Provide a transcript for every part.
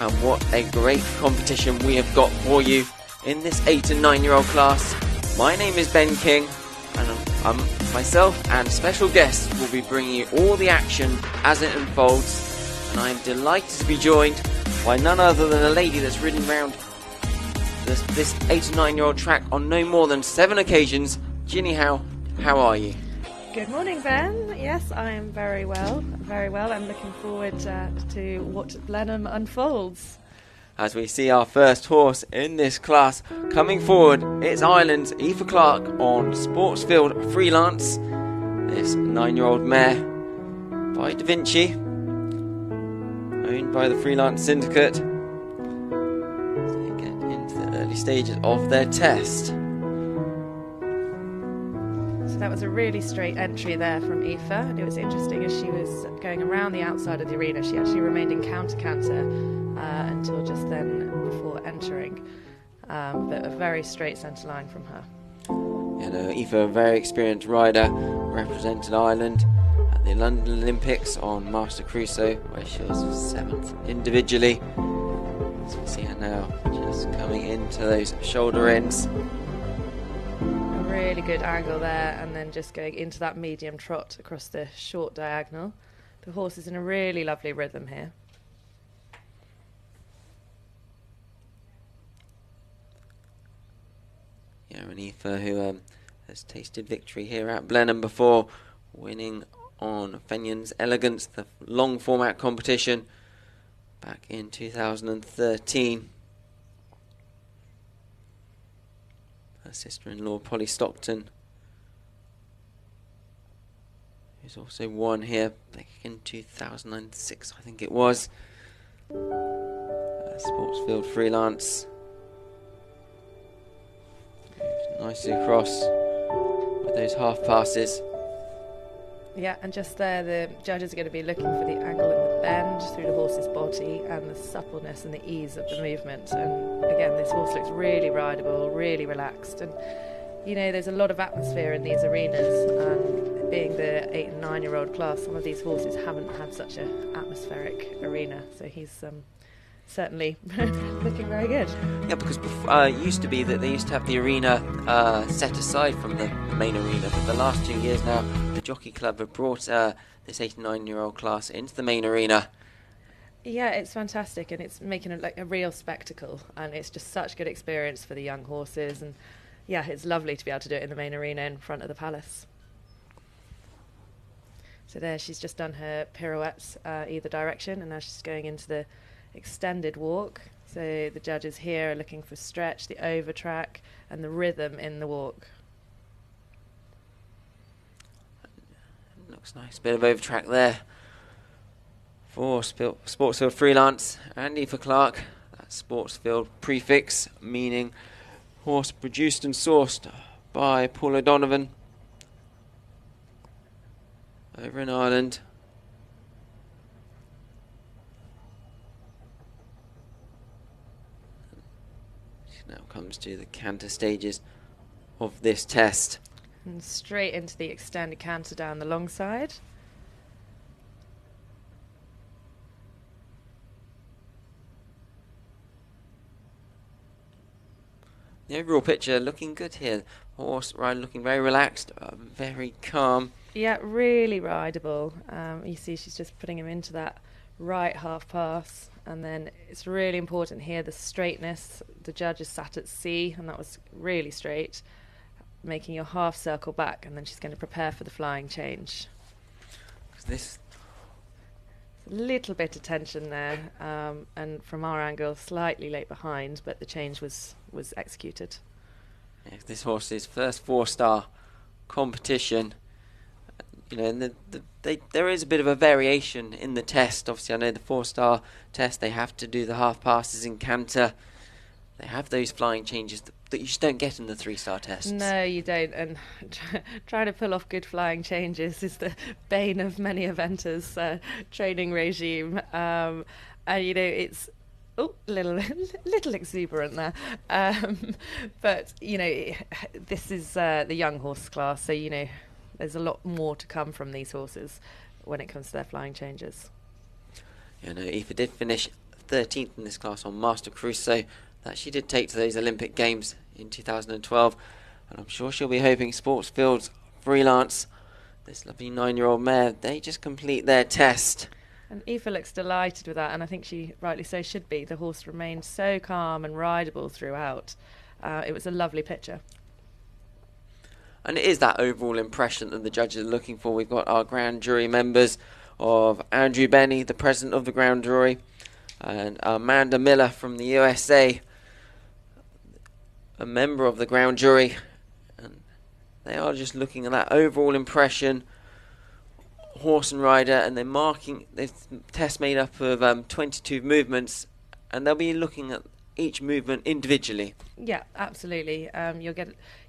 And what a great competition we have got for you in this 8 and 9 year old class. My name is Ben King, and myself and special guests will be bringing you all the action as it unfolds. And I am delighted to be joined by none other than a lady that's ridden around this 8 and 9 year old track on no more than 7 occasions. Ginny, how are you? Good morning, Ben. Yes, I am very well. I'm looking forward to what Blenheim unfolds. As we see our first horse in this class coming forward, it's Ireland's Aoife Clark on Sportsfield Freelance. This 9-year-old mare by Da Vinci, owned by the Freelance Syndicate. So they get into the early stages of their test. That was a really straight entry there from Aoife, and it was interesting as she was going around the outside of the arena, she actually remained in counter until just then before entering, but a very straight centre line from her. Yeah, no, Aoife, a very experienced rider, represented Ireland at the London Olympics on Master Crusoe, where she was 7th individually. So we see her now just coming into those shoulder ends. Really good angle there, and then just going into that medium trot across the short diagonal. The horse is in a really lovely rhythm here. Yeah, and Aoife, who has tasted victory here at Blenheim before, winning on Fenion's Elegance, the long format competition, back in 2013. Her sister-in-law Polly Stockton, who's also won here back in 2006, I think it was. Sportsfield Freelance. Moves nicely across with those half passes. Yeah, and just there the judges are going to be looking for the angle and the bend through the horse's body and the suppleness and the ease of the movement. And again, this horse looks really rideable, really relaxed. And, you know, there's a lot of atmosphere in these arenas. And being the 8 and 9 year old class, some of these horses haven't had such an atmospheric arena. So he's certainly looking very good. Yeah, because it used to be that they used to have the arena set aside from the main arena, but the last 2 years now the Jockey Club have brought this 8 and 9 year old class into the main arena. Yeah, it's fantastic, and it's making it like a real spectacle, and it's just such a good experience for the young horses. And yeah, it's lovely to be able to do it in the main arena in front of the palace. So there she's just done her pirouettes either direction, and now she's going into the extended walk. So the judges here are looking for stretch, the over track, and the rhythm in the walk. Looks nice, bit of over track there for Sportsfield Freelance and Aoife Clark. That Sportsfield prefix meaning horse produced and sourced by Paul O'Donovan over in Ireland. Now comes to the canter stages of this test. And straight into the extended canter down the long side. The overall picture looking good here. Horse rider looking very relaxed, very calm. Yeah, really rideable. You see she's just putting him into that right half pass, and then it's really important here the straightness. The judges sat at C, and that was really straight, making your half circle back, and then she's going to prepare for the flying change. This a little bit of tension there, and from our angle slightly late behind, but the change was executed. Yeah, this horse's first 4-star competition. You know, and there is a bit of a variation in the test. Obviously, I know the 4-star test, they have to do the half passes in canter. They have those flying changes that you just don't get in the 3-star tests. No, you don't. And trying to pull off good flying changes is the bane of many eventers' training regime. And, you know, it's a little exuberant there. But, you know, this is the young horse class, so, you know, there's a lot more to come from these horses when it comes to their flying changes. You know, Aoife did finish 13th in this class on Master Crusoe that she did take to those Olympic Games in 2012, and I'm sure she'll be hoping Sportsfield's Freelance, this lovely 9-year-old mare, they just complete their test. And Aoife looks delighted with that, and I think she rightly so should be. The horse remained so calm and rideable throughout. It was a lovely picture. And it is that overall impression that the judges are looking for. We've got our grand jury members of Andrew Benny, the president of the grand jury, and Amanda Miller from the USA, a member of the grand jury. And they are just looking at that overall impression, horse and rider, and they're marking this test made up of 22 movements, and they'll be looking at each movement individually. Yeah, absolutely. You'll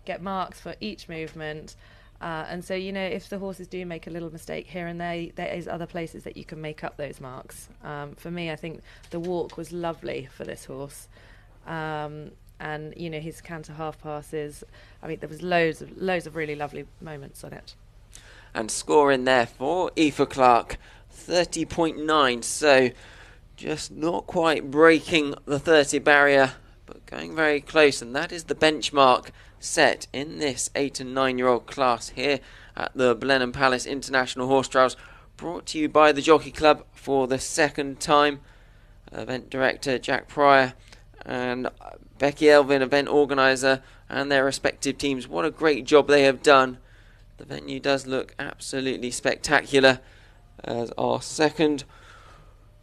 get marks for each movement, and so if the horses do make a little mistake here and there is other places that you can make up those marks. For me, I think the walk was lovely for this horse, and his canter half passes. I mean, there was loads of really lovely moments on it. And score in there for Aoife Clark, 30.9, so just not quite breaking the 30 barrier, but going very close, and that is the benchmark set in this 8 and 9-year-old class here at the Blenheim Palace International Horse Trials, brought to you by the Jockey Club for the second time. Event director Jack Pryor and Becky Elvin, event organiser, and their respective teams. What a great job they have done. The venue does look absolutely spectacular as our second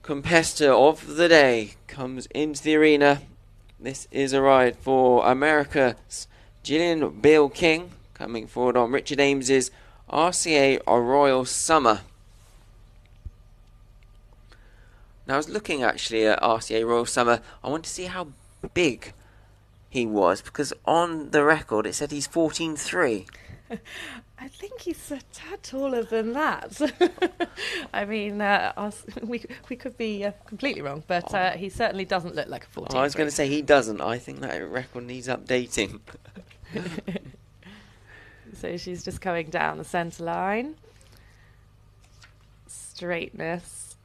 competitor of the day comes into the arena. This is a ride for America's Gillian Bill King, coming forward on Richard Ames's RCA Royal Summer. Now I was looking actually at RCA Royal Summer. I want to see how big he was, because on the record it said he's 14'3". I think he's a tad taller than that. I mean, we could be completely wrong, but he certainly doesn't look like a 14. I was going to say he doesn't. I think that record needs updating. So she's just coming down the centre line. Straightness.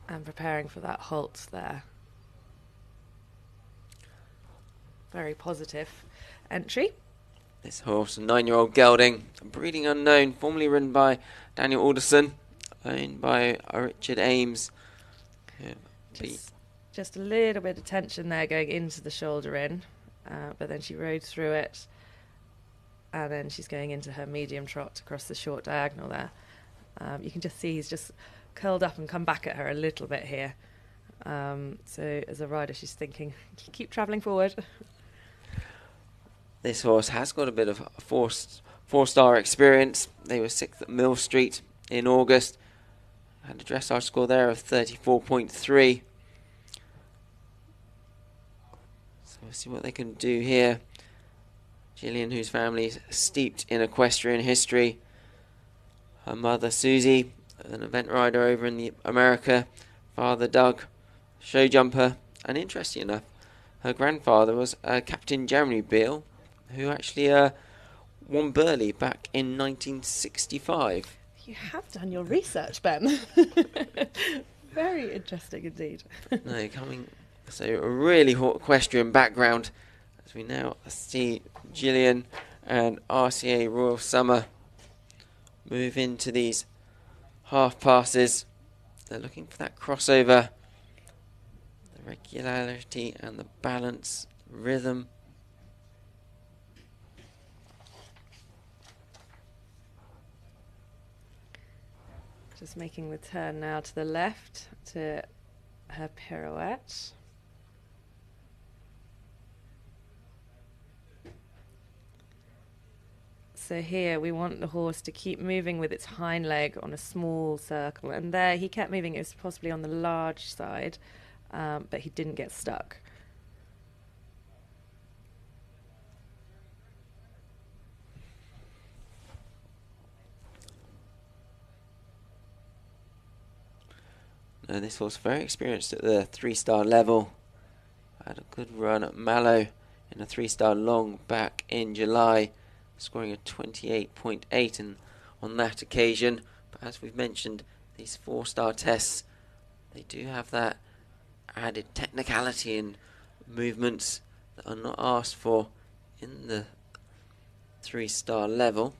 And preparing for that halt there. Very positive entry. This horse, a 9-year-old gelding, a breeding unknown, formerly ridden by Daniel Alderson, owned by Richard Ames. Just a little bit of tension there going into the shoulder in, but then she rode through it, and then she's going into her medium trot across the short diagonal there. You can just see he's just curled up and come back at her a little bit here. So as a rider, she's thinking, keep travelling forward. This horse has got a bit of a four-star experience. They were 6th at Mill Street in August. Had a dressage score there of 34.3. So we'll see what they can do here. Gillian, whose family is steeped in equestrian history. Her mother, Susie, an event rider over in America. Father, Doug, show jumper. And interesting enough, her grandfather was Captain Jeremy Beale, who actually won Burley back in 1965. You have done your research, Ben. Very interesting indeed. So a really equestrian background, as we now see Gillian and RCA Royal Summer move into these half passes. They're looking for that crossover, the regularity and the balance, rhythm. Just making the turn now to the left to her pirouette. So here we want the horse to keep moving with its hind leg on a small circle, and there he kept moving. It was possibly on the large side, but he didn't get stuck. This horse very experienced at the 3-star level. Had a good run at Mallow in a 3-star long back in July, scoring a 28.8 on that occasion. But as we've mentioned, these 4-star tests They do have that added technicality and movements that are not asked for in the 3-star level.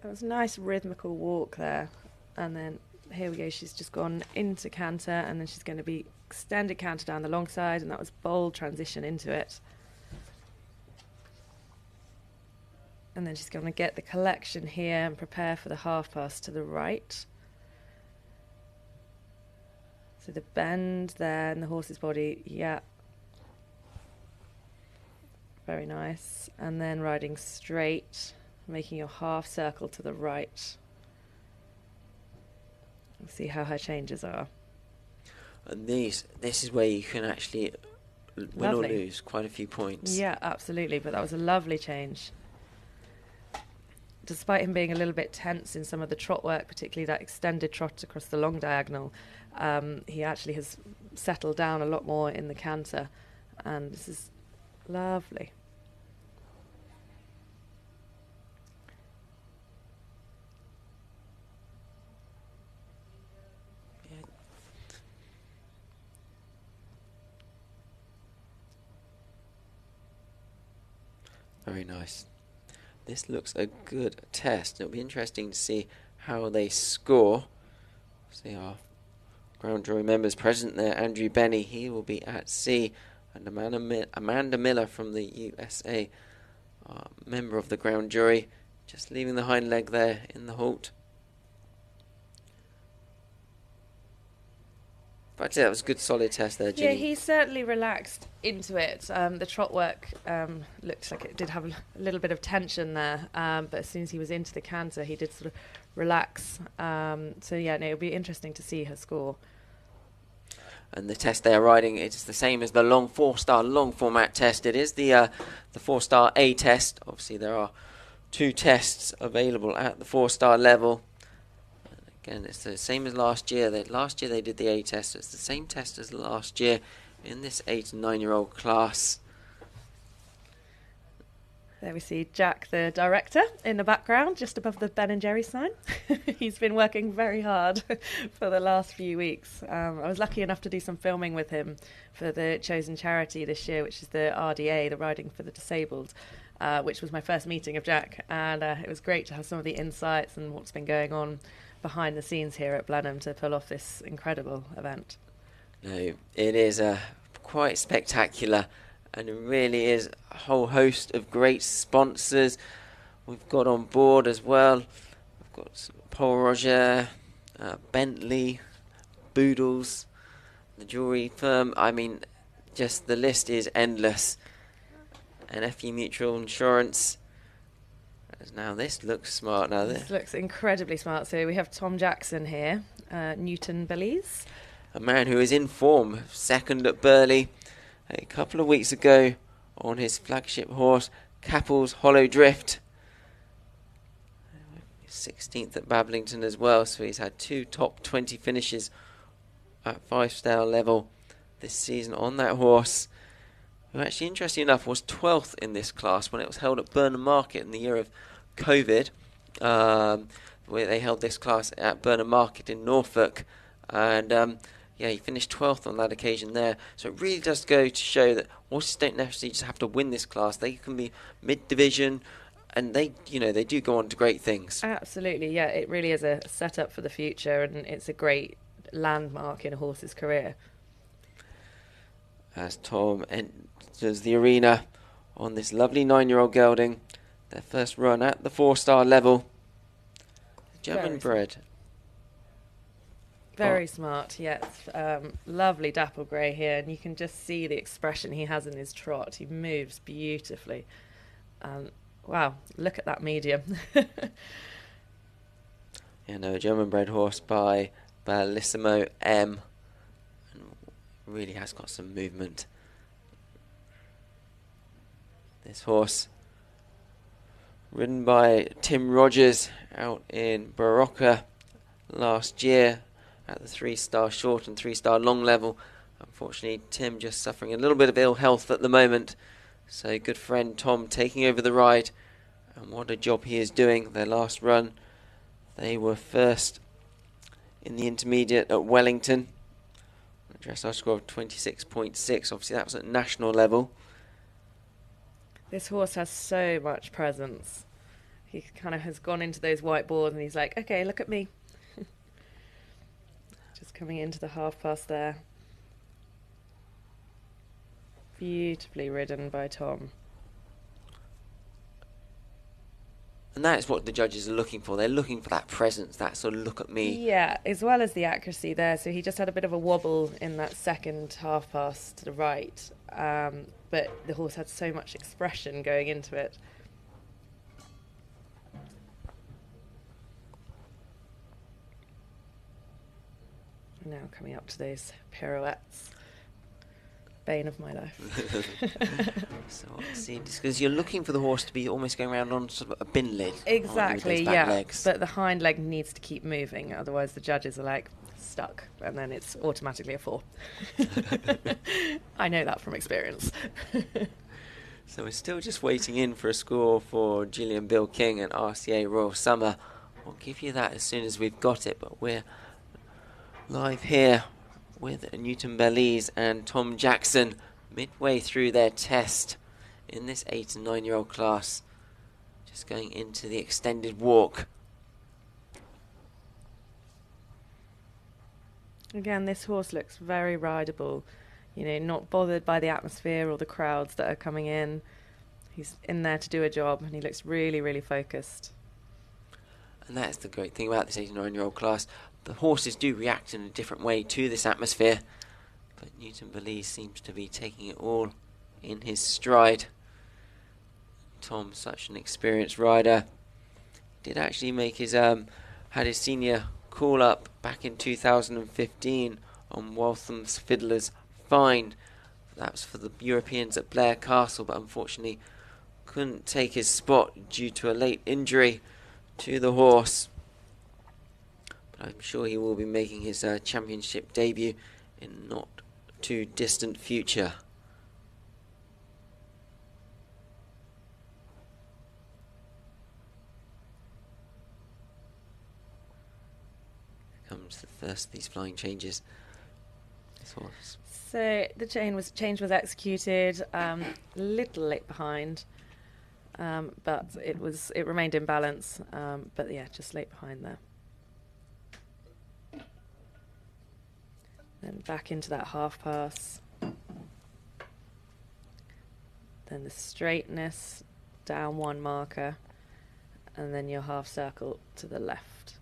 That was a nice rhythmical walk there. And then here we go, she's just gone into canter, and then she's going to be extended canter down the long side, and that was bold transition into it. And then she's going to get the collection here and prepare for the half pass to the right. So the bend there in the horse's body, yeah. Very nice. And then riding straight, making your half circle to the right. We'll see how her changes are. And this is where you can actually win or lose quite a few points. Yeah, absolutely. But that was a lovely change. Despite him being a little bit tense in some of the trot work, particularly that extended trot across the long diagonal, he actually has settled down a lot more in the canter. And this is lovely. Very nice. This looks a good test. It'll be interesting to see how they score. See our ground jury members present there. Andrew Benny, he will be at C. And Amanda Miller from the USA, member of the ground jury, just leaving the hind leg there in the halt. But that was a good solid test there, Ginny. Yeah, he certainly relaxed into it. The trot work looked like it did have a little bit of tension there, but as soon as he was into the canter, he did sort of relax. So yeah, no, it'll be interesting to see her score. And the test they're riding, it's the same as the long 4-star long format test. It is the 4-star A test. Obviously, there are 2 tests available at the 4-star level. Again, it's the same as last year. Last year they did the A test, so it's the same test as last year in this 8 and 9-year-old class. There we see Jack, the director, in the background, just above the Ben and Jerry sign. He's been working very hard for the last few weeks. I was lucky enough to do some filming with him for the chosen charity this year, which is the RDA, the Riding for the Disabled, which was my first meeting of Jack. And it was great to have some of the insights and what's been going on behind the scenes here at Blenheim to pull off this incredible event. No, it is quite spectacular, and it really is a whole host of great sponsors we've got on board as well. We've got Paul Roger, Bentley, Boodles, the jewellery firm. I mean, just the list is endless. And FE Mutual Insurance. Now this looks smart. This looks incredibly smart. So we have Tom Jackson here, Newton Belize. A man who is in form, second at Burley a couple of weeks ago on his flagship horse, Cappel's Hollow Drift. 16th at Bablington as well, so he's had 2 top 20 finishes at 5-star level this season on that horse, who actually, interesting enough, was 12th in this class when it was held at Burnham Market in the year of COVID, where they held this class at Burnham Market in Norfolk, and yeah, he finished 12th on that occasion there. So it really does go to show that horses don't necessarily just have to win this class; they can be mid-division, and they do go on to great things. Absolutely, yeah, it really is a setup for the future, and it's a great landmark in a horse's career. As Tom enters the arena on this lovely 9-year-old gelding, their first run at the 4-star level. German bred. Very smart, yes. Lovely dapple grey here, and you can just see the expression he has in his trot. He moves beautifully. Wow, look at that medium. Yeah, no, a German bred horse by Bellissimo M. And really has got some movement. This horse, ridden by Tim Rogers out in Barocca last year at the 3-star short and 3-star long level. Unfortunately, Tim just suffering a little bit of ill health at the moment. So good friend Tom taking over the ride. And what a job he is doing. Their last run, They were first in the intermediate at Wellington. A dressage score of 26.6. Obviously, that was at national level. This horse has so much presence. He kind of has gone into those whiteboards and he's like, okay, look at me. Just coming into the half past there. Beautifully ridden by Tom. And that is what the judges are looking for. They're looking for that presence, that sort of look at me. Yeah, as well as the accuracy there. So he just had a bit of a wobble in that second half pass to the right. But the horse had so much expression going into it. Now coming up to those pirouettes. Bane of my life. So see, because you're looking for the horse to be almost going around on sort of a bin lid. Exactly, with those back legs. But the hind leg needs to keep moving, otherwise the judges are like stuck, and then it's automatically a 4. I know that from experience. So we're still just waiting in for a score for Gillian Bill King and RCA Royal Summer. We'll give you that as soon as we've got it, but we're live here with Newton Belize and Tom Jackson midway through their test in this 8 and 9 year old class, just going into the extended walk. Again, this horse looks very rideable, you know, not bothered by the atmosphere or the crowds that are coming in. He's in there to do a job and he looks really, really focused. And that's the great thing about this 8 and 9 year old class. The horses do react in a different way to this atmosphere, but Newton Belize seems to be taking it all in his stride. Tom's such an experienced rider. Did actually make his had his senior call up back in 2015 on Waltham's Fiddler's Find. That was for the Europeans at Blair Castle, but unfortunately couldn't take his spot due to a late injury to the horse. But I'm sure he will be making his championship debut in not too distant future. Here comes the first of these flying changes. This horse. So the change was executed a little late behind, but it remained in balance. But yeah, just late behind there. Then back into that half pass. Then the straightness, down 1 marker, and then your half circle to the left.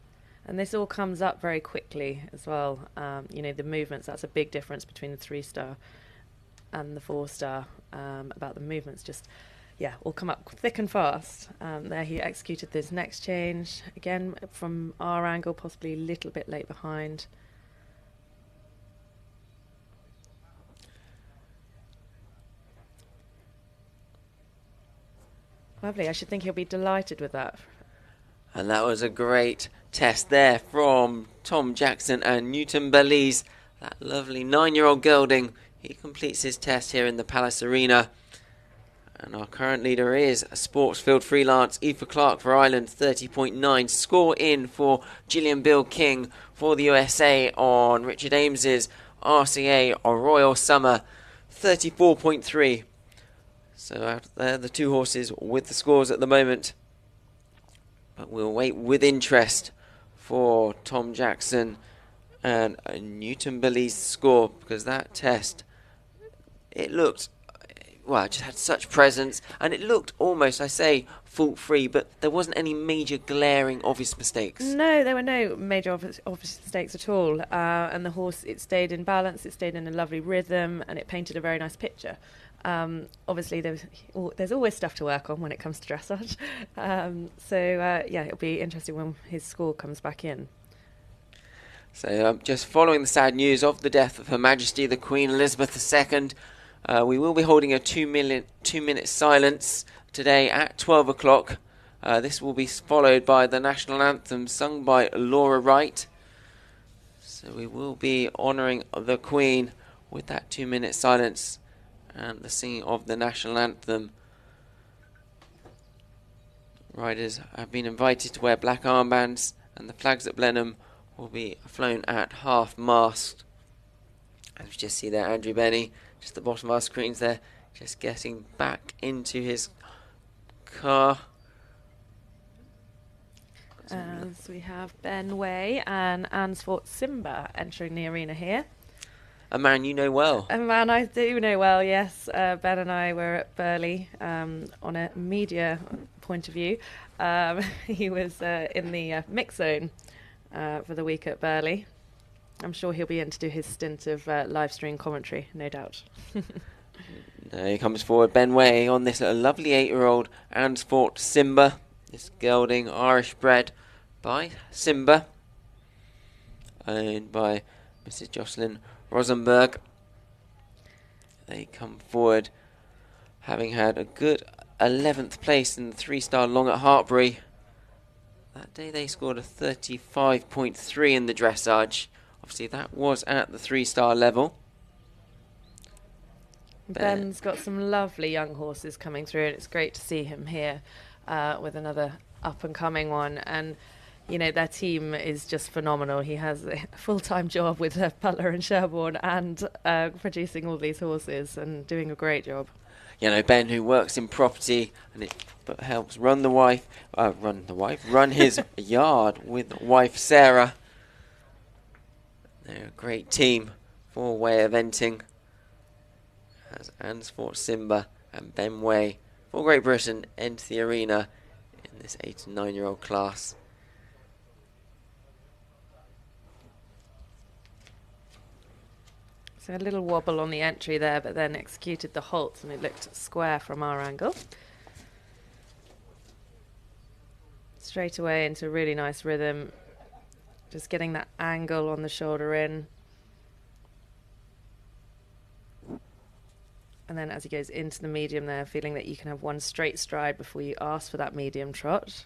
And this all comes up very quickly as well. You know, the movements, that's a big difference between the 3-star and the 4-star. About the movements, just, yeah, all come up thick and fast. There he executed this next change. Again, from our angle, possibly a little bit late behind. Lovely. I should think he'll be delighted with that. And that was a great test there from Tom Jackson and Newton Belize. That lovely 9-year-old gelding. He completes his test here in the Palace Arena. And our current leader is Sportsfield Freelance, Aoife Clark for Ireland, 30.9. Score in for Gillian Bill King for the USA on Richard Ames's RCA or Royal Summer, 34.3. So out there, the 2 horses with the scores at the moment. But we'll wait with interest for Tom Jackson and a Newton Belize score, because that test, it looked, well, it just had such presence, and it looked almost, I say, fault-free, but there wasn't any major glaring obvious mistakes. No, there were no major obvious mistakes at all. And the horse, it stayed in balance, it stayed in a lovely rhythm, and it painted a very nice picture. Obviously, there's always stuff to work on when it comes to dressage. Yeah, it'll be interesting when his score comes back in. So just following the sad news of the death of Her Majesty the Queen Elizabeth II, we will be holding a 2-minute silence today at 12 o'clock. This will be followed by the national anthem sung by Laura Wright. So we will be honouring the Queen with that 2-minute silence and the singing of the national anthem. Riders have been invited to wear black armbands and the flags at Blenheim will be flown at half-mast. As we just see there, Andrew Benny, just at the bottom of our screens there, just getting back into his car. As we have Ben Way and Ansfort Simba entering the arena here. A man you know well. A man I do know well, yes. Ben and I were at Burley on a media point of view. He was in the mix zone for the week at Burley. I'm sure he'll be in to do his stint of live stream commentary, no doubt. There he comes forward, Ben Way, on this lovely 8-year-old Ansfort Simba. This gelding, Irish bred by Simba, owned by Mrs. Jocelyn Rosenberg. They come forward having had a good 11th place in the 3-star long at Hartbury. That day they scored a 35.3 in the dressage. Obviously that was at the 3-star level. Ben's got some lovely young horses coming through, and it's great to see him here with another up-and-coming one. And, you know, their team is just phenomenal. He has a full-time job with Butler and Sherborne and producing all these horses and doing a great job. You know, Ben, who works in property and it helps run his yard with wife Sarah. They're a great team for Way Eventing. As Ansfort Simba and Ben Way for Great Britain enter the arena in this 8 and 9-year-old class. So a little wobble on the entry there, but then executed the halt, and it looked square from our angle. Straight away into a really nice rhythm, just getting that angle on the shoulder in. And then as he goes into the medium there, feeling that you can have one straight stride before you ask for that medium trot.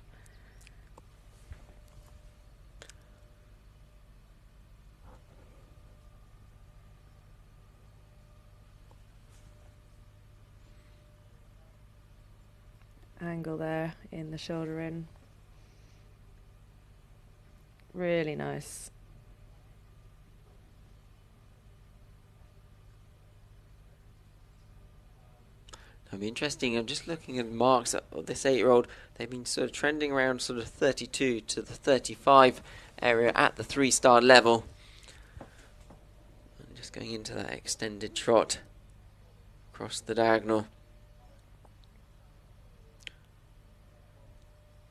Angle there in the shoulder in. Really nice. That'll be interesting. I'm just looking at marks of this 8-year-old. They've been sort of trending around sort of 32 to the 35 area at the 3-star level. And just going into that extended trot across the diagonal.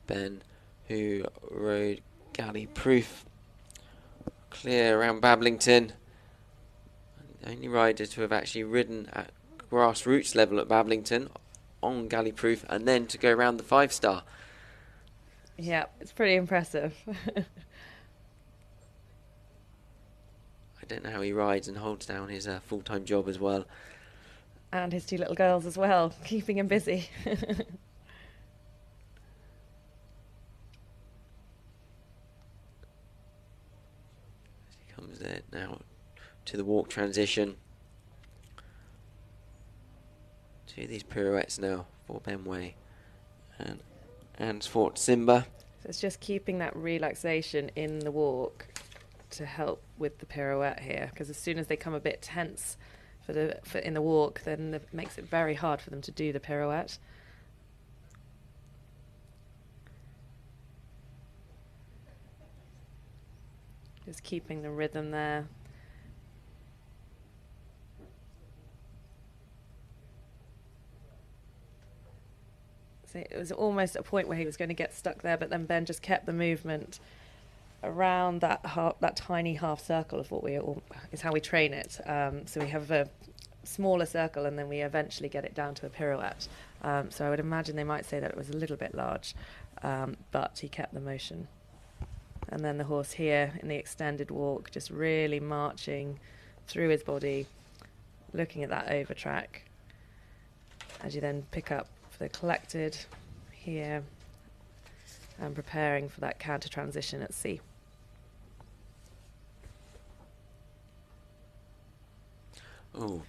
Ben, who rode Galley Proof clear around Bablington. The only rider to have actually ridden at grassroots level at Bablington on Galley Proof and then to go around the 5-star. Yeah, it's pretty impressive. I don't know how he rides and holds down his full-time job as well. And his 2 little girls as well, keeping him busy. He comes there now to the walk transition. To these pirouettes now for Ben Way and Ansfort Simba. So it's just keeping that relaxation in the walk to help with the pirouette here, because as soon as they come a bit tense in the walk, then it makes it very hard for them to do the pirouette. Just keeping the rhythm there. So it was almost a point where he was going to get stuck there, but then Ben just kept the movement around that tiny half circle of is how we train it. So we have a smaller circle, and then we eventually get it down to a pirouette. So I would imagine they might say that it was a little bit large, but he kept the motion. And then the horse here in the extended walk, just really marching through his body, looking at that over track. As you then pick up for the collected here and preparing for that counter transition at sea. Oh,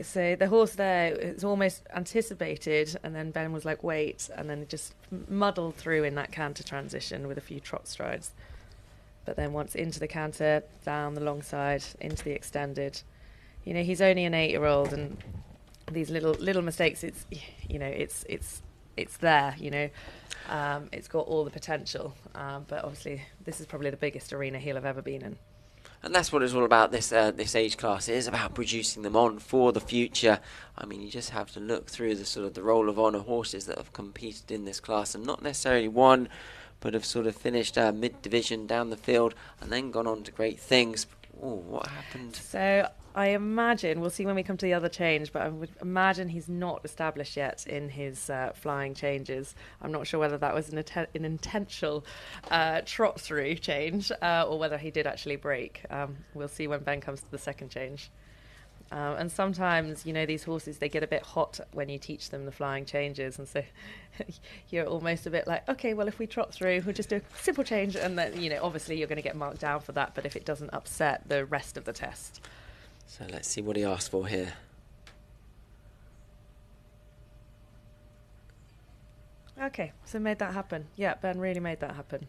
So the horse there is almost anticipated, and then Ben was like, wait, and then it just muddled through in that canter transition with a few trot strides. But then once into the canter, down the long side, into the extended. You know, he's only an 8-year-old, and these little mistakes, it's there, you know. It's got all the potential, but obviously this is probably the biggest arena he'll have ever been in. And that's what it's all about, this age class. It is about producing them on for the future. I mean, you just have to look through the sort of the roll of honour horses that have competed in this class and not necessarily won, but have sort of finished mid-division down the field and then gone on to great things. Oh, what happened? So I imagine, we'll see when we come to the other change, but I would imagine he's not established yet in his flying changes. I'm not sure whether that was an intentional trot-through change or whether he did actually break. We'll see when Ben comes to the second change. And sometimes, you know, these horses, they get a bit hot when you teach them the flying changes. And so you're almost a bit like, OK, well, if we trot through, we'll just do a simple change. And then, you know, obviously you're going to get marked down for that. But if it doesn't upset the rest of the test. So let's see what he asked for here. OK, so made that happen. Yeah, Ben really made that happen.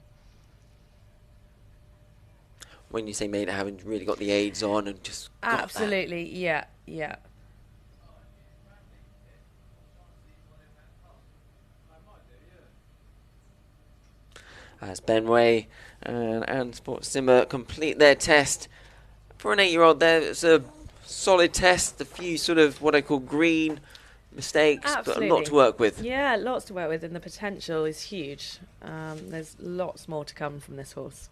When you say made it happen, really got the aids on and just got absolutely, that. Yeah. As Benway and Sport Simba complete their test. For an 8-year-old there, it's a solid test. A few sort of what I call green mistakes, absolutely. But a lot to work with. Yeah, lots to work with, and the potential is huge. There's lots more to come from this horse.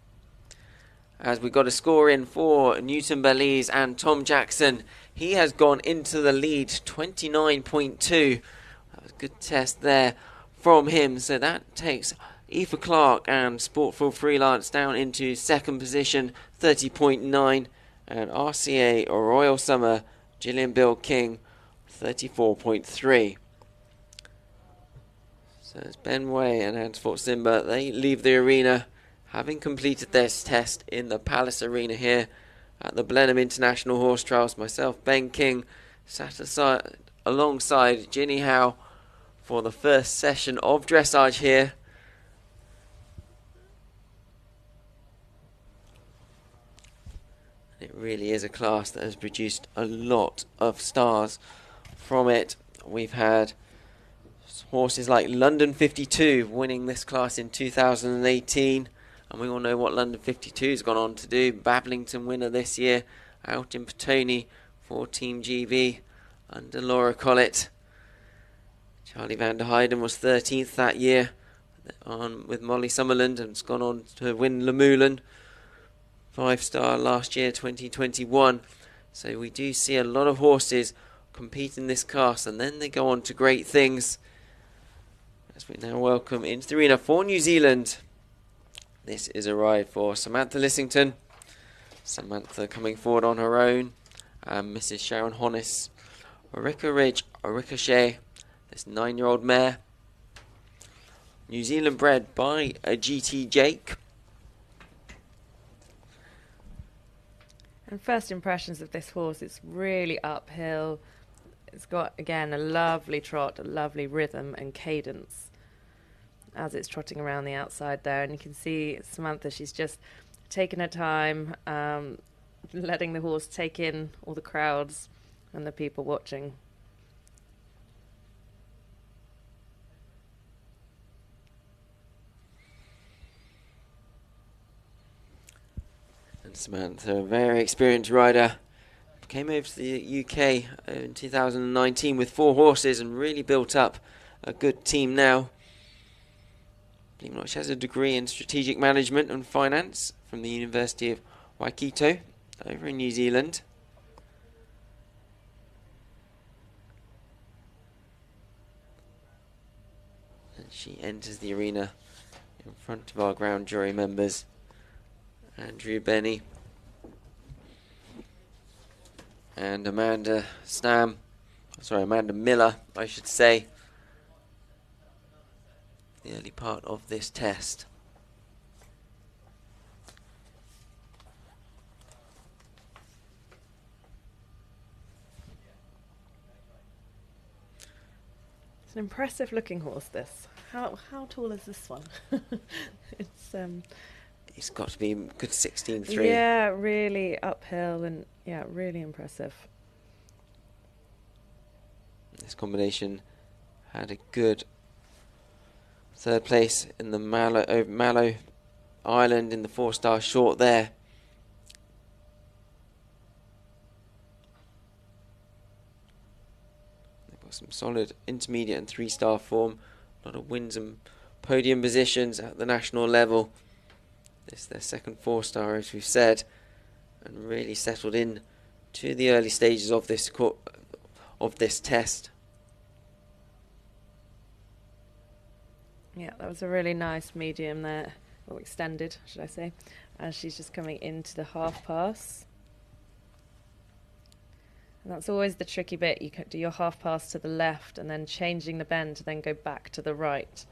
As we got a score in for Newton Belize and Tom Jackson. He has gone into the lead, 29.2. That was a good test there from him. So that takes Aoife Clark and Sportful Freelance down into second position, 30.9. And RCA or Royal Summer, Gillian Bill King, 34.3. So it's Benway and Hansport Simba. They leave the arena, having completed their test in the Palace Arena here at the Blenheim International Horse Trials. Myself, Ben King, sat aside alongside Ginny Howe for the first session of dressage here. It really is a class that has produced a lot of stars from it. We've had horses like London 52 winning this class in 2018. And we all know what London 52 has gone on to do. Bablington winner this year, out in Petone for Team GB under Laura Collett. Charlie van der Heijden was 13th that year on with Molly Summerland and has gone on to win Lamoulan. 5-star last year, 2021. So we do see a lot of horses compete in this class and then they go on to great things. As we now welcome into the arena for New Zealand. This is a ride for Samantha Lisington. Samantha coming forward on her own. Mrs. Sharon Honnis. Orica Ridge, Orica Shea. This 9-year-old mare. New Zealand bred by a GT Jake. And first impressions of this horse, it's really uphill. It's got, again, a lovely trot, a lovely rhythm and cadence as it's trotting around the outside there. And you can see Samantha, she's just taking her time, letting the horse take in all the crowds and the people watching. And Samantha, a very experienced rider, came over to the UK in 2019 with 4 horses and really built up a good team now. Believe it or not, she has a degree in strategic management and finance from the University of Waikato over in New Zealand. And she enters the arena in front of our ground jury members, Andrew Benny and Amanda Miller, I should say. The early part of this test. It's an impressive looking horse, this. How tall is this one? It's got to be a good 16.3. Yeah, really uphill and yeah, really impressive. This combination had a good third place in the Mallow Island in the 4-star short there. They've got some solid intermediate and 3-star form. A lot of wins and podium positions at the national level. This is their second 4-star, as we've said, and really settled in to the early stages of this test. Yeah, that was a really nice medium there, or extended, should I say, as she's just coming into the half pass. And that's always the tricky bit. You can do your half pass to the left and then changing the bend to then go back to the right.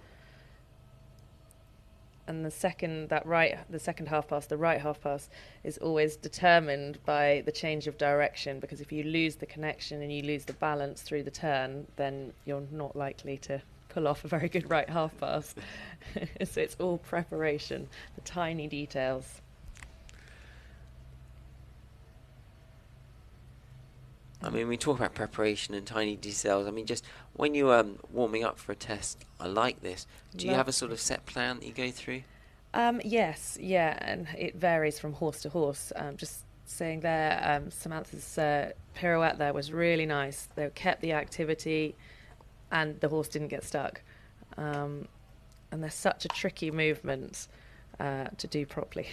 And the second half pass, the right half pass, is always determined by the change of direction, because if you lose the connection and you lose the balance through the turn, then you're not likely to pull off a very good right half pass. So it's all preparation, the tiny details. I mean, we talk about preparation and tiny details. I mean, just when you're warming up for a test like this, do you have a sort of set plan that you go through? Yes, yeah, and it varies from horse to horse. Just saying there, Samantha's pirouette there was really nice. They kept the activity and the horse didn't get stuck. And they're such a tricky movement to do properly.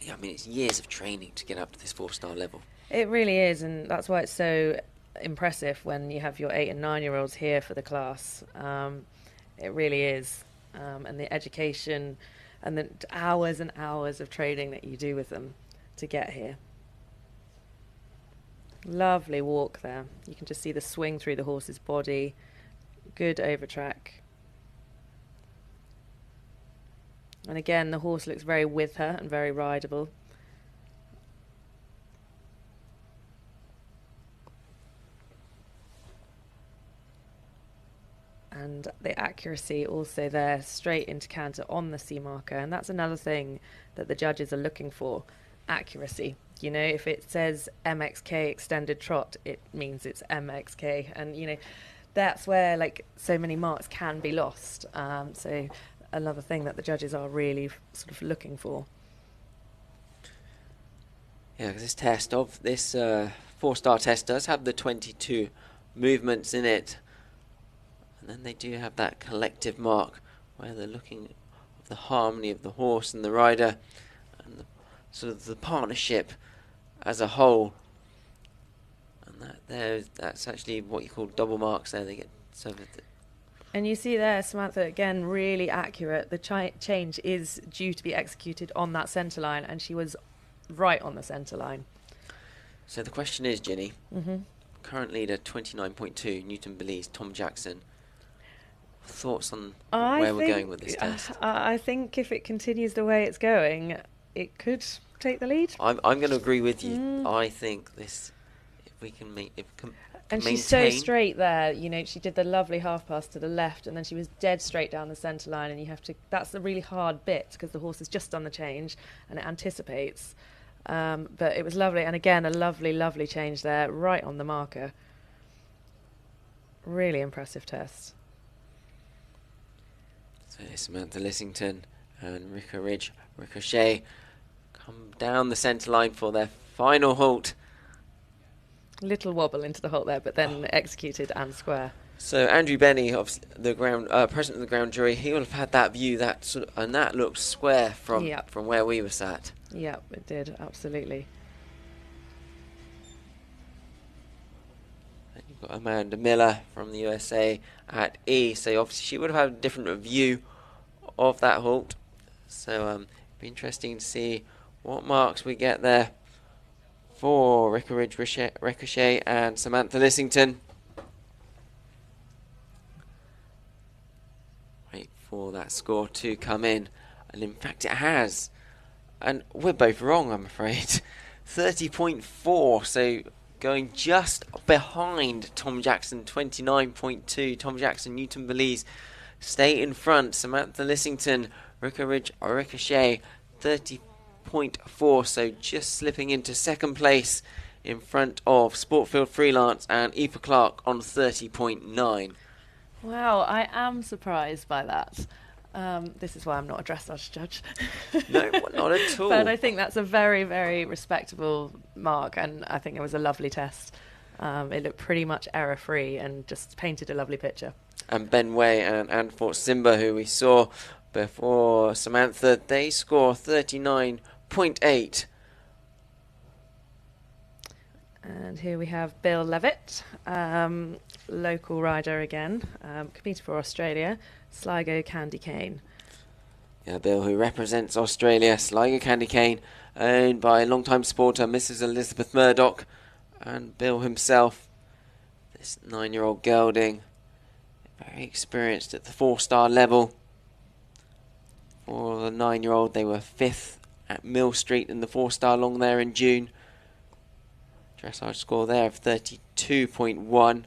Yeah, I mean, it's years of training to get up to this 4-star level. It really is, and that's why it's so impressive when you have your 8 and 9-year-olds here for the class. It really is. And the education and the hours and hours of training that you do with them to get here. Lovely walk there. You can just see the swing through the horse's body. Good over track. And again, the horse looks very with her and very rideable. And the accuracy also there, straight into canter on the C marker. And that's another thing that the judges are looking for, accuracy. You know, if it says MXK extended trot, it means it's MXK. And, you know, that's where, like, so many marks can be lost. So another thing that the judges are really sort of looking for. Yeah, because this test of this 4-star test does have the 22 movements in it. And then they do have that collective mark where they're looking at the harmony of the horse and the rider and the, sort of the partnership as a whole. And that's actually what you call double marks there. They get so that. And you see there, Samantha, again, really accurate. The change is due to be executed on that centre line, and she was right on the centre line. So the question is, Ginny, current leader 29.2, Newton Belize, Tom Jackson. Thoughts on where we're going with this test? I think if it continues the way it's going, it could take the lead. I'm going to agree with you. I think this, if we can make, and she's so straight there, you know, she did the lovely half pass to the left and then she was dead straight down the centre line, and you have to, that's the really hard bit because the horse has just done the change and it anticipates. But it was lovely, and again, a lovely, lovely change there, right on the marker. Really impressive test. So Samantha Lisington and Ricochet come down the centre line for their final halt. Little wobble into the halt there, but then executed and square. So Andrew Benny, of the ground president of the ground jury, he will have had that view, that sort of, and that looked square from where we were sat. Yep, it did, absolutely. And you've got Amanda Miller from the USA at E, so obviously she would have had a different view of that halt. So it'd be interesting to see what marks we get there for Ricochet and Samantha Lisington. Wait for that score to come in, and in fact it has, and we're both wrong, I'm afraid. 30.4, so going just behind Tom Jackson, 29.2. Tom Jackson, Newton Belize stay in front. Samantha Lisington, Ricochet, 30.4. So just slipping into second place in front of Sportfield Freelance and Aoife Clark on 30.9. Wow, I am surprised by that. This is why I'm not a dressage judge. No, not at all. But I think that's a very, very respectable mark, and I think it was a lovely test. It looked pretty much error-free and just painted a lovely picture. And Ben Way and Antfort Simba, who we saw before Samantha, they score 39.8. And here we have Bill Levitt, local rider again, competed for Australia, Sligo Candy Cane. Yeah, Bill, who represents Australia, Sligo Candy Cane, owned by long-time supporter Mrs. Elizabeth Murdoch, and Bill himself, this 9-year-old gelding, very experienced at the 4-star level. For the 9-year-old, they were 5th at Mill Street in the 4-star long there in June. Dressage score there of 32.1,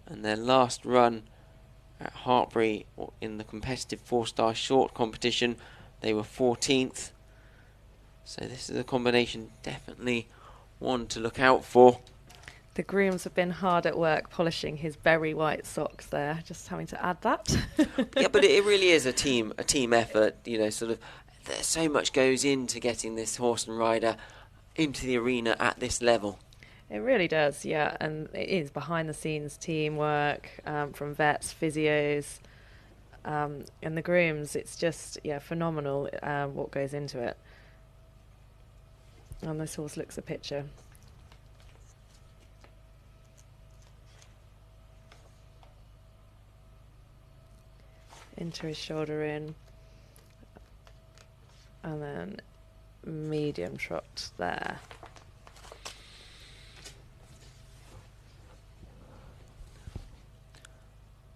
and their last run at Hartbury in the competitive 4-star short competition, they were 14th. So this is a combination definitely one to look out for. The grooms have been hard at work polishing his very white socks there, just having to add that. Yeah, but it really is a team effort, sort of there's so much goes into getting this horse and rider into the arena at this level. It really does, yeah, and it is behind the scenes teamwork from vets, physios, and the grooms. It's just, phenomenal what goes into it. And this horse looks a picture. Into his shoulder in, and then medium trot there.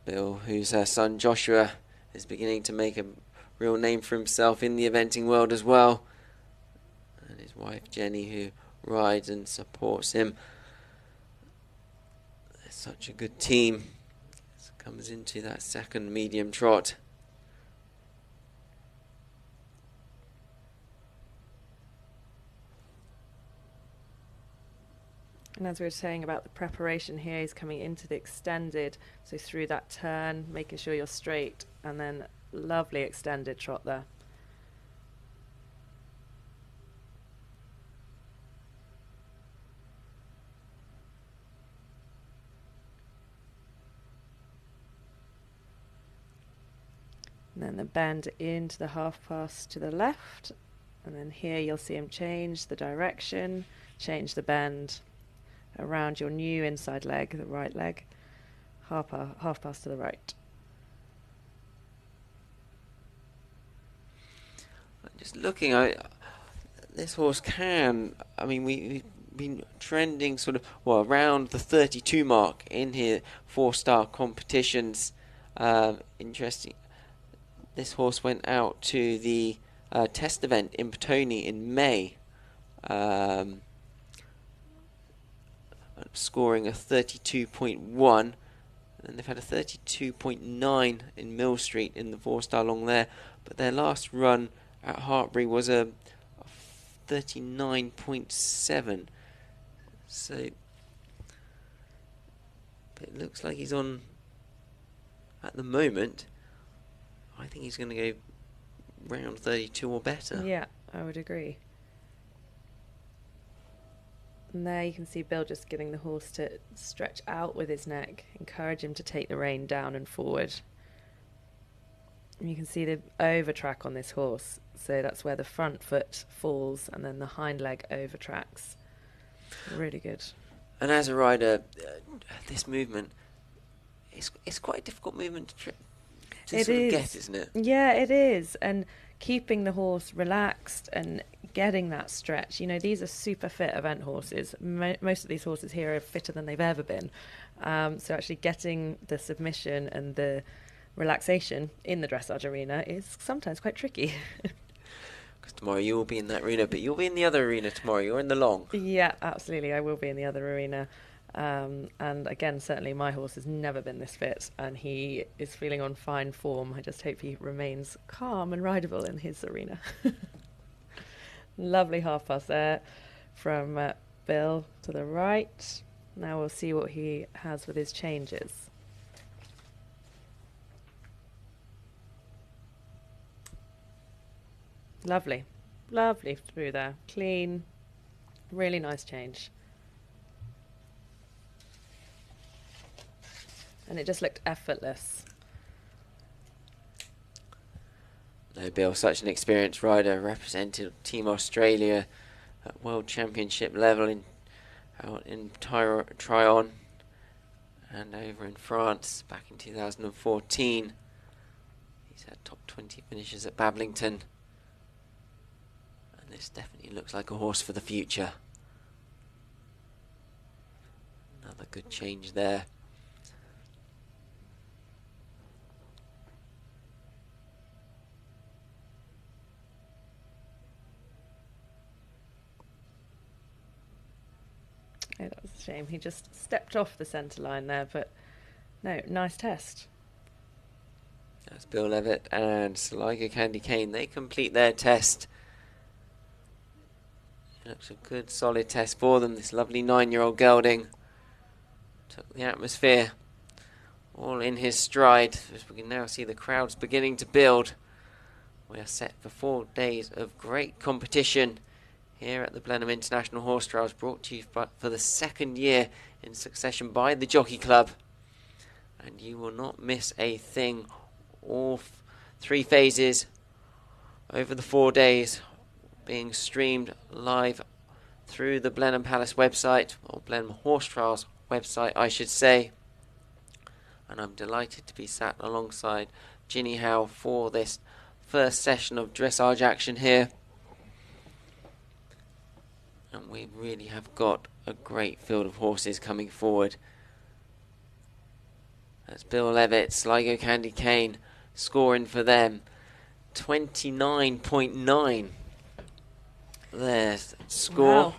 Bill, whose son Joshua is beginning to make a real name for himself in the eventing world as well, and his wife Jenny, who rides and supports him. They're such a good team. Comes into that second medium trot. And as we were saying about the preparation here, he's coming into the extended, so through that turn, making sure you're straight, and then lovely extended trot there. And then the bend into the half pass to the left, and then here you'll see him change the direction, change the bend around your new inside leg, the right leg, half pass to the right. Just looking at this horse we've been trending sort of around the 32 mark in here, 4-star competitions. Interesting. This horse went out to the test event in Petone in May, scoring a 32.1, and they've had a 32.9 in Mill Street in the 4-star long there, but their last run at Hartbury was a 39.7. So it looks like he's on, at the moment, I think he's going to go round 32 or better. Yeah, I would agree. And there you can see Bill just getting the horse to stretch out with his neck, encourage him to take the rein down and forward. And you can see the over track on this horse, so that's where the front foot falls and then the hind leg over tracks. Really good. And as a rider, this movement, it's quite a difficult movement to sort of get, isn't it? Yeah, it is. And keeping the horse relaxed and getting that stretch. These are super fit event horses. Most of these horses here are fitter than they've ever been. So actually getting the submission and the relaxation in the dressage arena is sometimes quite tricky. tomorrow you will be in that arena, but you'll be in the other arena tomorrow. You're in the long. Yeah, absolutely. I will be in the other arena. And again, certainly my horse has never been this fit, and he is feeling on fine form. I just hope he remains calm and rideable in his arena. Lovely half pass there from Bill to the right. Now we'll see what he has with his changes. Lovely. Lovely through there. Clean. Really nice change. And it just looked effortless. No, Bill, such an experienced rider, represented Team Australia at World Championship level out in Tryon and over in France back in 2014. He's had top 20 finishes at Bablington. And this definitely looks like a horse for the future. Another good change there. Oh, that was a shame. He just stepped off the centre line there, but no, nice test. That's Bill Levitt and Sligo Candy Cane. They complete their test. It looks a good, solid test for them. This lovely 9-year-old gelding took the atmosphere all in his stride. As we can now see the crowds beginning to build. We are set for 4 days of great competition here at the Blenheim International Horse Trials, brought to you for the 2nd year in succession by the Jockey Club. And you will not miss a thing. All 3 phases over the 4 days being streamed live through the Blenheim Palace website, or Blenheim Horse Trials website I should say. And I'm delighted to be sat alongside Ginny Howe for this first session of dressage action here. And we really have got a great field of horses coming forward. That's Bill Levitt, Sligo Candy Cane, scoring for them 29.9. There's the score. Wow.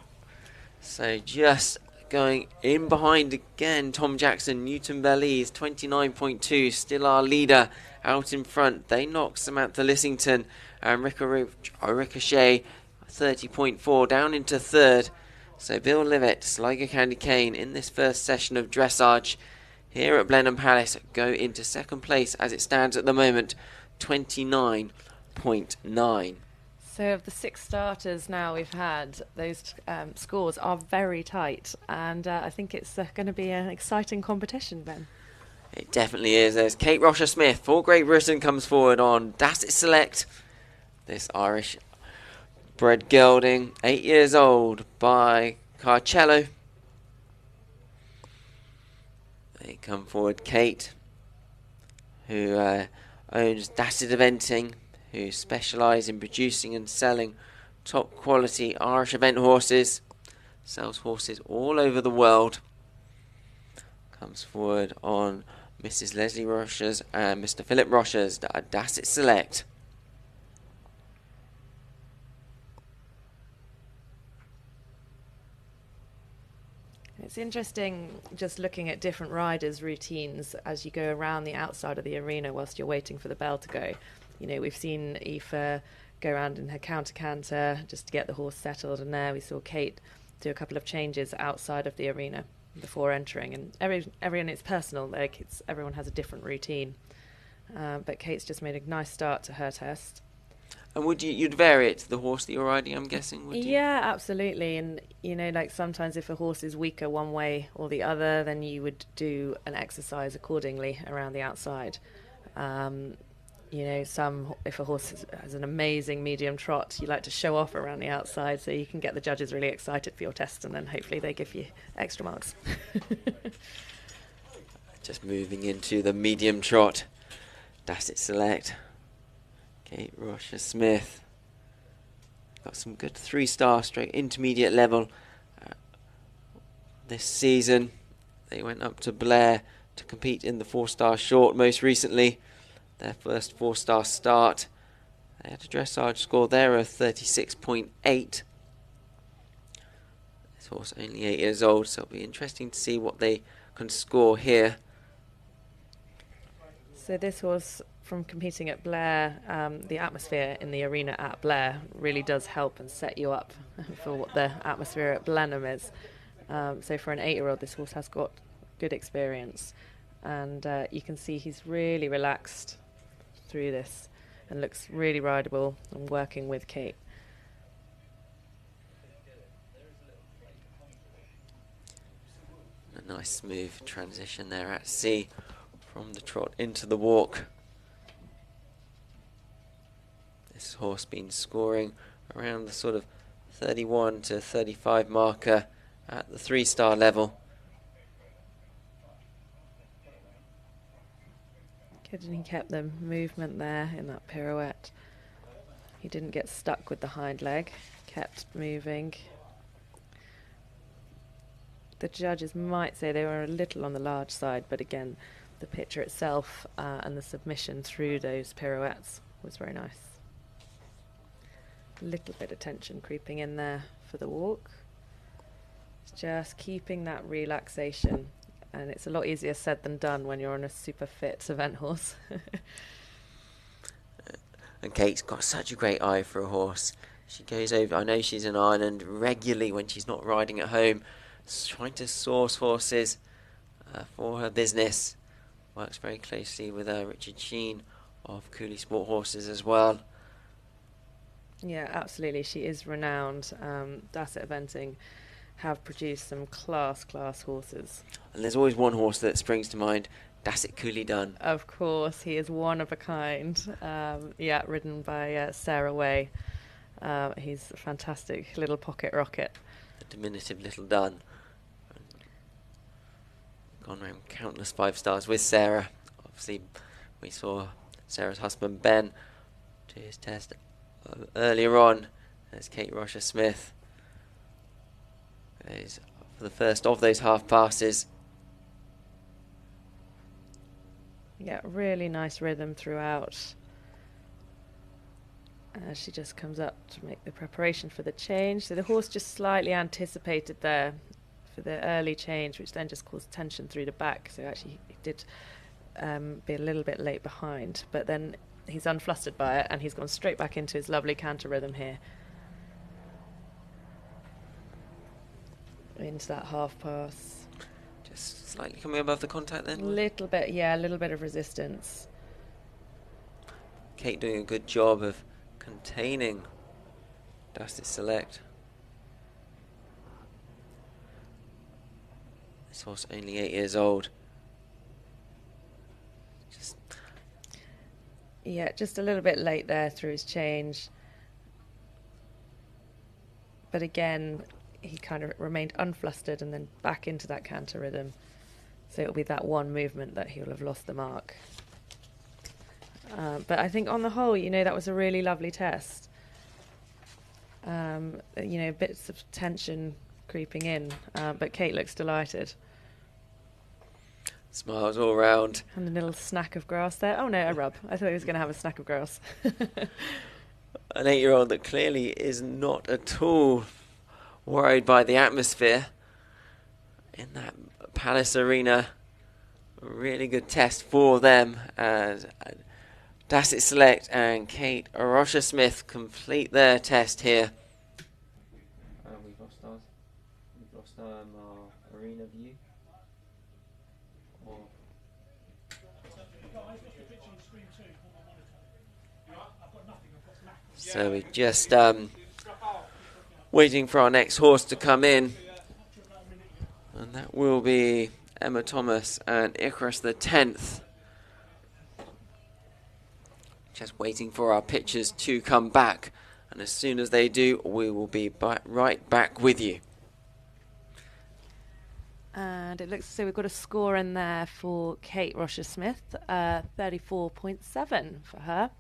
So just going in behind again, Tom Jackson, Newton Belize, 29.2, still our leader out in front. They knock Samantha Lisington and Ricochet 30.4 down into 3rd. So Bill Levitt, Sligo Candy Cane in this first session of dressage here at Blenheim Palace go into 2nd place as it stands at the moment, 29.9. So of the 6 starters now we've had, those scores are very tight, and I think it's going to be an exciting competition, Ben. It definitely is. There's Kate Rocher Smith for Great Britain comes forward on Dasset Select. This Irish bred gelding, 8 years old, by Carcello. They come forward Kate, who owns Dasset Eventing, who specialise in producing and selling top quality Irish event horses, sells horses all over the world. Comes forward on Mrs. Leslie Rocher's and Mr. Philip Rocher's Dasset Select. It's interesting just looking at different riders' routines as you go around the outside of the arena whilst you're waiting for the bell to go. You know, we've seen Aoife go around in her counter-canter just to get the horse settled, and there we saw Kate do a couple of changes outside of the arena before entering. And everyone, it's personal, like everyone has a different routine. But Kate's just made a nice start to her test. And you'd vary it to the horse that you're riding, I'm guessing, would you? Yeah, absolutely. And, you know, like sometimes if a horse is weaker one way or the other, then you would do an exercise accordingly around the outside. You know, if a horse has an amazing medium trot, you like to show off around the outside so you can get the judges really excited for your test, and then hopefully they give you extra marks. Just moving into the medium trot. Dasset Select. Kate Rocher Smith. Got some good 3-star straight intermediate level this season. They went up to Blair to compete in the 4-star short most recently. Their first 4-star start. They had a dressage score there of 36.8. This horse only 8 years old, so it'll be interesting to see what they can score here. So this horse, from competing at Blair, the atmosphere in the arena at Blair really does help and set you up for what the atmosphere at Blenheim is. So for an 8-year-old, this horse has got good experience, and you can see he's really relaxed through this and looks really rideable and working with Kate. A nice smooth transition there at sea from the trot into the walk. This horse been scoring around the sort of 31 to 35 marker at the 3-star level. Good, and he kept the movement there in that pirouette. He didn't get stuck with the hind leg, kept moving. The judges might say they were a little on the large side, but again, the picture itself and the submission through those pirouettes was very nice. A little bit of tension creeping in there for the walk. It's just keeping that relaxation, and it's a lot easier said than done when you're on a super fit event horse. And Kate's got such a great eye for a horse. She goes over, I know she's in Ireland regularly when she's not riding at home, trying to source horses for her business. Works very closely with Richard Sheen of Cooley Sport Horses as well. Yeah, absolutely. She is renowned. Duffort Eventing have produced some class horses. And there's always one horse that springs to mind, Dasset Cooley Dunn. Of course, he is one of a kind. Yeah, ridden by Sarah Way. He's a fantastic little pocket rocket. A diminutive little Dunn. Gone around countless 5-stars with Sarah. Obviously, we saw Sarah's husband Ben do his test earlier on. There's Kate Rocher Smith. Goes for the first of those half passes. Yeah, really nice rhythm throughout. She just comes up to make the preparation for the change. So the horse just slightly anticipated there for the early change, which then just caused tension through the back. So actually he did be a little bit late behind, but then he's unflustered by it and he's gone straight back into his lovely canter rhythm here. Into that half pass. Just slightly coming above the contact then? Little bit, yeah, a little bit of resistance. Kate doing a good job of containing Duffort Select. This horse only 8 years old. Yeah, just a little bit late there through his change. But again, he kind of remained unflustered and then back into that canter rhythm. So it'll be that one movement that he'll have lost the mark. But I think on the whole, you know, that was a really lovely test. You know, bits of tension creeping in, but Kate looks delighted. Smiles all round. And a little snack of grass there. Oh no, a rub. I thought he was going to have a snack of grass. An 8-year-old that clearly is not at all worried by the atmosphere in that Palace Arena. A really good test for them as Duffort Select and Kate Rocher Smith complete their test here. We've lost our arena view. So we're just waiting for our next horse to come in, and that will be Emma Thomas and Icarus the 10th. Just waiting for our pictures to come back, and as soon as they do, we will be right back with you. And it looks as though we've got a score in there for Kate Rocher Smith, 34.7 for her.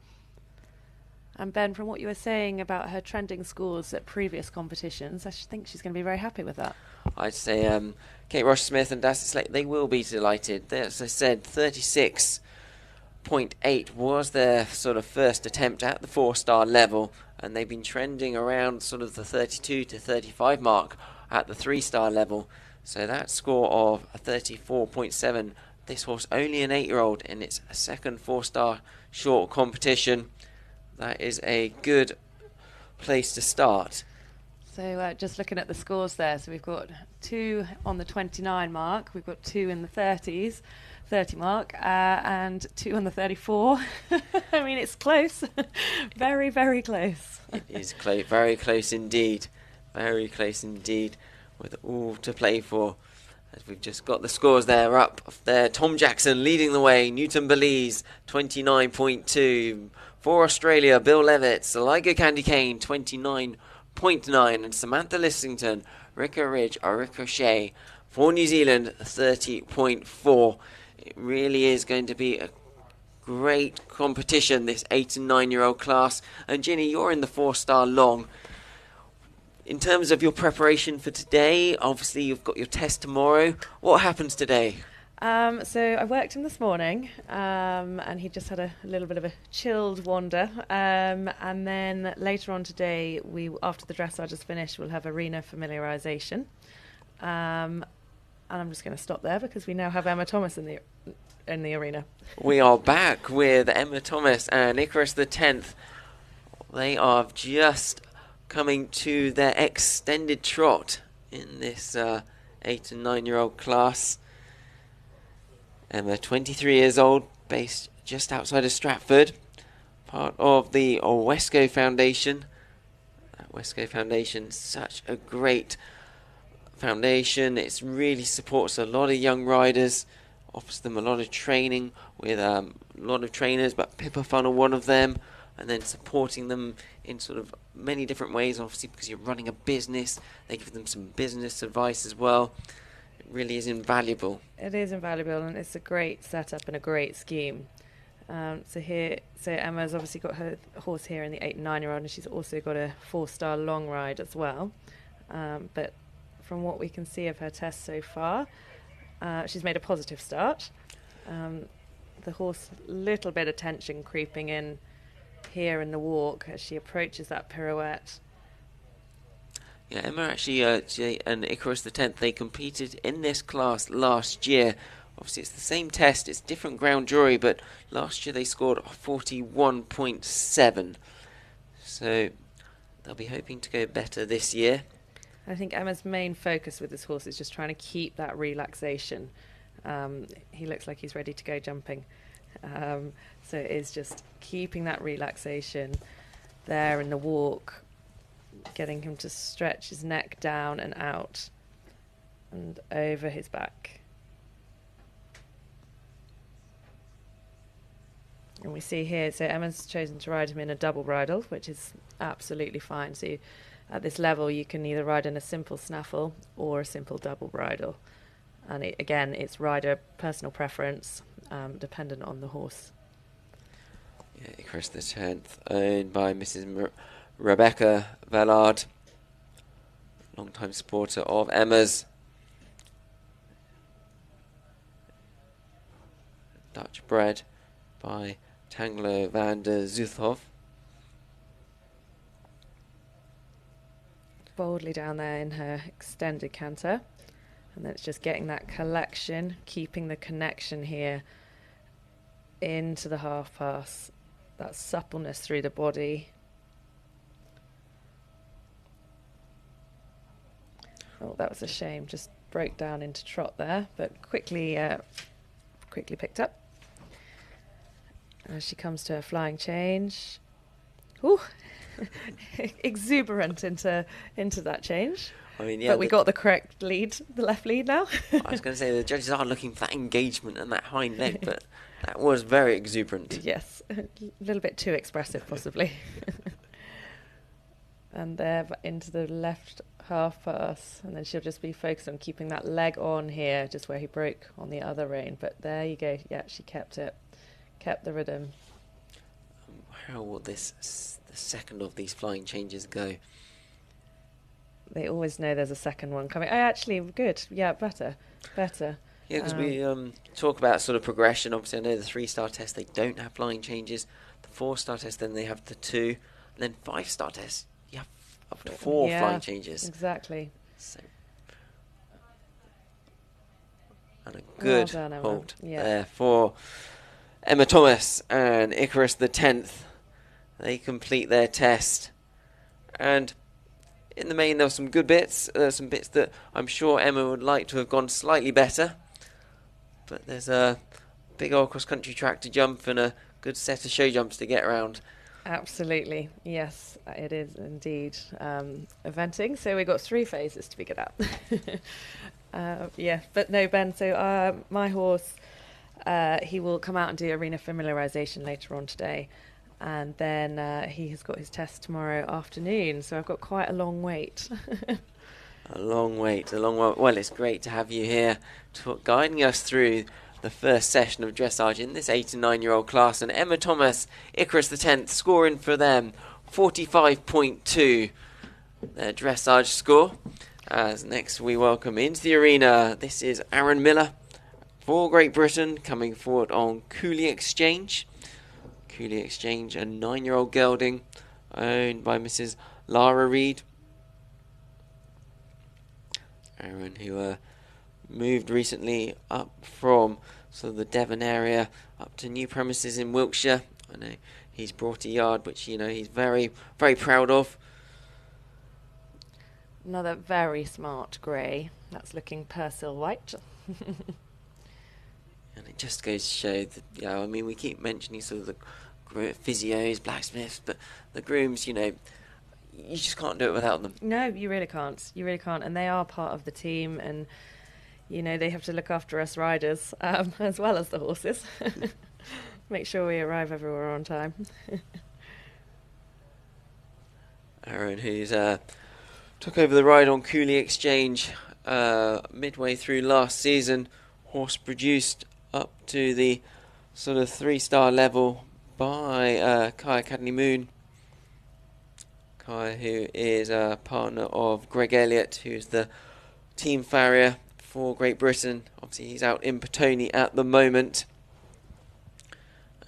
And Ben, from what you were saying about her trending scores at previous competitions, I think she's going to be very happy with that. I'd say Kate Rocher Smith and Duffort Select, they will be delighted. As I said, 36 29.8 was their sort of first attempt at the 4-star level, and they've been trending around sort of the 32 to 35 mark at the 3-star level. So that score of a 34.7, this horse only an 8-year-old in its second 4-star short competition. That is a good place to start. So just looking at the scores there, so we've got 2 on the 29 mark, we've got 2 in the 30 mark, and 2 on the 34. I mean, it's close. Very, very close. It is very close indeed. Very close indeed, with all to play for. As we've just got the scores there up there. Tom Jackson leading the way. Newton Belize 29.2. For Australia, Bill Levitt, Saligo Candy Cane 29.9, and Samantha Lisington, Ricca Ridge or Ricochet for New Zealand 30.4. It really is going to be a great competition, this 8 and 9-year-old class. And Ginny, you're in the 4-star long. In terms of your preparation for today, obviously you've got your test tomorrow. What happens today? So I worked him this morning, and he just had a little bit of a chilled wander. And then later on today, after the dressage is finished, we'll have arena familiarisation. And I'm just going to stop there because we now have Emma Thomas in the arena. We are back with Emma Thomas and Icarus the 10th. They are just coming to their extended trot in this 8 and 9-year-old class. Emma, 23 years old, based just outside of Stratford, part of the Wesco Foundation. That Wesco Foundation, such a great foundation. It really supports a lot of young riders, offers them a lot of training with a lot of trainers, but Pippa Funnel one of them, and then supporting them in sort of many different ways, obviously because you're running a business. They give them some business advice as well. Really is invaluable. It is invaluable, and it's a great setup and a great scheme. So Emma's obviously got her horse here in the 8 and 9-year-old, and she's also got a 4-star long ride as well. But from what we can see of her test so far, she's made a positive start. The horse, little bit of tension creeping in here in the walk as she approaches that pirouette. Yeah, Emma actually and Icarus the 10th, they competed in this class last year. Obviously, it's the same test, it's different ground jury, but last year they scored 41.7. So they'll be hoping to go better this year. I think Emma's main focus with this horse is just trying to keep that relaxation. He looks like he's ready to go jumping. So it is just keeping that relaxation there in the walk, getting him to stretch his neck down and out and over his back. And we see here, so Emma's chosen to ride him in a double bridle, which is absolutely fine. So at this level, you can either ride in a simple snaffle or a simple double bridle. And again, it's rider personal preference, dependent on the horse. Yeah, Icarus the 10th, owned by Mrs. Rebecca Vallard, long-time supporter of Emma's. Dutch bred by Tanglo van der Zuthov. Boldly down there in her extended canter. And then it's just getting that collection, keeping the connection here into the half pass. That suppleness through the body. Oh, that was a shame. Just broke down into trot there, but quickly picked up. As she comes to her flying change. Ooh, exuberant into that change. I mean, yeah, but we got the correct lead, the left lead now. I was going to say the judges are looking for that engagement and that hind leg, but that was very exuberant. Yes, a little bit too expressive, possibly. And there into the left half pass, and then she'll just be focused on keeping that leg on here, just where he broke on the other rein. But there you go. Yeah, she kept it, kept the rhythm. How will the second of these flying changes go? They always know there's a second one coming. Oh, actually, good. Yeah, better. Yeah, because we talk about sort of progression. Obviously, I know the 3-star test, they don't have flying changes. The 4-star test, then they have the 2. And then 5-star test, you have up to 4 flying changes. Exactly. So, and a good Well done, Emma. hold there for Emma Thomas and Icarus the 10th. They complete their test. And in the main, there were some good bits. Some bits that I'm sure Emma would like to have gone slightly better. But there's a big old cross-country track to jump and a good set of show jumps to get around. Absolutely. Yes, it is indeed eventing. So we've got 3 phases to be good at. Yeah, but no, Ben, so my horse, he will come out and do arena familiarisation later on today. And then he has got his test tomorrow afternoon. So I've got quite a long wait. A long wait. Well, it's great to have you here guiding us through the first session of dressage in this 8 and 9-year-old class. And Emma Thomas, Icarus the 10th, scoring for them 45.2, their dressage score. As next we welcome into the arena, this is Aaron Miller for Great Britain, coming forward on Cooley Exchange. Cooley Exchange, a 9-year-old gelding owned by Mrs. Lara Reid. Aaron, who moved recently up from sort of the Devon area up to new premises in Wiltshire. I know he's brought a yard which, you know, he's very, very proud of. Another very smart grey. That's looking Persil white. And it just goes to show that, you know, I mean, we keep mentioning sort of the physios, blacksmiths, but the grooms, you know, you just can't do it without them. No, you really can't. You really can't. And they are part of the team, and, you know, they have to look after us riders as well as the horses. Make sure we arrive everywhere on time. Aaron, who's took over the ride on Cooley Exchange midway through last season. Horse produced up to the sort of 3-star level by Kai Academy Moon. Kai, who is a partner of Greg Elliott, who's the team farrier for Great Britain. Obviously, he's out in Petone at the moment.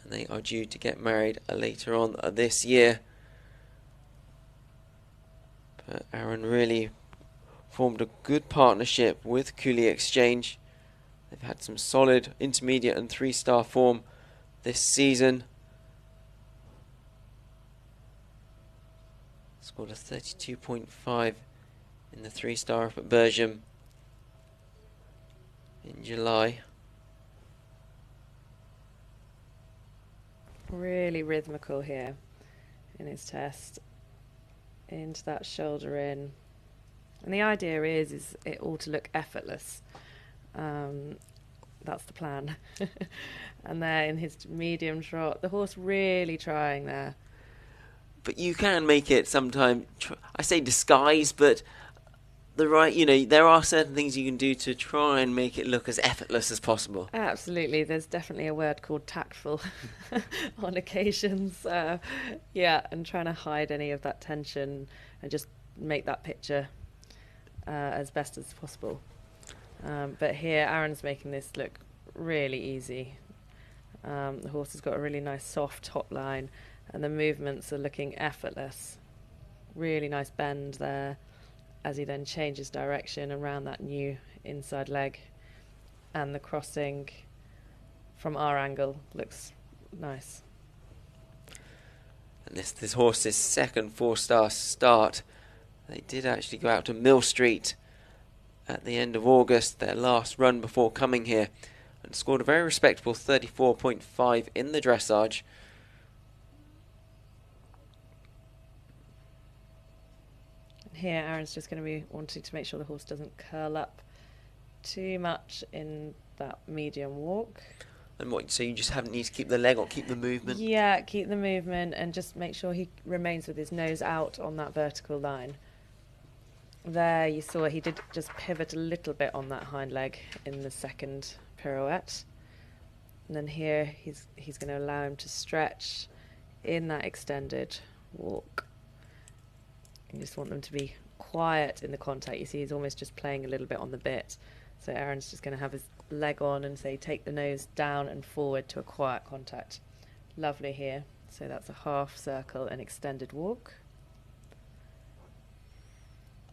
And they are due to get married later on this year. But Aaron really formed a good partnership with Cooley Exchange. They've had some solid intermediate and 3-star form this season. Scored a 32.5 in the 3-star up at Bersham in July. Really rhythmical here in his test. Into that shoulder in. And the idea is it all to look effortless. That's the plan. And there in his medium trot, the horse really trying there. But you can make it sometimes, I say disguise, but you know, there are certain things you can do to try and make it look as effortless as possible. Absolutely. There's definitely a word called tactful on occasions. Yeah, and trying to hide any of that tension and just make that picture as best as possible. But here, Aaron's making this look really easy. The horse has got a really nice soft top line, and the movements are looking effortless. Really nice bend there as he then changes direction around that new inside leg, and the crossing from our angle looks nice. And this horse's second 4-star start, they did actually go out to Mill Street at the end of August, their last run before coming here, and scored a very respectable 34.5 in the dressage. Here, Aaron's just going to be wanting to make sure the horse doesn't curl up too much in that medium walk. And what? So you just need to keep the leg or keep the movement? Yeah, keep the movement and just make sure he remains with his nose out on that vertical line. There, you saw he did just pivot a little bit on that hind leg in the second pirouette. And then here, he's going to allow him to stretch in that extended walk. You just want them to be quiet in the contact. You see he's almost just playing a little bit on the bit. So Aaron's just going to have his leg on and say take the nose down and forward to a quiet contact. Lovely here. So that's a half circle and extended walk.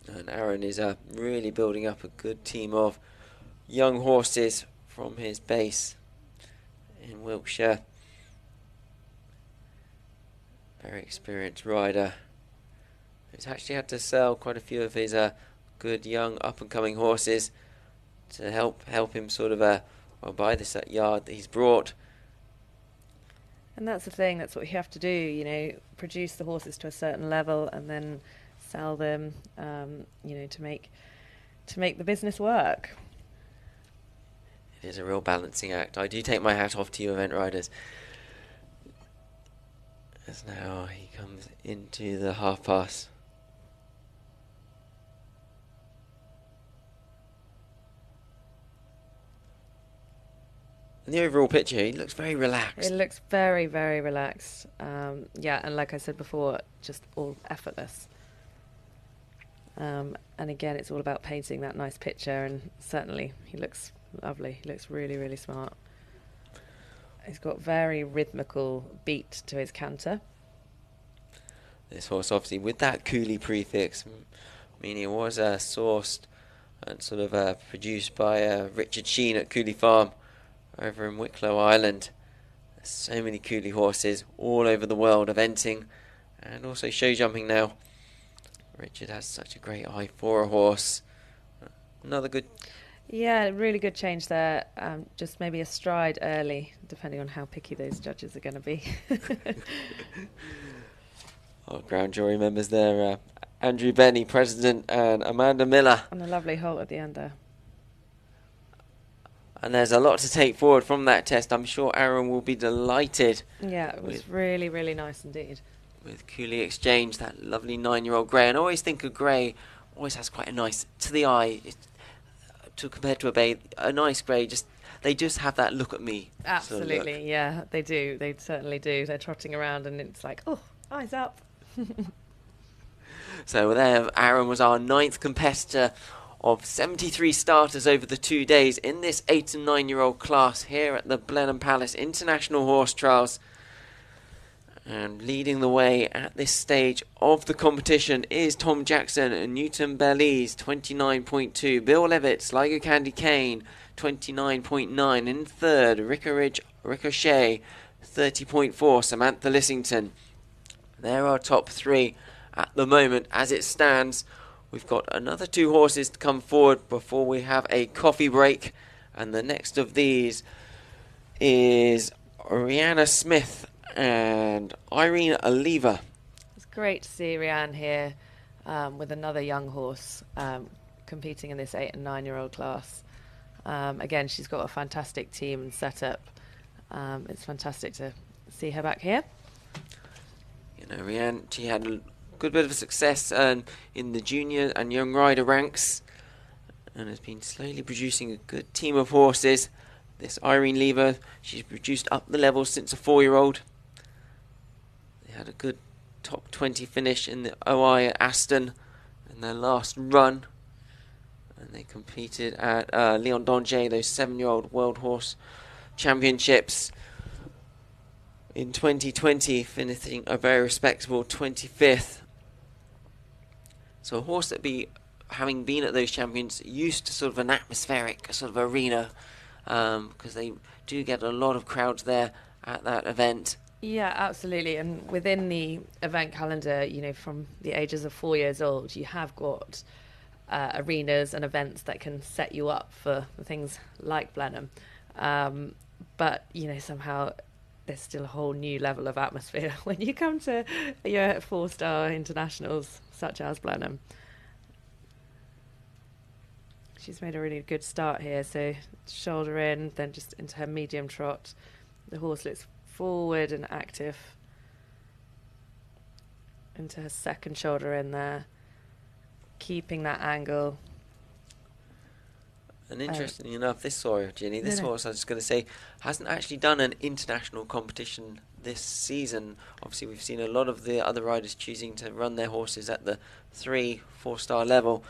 And Aaron is really building up a good team of young horses from his base in Wiltshire. Very experienced rider who's actually had to sell quite a few of his good young up-and-coming horses to help him sort of buy this yard that he's brought. And that's the thing, that's what you have to do, you know, produce the horses to a certain level and then sell them, you know, to make the business work. It is a real balancing act. I do take my hat off to you event riders. As now he comes into the half pass. And the overall picture, he looks very relaxed. It looks very, very relaxed. Yeah, and like I said before, just all effortless. And again, it's all about painting that nice picture, and certainly he looks lovely. He looks really, really smart. He's got very rhythmical beat to his canter. This horse, obviously, with that Cooley prefix, meaning it was sourced and sort of produced by Richard Sheen at Cooley Farm over in Wicklow Island. There's so many Cooley horses all over the world eventing and also show jumping now. Richard has such a great eye for a horse. Another good... Yeah, really good change there. Just maybe a stride early, depending on how picky those judges are going to be. Our ground jury members there, Andrew Benny, President, and Amanda Miller. And a lovely halt at the end there. And there's a lot to take forward from that test. I'm sure Aaron will be delighted. Yeah, it was really, really nice indeed. With Cooley Exchange, that lovely 9-year-old grey. And I always think a grey always has quite a nice, to the eye, compared to a bay, a nice grey, they just have that look at me. Absolutely, sort of look. Yeah, they do. They certainly do. They're trotting around and it's like, oh, eyes up. So there, Aaron was our 9th competitor of 73 starters over the 2 days in this 8 and 9-year-old class here at the Blenheim Palace International Horse Trials. And leading the way at this stage of the competition is Tom Jackson and Newton Belize, 29.2. Bill Levitt, Sligo Candy Cane, 29.9. In third, Ricochet, 30.4. Samantha Lisington. There are top 3 at the moment as it stands. We've got another 2 horses to come forward before we have a coffee break. And the next of these is Rhianne Smith and Irene Oliva. It's great to see Rhianne here with another young horse competing in this 8 and 9-year-old class. Again, she's got a fantastic team and setup. It's fantastic to see her back here. You know, Rhianne, she had a good bit of success in the junior and young rider ranks and has been slowly producing a good team of horses. This Irene Lever, she's produced up the levels since a 4-year-old. They had a good top 20 finish in the OI at Aston in their last run. And they competed at Leon Donge, those 7-year-old World Horse Championships in 2020, finishing a very respectable 25th. So a horse that having been at those champions, used to sort of an atmospheric sort of arena, because they do get a lot of crowds there at that event. Yeah, absolutely. And within the event calendar, you know, from the ages of 4 years old, you have got arenas and events that can set you up for things like Blenheim. But, you know, somehow there's still a whole new level of atmosphere when you come to your 4-star internationals such as Blenheim. She's made a really good start here, so shoulder in, then just into her medium trot. The horse looks forward and active. Into her second shoulder in there, keeping that angle. And interestingly enough, this horse, Ginny, this horse, I was just going to say, hasn't actually done an international competition this season. Obviously, we've seen a lot of the other riders choosing to run their horses at the 3-4-star level.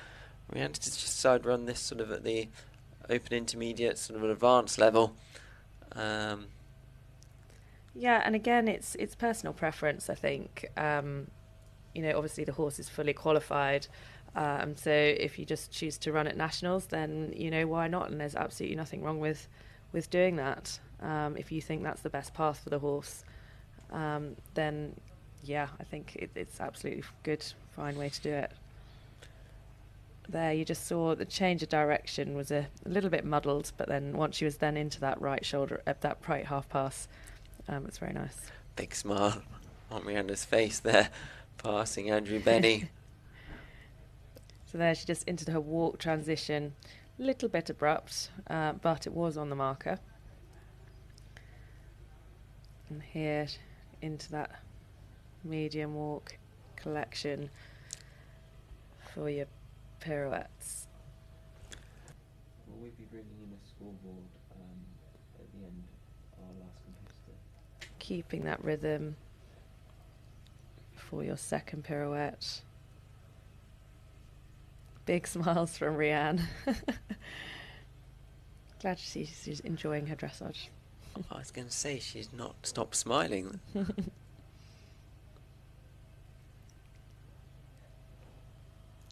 Rhianne just decided to run this sort of at the open intermediate, sort of an advanced level. Yeah, and again, it's personal preference, I think. Obviously the horse is fully qualified. So if you just choose to run at nationals, then, why not? And there's absolutely nothing wrong with doing that. If you think that's the best path for the horse, then, yeah, I think it's absolutely good, fine way to do it. There, you just saw the change of direction was a little bit muddled, but then once she was then into that right shoulder, that right half pass, it's very nice. Big smile on Rhianne's face there, passing Andrew Benny. So there, she just into her walk transition, little bit abrupt, but it was on the marker. And here, into that medium walk collection for your pirouettes. Will we be bringing in a scoreboard at the end of our last competitor? Keeping that rhythm for your second pirouette. Big smiles from Rhianne. Glad to see she's enjoying her dressage. I was going to say, she's not stopped smiling.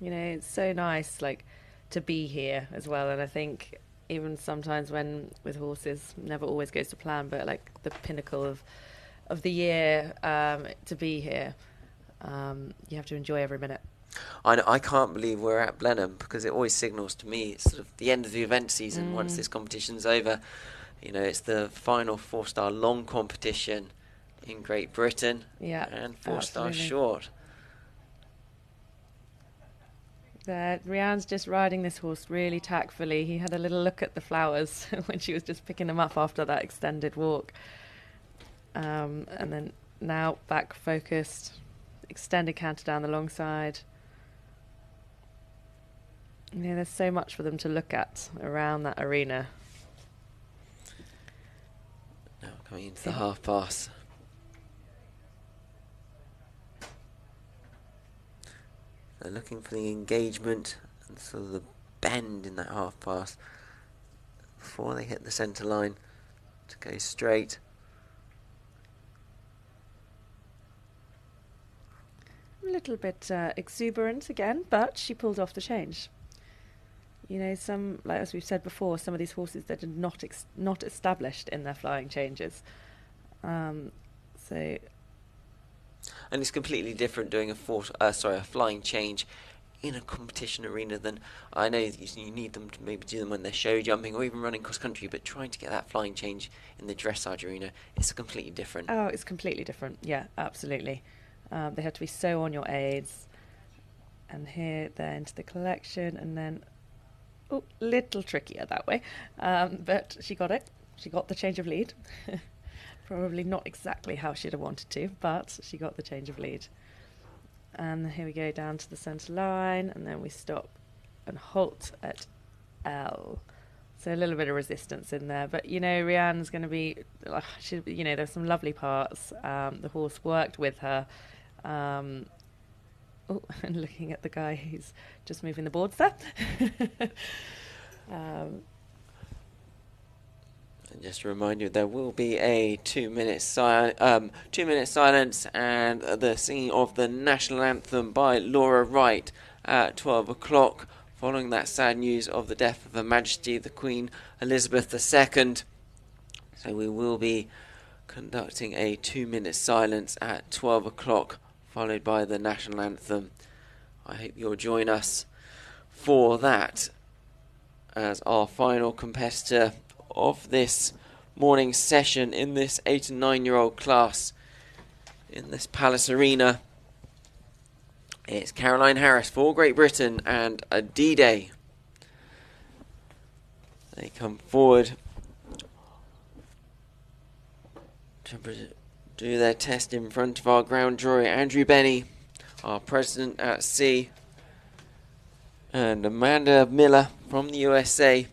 It's so nice, to be here as well. And I think even sometimes when with horses, never always goes to plan, but the pinnacle of the year, to be here, you have to enjoy every minute. I can't believe we're at Blenheim, because it always signals to me it's sort of the end of the event season once this competition's over. It's the final 4-star long competition in Great Britain, and 4-star short. Rhianne's just riding this horse really tactfully. He had a little look at the flowers when she was just picking them up after that extended walk. And then now back focused, extended canter down the long side. There's so much for them to look at around that arena. Now coming into the half pass. They're looking for the engagement and sort of the bend in that half pass before they hit the centre line to go straight. A little bit exuberant again, but she pulled off the change. Some, as we've said before, some of these horses that are not established in their flying changes. And it's completely different doing a flying change in a competition arena than, I know you need them to maybe do them when they're show jumping or even running cross country, but trying to get that flying change in the dressage arena, it's completely different. Oh, it's completely different. Yeah, absolutely. They have to be so on your aids. And here they're into the collection, and then, little trickier that way. But she got it. She got the change of lead. Probably not exactly how she'd have wanted to, but she got the change of lead. And here we go down to the centre line, and then we stop and halt at L. So a little bit of resistance in there, but Rhianne's going to be, there's some lovely parts. The horse worked with her. And looking at the guy who's just moving the boards there. And just to remind you, there will be a 2-minute silence and the singing of the national anthem by Laura Wright at 12 o'clock, following that sad news of the death of Her Majesty the Queen Elizabeth II. So we will be conducting a 2-minute silence at 12 o'clock, followed by the national anthem. I hope you'll join us for that as our final competitor of this morning session in this 8 and 9-year-old class in this Palace Arena. It's Caroline Harris for Great Britain and a D-Day. They come forward to do their test in front of our ground jury, Andrew Benny, our president at sea, and Amanda Miller from the USA.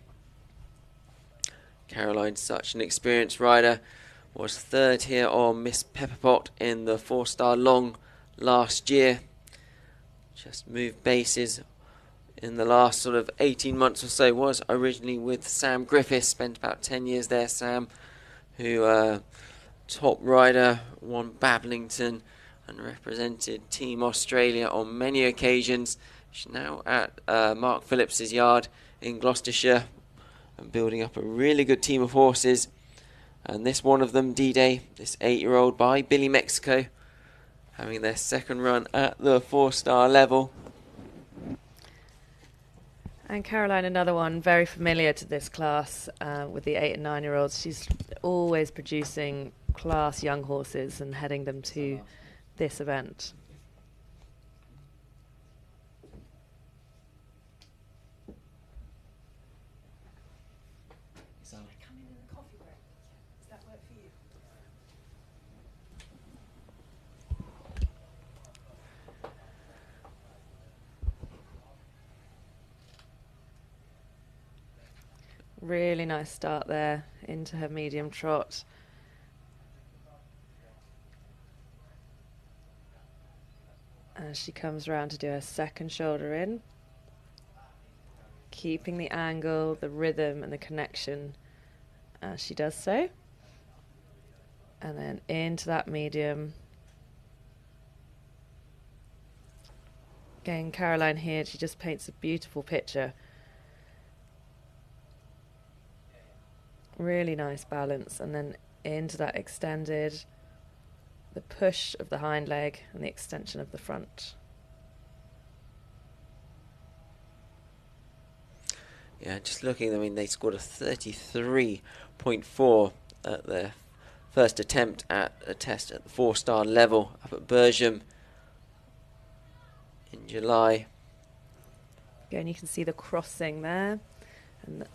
Caroline's such an experienced rider, was third here on Miss Pepperpot in the 4-star long last year. Just moved bases in the last sort of 18 months or so was originally with Sam Griffiths. Spent about 10 years there, Sam, who top rider, won Bablington and represented Team Australia on many occasions. She's now at Mark Phillips's yard in Gloucestershire and building up a really good team of horses. And this one of them, D-Day, this 8-year-old by Billy Mexico, having their second run at the 4-star level. And Caroline, another one very familiar to this class with the 8 and 9-year-olds. She's always producing class young horses and heading them to this event. Really nice start there into her medium trot. As she comes around to do her second shoulder in, keeping the angle, the rhythm and the connection as she does so. And then into that medium. Again, Caroline here, she just paints a beautiful picture. Really nice balance, and then into that extended, the push of the hind leg and the extension of the front. Yeah, just looking, I mean, they scored a 33.4 at their first attempt at a test at the 4-star level up at Bersham in July. Again, you can see the crossing there, and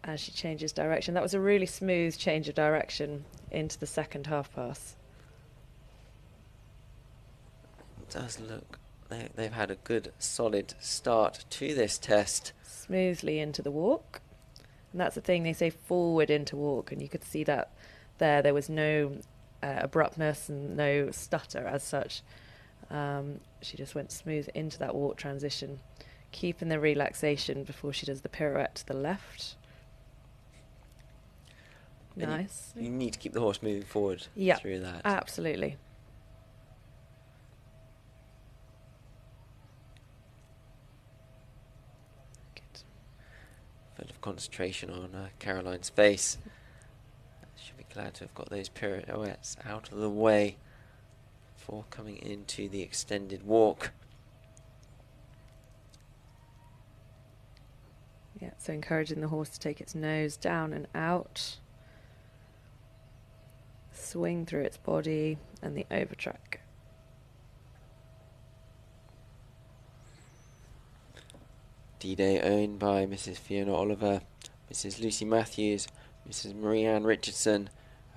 as she changes direction. That was a really smooth change of direction into the second half pass. It does look, they've had a good solid start to this test. Smoothly into the walk. And that's the thing, they say forward into walk, and you could see that there was no abruptness and no stutter as such. She just went smooth into that walk transition, keeping the relaxation before she does the pirouette to the left. Nice. You need to keep the horse moving forward through that. Absolutely. Good. Full of concentration on Caroline's face. She'll be glad to have got those pirouettes out of the way before coming into the extended walk. Yeah, so encouraging the horse to take its nose down and out. Swing through its body and the overtrack. D-Day owned by Mrs. Fiona Oliver, Mrs. Lucy Matthews, Mrs. Marie-Anne Richardson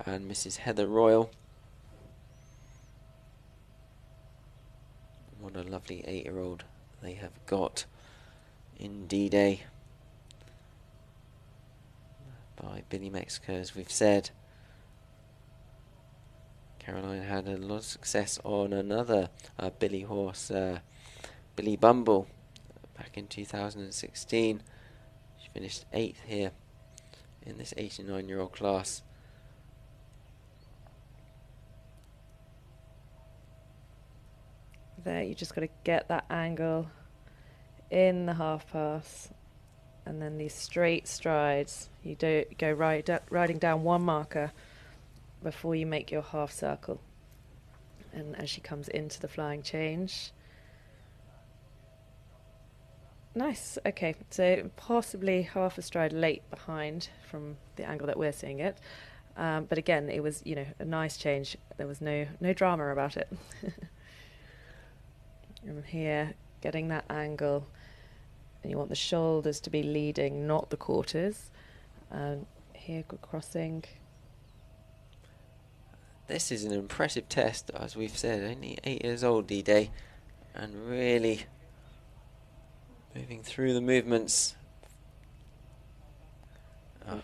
and Mrs. Heather Royal. What a lovely 8-year-old they have got in D-Day by Billy Mexico, as we've said. Caroline had a lot of success on another Billy horse, Billy Bumble, back in 2016. She finished 8th here in this 89-year-old class. There, you just got to get that angle in the half pass, and then these straight strides. You do go riding down one marker before you make your half circle. And as she comes into the flying change. Nice, okay, so possibly half a stride late behind from the angle that we're seeing it. But again, it was, you know, a nice change. There was no drama about it. And here, getting that angle, and you want the shoulders to be leading, not the quarters. And here, good crossing. This is an impressive test, as we've said, only 8 years old, D-Day, and really moving through the movements. A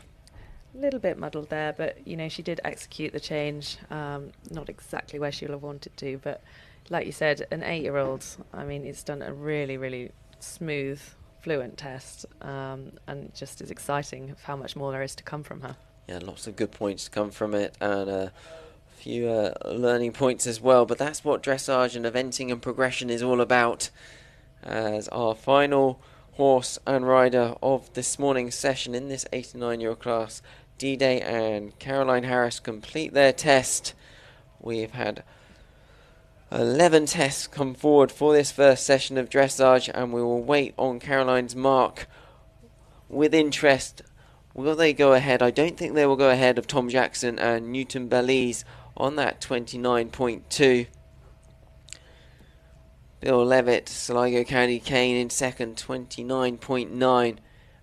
little bit muddled there, but you know, she did execute the change, not exactly where she'll have wanted to, but like you said, an 8-year-old, I mean, it's done a really, really smooth fluent test, and just is exciting of how much more there is to come from her. Yeah, lots of good points to come from it, and a few learning points as well. But that's what dressage and eventing and progression is all about. As our final horse and rider of this morning's session in this 89-year-old class, D-Day and Caroline Harris, complete their test. We've had 11 tests come forward for this first session of dressage, and we will wait on Caroline's mark with interest. Will they go ahead? I don't think they will go ahead of Tom Jackson and Newton Belize on that 29.2. Bill Levitt, Sligo County Kane in second, 29.9.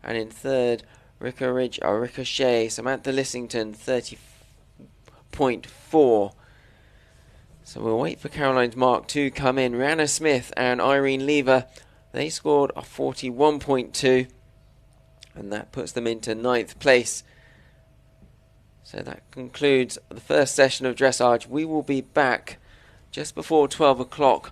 And in third, Ricochet, Samantha Lisington, 30.4. So we'll wait for Caroline's mark to come in. Rhianne Smith and Irene Lever, they scored a 41.2. And that puts them into 9th place. So that concludes the first session of dressage. We will be back just before 12 o'clock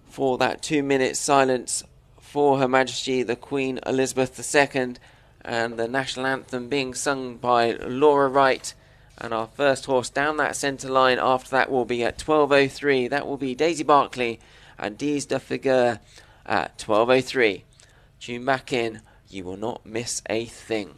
for that 2-minute silence for Her Majesty the Queen Elizabeth II, and the national anthem being sung by Laura Wright. And our first horse down that centre line after that will be at 12.03. That will be Daisy Barclay and Dies de Figure at 12.03. Tune back in. You will not miss a thing.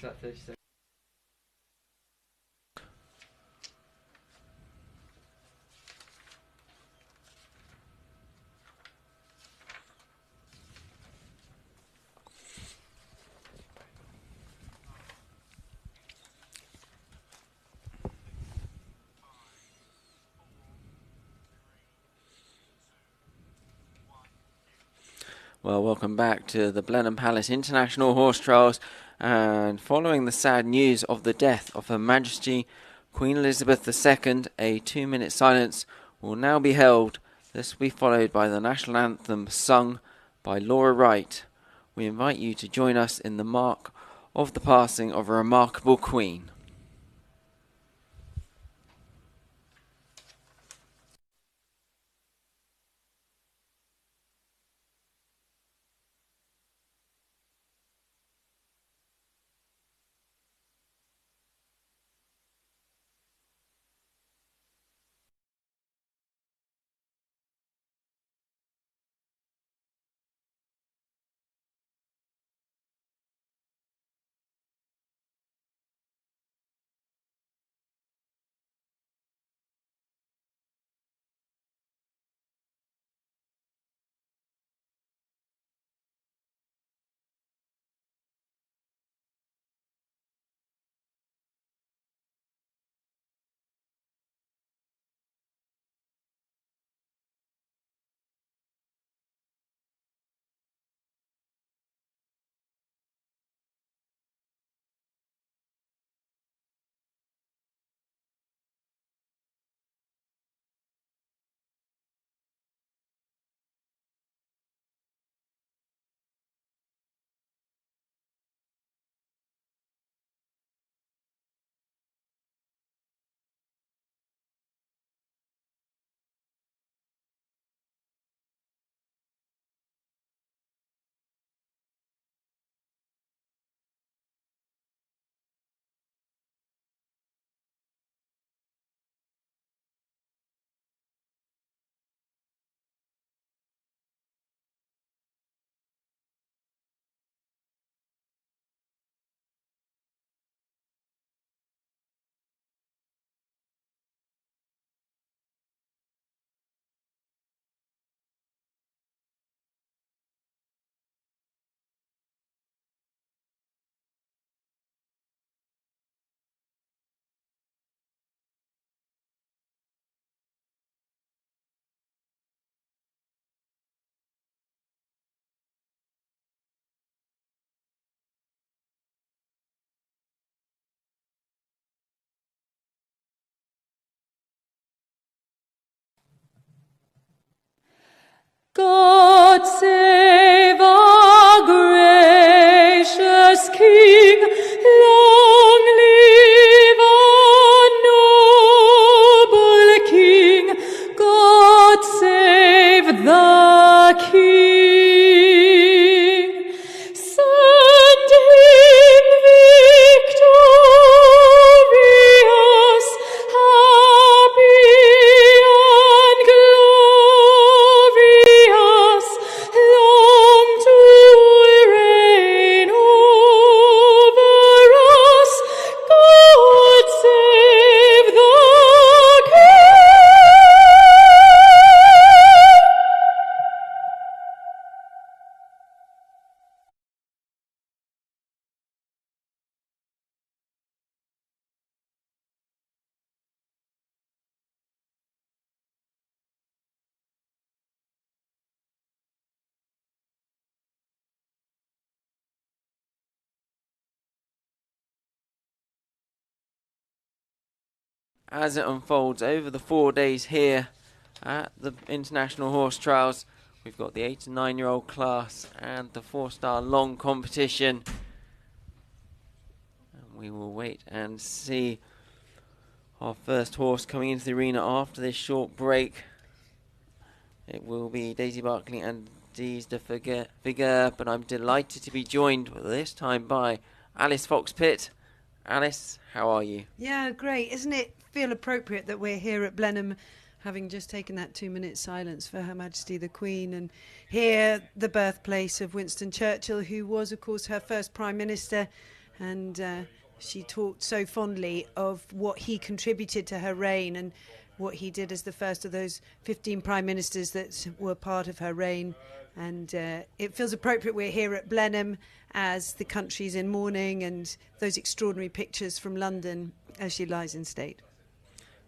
that 30 seconds. Well, welcome back to the Blenheim Palace International Horse Trials, and following the sad news of the death of Her Majesty Queen Elizabeth II, a 2-minute silence will now be held. This will be followed by the national anthem sung by Laura Wright. We invite you to join us in the mark of the passing of a remarkable queen. God save our gracious King, long live our noble King, God save the King, send him victorious, happy and glorious, long to reign over us. God save the King. As it unfolds over the 4 days here at the International Horse Trials, we've got the 8 and 9-year-old class and the 4-star long competition. And we will wait and see our first horse coming into the arena after this short break. It will be Daisy Barclay and Dees de Figure, but I'm delighted to be joined this time by Alice Fox-Pitt. Alice, how are you? Yeah, great. Isn't it feel appropriate that we're here at Blenheim, having just taken that 2-minute silence for Her Majesty the Queen, and here the birthplace of Winston Churchill, who was, of course, her first Prime Minister, and she talked so fondly of what he contributed to her reign and what he did as the first of those 15 prime ministers that were part of her reign. And it feels appropriate we're here at Blenheim as the country's in mourning, and those extraordinary pictures from London as she lies in state.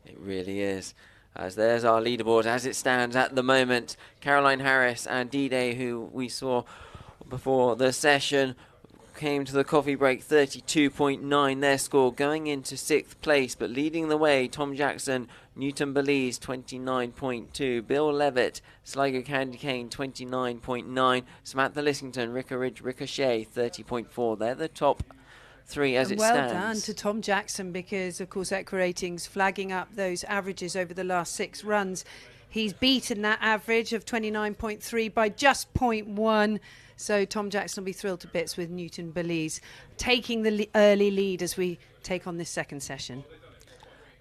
It really is. As there's our leaderboard as it stands at the moment. Caroline Harris and D-Day, who we saw before the session, came to the coffee break 32.9 their score, going into 6th place, but leading the way Tom Jackson, Newton Belize 29.2, Bill Levitt, Sligo Candy Cane 29.9, Samantha Lisington, Ricochet 30.4. They're the top 3 as it well stands. Well done to Tom Jackson, because of course Equa Ratings flagging up those averages over the last 6 runs. He's beaten that average of 29.3 by just 0.1. So Tom Jackson will be thrilled to bits with Newton Belize taking the early lead as we take on this second session.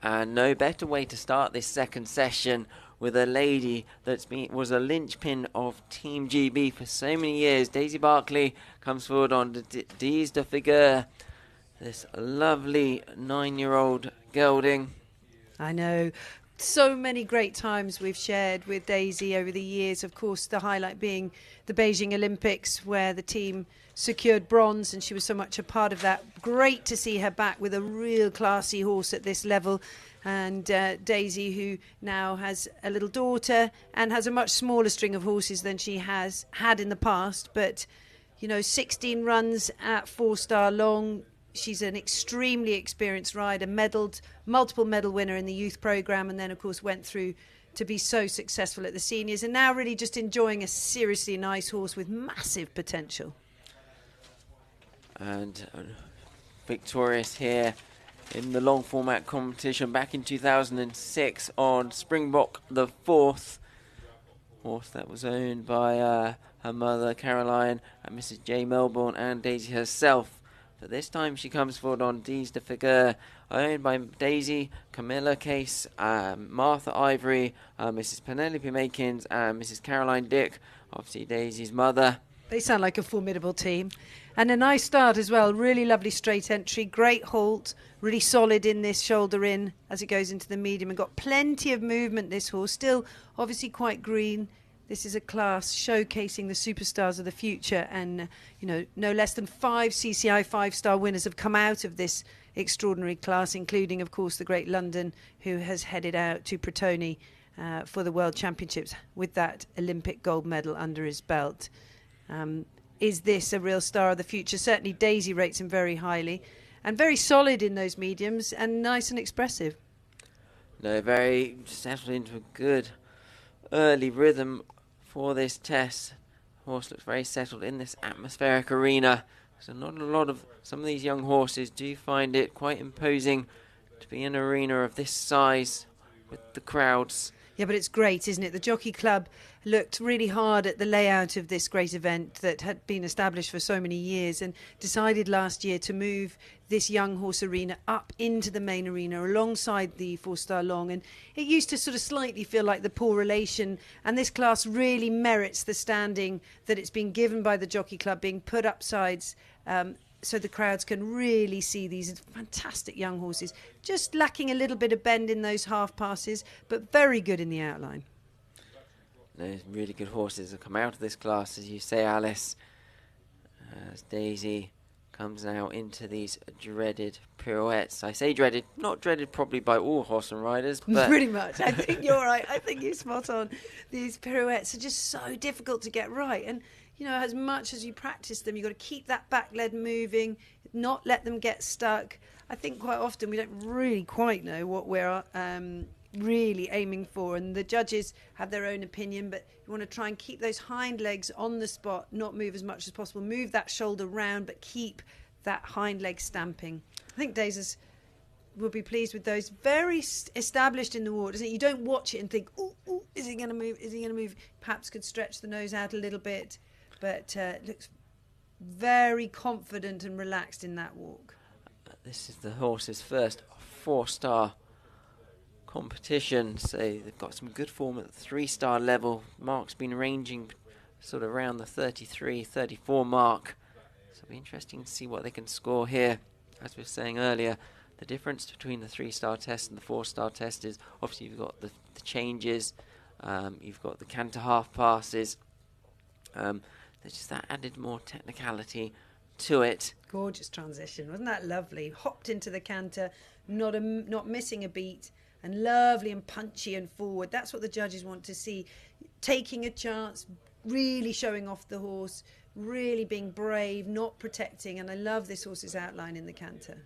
And no better way to start this second session with a lady that was a linchpin of Team GB for so many years. Daisy Barclay comes forward on the D's de Figure. This lovely 9-year-old gelding. I know. So many great times we've shared with Daisy over the years. Of course, the highlight being the Beijing Olympics, where the team secured bronze, and she was so much a part of that. Great to see her back with a real classy horse at this level. And Daisy, who now has a little daughter and has a much smaller string of horses than she has had in the past. But, 16 runs at 4-star long. She's an extremely experienced rider, multiple medal winner in the youth programme, and then, of course, went through to be so successful at the seniors, and now really just enjoying a seriously nice horse with massive potential. And victorious here in the long format competition back in 2006 on Springbok the 4th. Horse that was owned by her mother, Caroline, and Mrs. J. Melbourne, and Daisy herself. But this time she comes forward on D's de Figure, owned by Daisy, Camilla Case, Martha Ivory, Mrs. Penelope Makins, and Mrs. Caroline Dick, obviously Daisy's mother. They sound like a formidable team. And a nice start as well. Really lovely straight entry, great halt, really solid in this shoulder in as it goes into the medium, and got plenty of movement, this horse. Still obviously quite green. This is a class showcasing the superstars of the future, and no less than 5 CCI 5-star winners have come out of this extraordinary class, including, of course, the great London, who has headed out to Pretoni for the World Championships with that Olympic gold medal under his belt. Is this a real star of the future? Certainly Daisy rates him very highly, and very solid in those mediums, and nice and expressive. No, very settled into a good early rhythm for this test. Horse looks very settled in this atmospheric arena. So not a lot of some of these young horses do find it quite imposing to be in an arena of this size with the crowds. Yeah, but it's great, isn't it? The Jockey Club looked really hard at the layout of this great event that had been established for so many years, and decided last year to move this young horse arena up into the main arena alongside the 4-star long. And it used to sort of slightly feel like the poor relation, and this class really merits the standing that it's been given by the Jockey Club, being put upsides so the crowds can really see these fantastic young horses, just lacking a little bit of bend in those half passes, but very good in the outline. There's really good horses that come out of this class, as you say, Alice, as Daisy comes now into these dreaded pirouettes. I say dreaded, not dreaded probably by all horse and riders, but pretty much. I think you're right. I think you're spot on. These pirouettes are just so difficult to get right, and as much as you practice them, you've got to keep that back leg moving, not let them get stuck. I think quite often we don't really quite know what we're really aiming for, and the judges have their own opinion, but you want to try and keep those hind legs on the spot, not move as much as possible, move that shoulder round, but keep that hind leg stamping. I think Daisies will be pleased with those. Very established in the water, isn't it? You don't watch it and think, ooh, is he going to move? Is he going to move? Perhaps could stretch the nose out a little bit, but looks very confident and relaxed in that walk. This is the horse's first 4-star competition, so they've got some good form at the 3-star level. Mark's been ranging sort of around the 33, 34 mark, So it'll be interesting to see what they can score here. As we were saying earlier, the difference between the 3-star test and the 4-star test is obviously you've got the changes, you've got the canter half passes. There's just that added more technicality to it. Gorgeous transition, wasn't that lovely? Hopped into the canter, not missing a beat, and lovely and punchy and forward. That's what the judges want to see. Taking a chance, really showing off the horse, really being brave, not protecting. And I love this horse's outline in the canter.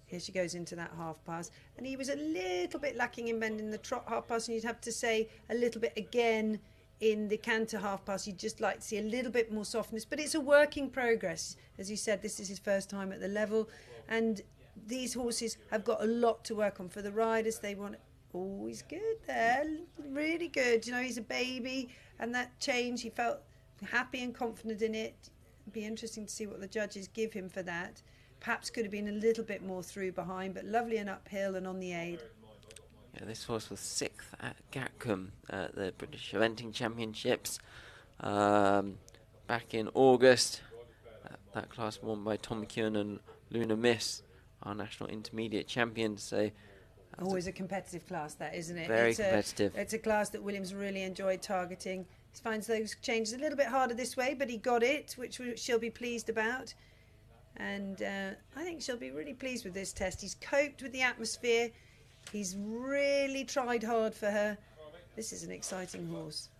Here she goes into that half pass. And he was a little bit lacking in bend in the trot half pass, and you'd have to say a little bit again in the canter half pass. You'd just like to see a little bit more softness, but it's a work in progress. As you said, this is his first time at the level, and these horses have got a lot to work on. For the riders, they want he's good there, really good. You know, he's a baby, and that change, he felt happy and confident in it. It'd be interesting to see what the judges give him for that. Perhaps could have been a little bit more through behind, but lovely and uphill and on the aid. Yeah, this horse was 6th at Gatcombe at the British Eventing Championships back in August. That class won by Tom McEwen and Luna Miss, our national intermediate champions. So always a competitive class, that, isn't it? Very competitive. It's a class that Williams really enjoyed targeting. He finds those changes a little bit harder this way, but he got it, which she'll be pleased about. And I think she'll be really pleased with this test. He's coped with the atmosphere. He's really tried hard for her. This is an exciting horse.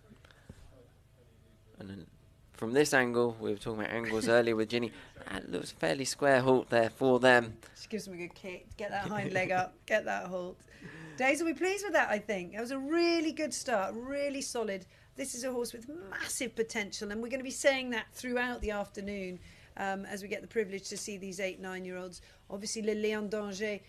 And then from this angle, we were talking about angles earlier with Ginny, that looks fairly square halt there for them. She gives him a good kick. Get that hind leg up. Get that halt. Days will be pleased with that, I think. It was a really good start, really solid. This is a horse with massive potential, and we're going to be saying that throughout the afternoon. As we get the privilege to see these 8-9-year-olds. Obviously, Le Léon d'Angers,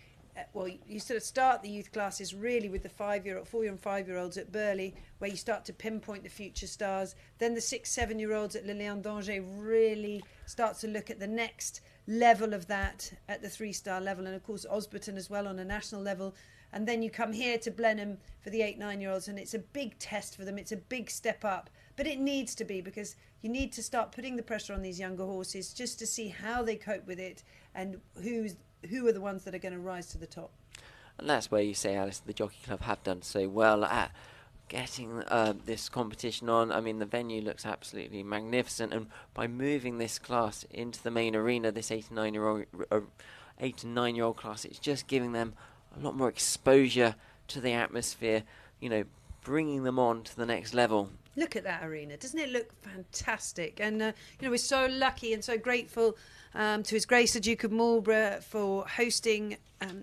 you sort of start the youth classes really with the 4-year and 5-year-olds at Burghley, where you start to pinpoint the future stars. Then the 6-7-year-olds at Le Léon d'Angers really start to look at the next level of that at the 3-star level, and of course Osberton as well on a national level. And then you come here to Blenheim for the 8-9-year-olds, and it's a big test for them. It's a big step up, but it needs to be, because you need to start putting the pressure on these younger horses just to see how they cope with it and who are the ones that are going to rise to the top. And that's where you say, Alice, the Jockey Club have done so well at getting this competition on. I mean, the venue looks absolutely magnificent, and by moving this class into the main arena, this 8 and 9-year-old class, it's just giving them a lot more exposure to the atmosphere, you know, bringing them on to the next level. Look at that arena. Doesn't it look fantastic? And, we're so lucky and so grateful to His Grace the Duke of Marlborough for hosting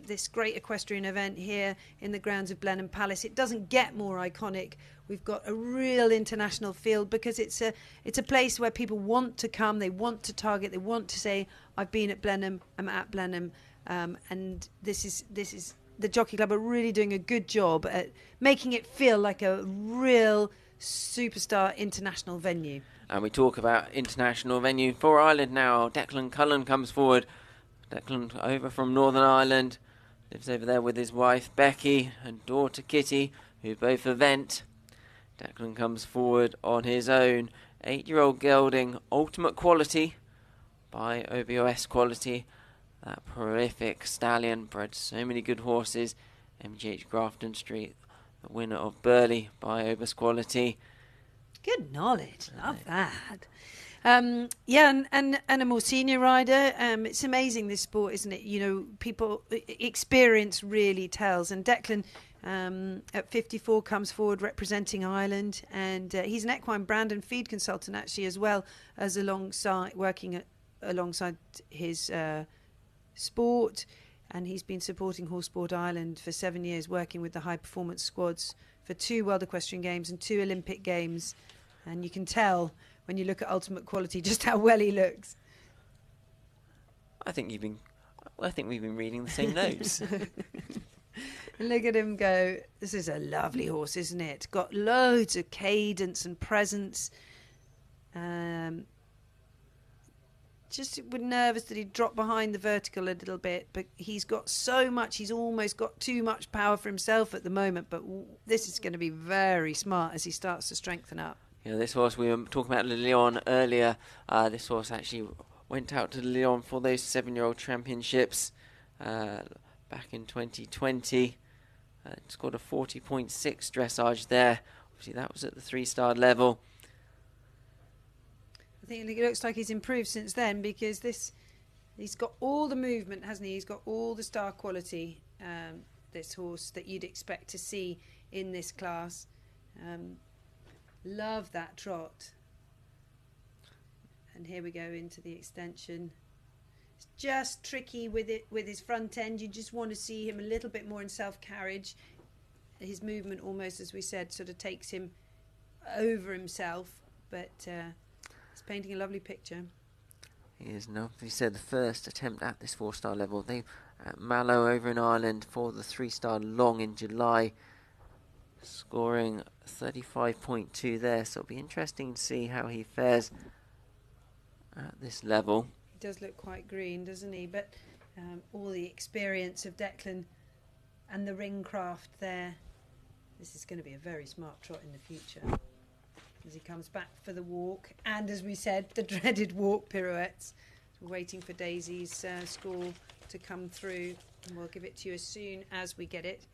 this great equestrian event here in the grounds of Blenheim Palace. It doesn't get more iconic. We've got a real international field, because it's a place where people want to come, they want to target, they want to say, I've been at Blenheim, I'm at Blenheim. And this is the Jockey Club are really doing a good job at making it feel like a real superstar international venue. And we talk about international venue for Ireland now. Declan Cullen comes forward. Declan over from Northern Ireland, lives over there with his wife Becky and daughter Kitty, who both event. Declan comes forward on his own. 8-year-old gelding, Ultimate Quality by OBOS Quality. That prolific stallion, bred so many good horses. MGH Grafton Street, the winner of Burghley by OBOS Quality. Good knowledge, love that. And a more senior rider. It's amazing, this sport, isn't it? You know, people experience really tells. And Declan at 54 comes forward representing Ireland, and he's an equine brand and feed consultant actually, as well as working alongside his sport. And he's been supporting Horse Sport Ireland for 7 years, working with the high performance squads for 2 World Equestrian Games and 2 Olympic Games. And you can tell when you look at Ultimate Quality just how well he looks. I think we've been reading the same notes. Look at him go. This is a lovely horse, isn't it? Got loads of cadence and presence. Just nervous that he'd drop behind the vertical a little bit, but he's got so much. He's almost got too much power for himself at the moment, but this is going to be very smart as he starts to strengthen up. Yeah, this horse, we were talking about Lyon earlier. This horse actually went out to Lyon for those 7-year-old championships back in 2020. Scored a 40.6 dressage there. Obviously, that was at the 3-star level. I think it looks like he's improved since then, because he's got all the movement, hasn't he? He's got all the star quality, this horse, that you'd expect to see in this class. Love that trot. And here we go into the extension. It's just tricky with his front end. You just want to see him a little bit more in self-carriage. His movement almost, as we said, sort of takes him over himself, but he's painting a lovely picture. He is now, he said, the first attempt at this 4-star level. They at Mallow over in Ireland for the 3-star long in July, scoring 35.2 there. So it'll be interesting to see how he fares at this level. He does look quite green, doesn't he? But all the experience of Declan and the ring craft there. This is going to be a very smart trot in the future as he comes back for the walk. And as we said, the dreaded walk pirouettes. We're waiting for Daisy's score to come through, and we'll give it to you as soon as we get it.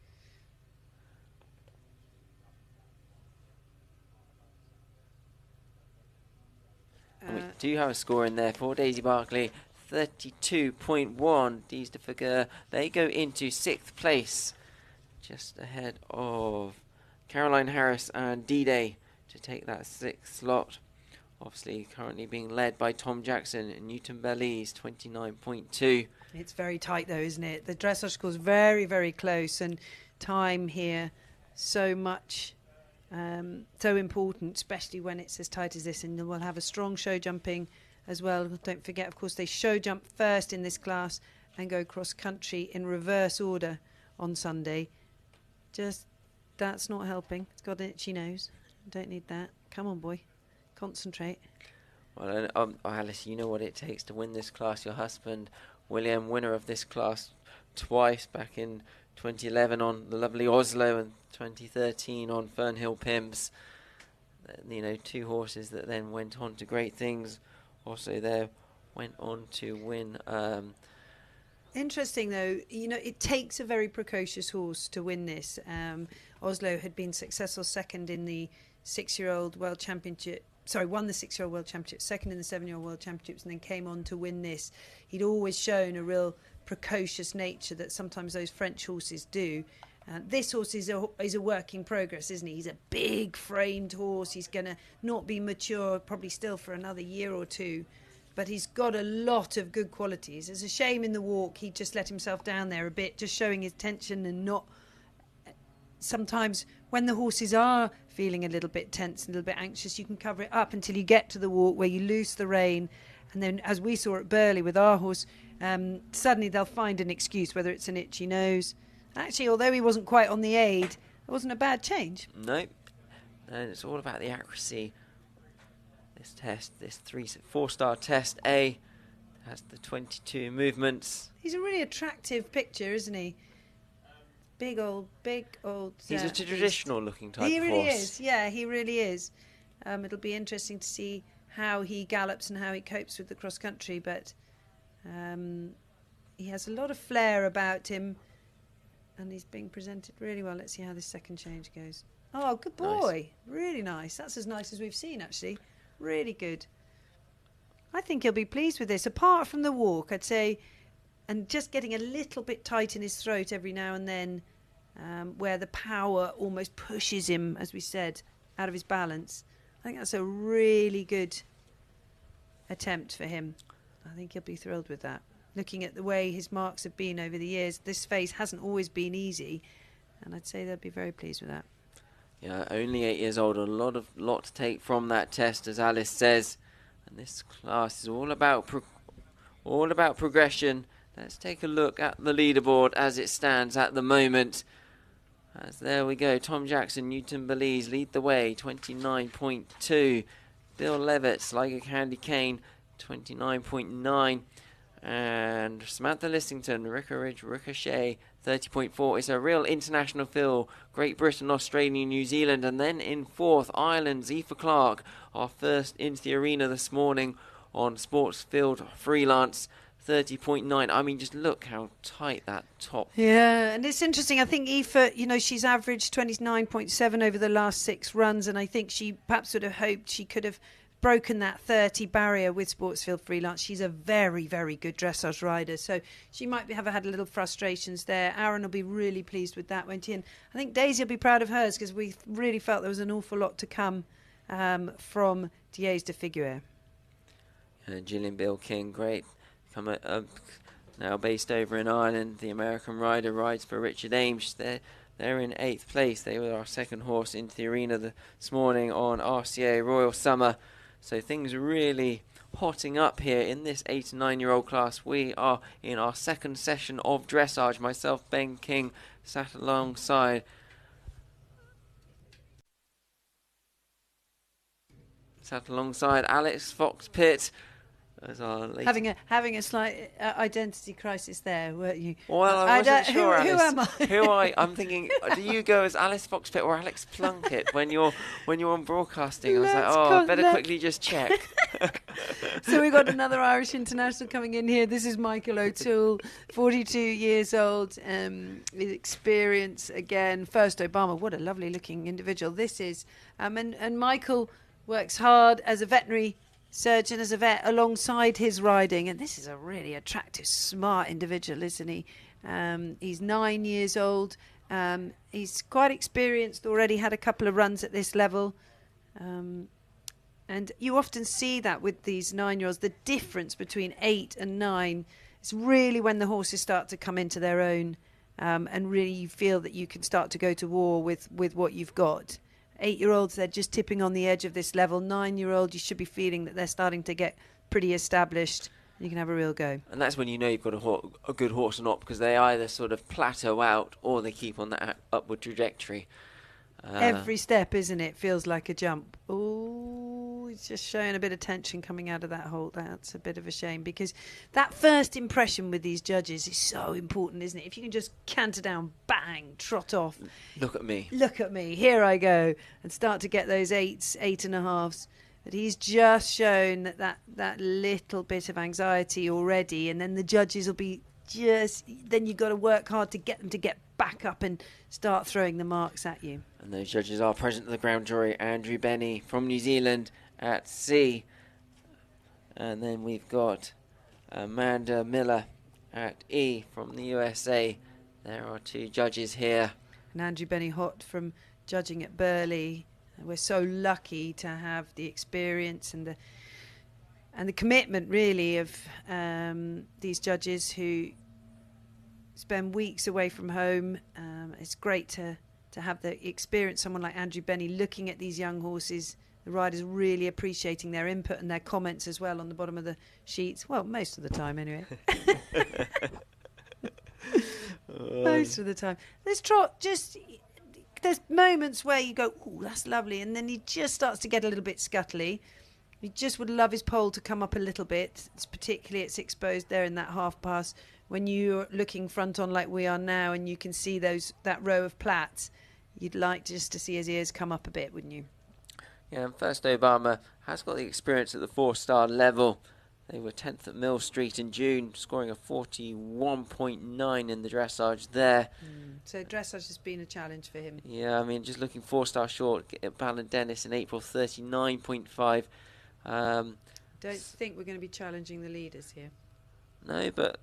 We do have a score in there for Daisy Barclay, 32.1. D's de Figure, they go into 6th place, just ahead of Caroline Harris and D-Day to take that 6th slot. Obviously currently being led by Tom Jackson and Newton Belize, 29.2. It's very tight though, isn't it? The dressage score's very, very close, and time here so much, so important, especially when it's as tight as this. And we'll have a strong show jumping as well. Don't forget, of course, they show jump first in this class and go cross country in reverse order on Sunday. Just, that's not helping. It's got an itchy nose. Don't need that. Come on, boy. Concentrate. Well, Alice, you know what it takes to win this class. Your husband, William, winner of this class twice, back in 2011 on the lovely Oslo and 2013 on Fernhill Pimps. You know, 2 horses that then went on to great things. Also there went on to win. Interesting though, you know, it takes a very precocious horse to win this. Oslo had been successful second in the 6-year-old World Championship. Sorry, won the 6-year-old World Championship, second in the 7-year-old World Championships, and then came on to win this. He'd always shown a real precocious nature that sometimes those French horses do. This horse is a work in progress, isn't he? He's a big framed horse. He's going to not be mature probably still for another year or two, but he's got a lot of good qualities. It's a shame in the walk he just let himself down there a bit, just showing his tension and not. Sometimes when the horses are feeling a little bit tense and a little bit anxious, you can cover it up until you get to the walk where you loose the rein. And then, as we saw at Burley with our horse, suddenly they'll find an excuse, whether it's an itchy nose. Actually, although he wasn't quite on the aid, it wasn't a bad change. Nope. And it's all about the accuracy. This test, this 4-star test A, has the 22 movements. He's a really attractive picture, isn't he? Big old. He's a traditional looking type of horse. He really is. Yeah, he really is. It'll be interesting to see how he gallops and how he copes with the cross country, but he has a lot of flair about him, and he's being presented really well. Let's see how this second change goes. Oh, good boy. Nice. Really nice. That's as nice as we've seen, actually. Really good. I think he'll be pleased with this. Apart from the walk, I'd say, and just getting a little bit tight in his throat every now and then, where the power almost pushes him, as we said, out of his balance. I think that's a really good attempt for him. I think he'll be thrilled with that. Looking at the way his marks have been over the years, this phase hasn't always been easy, and I'd say they'll be very pleased with that. Yeah, only 8 years old, a lot to take from that test, as Alice says. And this class is all about progression. Let's take a look at the leaderboard as it stands at the moment. As there we go, Tom Jackson, Newton Belize lead the way, 29.2. Bill Levitt, Sligo Candy Cane, 29.9. And Samantha Lisington, Ricochet, 30.4. It's a real international feel. Great Britain, Australia, New Zealand. And then in fourth, Ireland's Aoife Clarke, our first into the arena this morning on Sportsfield Freelance, 30.9. I mean, just look how tight that top. Yeah, and it's interesting. I think Aoife, she's averaged 29.7 over the last 6 runs, and I think she perhaps would have hoped she could have broken that 30 barrier with Sportsfield Freelance. She's a very, very good dressage rider, so she might have had a little frustrations there. Aaron will be really pleased with that, won't he? And I think Daisy will be proud of hers, because we really felt there was an awful lot to come from Diaz de Figueroa. Gillian Bill King, great. Now based over in Ireland, the American rider rides for Richard Ames. They're in 8th place. They were our second horse into the arena this morning on RCA Royal Summer. So things are really hotting up here in this 8 and 9-year-old class. We are in our second session of dressage. Myself, Ben King, sat alongside Alex Fox-Pitt. Having a slight identity crisis there, weren't you? Well, I wasn't sure, who Alice. Who am I? I'm thinking, do you go as Alice Fox-Pitt or Alex Plunkett when you're on broadcasting? I was I better quickly just check. So we've got another Irish international coming in here. This is Michael O'Toole, 42 years old, with experience again. First Obama, what a lovely looking individual this is. And Michael works hard as a veterinary surgeon, as a vet, alongside his riding, and this is a really attractive, smart individual, isn't he? He's 9 years old. He's quite experienced already, had a couple of runs at this level, and you often see that with these 9-year-olds, the difference between 8 and 9 is really when the horses start to come into their own, and really you feel that you can start to go to war with what you've got. 8-year-olds, they're just tipping on the edge of this level. 9-year-old, you should be feeling that they're starting to get pretty established. You can have a real go. And that's when you know you've got a good horse or not, because they either sort of plateau out or they keep on that upward trajectory. Every step, isn't it? Feels like a jump. Oh, he's just showing a bit of tension coming out of that hole. That's a bit of a shame, because that first impression with these judges is so important, isn't it? If you can just canter down, bang, trot off. Look at me. Look at me. Here I go. And start to get those 8s, 8.5s. But he's just shown that little bit of anxiety already. And then the judges will be then you've got to work hard to get them to get back up and start throwing the marks at you. And those judges are present at the ground jury. Andrew Benny from New Zealand at C. And then we've got Amanda Miller at E from the USA. There are 2 judges here. And Andrew Benny Hott from judging at Burley. We're so lucky to have the experience and the commitment, really, of these judges who spend weeks away from home. It's great to have the experience, someone like Andrew Benny looking at these young horses, the riders really appreciating their input and their comments as well on the bottom of the sheets. Well, most of the time anyway. Most of the time. This trot just... There's moments where you go, oh, that's lovely, and then he just starts to get a little bit scuttly. He just would love his pole to come up a little bit. It's exposed there in that half pass. When you're looking front on like we are now and you can see that row of plaits, you'd like just to see his ears come up a bit, wouldn't you? Yeah, and First Obama has got the experience at the 4-star level. They were 10th at Mill Street in June, scoring a 41.9 in the dressage there. So dressage has been a challenge for him. Yeah, I mean, just looking 4-star short at Ballindennis in April, 39.5. Don't think we're going to be challenging the leaders here. No, but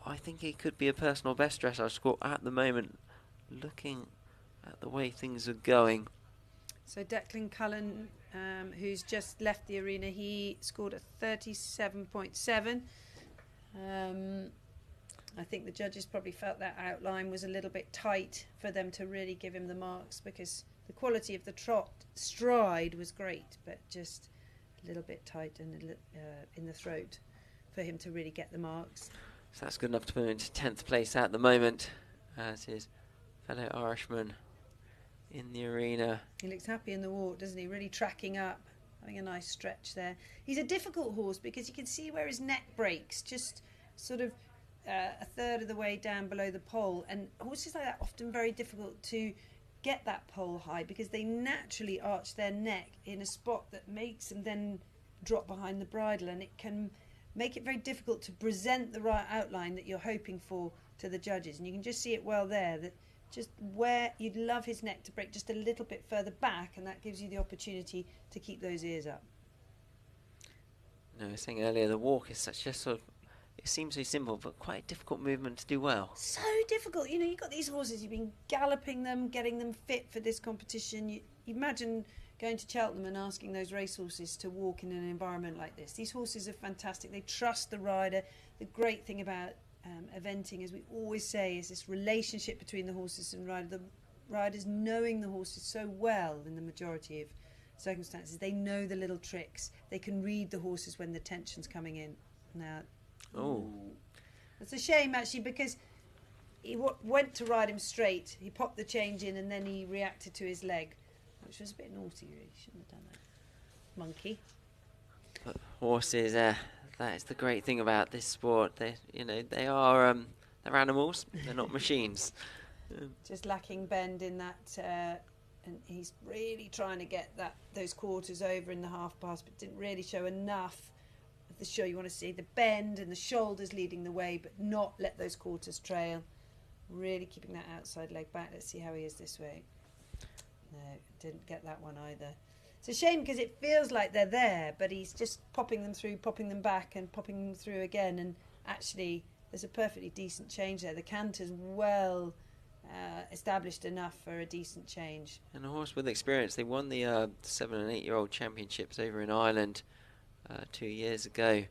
I think it could be a personal best dressage score at the moment, looking at the way things are going. So Declan Cullen, who's just left the arena, he scored a 37.7. I think the judges probably felt that outline was a little bit tight for them to really give him the marks, because the quality of the trot stride was great, but just a little bit tight in the throat for him to really get the marks. So that's good enough to put him into 10th place at the moment, as his fellow Irishman in the arena. He looks happy in the walk, doesn't he? Really tracking up, having a nice stretch there. He's a difficult horse because you can see where his neck breaks, just sort of a third of the way down below the pole. And horses like that often very difficult to get that pole high because they naturally arch their neck in a spot that makes them then drop behind the bridle, and it can make it very difficult to present the right outline that you're hoping for to the judges. And you can just see it well there, that just where you'd love his neck to break just a little bit further back, and that gives you the opportunity to keep those ears up. No, I was saying earlier, the walk is such a sort of, it seems so simple, but quite a difficult movement to do well. So difficult. You know, you've got these horses, you've been galloping them, getting them fit for this competition. You imagine going to Cheltenham and asking those racehorses to walk in an environment like this. These horses are fantastic. They trust the rider. The great thing about eventing, as we always say, is this relationship between the horses and rider. The riders knowing the horses so well in the majority of circumstances. They know the little tricks. They can read the horses when the tension's coming in. Now, it's a shame actually, because he went to ride him straight. He popped the change in and then he reacted to his leg, which was a bit naughty, really. Shouldn't have done that. Monkey. But horses, that is the great thing about this sport. They are they're animals. They're not machines. Just lacking bend in that, and he's really trying to get those quarters over in the half pass, but didn't really show enough of the show. You want to see the bend and the shoulders leading the way, but not let those quarters trail. Really keeping that outside leg back. Let's see how he is this way. No, didn't get that one either. It's a shame because it feels like they're there, but he's just popping them through, popping them back and popping them through again, and actually there's a perfectly decent change there. The canter's well established enough for a decent change. And a horse with experience. They won the 7 and 8 year old championships over in Ireland 2 years ago.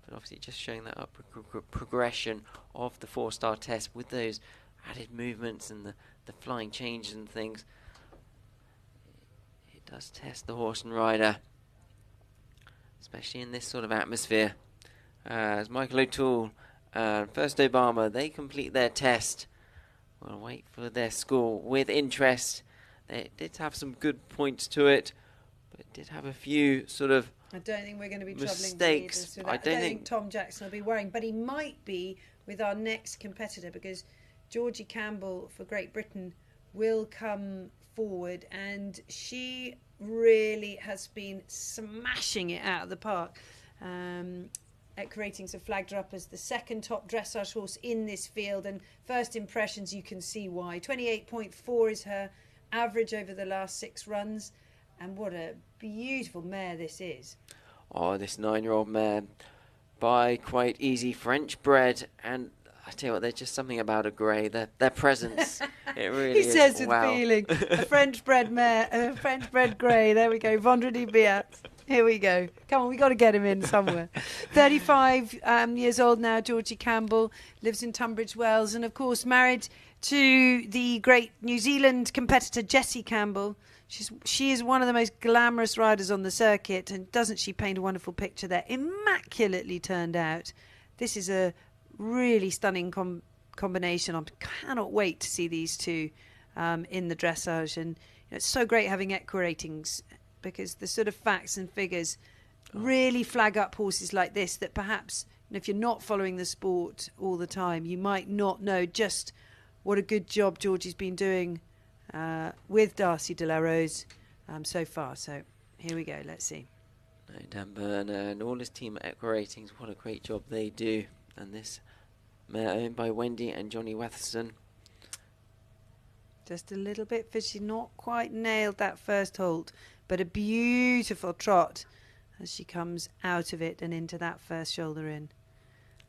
But obviously just showing that up progression of the 4-star test with those added movements and the flying changes and things. It does test the horse and rider, especially in this sort of atmosphere. As Michael O'Toole and First Obama, they complete their test. We'll wait for their score with interest. They did have some good points to it, but it did have a few sort of I don't think we're going to be mistakes. troubling. I don't think Tom Jackson will be worrying, but he might be with our next competitor, because Georgie Campbell for Great Britain will come forward, and she really has been smashing it out of the park. Eck Ratings have flagged her up as the second top dressage horse in this field, and first impressions you can see why. 28.4 is her average over the last 6 runs, and what a beautiful mare this is. Oh, this 9-year-old mare, by quite easy French bred, and I tell you what, there's just something about a grey, their presence. It really is. He says with wow. feeling. A French bred mare, a French bred grey. There we go. Vendredi Biat. Here we go. Come on, we got to get him in somewhere. 35 years old now, Georgie Campbell, lives in Tunbridge Wells, and of course married to the great New Zealand competitor Jessie Campbell. She is one of the most glamorous riders on the circuit, and doesn't she paint a wonderful picture there? Immaculately turned out. This is a really stunning combination. I cannot wait to see these two in the dressage, and it's so great having Eck Ratings, because the sort of facts and figures really flag up horses like this that perhaps, if you're not following the sport all the time, you might not know just what a good job Georgie's been doing with Darcy de la Rose so far. So here we go, let's see. No, Dan Burner and all his team at Eck Ratings, what a great job they do. And this mare owned by Wendy and Johnny Weatherson. Just a little bit fishy, not quite nailed that first halt, but a beautiful trot as she comes out of it and into that first shoulder in.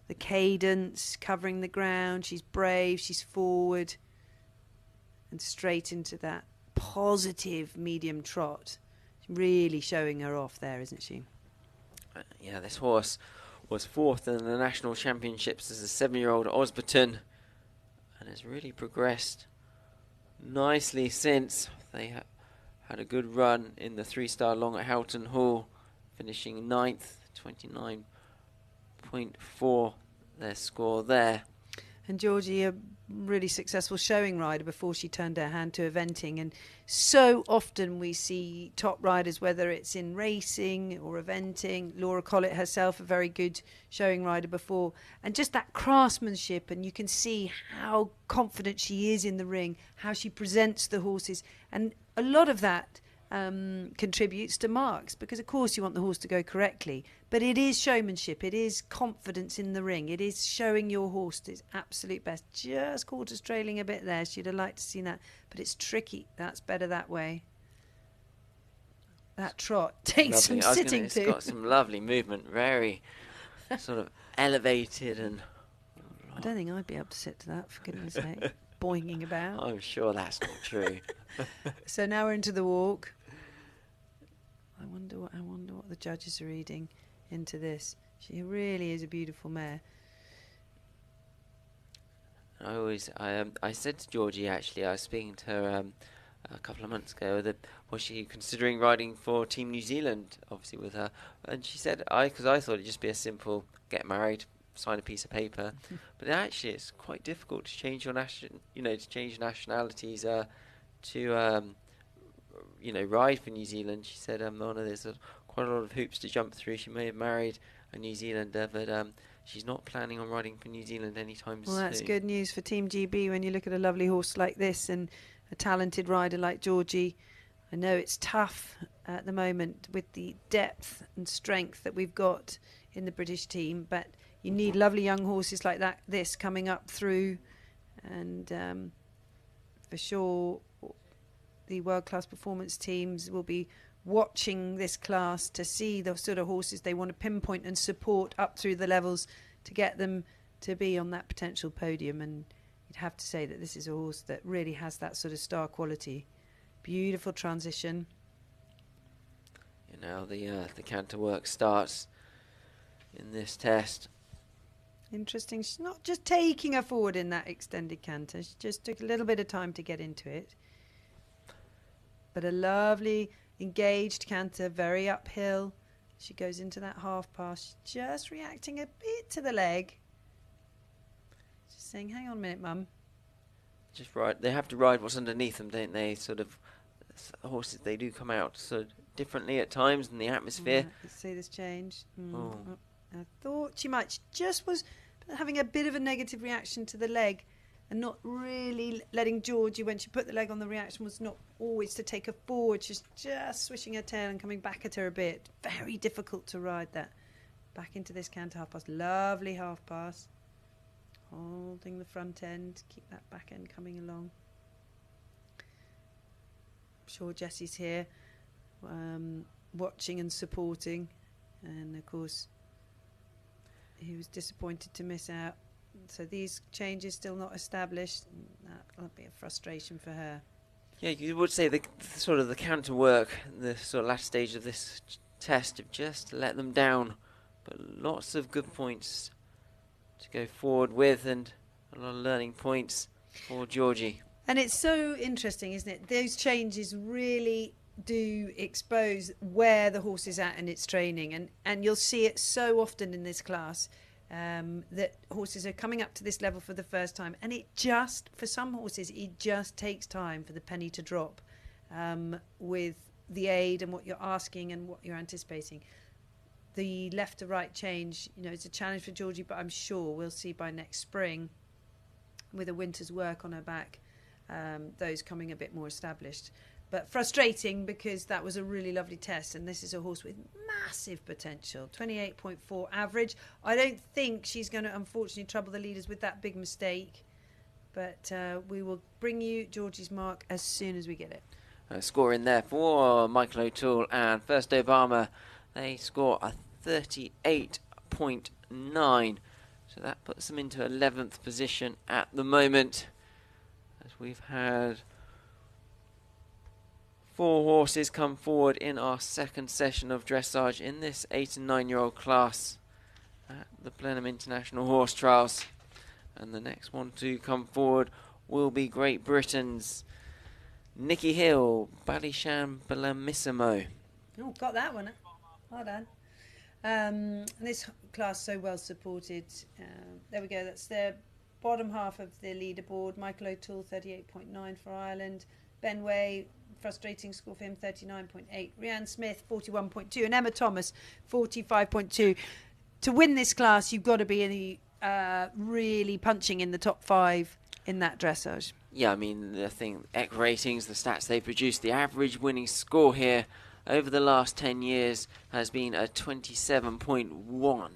The cadence, covering the ground, she's brave, she's forward, and straight into that positive medium trot. Really showing her off there, isn't she? Yeah, this horse was 4th in the national championships as a 7-year-old Osberton, and has really progressed nicely since. They had a good run in the 3-star long at Houghton Hall, finishing 9th, 29.4 their score there. And Georgie, a really successful showing rider before she turned her hand to eventing. And so often we see top riders, whether it's in racing or eventing. Laura Collett herself, a very good showing rider before. And just that craftsmanship, and you can see how confident she is in the ring, how she presents the horses. And a lot of that contributes to marks, because of course you want the horse to go correctly, but it is showmanship, it is confidence in the ring, it is showing your horse to its absolute best. Just quarters trailing a bit there, she'd have liked to see that, but it's tricky. That's better that way. That trot takes Lovely. some sitting It's to. got some lovely movement, very sort of elevated, and I don't think I'd be able to sit to that, for goodness sake. Boinging about. I'm sure that's not true. So now we're into the walk. I wonder what the judges are reading into this. She really is a beautiful mare. I said to Georgie, actually, I was speaking to her a couple of months ago, that was she considering riding for Team New Zealand, obviously with her, and she said, because I thought it'd just be a simple get married, sign a piece of paper, but actually it's quite difficult to change your nationalities to ride for New Zealand. She said, there's quite a lot of hoops to jump through. She may have married a New Zealander, but she's not planning on riding for New Zealand anytime soon. Well, that's good news for Team GB when you look at a lovely horse like this and a talented rider like Georgie. I know it's tough at the moment with the depth and strength that we've got in the British team, but you need lovely young horses like this coming up through, and for sure the world-class performance teams will be watching this class to see the sort of horses they want to pinpoint and support up through the levels to get them to be on that potential podium. And you'd have to say that this is a horse that really has that sort of star quality. Beautiful transition. The canter work starts in this test. Interesting. She's not just taking her forward in that extended canter. She just took a little bit of time to get into it. But a lovely engaged canter, very uphill. She goes into that half pass, just reacting a bit to the leg. Just saying, hang on a minute, Mum. Just ride. They have to ride what's underneath them, don't they? Sort of horses, they do come out so differently at times in the atmosphere. Let's see this change. Oh. I thought she might just was having a bit of a negative reaction to the leg, and not really letting Georgie, when she put the leg on, the reaction was not always to take her forward. She's just swishing her tail and coming back at her a bit. Very difficult to ride that. Back into this canter half pass. Lovely half pass. Holding the front end. Keep that back end coming along. I'm sure Jessie's here watching and supporting. And of course, he was disappointed to miss out. So these changes still not established. That'll be a frustration for her. Yeah, you would say the sort of the counter work, the sort of last stage of this test, have just let them down. But lots of good points to go forward with, and a lot of learning points for Georgie. And it's so interesting, isn't it? Those changes really do expose where the horse is at in its training, and you'll see it so often in this class. That horses are coming up to this level for the first time, and it just, for some horses, it just takes time for the penny to drop with the aid and what you're asking and what you're anticipating. The left to right change, it's a challenge for Georgie, but I'm sure we'll see by next spring, with a winter's work on her back, those coming a bit more established. But frustrating, because that was a really lovely test, and this is a horse with massive potential. 28.4 average. I don't think she's going to, unfortunately, trouble the leaders with that big mistake. But we will bring you Georgie's mark as soon as we get it. Score in there for Michael O'Toole and First Obama. They score a 38.9. So that puts them into 11th position at the moment. As we've had 4 horses come forward in our second session of dressage in this 8 and 9-year-old class at the Blenheim International Horse Trials. And the next one to come forward will be Great Britain's Nikki Hill, Ballysham Bellissimo. Oh, got that one. Well done. This class so well supported. There we go. That's their bottom half of the leaderboard. Michael O'Toole, 38.9 for Ireland. Ben Way, frustrating score for him, 39.8. Rhianne Smith, 41.2. And Emma Thomas, 45.2. To win this class, you've got to be really punching in the top 5 in that dressage. Yeah, I mean, the thing, EC ratings, the stats they produced, the average winning score here over the last 10 years has been a 27.1.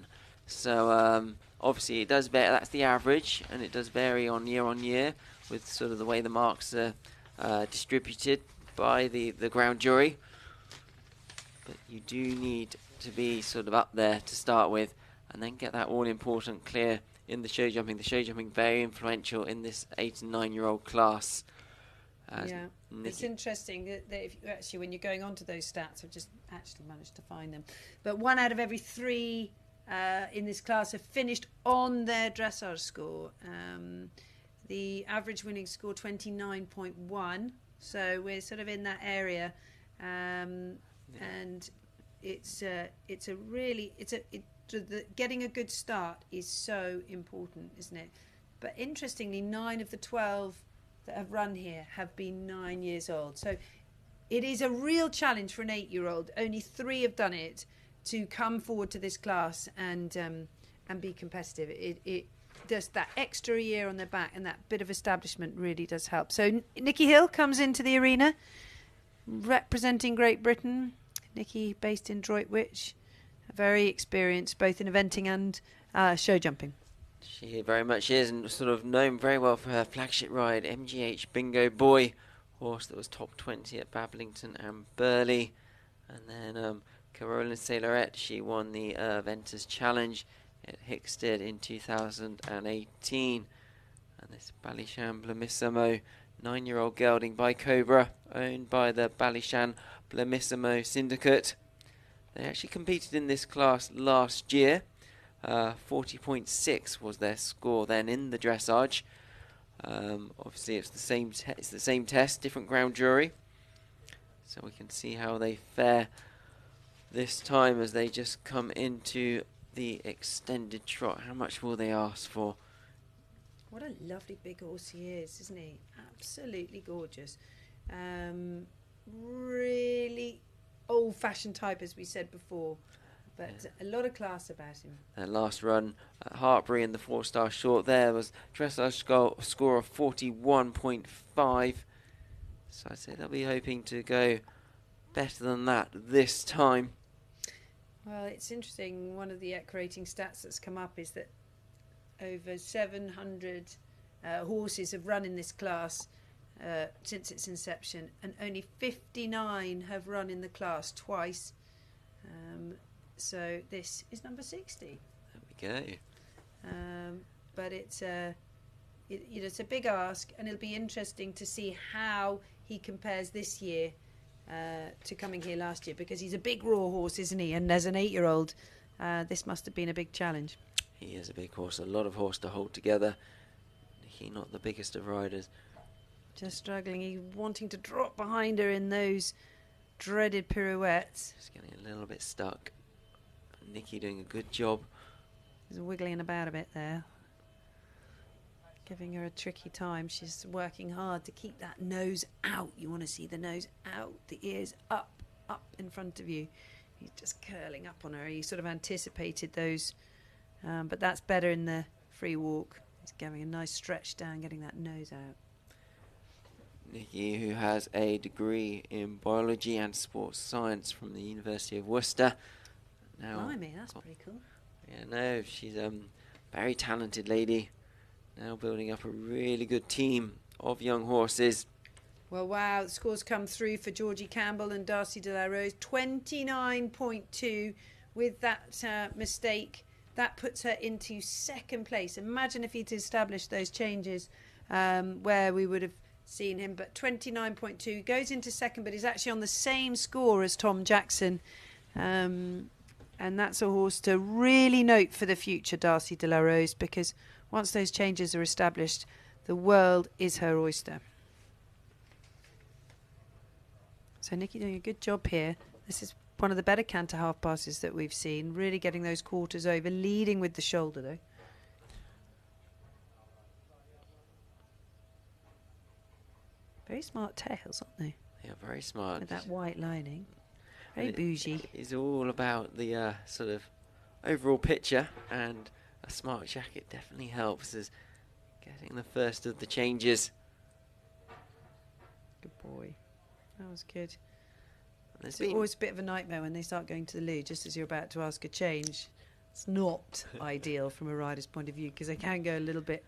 So, obviously, it does vary. That's the average, and it does vary on year with sort of the way the marks are distributed by the ground jury. But you do need to be sort of up there to start with, and then get that all-important clear in the show jumping. The show jumping very influential in this 8 and 9-year-old class. Yeah, it's interesting that if you actually, when you're going on to those stats, I've just actually managed to find them. But 1 out of every 3 in this class have finished on their dressage score. The average winning score 29.1, so we're sort of in that area, and getting a good start is so important, isn't it? But interestingly, 9 of the 12 that have run here have been 9 years old. So it is a real challenge for an 8-year-old. Only 3 have done it to come forward to this class and be competitive. It just that extra year on their back and that bit of establishment really does help. So Nikki Hill comes into the arena representing Great Britain. Nikki, based in Droitwich, very experienced both in eventing and show jumping. She very much is, and sort of known very well for her flagship ride, MGH Bingo Boy, horse that was top 20 at Bablington and Burley. And then Caroline Sailorette, she won the Venters Challenge at Hickstead in 2018. And this Ballyshan Blamissimo, 9-year-old gelding by Cobra, owned by the Ballyshan Blamissimo Syndicate. They actually competed in this class last year. 40.6 was their score then in the dressage. Obviously, it's the same test, different ground jury. So we can see how they fare this time as they just come into the extended trot. How much will they ask for? What a lovely big horse he is, isn't he? Absolutely gorgeous. Really old-fashioned type, as we said before, but a lot of class about him. Their last run at Hartbury in the 4-star short there was dressage score of 41.5. So I'd say they'll be hoping to go better than that this time. Well, it's interesting. One of the EC rating stats that's come up is that over 700 horses have run in this class since its inception, and only 59 have run in the class twice. So this is number 60. There we go. But it's a big ask, and it'll be interesting to see how he compares this year to coming here last year, because he's a big raw horse, isn't he? And as an 8-year-old, this must have been a big challenge. He is a big horse, a lot of horse to hold together. He's not the biggest of riders. Just struggling. He's wanting to drop behind her in those dreaded pirouettes. Just getting a little bit stuck. Nikki doing a good job. He's wiggling about a bit there. Giving her a tricky time. She's working hard to keep that nose out. You want to see the nose out, the ears up in front of you. He's just curling up on her. He sort of anticipated those. But that's better in the free walk. He's giving a nice stretch down, getting that nose out. Nikki, who has a degree in biology and sports science from the University of Worcester. Now, Blimey, that's pretty cool. Yeah, no, she's a very talented lady. Now building up a really good team of young horses. Well, wow, the scores come through for Georgie Campbell and Darcy de la Rose. 29.2 with that mistake. That puts her into second place. Imagine if he'd established those changes where we would have seen him. But 29.2 goes into second, but is actually on the same score as Tom Jackson. And that's a horse to really note for the future, Darcy de la Rose, because once those changes are established, the world is her oyster. So Nikki doing a good job here. This is one of the better canter half passes that we've seen, really getting those quarters over, leading with the shoulder though. Very smart tails, aren't they? They are very smart. With that white lining. Very bougie. It's all about the sort of overall picture, and a smart jacket definitely helps as getting the first of the changes. Good boy. That was good. There's It's always a bit of a nightmare when they start going to the loo, just as you're about to ask a change. It's not ideal from a rider's point of view, because they can go a little bit,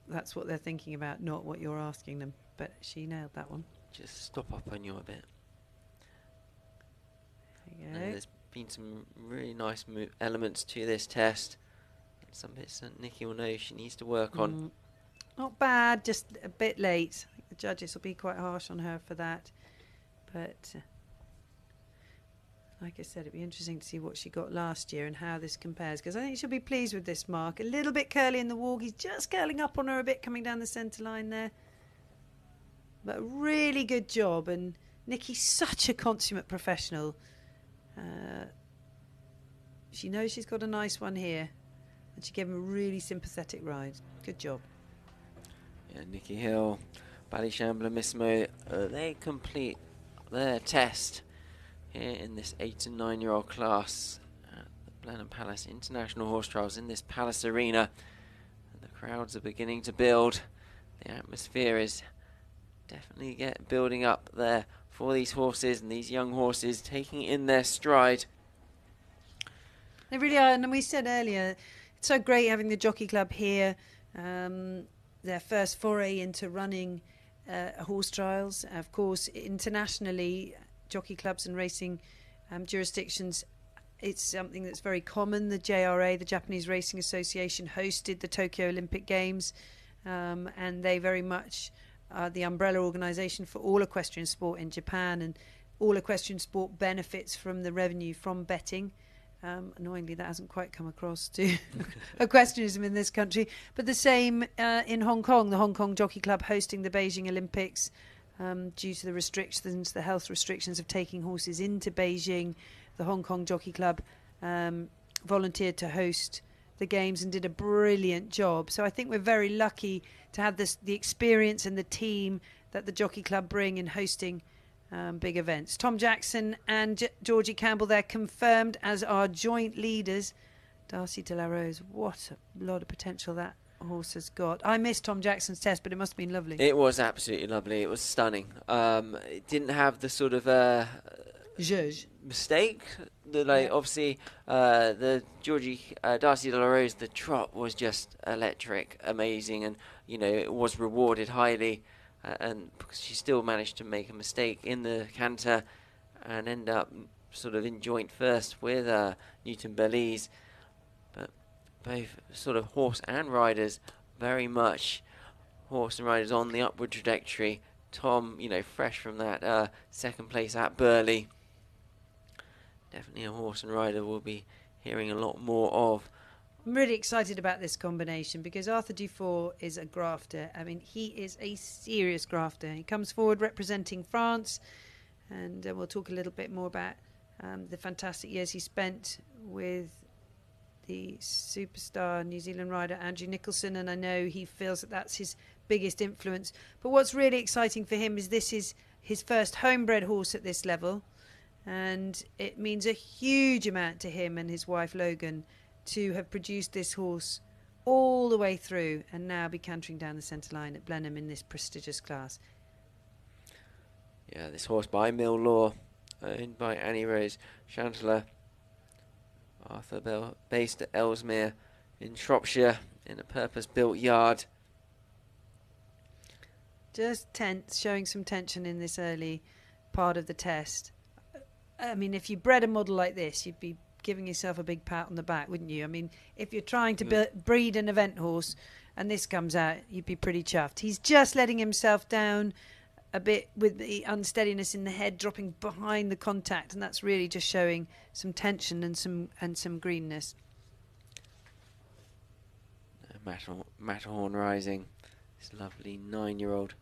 that's what they're thinking about, not what you're asking them. But she nailed that one. Just stop up on you a bit. There you go. There's been some really nice elements to this test. Some bits that Nikki will know she needs to work on. Not bad, just a bit late. I think the judges will be quite harsh on her for that. But like I said, it'd be interesting to see what she got last year and how this compares, because I think she'll be pleased with this mark. A little bit curly in the walk. He's just curling up on her a bit coming down the centre line there. But a really good job. And Nikki's such a consummate professional. She knows she's got a nice one here. And she gave him a really sympathetic ride. Good job. Yeah, Nikki Hill, Ballyshambler, Missimo, they complete their test here in this 8 and 9 year old class at the Blenheim Palace International Horse Trials in this Palace Arena. And the crowds are beginning to build. The atmosphere is definitely building up there for these horses, and these young horses taking in their stride. They really are, and we said earlier, it's so great having the Jockey Club here. Their first foray into running horse trials. Of course, internationally, jockey clubs and racing jurisdictions, it's something that's very common. The JRA, the Japanese Racing Association, hosted the Tokyo Olympic Games, and they very much are the umbrella organisation for all equestrian sport in Japan, and all equestrian sport benefits from the revenue from betting. Annoyingly, that hasn't quite come across to equestrianism in this country. But the same in Hong Kong, the Hong Kong Jockey Club hosting the Beijing Olympics due to the restrictions, the health restrictions of taking horses into Beijing. The Hong Kong Jockey Club volunteered to host the games and did a brilliant job. So I think we're very lucky to have the experience and the team that the Jockey Club bring in hosting big events. Tom Jackson and Georgie Campbell, they're confirmed as our joint leaders. Darcy de la Rose, what a lot of potential that horse has got. I missed Tom Jackson's test, but it must have been lovely. It was absolutely lovely. It was stunning. It didn't have the sort of mistake that, obviously, the Darcy de la Rose, the trot was just electric, amazing, and it was rewarded highly. And because she still managed to make a mistake in the canter and end up sort of in joint first with Newton Belize. But both sort of horse and riders, very much horse and riders on the upward trajectory. Tom, fresh from that second place at Burley. Definitely a horse and rider we'll be hearing a lot more of. I'm really excited about this combination because Arthur Duffort is a grafter. I mean, he is a serious grafter. He comes forward representing France, and we'll talk a little bit more about the fantastic years he spent with the superstar New Zealand rider Andrew Nicholson, and I know he feels that that's his biggest influence. But what's really exciting for him is this is his first homebred horse at this level, and it means a huge amount to him and his wife Logan to have produced this horse all the way through and now be cantering down the centre line at Blenheim in this prestigious class. Yeah, this horse by Mill Law, owned by Annie Rose Chandler. Arthur Bell, based at Ellesmere in Shropshire in a purpose-built yard. Just tense, showing some tension in this early part of the test. I mean, if you bred a model like this, you'd be giving yourself a big pat on the back, wouldn't you? I mean, if you're trying to breed an event horse and this comes out, you'd be pretty chuffed. He's just letting himself down a bit with the unsteadiness in the head, dropping behind the contact, and that's really just showing some tension and some greenness. Matterhorn Rising, this lovely 9-year-old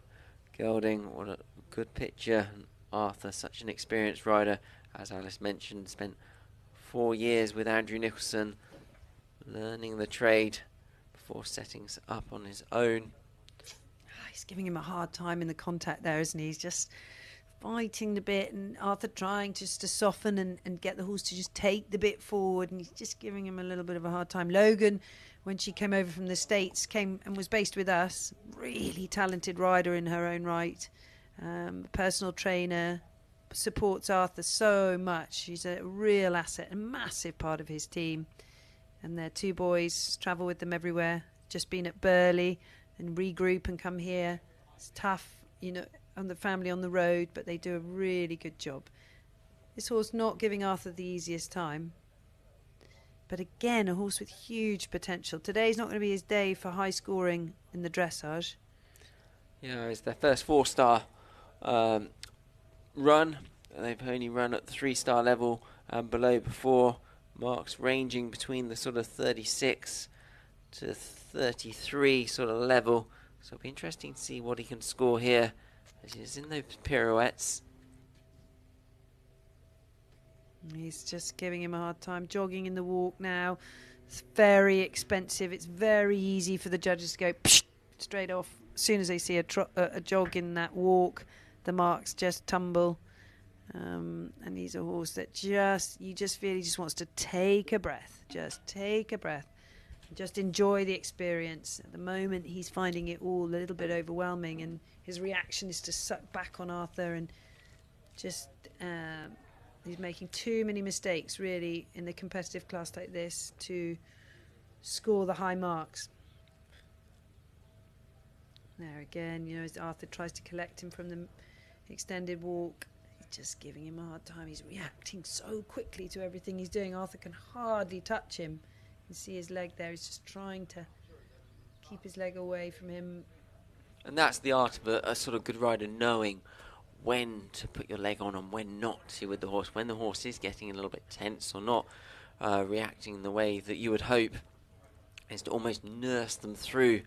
gelding. What a good picture. And Arthur, such an experienced rider, as Alice mentioned, spent 4 years with Andrew Nicholson, learning the trade before setting up on his own. He's He's giving him a hard time in the contact there, isn't he? He's just fighting the bit, and Arthur trying just to soften and get the horse to just take the bit forward, and he's just giving him a little bit of a hard time. Logan, when she came over from the States, came and was based with us. Really talented rider in her own right. Personal trainer, supports Arthur so much. She's a real asset, a massive part of his team. And their 2 boys travel with them everywhere. Just been at Burley and regroup and come here. It's tough, on the family on the road, but they do a really good job. This horse not giving Arthur the easiest time. But again, a horse with huge potential. Today's not going to be his day for high scoring in the dressage. Yeah, it's their first 4-star run. They've only run at the 3-star level below before. Marks ranging between the sort of 36 to 33 sort of level. So it'll be interesting to see what he can score here as he's in those pirouettes. He's just giving him a hard time. Jogging in the walk now. It's very expensive. It's very easy for the judges to go straight off. As soon as they see a jog in that walk, the marks just tumble. And he's a horse that you just feel he just wants to take a breath. Just take a breath. Just enjoy the experience. At the moment, he's finding it all a little bit overwhelming, and his reaction is to suck back on Arthur, and just he's making too many mistakes, really, in the competitive class like this to score the high marks. There again, as Arthur tries to collect him from the extended walk, just giving him a hard time. He's reacting so quickly to everything he's doing. Arthur can hardly touch him. You can see his leg there. He's just trying to keep his leg away from him. And that's the art of a sort of good rider, knowing when to put your leg on and when not to with the horse. When the horse is getting a little bit tense or not reacting in the way that you would hope, is to almost nurse them through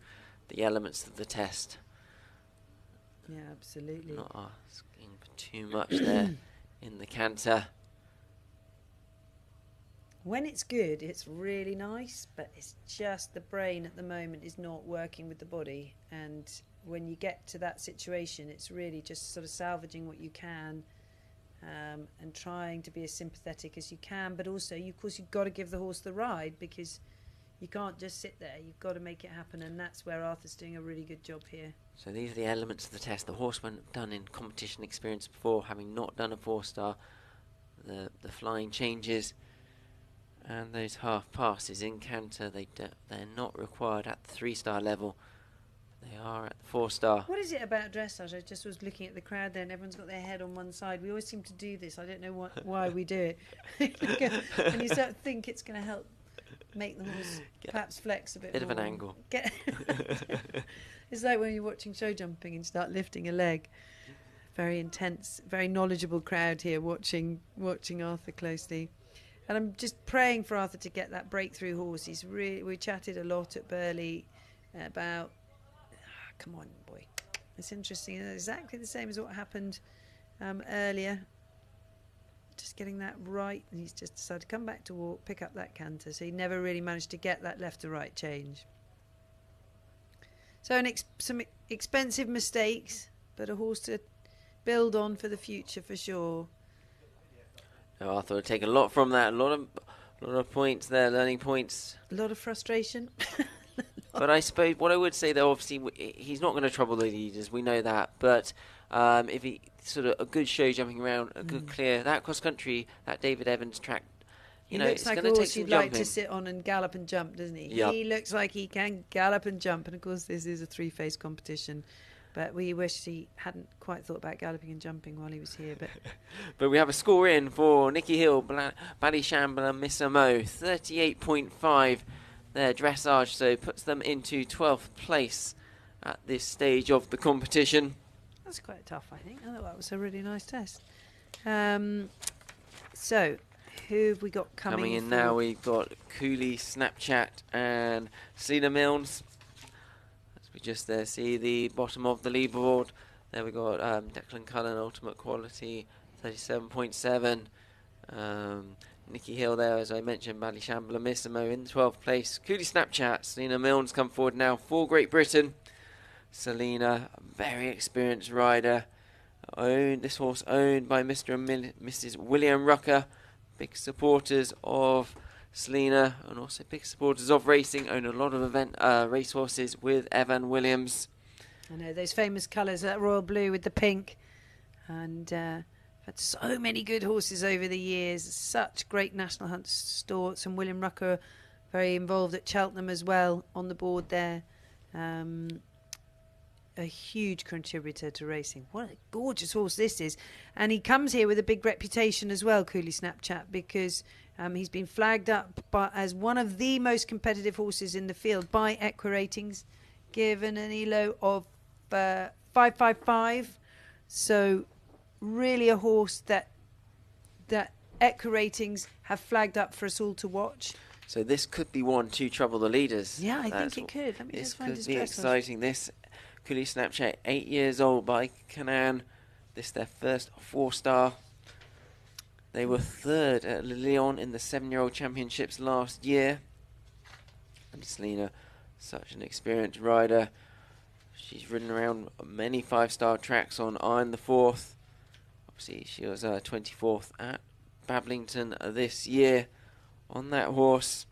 the elements of the test. Yeah, absolutely. Not asking for too much there in the canter. When it's good, it's really nice, but it's just the brain at the moment is not working with the body. And when you get to that situation, it's really just sort of salvaging what you can and trying to be as sympathetic as you can. But also, of course, you've got to give the horse the ride, because you can't just sit there. You've got to make it happen, and that's where Arthur's doing a really good job here. So these are the elements of the test. The horseman done in competition experience before, having not done a 4-star. The flying changes and those half passes in canter, they're not required at the 3-star level. They are at the 4-star. What is it about dressage? I just was looking at the crowd there, and everyone's got their head on one side. We always seem to do this. I don't know why we do it. And you start to think it's going to help make the horse perhaps flex a bit Bit more. of an angle. It's like when you're watching show jumping and start lifting a leg. Very intense, very knowledgeable crowd here watching Arthur closely. And I'm just praying for Arthur to get that breakthrough horse. We chatted a lot at Burley about, come on, boy. It's interesting. It's exactly the same as what happened earlier. Just getting that right, and he's just decided to come back to walk, pick up that canter. So he never really managed to get that left to right change. So some expensive mistakes, but a horse to build on for the future for sure. Now Arthur will take a lot from that. A lot of points there, learning points. A lot of frustration. But I suppose what I would say, though, obviously he's not going to trouble the leaders. We know that. But if he sort of a good show jumping around, a good clear, that cross country, that David Evans track, He know, looks it's like a going to take horse some you'd like jumping. to sit on and gallop and jump, doesn't he? Yep. He looks like he can gallop and jump, and of course this is a 3-phase competition. But we wish he hadn't quite thought about galloping and jumping while he was here. But But we have a score in for Nikki Hill, Ballyshamble and Miss Mo, 38.5 their dressage, so puts them into 12th place at this stage of the competition. that's quite tough, I think. I thought that was a really nice test. So, who have we got coming in for? now, we've got Cooley, Snapchat and Selena Mills. As we just there see the bottom of the leaderboard. There we got Declan Cullen, Ultimate Quality, 37.7. Nikki Hill there, as I mentioned, Ballyshamble and Miss Mo in 12th place. Cooley, Snapchat, Selena Mills come forward now for Great Britain. Selena, a very experienced rider. This horse owned by Mr. and Mrs. William Rucker. Big supporters of Selena and also big supporters of racing. Own a lot of racehorses with Evan Williams. I know those famous colours, that royal blue with the pink. And had so many good horses over the years. Such great National Hunt stalwarts. And William Rucker very involved at Cheltenham as well on the board there. A huge contributor to racing. What a gorgeous horse this is. And he comes here with a big reputation as well, Cooley Snapchat, because he's been flagged up as one of the most competitive horses in the field by Equa Ratings, given an ELO of 555. So really a horse that Equa Ratings have flagged up for us all to watch. So this could be one to trouble the leaders. Yeah, I think it could. Let me this just find could his be dress exciting. This Cooley Snapchat, 8 years old by Canaan. This their first 4-star. They were third at Lyon in the 7-year-old championships last year. And Selena, such an experienced rider. She's ridden around many 5-star tracks on Iron the Fourth. Obviously, she was 24th at Bablington this year on that horse.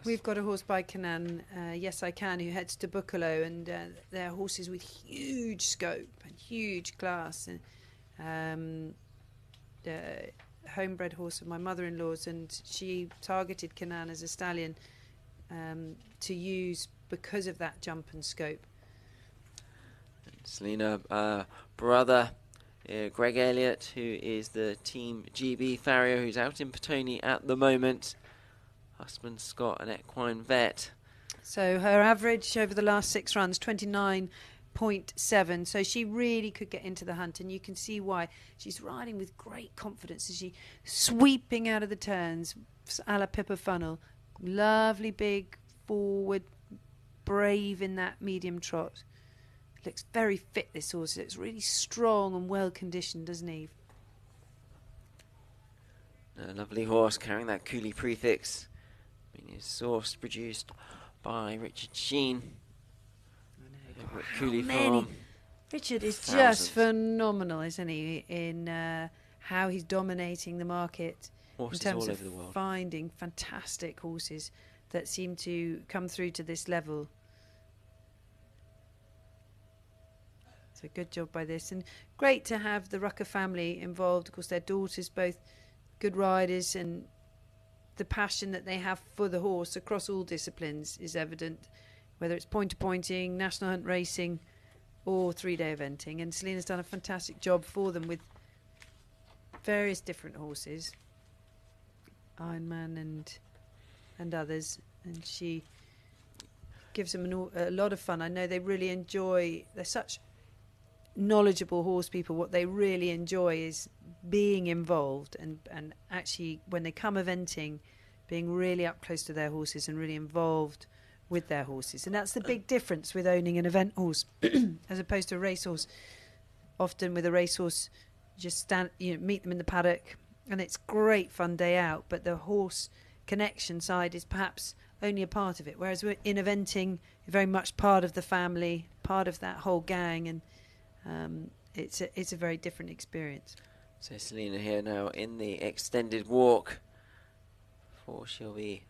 We've got a horse by Canaan, Yes I Can, who heads to Buccolo, and they're horses with huge scope and huge class. And homebred horse of my mother-in-law's, and she targeted Canaan as a stallion to use because of that jump and scope. And Selena, brother Greg Elliott, who is the Team GB farrier, who's out in Petone at the moment. Husband Scott, an equine vet. So her average over the last 6 runs, 29.7. So she really could get into the hunt, and you can see why. She's riding with great confidence. Is she sweeping out of the turns, a la Pippa Funnel. Lovely, big, forward, brave in that medium trot. Looks very fit, this horse. It's really strong and well conditioned, doesn't he? A lovely horse carrying that Cooley prefix. Being sourced, produced by Richard Sheen. Over at Cooley Farm. Richard is Thousands. just phenomenal, isn't he, in how he's dominating the market Horses in terms all of over the world. finding fantastic horses that seem to come through to this level. So good job by this, and great to have the Rucker family involved. Of course, their daughters both good riders, and the passion that they have for the horse across all disciplines is evident, whether it's pointer-pointing, national hunt racing, or 3-day eventing. And Selena's done a fantastic job for them with various different horses, Ironman and others, and she gives them a lot of fun. I know they really enjoy. They're such knowledgeable horse people. What they really enjoy is being involved and actually when they come eventing, being really up close to their horses and really involved with their horses. And that's the big difference with owning an event horse as opposed to a racehorse. Often with a racehorse, just meet them in the paddock and it's great fun day out, but the horse connection side is perhaps only a part of it, whereas in eventing you're very much part of the family, part of that whole gang, and it's a very different experience. So Selena here now in the extended walk, before she'll be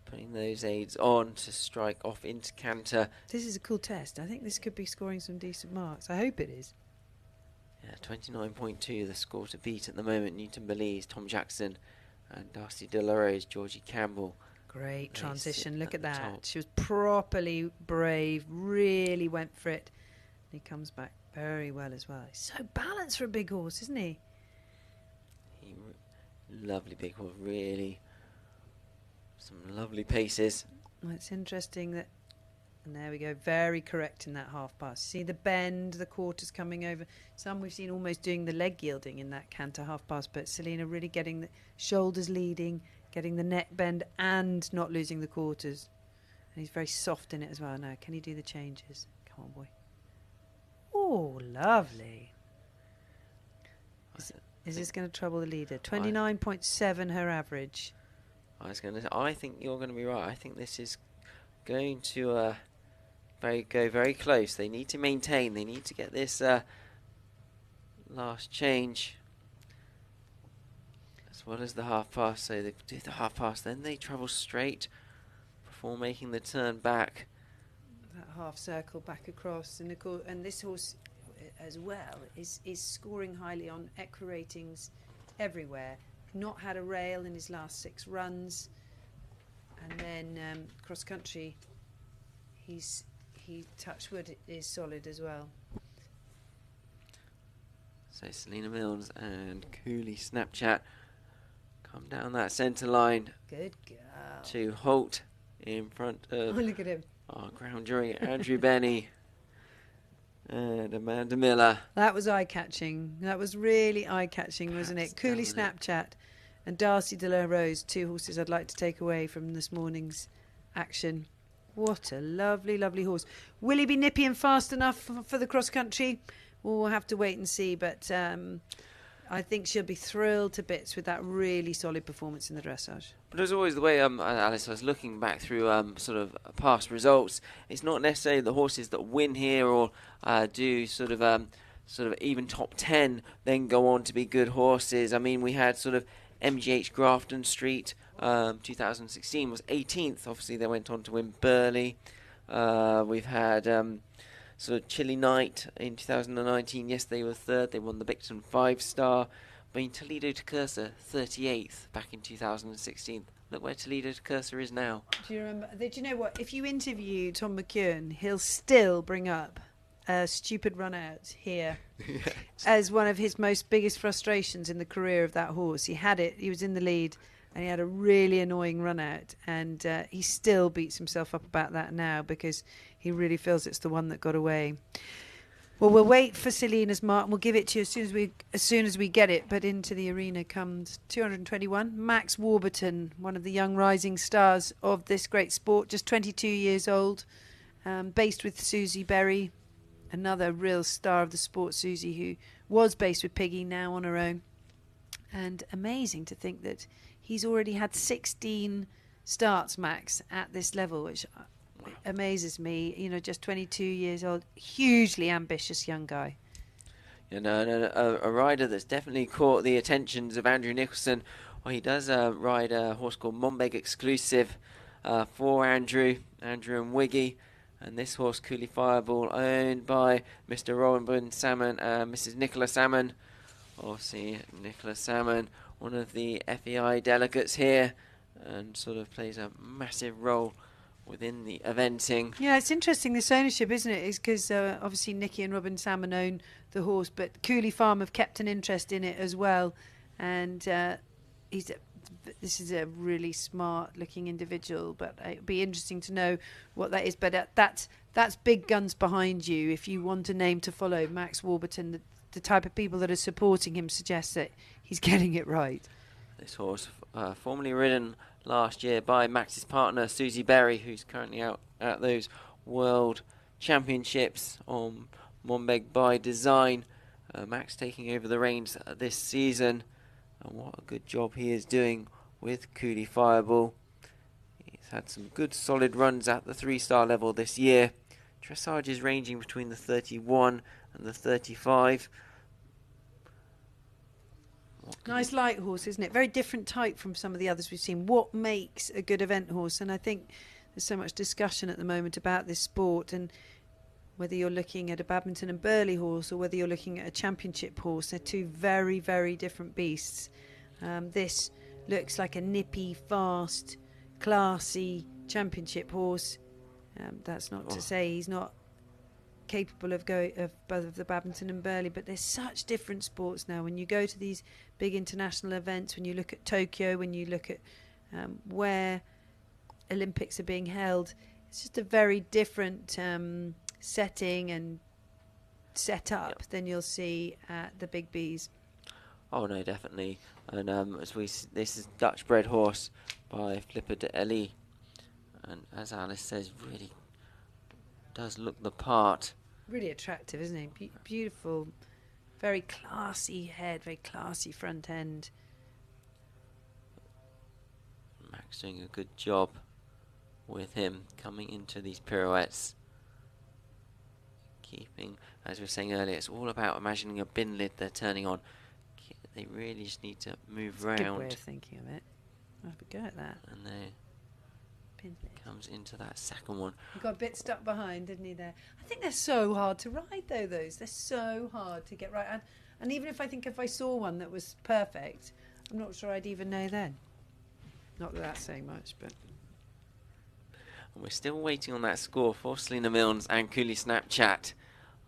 putting those aids on to strike off into canter. This is a cool test. I think this could be scoring some decent marks. I hope it is. Yeah, 29.2 the score to beat at the moment. Newton Belize, Tom Jackson and Darcy Delores, Georgie Campbell. Great They transition. sit Look at at the that. top. She was properly brave, really went for it. And he comes back very well as well. He's so balanced for a big horse, isn't he? Lovely big horse, really. Some lovely paces. Well, it's interesting that, and there we go, very correct in that half pass. See the bend, the quarters coming over. Some we've seen almost doing the leg yielding in that canter half pass, but Selena really getting the shoulders leading, getting the neck bend and not losing the quarters. And he's very soft in it as well. Now, can he do the changes? Come on, boy. Oh, lovely. Is this going to trouble the leader? 29.7 her average. I think you're going to be right. I think this is going to go very close. They need to maintain. They need to get this last change as well as the half pass. So they do the half pass, then they travel straight before making the turn back. That half circle back across, and this horse as well is scoring highly on equa ratings everywhere. Not had a rail in his last 6 runs, and then cross country, he touched wood is solid as well. So Selena Mills and Cooley Snapchat come down that centre line. Good girl. To halt in front of Look at him. our ground jury, Andrew Benny and Amanda Miller. That was eye-catching. That was really eye-catching, wasn't it? Cooley Snapchat and Darcy de la Rose, 2 horses I'd like to take away from this morning's action. What a lovely, lovely horse. Will he be nippy and fast enough for the cross-country? Well, we'll have to wait and see, but I think she'll be thrilled to bits with that really solid performance in the dressage. But as always, the way Alice, I was looking back through sort of past results, it's not necessarily the horses that win here or do sort of even top 10 then go on to be good horses. I mean, we had sort of MGH Grafton Street 2016 was 18th. Obviously, they went on to win Burley. We've had sort of Chilly Night in 2019. Yes, they were 3rd. They won the Bicton 5-star. I mean, Toledo to Cursor 38th back in 2016. Look where Toledo to Cursor is now. Do you remember? Do you know what? If you interview Tom McKeown, he'll still bring up a stupid run out here as one of his most biggest frustrations in the career of that horse. He had it. He was in the lead. And he had a really annoying run out, and he still beats himself up about that now because he really feels it's the one that got away. Well, we'll wait for Selena's mark, and we'll give it to you as soon as we get it. But into the arena comes 221. Max Warburton, one of the young rising stars of this great sport, just 22 years old, based with Susie Berry, another real star of the sport, Susie, who was based with Piggy, now on her own. And amazing to think that he's already had 16 starts, Max, at this level, which amazes me. You know, just 22 years old, hugely ambitious young guy. You know, a rider that's definitely caught the attentions of Andrew Nicholson. Well, he does ride a horse called Monbeg Exclusive for Andrew and Wiggy. And this horse, Cooley Fireball, owned by Mr. Rowan Salmon and Mrs. Nicola Salmon. Obviously, Nicola Salmon, one of the FEI delegates here, and sort of plays a massive role within the eventing. Yeah, it's interesting, this ownership, isn't it? It's because obviously Nicky and Robin Salmon own the horse, but Cooley Farm have kept an interest in it as well. And this is a really smart-looking individual, but it'd be interesting to know what that is. But that's big guns behind you. If you want a name to follow, Max Warburton, the type of people that are supporting him suggests that he's getting it right. This horse, formerly ridden last year by Max's partner Susie Berry, who's currently out at those World Championships on Monbeg by design. Max taking over the reins this season, and what a good job he is doing with Cooley Fireball. He's had some good solid runs at the 3-star level this year. Dressage is ranging between the 31 and the 35. Nice light horse, isn't it? Very different type from some of the others we've seen. What makes a good event horse? And I think there's so much discussion at the moment about this sport, and whether you're looking at a Badminton and Burley horse or whether you're looking at a championship horse, they're two very, very different beasts. This looks like a nippy, fast, classy championship horse. That's not to say he's not capable of both of the Badminton and Burley, but there's such different sports now. When you go to these big international events, when you look at Tokyo, when you look at where Olympics are being held, it's just a very different setting and setup than you'll see at the big Bs. Oh no, definitely. And this is Dutch bred horse by Flipper de Elie, and as Alice says, really does look the part. Really attractive, isn't he? Beautiful, very classy head, very classy front end. Max doing a good job with him coming into these pirouettes. keeping, as we were saying earlier, it's all about imagining a bin lid they're turning on. They really just need to move That's a good way round. of thinking of it. I'll have a go at that. And there Pin lid. comes into that second one. He got a bit stuck behind, didn't he, there? I think they're so hard to ride, though, those. They're so hard to get right. And even if I saw one that was perfect, I'm not sure I'd even know then. Not that that's saying much, but... And we're still waiting on that score for Selena Mills and Cooley Snapchat.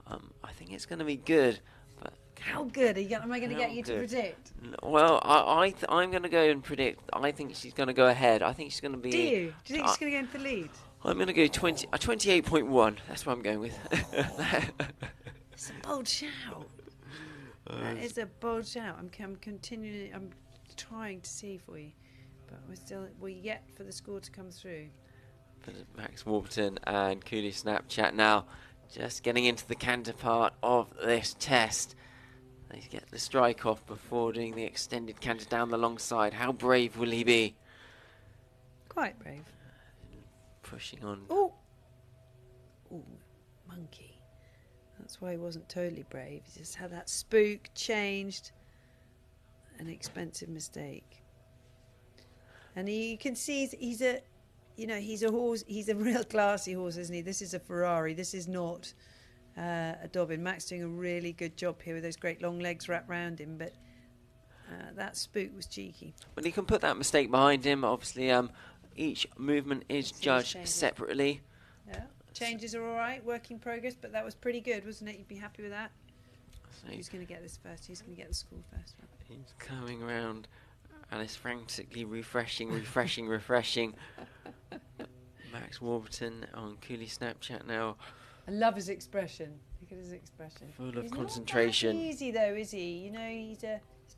I think it's going to be good. But How good? Am I going to How get you to good? predict? well, I'm going to go and predict. I think she's going to go ahead. I think she's going to be... Do you? Do you think she's going to go into the lead? I'm going to go 28.1. That's what I'm going with. It's a bold shout. That is a bold shout. I'm continuing. I'm trying to see for you, but we're yet for the score to come through. Max Warburton and Cooley Snapchat now just getting into the canter part of this test. They get the strike off before doing the extended canter down the long side. How brave will he be? Quite brave. Pushing on. Oh, monkey. That's why he wasn't totally brave. He just had that spook changed. An expensive mistake. And you can see he's a horse. He's a real classy horse, isn't he? This is a Ferrari. This is not a Dobbin. Max doing a really good job here with those great long legs wrapped round him, but that spook was cheeky. But he can put that mistake behind him. Obviously, each movement is judged separately. Yeah, changes are all right, work in progress, but that was pretty good, wasn't it? You'd be happy with that. So Who's going to get this first? Who's going to get the score first? he's coming round and is frantically refreshing. Max Warburton on Cooley Snapchat now. I love his expression. Look at his expression. Full of He's concentration. Not that easy though, is he? You know, he's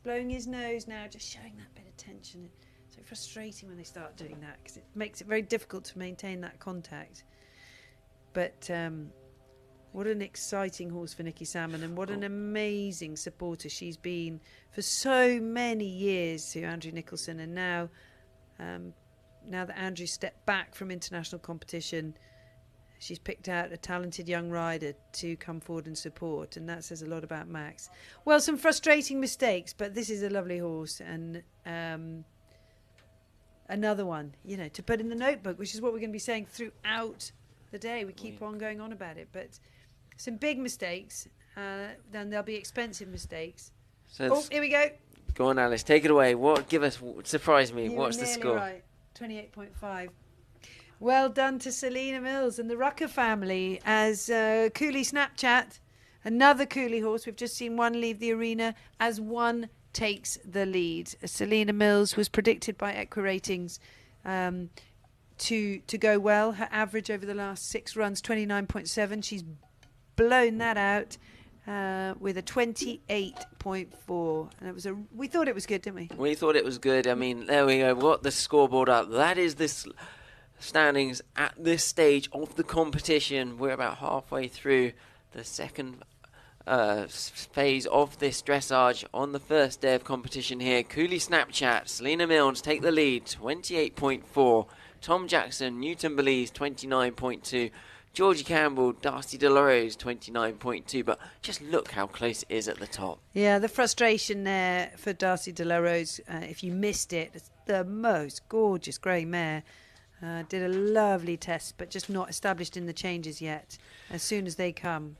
blowing his nose now, just showing that bit of tension. It's so frustrating when they start doing that because it makes it very difficult to maintain that contact. But what an exciting horse for Nikki Salmon, and what an amazing supporter she's been for so many years to Andrew Nicholson. And now that Andrew stepped back from international competition, she's picked out a talented young rider to come forward and support, and that says a lot about Max. Well, some frustrating mistakes, but this is a lovely horse, and another one, to put in the notebook, which is what we're going to be saying throughout the day. We keep on going on about it, but some big mistakes, then there'll be expensive mistakes. So here we go. Go on, Alice, take it away. Surprise me. You What's were the nearly score? Right. 28.5. Well done to Selena Mills and the Rucker family as Cooley Snapchat, another Cooley horse. We've just seen one leave the arena as one takes the lead. Selena Mills was predicted by Equiratings to go well. Her average over the last 6 runs, 29.7. She's blown that out with a 28.4. And we thought it was good, didn't we? We thought it was good. I mean, there we go. We've got the scoreboard up. That is this standings at this stage of the competition. We're about halfway through the second phase of this dressage on the first day of competition here. Cooley Snapchat, Selena Mills take the lead, 28.4. Tom Jackson, Newton Belize, 29.2. Georgie Campbell, Darcy Delorose, 29.2. But just look how close it is at the top. Yeah, the frustration there for Darcy Delorose. If you missed it, it's the most gorgeous grey mare. Did a lovely test, but just not established in the changes yet. As soon as they come,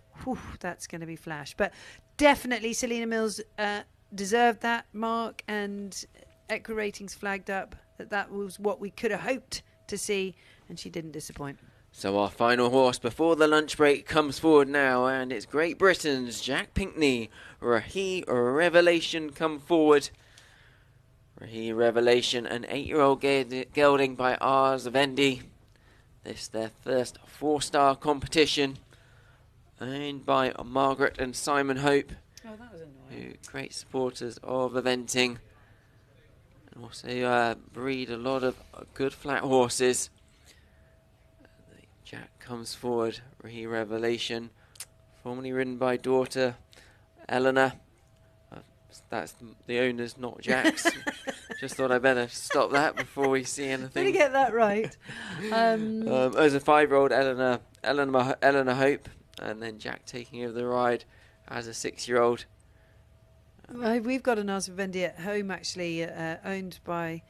that's going to be flash. But definitely Selena Mills deserved that mark, and Equiratings flagged up that was what we could have hoped to see, and she didn't disappoint. So our final horse before the lunch break comes forward now, and it's Great Britain's Jack Pinkney. Rahi Revelation come forward. Rahi Revelation, an 8-year-old gelding by Ars Vendi. This their first 4-star competition, owned by Margaret and Simon Hope. Oh, that was annoying. Who great supporters of eventing, and also breed a lot of good flat horses. Jack comes forward. Rahi Revelation, formerly ridden by daughter Eleanor. That's the owner's, not Jack's. Just thought I'd better stop that before we see anything. Did you get that right? As a 5-year-old, Eleanor Hope, and then Jack taking over the ride as a 6-year-old. We've got an Ars Vivendi at home, actually, owned by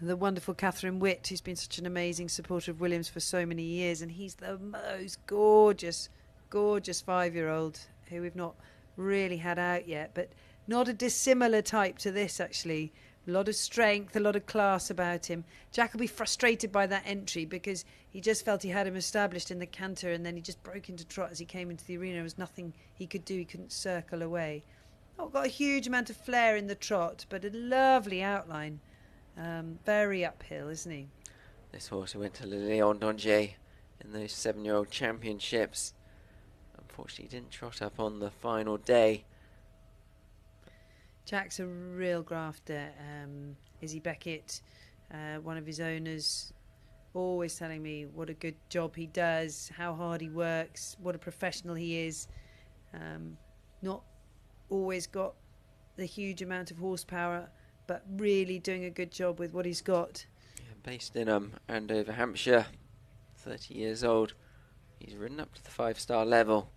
the wonderful Catherine Witt, who's been such an amazing supporter of Williams for so many years, and he's the most gorgeous 5-year-old who we've not really had out yet, but not a dissimilar type to this, actually. A lot of strength, a lot of class about him. Jack will be frustrated by that entry because he just felt he had him established in the canter, and then he just broke into trot as he came into the arena. There was nothing he could do. He couldn't circle away. Not got a huge amount of flair in the trot, but a lovely outline. Very uphill, isn't he? This horse who went to Le Lion d'Angers in those 7-year-old championships. Unfortunately, didn't trot up on the final day. Jack's a real grafter. Izzy Beckett, one of his owners, always telling me what a good job he does, how hard he works, what a professional he is. Not always got the huge amount of horsepower, but really doing a good job with what he's got. Yeah, based in Andover, Hampshire, 30 years old. He's ridden up to the 5-star level.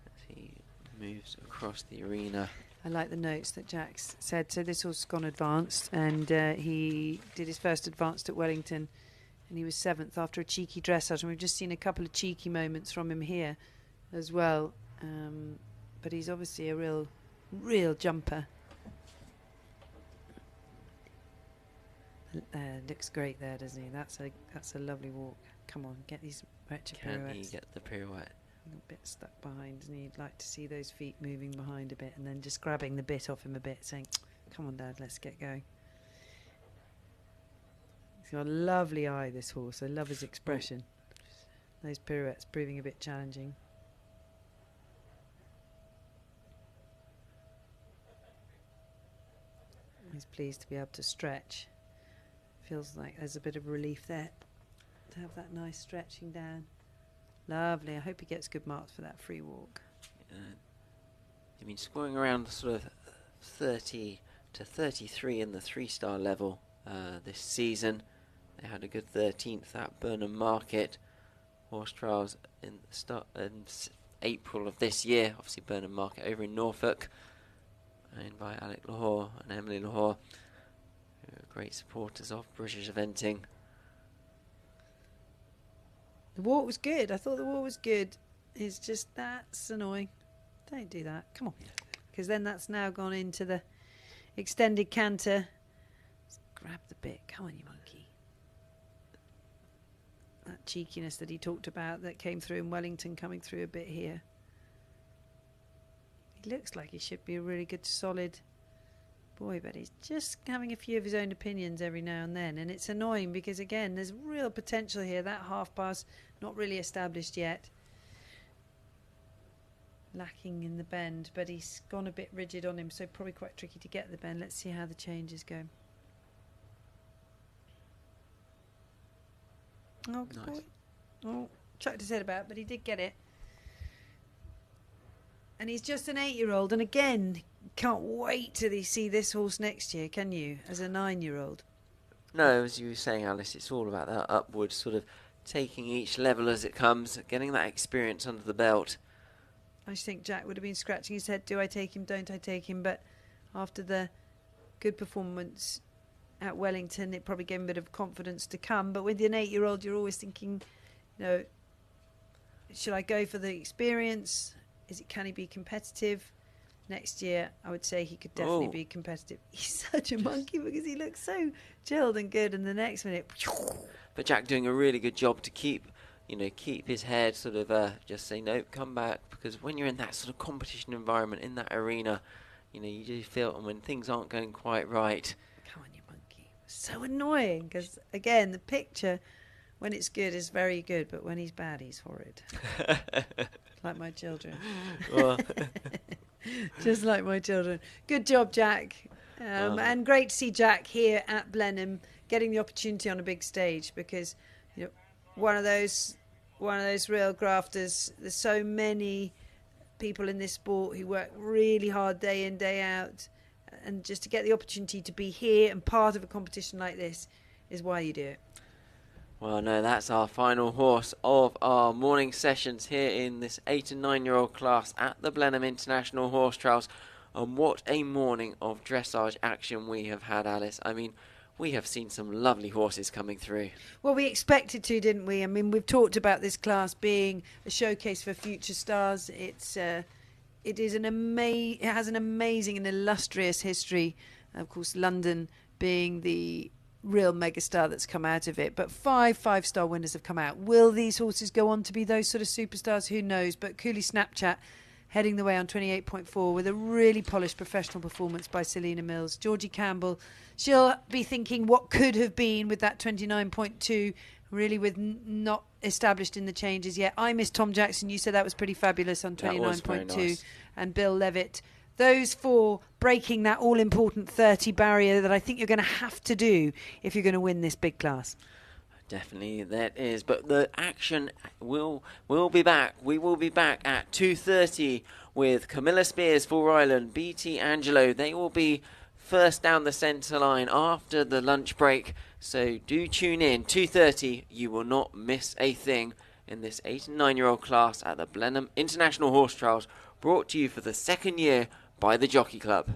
As he moves across the arena. I like the notes that Jack's said. So this horse has gone advanced, and he did his first advanced at Wellington, and he was 7th after a cheeky dressage. And we've just seen a couple of cheeky moments from him here as well. But he's obviously a real jumper. Looks great there, doesn't he? That's a lovely walk. Come on, get these retro pirouettes. Can he get the pirouette? A bit stuck behind, and he'd like to see those feet moving behind a bit, and then just grabbing the bit off him a bit, saying, "Come on, Dad, let's get going." He's got a lovely eye, this horse. I love his expression. Those pirouettes proving a bit challenging. He's pleased to be able to stretch. Feels like there's a bit of relief there to have that nice stretching down. Lovely. I hope he gets good marks for that free walk. He's been scoring around sort of 30 to 33 in the 3-star level this season. They had a good 13th at Burnham Market. Horse trials in April of this year. Obviously Burnham Market over in Norfolk, owned by Alec Lahore and Emily Lahore, who are great supporters of British eventing. The walk was good. I thought the walk was good. It's just, that's annoying. Don't do that. Come on. Because then that's now gone into the extended canter. Just grab the bit. Come on, you monkey. That cheekiness that he talked about that came through in Wellington, coming through a bit here. He looks like he should be a really good, solid boy, but he's just having a few of his own opinions every now and then, and it's annoying because, again, there's real potential here. That half pass not really established yet, lacking in the bend, but he's gone a bit rigid on him, so probably quite tricky to get the bend. Let's see how the changes go. Oh, good Nice. boy. Oh, chucked his head about, but he did get it. And he's just an 8-year-old, and again, can't wait till you see this horse next year, can you, as a 9-year-old? No, as you were saying, Alice, it's all about that upward sort of taking each level as it comes, getting that experience under the belt. I just think Jack would have been scratching his head, do I take him, don't I take him? But after the good performance at Wellington, it probably gave him a bit of confidence to come. But with an 8-year-old, you're always thinking, you know, should I go for the experience? Can he be competitive? Next year, I would say he could definitely be competitive. He's such a monkey because he looks so chilled and good, and the next minute... But Jack doing a really good job to keep his head sort of just say, no, come back, because when you're in that sort of competition environment, in that arena, you know, you do feel, and when things aren't going quite right... Come on, you monkey. So annoying, because, again, the picture, when it's good, is very good, but when he's bad, he's horrid. Like my children. Well... Just like my children. Good job, Jack. And great to see Jack here at Blenheim getting the opportunity on a big stage, because, you know, one of those real grafters. There's so many people in this sport who work really hard day in, day out, and just to get the opportunity to be here and part of a competition like this is why you do it. Well, no, that's our final horse of our morning sessions here in this 8 and 9-year-old class at the Blenheim International Horse Trials. And what a morning of dressage action we have had, Alice. I mean, we have seen some lovely horses coming through. Well, we expected to, didn't we? I mean, we've talked about this class being a showcase for future stars. It has an amazing and illustrious history. Of course, London being the real megastar that's come out of it. But 5-star winners have come out. Will these horses go on to be those sort of superstars? Who knows? But Cooley Snapchat heading the way on 28.4 with a really polished professional performance by Selena Mills. Georgie Campbell, she'll be thinking what could have been with that 29.2, really with not established in the changes yet. I miss Tom Jackson. You said that was pretty fabulous on 29.2. Nice. And Bill Levitt. Those four breaking that all-important 30 barrier that I think you're going to have to do if you're going to win this big class. Definitely that is, but the action will be back. We will be back at 2:30 with Camilla Speirs, Full Island, BT Angelo. They will be first down the centre line after the lunch break, so do tune in. 2:30, you will not miss a thing in this 8 and 9-year-old class at the Blenheim International Horse Trials, brought to you for the second year by the Jockey Club.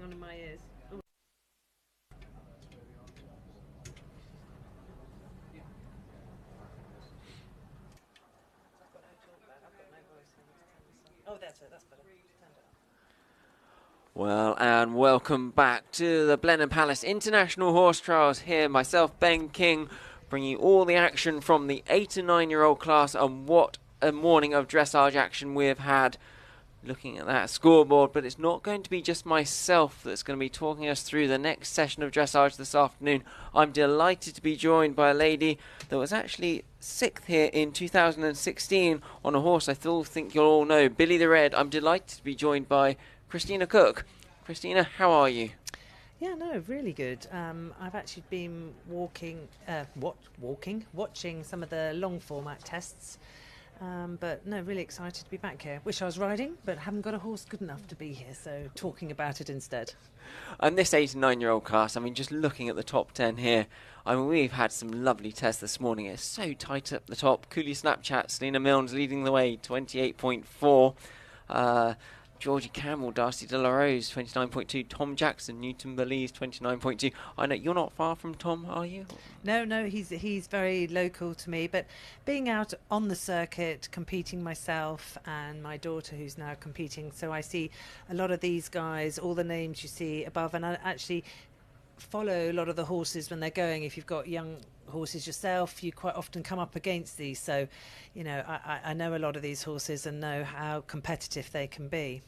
On in my ears. Ooh. Oh, that's better. Well, and welcome back to the Blenheim Palace International Horse Trials. Here, myself, Ben King, bringing you all the action from the 8 and 9-year-old class, and what a morning of dressage action we have had. Looking at that scoreboard, but it's not going to be just myself that's going to be talking us through the next session of dressage this afternoon. I'm delighted to be joined by a lady that was actually 6th here in 2016 on a horse I still think you'll all know, Billy the Red. I'm delighted to be joined by Christina Cook. Christina, how are you? Yeah, no, really good. I've actually been watching some of the long format tests. But no, really excited to be back here. Wish I was riding, but haven't got a horse good enough to be here, so talking about it instead. And this 8 and 9-year-old class, I mean, just looking at the top 10 here, I mean, we've had some lovely tests this morning. It's so tight up the top. Cooley Snapchat, Selena Mills leading the way, 28.4. Georgie Campbell, Darcy De La Rose, 29.2. Tom Jackson, Newton Belize, 29.2. I know you're not far from Tom, are you? No, he's very local to me. But being out on the circuit, competing myself and my daughter who's now competing, so I see a lot of these guys, all the names you see above, and I actually follow a lot of the horses when they're going. If you've got young horses yourself, you quite often come up against these. So, you know, I know a lot of these horses and know how competitive they can be.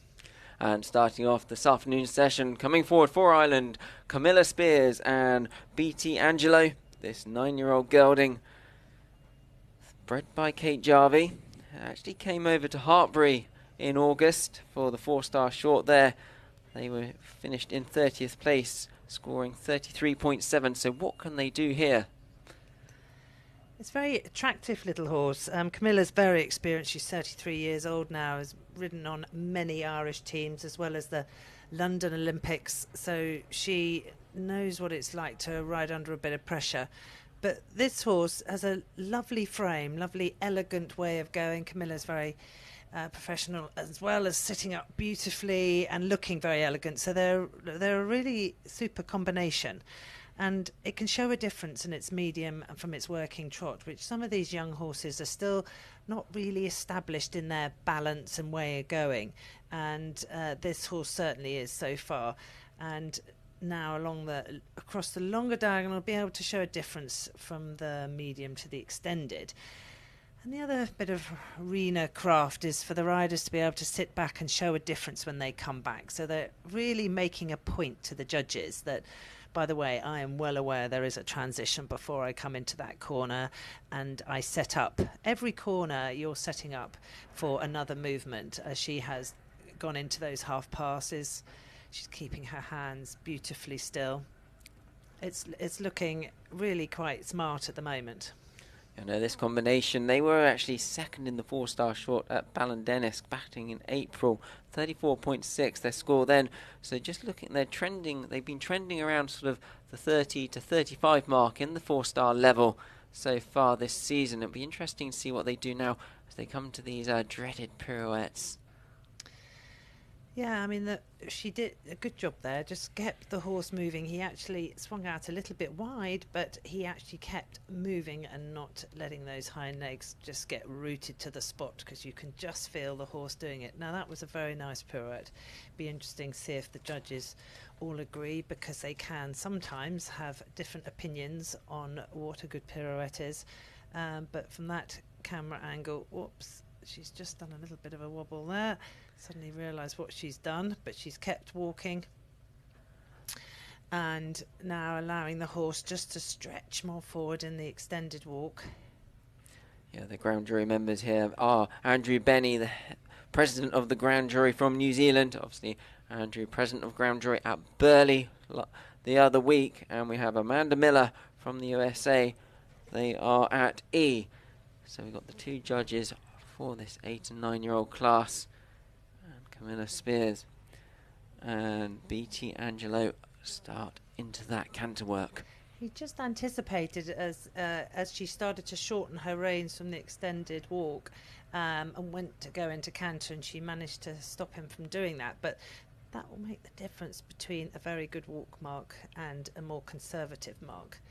And starting off this afternoon session, coming forward for Ireland, Camilla Speirs and BT Angelo, this 9-year-old gelding, bred by Kate Jarvie, actually came over to Hartbury in August for the 4-star short there. They were finished in 30th place, scoring 33.7. So what can they do here? It's a very attractive little horse. Camilla's very experienced. She's 33 years old now, has ridden on many Irish teams as well as the London Olympics, so she knows what it's like to ride under a bit of pressure. But this horse has a lovely frame, lovely elegant way of going. Camilla's very professional, as well as sitting up beautifully and looking very elegant, so they're a really super combination. And it can show a difference in its medium and from its working trot, which some of these young horses are still not really established in their balance and way of going. And this horse certainly is so far. And now across the longer diagonal, be able to show a difference from the medium to the extended. And the other bit of arena craft is for the riders to be able to sit back and show a difference when they come back. So they're really making a point to the judges that, by the way, I am well aware there is a transition before I come into that corner, and I set up. Every corner you're setting up for another movement. As she has gone into those half passes, she's keeping her hands beautifully still. It's looking really quite smart at the moment. You know, this combination, they were actually second in the 4-star short at Ballindennis, batting in April, 34.6 their score then. So just looking, they've been trending around sort of the 30 to 35 mark in the 4-star level so far this season. It'll be interesting to see what they do now as they come to these dreaded pirouettes. Yeah, I mean, she did a good job there, just kept the horse moving. He actually swung out a little bit wide, but he actually kept moving and not letting those hind legs just get rooted to the spot, because you can just feel the horse doing it. Now, that was a very nice pirouette. Be interesting to see if the judges all agree, because they can sometimes have different opinions on what a good pirouette is. But from that camera angle, whoops, she's just done a little bit of a wobble there. Suddenly realised what she's done, but she's kept walking. And now allowing the horse just to stretch more forward in the extended walk. Yeah, the grand jury members here are Andrew Benny, the president of the grand jury from New Zealand. Obviously, Andrew, president of grand jury at Burley the other week. And we have Amanda Miller from the USA. They are at E. So we've got the two judges for this 8 and 9-year-old class. Camilla Speirs and BT Angelo start into that canter work. He just anticipated as she started to shorten her reins from the extended walk and went to go into canter, and she managed to stop him from doing that. But that will make the difference between a very good walk mark and a more conservative mark.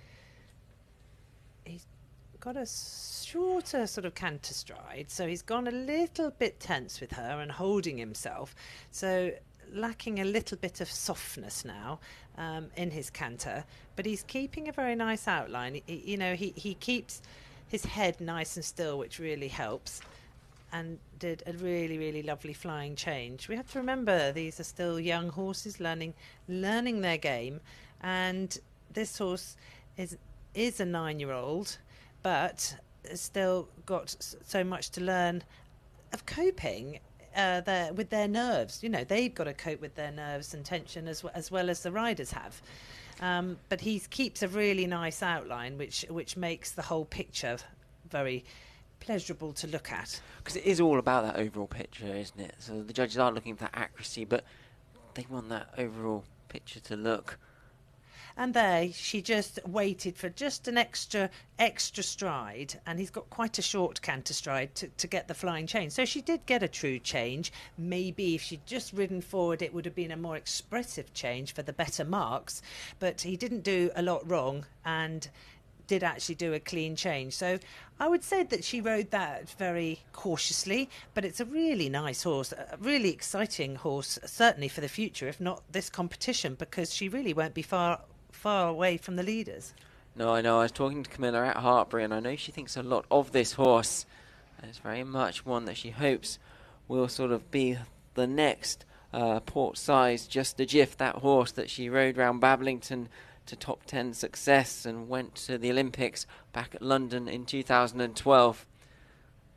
He's got a shorter sort of canter stride, so he's gone a little bit tense with her and holding himself, so lacking a little bit of softness now in his canter, but he's keeping a very nice outline. He keeps his head nice and still, which really helps, and did a really, really lovely flying change. We have to remember these are still young horses learning their game, and this horse is a 9-year-old, but has still got so much to learn of coping with their nerves. They've got to cope with their nerves and tension as well as the riders have. But he keeps a really nice outline, which makes the whole picture very pleasurable to look at. Because it is all about that overall picture, isn't it? So the judges are looking for that accuracy, but they want that overall picture to look. And she just waited for just an extra stride, and he's got quite a short canter stride to get the flying change. So she did get a true change. Maybe if she'd just ridden forward, it would have been a more expressive change for the better marks. But he didn't do a lot wrong and did actually do a clean change. So I would say that she rode that very cautiously, but it's a really nice horse, a really exciting horse, certainly for the future, if not this competition, because she really won't be far away from the leaders. No, I know. I was talking to Camilla at Hartbury, and I know she thinks a lot of this horse. And it's very much one that she hopes will sort of be the next Port Size Just a Jiff, that horse that she rode round Bablington to top 10 success and went to the Olympics back at London in 2012.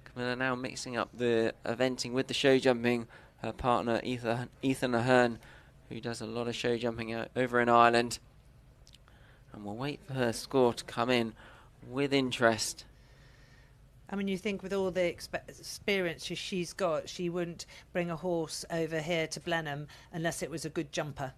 Camilla now mixing up the eventing with the show jumping. Her partner Ethan Ahern, who does a lot of show jumping over in Ireland. And we'll wait for her score to come in with interest. I mean, you think with all the experience she's got, she wouldn't bring a horse over here to Blenheim unless it was a good jumper,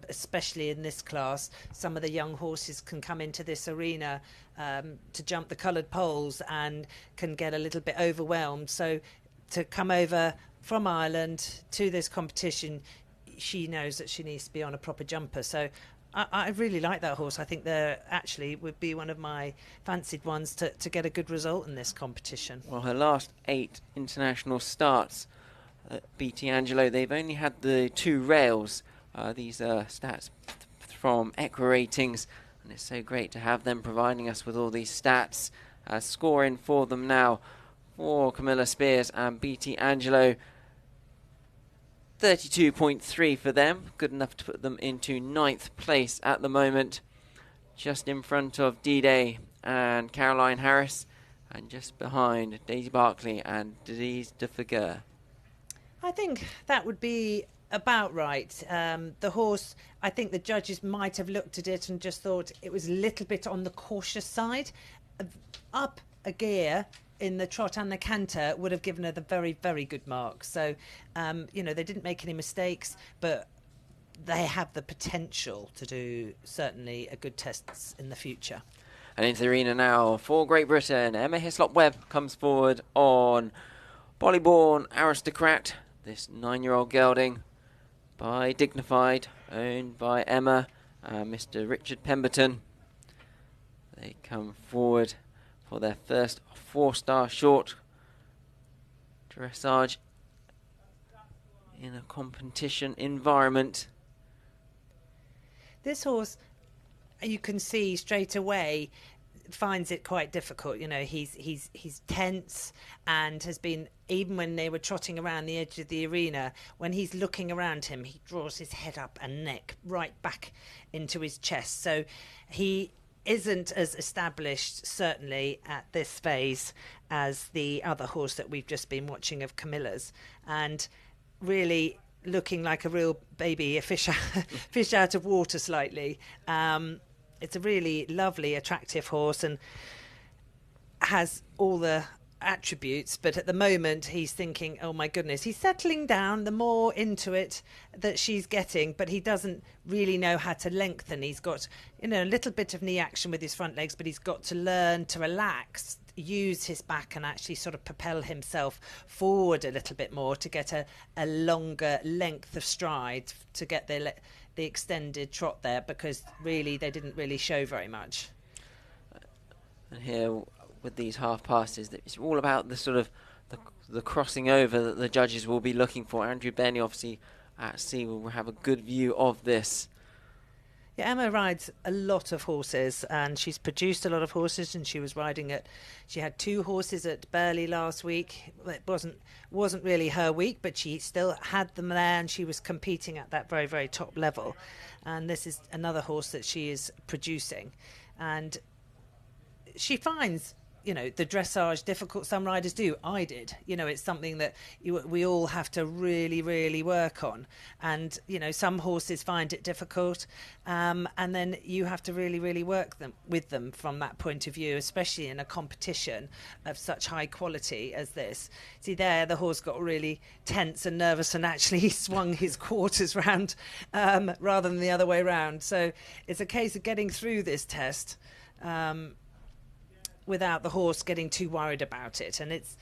especially in this class. Some of the young horses can come into this arena to jump the coloured poles and can get a little bit overwhelmed. So to come over from Ireland to this competition, she knows that she needs to be on a proper jumper. So I really like that horse. I think there actually would be one of my fancied ones to get a good result in this competition. Well, her last 8 international starts at BT Angelo, they've only had the 2 rails. These are stats from Equa Ratings, and it's so great to have them providing us with all these stats. Scoring for them now for Camilla Speirs and BT Angelo. 32.3 for them, good enough to put them into 9th place at the moment, just in front of D-Day and Caroline Harris, and just behind Daisy Barclay and Denise de Figuer. I think that would be about right. The horse, I think the judges might have looked at it and just thought it was a little bit on the cautious side. Up a gear in the trot and the canter would have given her the very, very good mark. So, they didn't make any mistakes, but they have the potential to do certainly a good tests in the future. And into the arena now for Great Britain. Emma Hislop-Webb comes forward on Bollyborn Aristocrat, this 9-year-old gelding by Dignified, owned by Emma and Mr. Richard Pemberton. They come forward for their first 4-star short dressage in a competition environment. This horse, you can see straight away, finds it quite difficult. He's tense and has been, even when they were trotting around the edge of the arena, when he's looking around him, he draws his head up and neck right back into his chest. So he isn't as established, certainly at this phase, as the other horse that we've just been watching of Camilla's, and really looking like a real baby, a fish out of water slightly. It's a really lovely, attractive horse and has all the attributes, but at the moment he's thinking, oh my goodness, he's settling down the more into it that she's getting, but he doesn't really know how to lengthen. He's got a little bit of knee action with his front legs, but he's got to learn to relax use his back and actually sort of propel himself forward a little bit more to get a longer length of stride to get the extended trot there, because really they didn't really show very much. And here with these half passes, it's all about the sort of the crossing over that the judges will be looking for. Andrew Benny obviously at sea will have a good view of this. Yeah, Emma rides a lot of horses, and she's produced a lot of horses, and she had 2 horses at Burley last week. It wasn't really her week, but she still had them there, and she was competing at that very, very top level. And this is another horse that she is producing. And she finds, the dressage difficult. Some riders do. I did. It's something that we all have to really, really work on. And, some horses find it difficult. And then you have to really, really work with them from that point of view, especially in a competition of such high quality as this. See there, the horse got really tense and nervous, and actually he swung his quarters round rather than the other way round. So it's a case of getting through this test without the horse getting too worried about it. And it's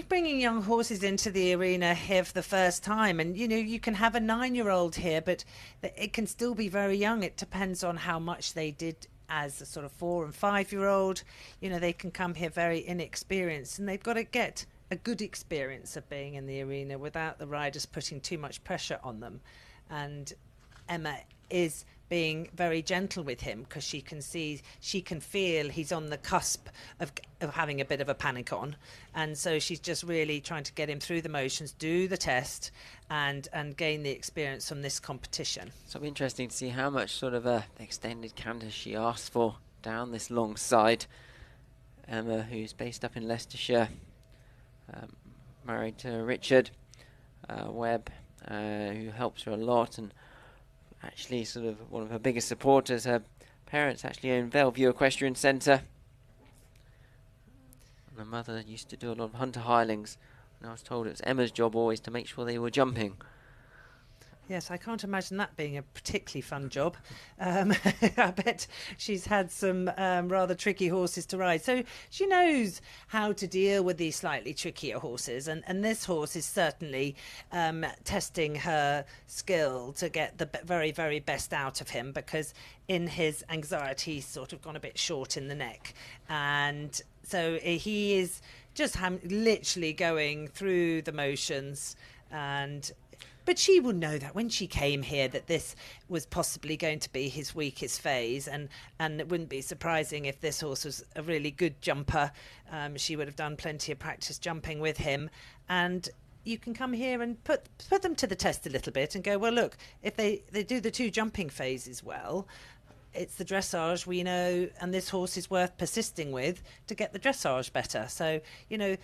bringing young horses into the arena here for the first time. And, you can have a 9-year-old here, but it can still be very young. It depends on how much they did as a sort of 4 and 5-year-old. They can come here very inexperienced, and they've got to get a good experience of being in the arena without the riders putting too much pressure on them. And Emma is being very gentle with him, because she can feel he's on the cusp of having a bit of a panic on, and so she's just really trying to get him through the motions, do the test, and gain the experience from this competition. So it'll be interesting to see how much sort of extended canter she asks for down this long side. Emma, who's based up in Leicestershire, married to Richard Webb, who helps her a lot, and actually sort of one of her biggest supporters. Her parents actually own Bellevue Equestrian Centre. And her mother used to do a lot of hunter hirelings, and I was told it was Emma's job always to make sure they were jumping. Yes, I can't imagine that being a particularly fun job. I bet she's had some rather tricky horses to ride. So she knows how to deal with these slightly trickier horses. And this horse is certainly testing her skill to get the very, very best out of him, because in his anxiety, he's sort of gone a bit short in the neck. And so he is just literally going through the motions. But she will know that when she came here that this was possibly going to be his weakest phase, and it wouldn't be surprising if this horse was a really good jumper. She would have done plenty of practice jumping with him, and you can come here and put them to the test a little bit and go, well, look, if they do the 2 jumping phases well, it's the dressage we know, and this horse is worth persisting with to get the dressage better. So,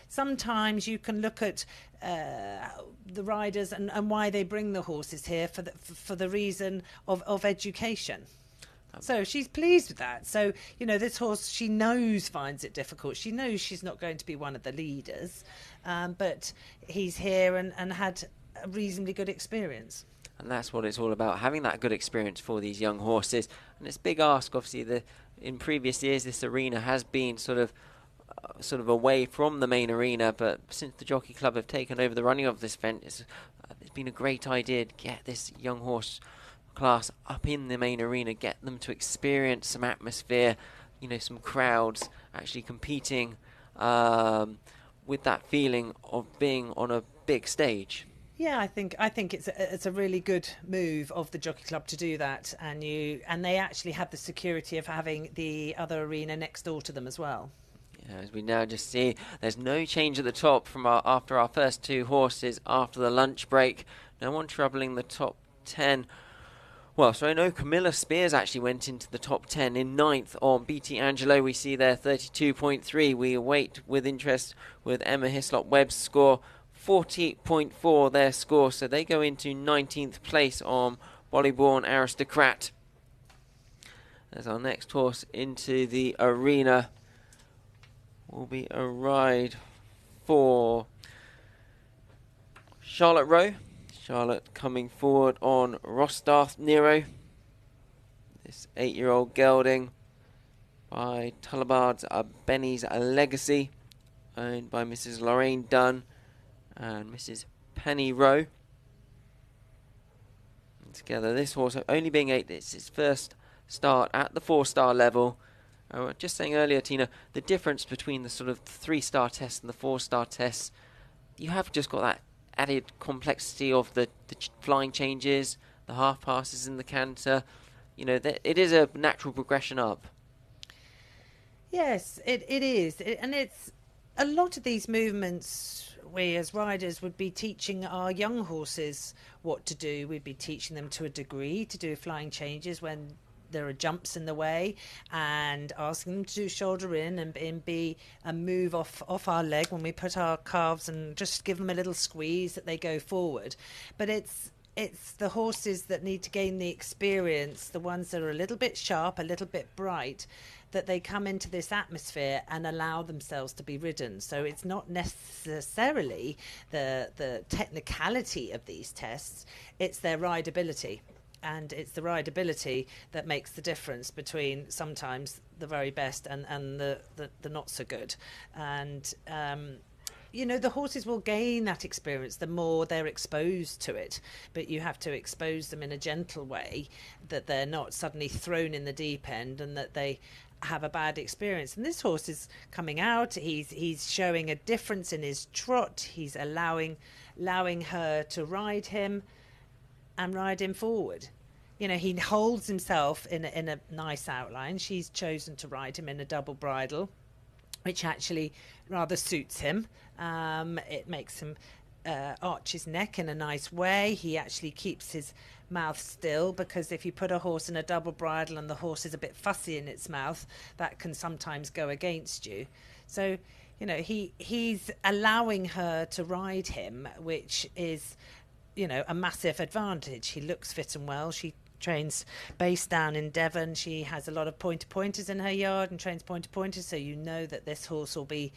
sometimes you can look at the riders and why they bring the horses here for the reason of education. So she's pleased with that. So, this horse, she knows finds it difficult. She knows she's not going to be one of the leaders, but he's here and had a reasonably good experience. And that's what it's all about, having that good experience for these young horses. And it's a big ask, obviously. In previous years, this arena has been sort of away from the main arena, but since the Jockey Club have taken over the running of this event, it's been a great idea to get this young horse class up in the main arena, get them to experience some atmosphere, some crowds actually competing with that feeling of being on a big stage. Yeah, I think it's a really good move of the Jockey Club to do that, and they actually have the security of having the other arena next door to them as well. Yeah, as we now just see, there's no change at the top from after our first 2 horses after the lunch break. No one troubling the top 10. Well, so I know Camilla Speirs actually went into the top 10 in 9th on BT Angelo. We see there 32.3. We await with interest with Emma Hislop-Webb's score. 40.4 their score, so they go into 19th place on Bollyborn Aristocrat. As our next horse into the arena will be a ride for Charlotte Rowe. Charlotte coming forward on Rostarth Nero. This 8-year-old gelding by Tullibard's Benny's Legacy, owned by Mrs. Lorraine Dunn and Mrs. Penny Rowe. And together, this horse, only being 8, it's his first start at the 4-star level. Just saying earlier, Tina, the difference between the sort of 3-star test and the 4-star tests, you have just got that added complexity of the flying changes, the half passes in the canter. You know, it is a natural progression up. Yes, it is. And it's a lot of these movements we as riders would be teaching our young horses what to do. We'd be teaching them to a degree to do flying changes when there are jumps in the way, and asking them to do shoulder in and be a move off our leg when we put our calves, and just give them a little squeeze that they go forward. But it's the horses that need to gain the experience, the ones that are a little bit sharp, a little bit bright, that they come into this atmosphere and allow themselves to be ridden. So it's not necessarily the technicality of these tests, it's their rideability. And it's the rideability that makes the difference between sometimes the very best and the not so good. And, you know, the horses will gain that experience the more they're exposed to it. But you have to expose them in a gentle way, that they're not suddenly thrown in the deep end and that they have a bad experience. And this horse is coming out. He's showing a difference in his trot. He's allowing her to ride him and ride him forward. You know, he holds himself in a nice outline. She's chosen to ride him in a double bridle, which actually rather suits him. It makes him arch his neck in a nice way. He actually keeps his mouth still, because if you put a horse in a double bridle and the horse is a bit fussy in its mouth, that can sometimes go against you. So, you know, he's allowing her to ride him, which is, you know, a massive advantage. He looks fit and well. She trains based down in Devon. She has a lot of pointers in her yard and trains pointers, so you know that this horse will be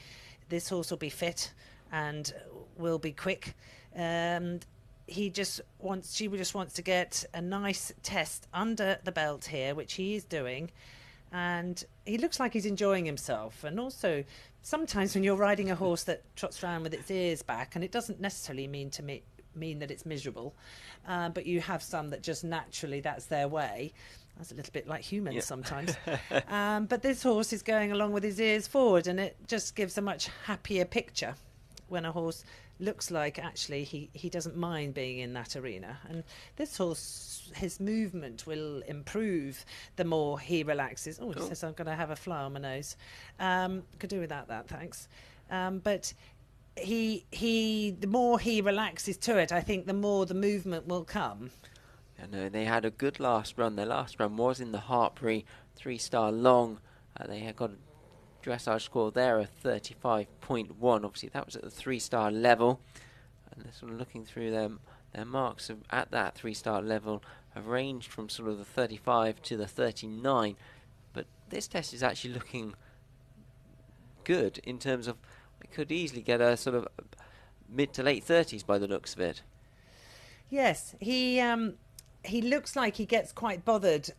fit and will be quick. She just wants to get a nice test under the belt here, which he is doing, and he looks like he's enjoying himself. And also, sometimes when you're riding a horse that trots around with its ears back, and it doesn't necessarily mean that it's miserable, but you have some that just naturally that's their way. That's a little bit like humans sometimes. But this horse is going along with his ears forward, and it just gives a much happier picture when a horse looks like actually he doesn't mind being in that arena. And this horse, his movement will improve the more he relaxes. Oh, it says I'm going to have a fly on my nose. Could do without that, thanks. But the more he relaxes to it, I think the more the movement will come. I know they had a good last run. Their last run was in the Hartbury 3-star long. They had got a dressage score there of 35.1. Obviously, that was at the 3-star level. And they're sort of looking through their marks at that 3-star level have ranged from sort of the 35 to the 39. But this test is actually looking good in terms of it could easily get a sort of mid to late 30s by the looks of it. Yes, he looks like he gets quite bothered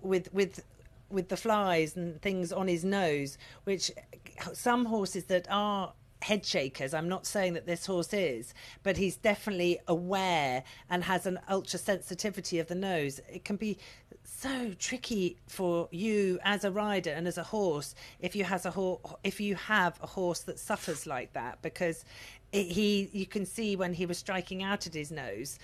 with the flies and things on his nose, which some horses that are head shakers, I'm not saying that this horse is, but he's definitely aware and has an ultra sensitivity of the nose. It can be so tricky for you as a rider and as a horse if you have a horse that suffers like that, because you can see when he was striking out at his nose,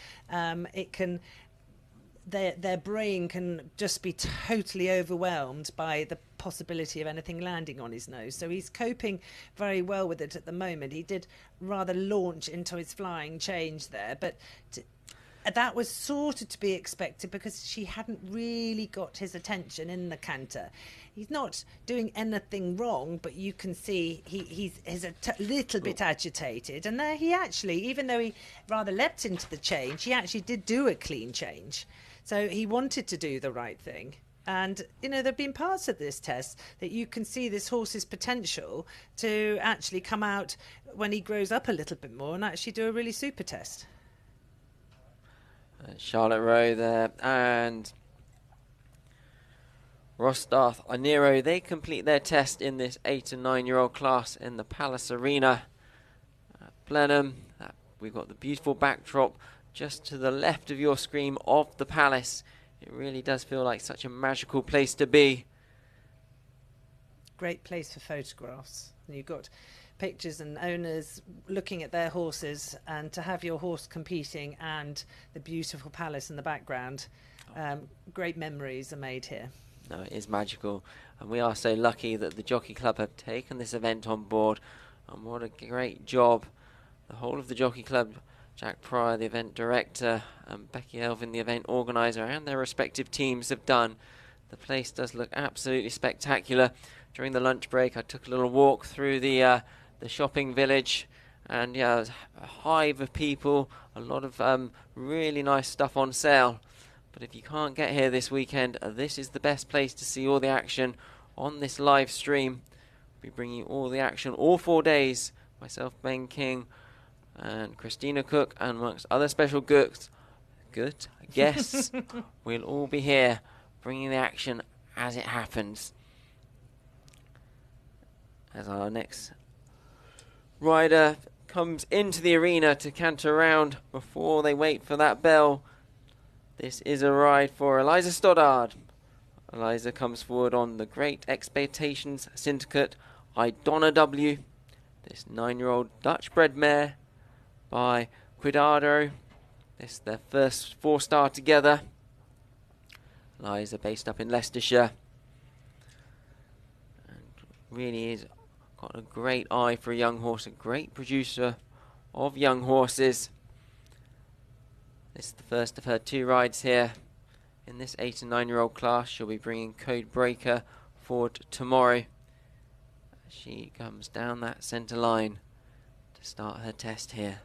their brain can just be totally overwhelmed by the possibility of anything landing on his nose. So he's coping very well with it at the moment. He did rather launch into his flying change there, but that was sort of to be expected because she hadn't really got his attention in the canter. He's not doing anything wrong, but you can see he's a little bit agitated. And there he actually, even though he rather leapt into the change, he actually did do a clean change. So he wanted to do the right thing. And, you know, there have been parts of this test that you can see this horse's potential to actually come out when he grows up a little bit more and actually do a really super test. Charlotte Rowe there, and Rostarth Onero, they complete their test in this 8 and 9-year-old class in the Palace Arena at Blenheim. We've got the beautiful backdrop just to the left of your screen of the Palace. It really does feel like such a magical place to be. Great place for photographs. And you've got pictures and owners looking at their horses, and to have your horse competing and the beautiful palace in the background. Great memories are made here. No, it is magical, and we are so lucky that the Jockey Club have taken this event on board, and what a great job the whole of the Jockey Club, Jack Pryor, the event director, and Becky Elvin, the event organiser, and their respective teams have done. The place does look absolutely spectacular. During the lunch break, I took a little walk through the shopping village, and yeah, it was a hive of people, a lot of really nice stuff on sale. But if you can't get here this weekend, this is the best place to see all the action on this live stream. We'll be bringing you all the action all 4 days. Myself, Ben King, and Christina Cook, and amongst other special guests, we'll all be here bringing the action as it happens. As our next rider comes into the arena to canter around before they wait for that bell. This is a ride for Eliza Stoddard. Eliza comes forward on the Great Expectations Syndicate Idonna W. This 9-year-old Dutch-bred mare by Cuidado. This is their first 4-star together. Eliza based up in Leicestershire. And really is got a great eye for a young horse, a great producer of young horses. This is the first of her 2 rides here in this 8 and 9-year-old class. She'll be bringing Code Breaker forward tomorrow. She comes down that centre line to start her test here.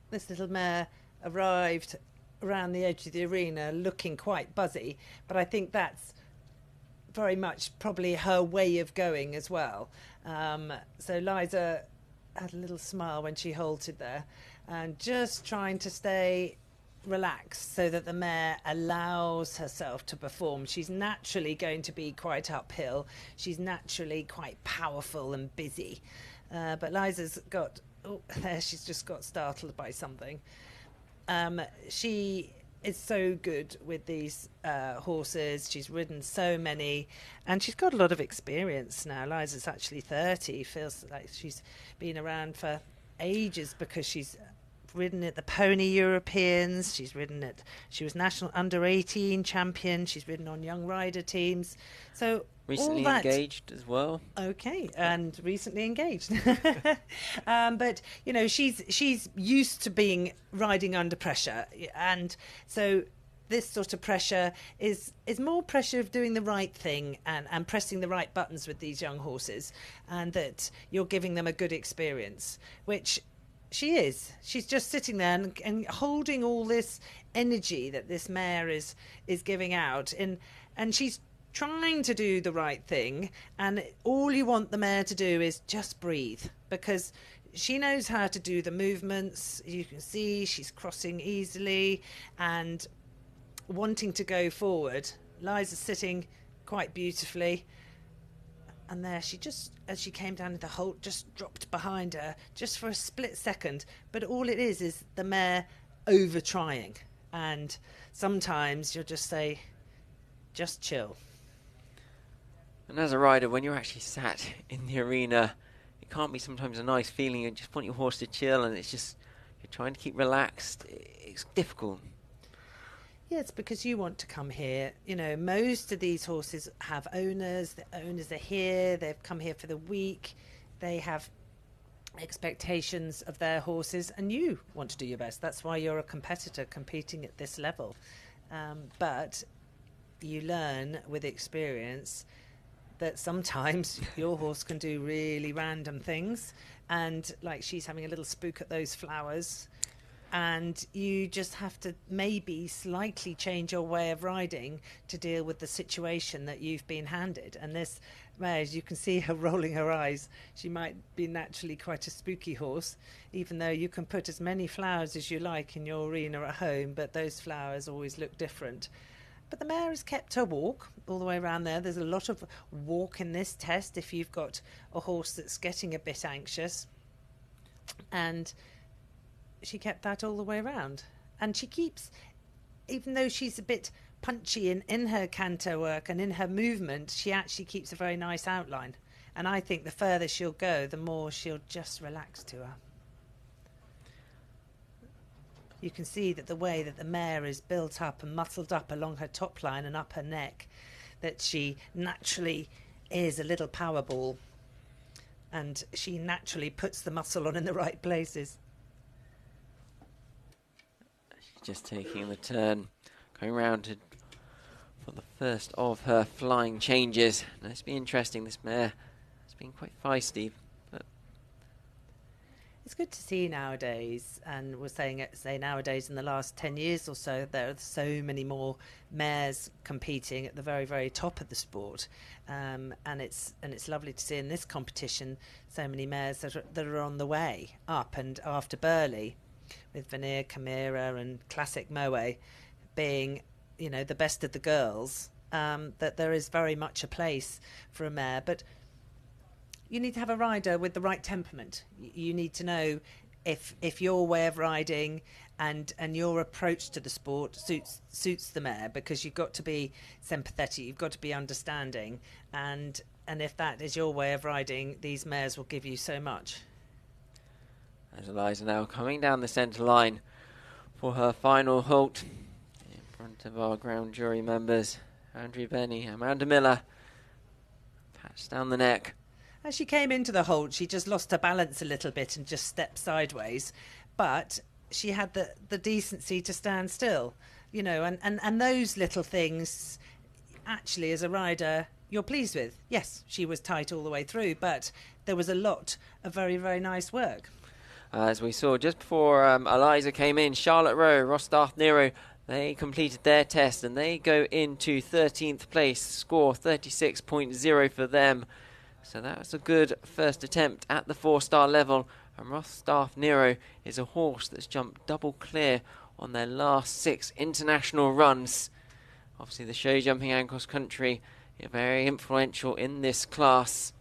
This little mare arrived around the edge of the arena looking quite buzzy, but I think that's very much probably her way of going as well. So Liza had a little smile when she halted there, and just trying to stay relaxed so that the mare allows herself to perform. She's naturally going to be quite uphill. She's naturally quite powerful and busy. But Liza's got... Oh, there, she's just got startled by something. She is so good with these horses. She's ridden so many, and she's got a lot of experience now. Liza's actually 30. Feels like she's been around for ages because she's ridden at the Pony Europeans. She was national under-18 champion. She's ridden on young rider teams. So recently engaged as well. Okay, and recently engaged. But you know, she's used to riding under pressure, and so this sort of pressure is more pressure of doing the right thing and pressing the right buttons with these young horses, and that you're giving them a good experience, which she is. She's just sitting there and holding all this energy that this mare is giving out, and she's trying to do the right thing, and all you want the mare to do is just breathe, because she knows how to do the movements. You can see she's crossing easily and wanting to go forward. Liza's sitting quite beautifully, and there she just, as she came down the halt, just dropped behind her just for a split second. But all it is the mare over trying, and sometimes you'll just say, just chill. And as a rider, when you're actually sat in the arena, it can't be sometimes a nice feeling. You just want your horse to chill, and it's just, you're trying to keep relaxed. It's difficult. Yeah, it's because you want to come here. You know, most of these horses have owners. The owners are here. They've come here for the week. They have expectations of their horses, and you want to do your best. That's why you're a competitor competing at this level. But you learn with experience that sometimes your horse can do really random things, and like she's having a little spook at those flowers. and you just have to maybe slightly change your way of riding to deal with the situation that you've been handed. And this mare, as you can see her rolling her eyes, she might be naturally quite a spooky horse, even though you can put as many flowers as you like in your arena at home, but those flowers always look different. But the mare has kept her walk all the way around there. There's a lot of walk in this test if you've got a horse that's getting a bit anxious. And she kept that all the way around. And she keeps, even though she's a bit punchy in her canter work and in her movement, she actually keeps a very nice outline. And I think the further she'll go, the more she'll just relax to her. You can see that the way that the mare is built up and muscled up along her top line and up her neck, that she naturally is a little power ball. And she naturally puts the muscle on in the right places. Just taking the turn, going round for the first of her flying changes. Now, it's been interesting, this mare. It's been quite feisty, but it's good to see nowadays, and we're say nowadays in the last 10 years or so, there are so many more mares competing at the very, very top of the sport. And it's lovely to see in this competition so many mares that are on the way up and after Burley, with Veneer, Chimera and Classic Moe being, the best of the girls, that there is very much a place for a mare. But you need to have a rider with the right temperament. You need to know if your way of riding and your approach to the sport suits the mare, because you've got to be sympathetic, you've got to be understanding, and if that is your way of riding, these mares will give you so much. There's Eliza now coming down the centre line for her final halt in front of our ground jury members, Andrew Benny, Amanda Miller, pats down the neck. As she came into the halt, she just lost her balance a little bit and just stepped sideways, but she had the decency to stand still, and those little things, actually, as a rider, you're pleased with. Yes, she was tight all the way through, but there was a lot of very, very nice work. As we saw just before Eliza came in, Charlotte Rowe, Rostarth Nero, they completed their test and they go into 13th place, score 36.0 for them. So that was a good first attempt at the 4-star level. And Rostarth Nero is a horse that's jumped double clear on their last 6 international runs. Obviously the show jumping and cross country are very influential in this class.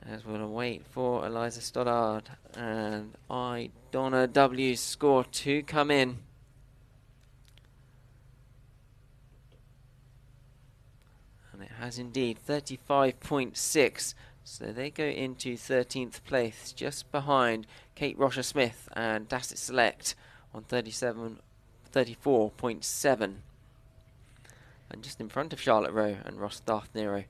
As we'll wait for Eliza Stoddard and Donna W's score to come in. And it has indeed 35.6. So they go into 13th place, just behind Kate Rocher Smith and Dasset Select on 34.7. And just in front of Charlotte Rowe and Rostarth Nero.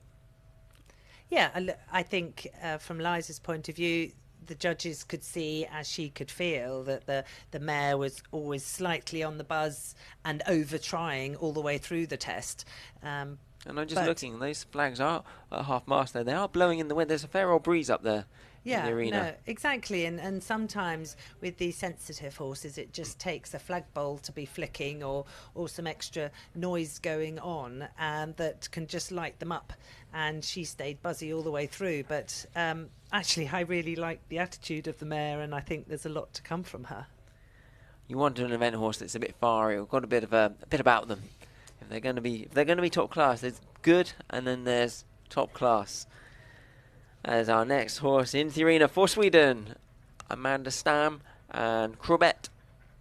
Yeah, I think from Liza's point of view, the judges could see, as she could feel, that the mare was always slightly on the buzz and over-trying all the way through the test. And I'm just looking, those flags are at half-mast there. They are blowing in the wind. There's a fair old breeze up there. Yeah, in the arena. No, exactly. And sometimes with these sensitive horses, it just takes a flagpole to be flicking or some extra noise going on, and that can just light them up. And she stayed buzzy all the way through. But actually, I really like the attitude of the mare, and I think there's a lot to come from her. You want an event horse that's a bit fiery, or got a bit about them. If they're going to be top class, there's good, and then there's top class. As our next horse in the arena for Sweden, Amanda Stam and Krobet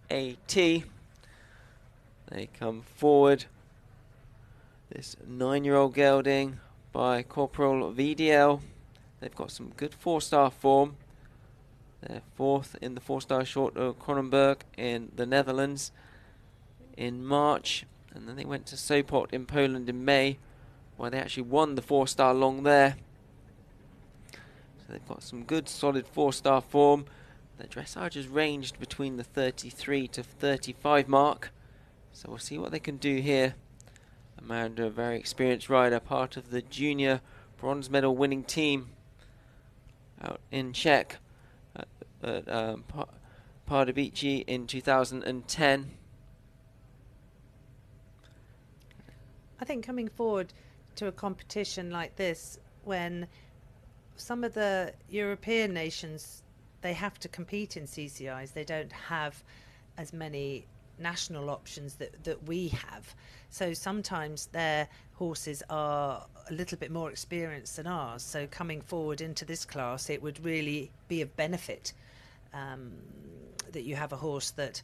AT. They come forward. This 9-year-old gelding by Corporal VDL. They've got some good 4-star form. They're 4th in the 4-star short of Kronenberg in the Netherlands in March. And then they went to Sopot in Poland in May, where they actually won the 4-star long there. They've got some good solid 4-star form. Their dressage has ranged between the 33 to 35 mark. So we'll see what they can do here. Amanda, a very experienced rider, part of the junior bronze medal winning team out in Czech. Part Pardubice in 2010. I think coming forward to a competition like this, when some of the European nations, they have to compete in CCIs, they don't have as many national options that we have. So sometimes their horses are a little bit more experienced than ours. So coming forward into this class, it would really be of benefit that you have a horse that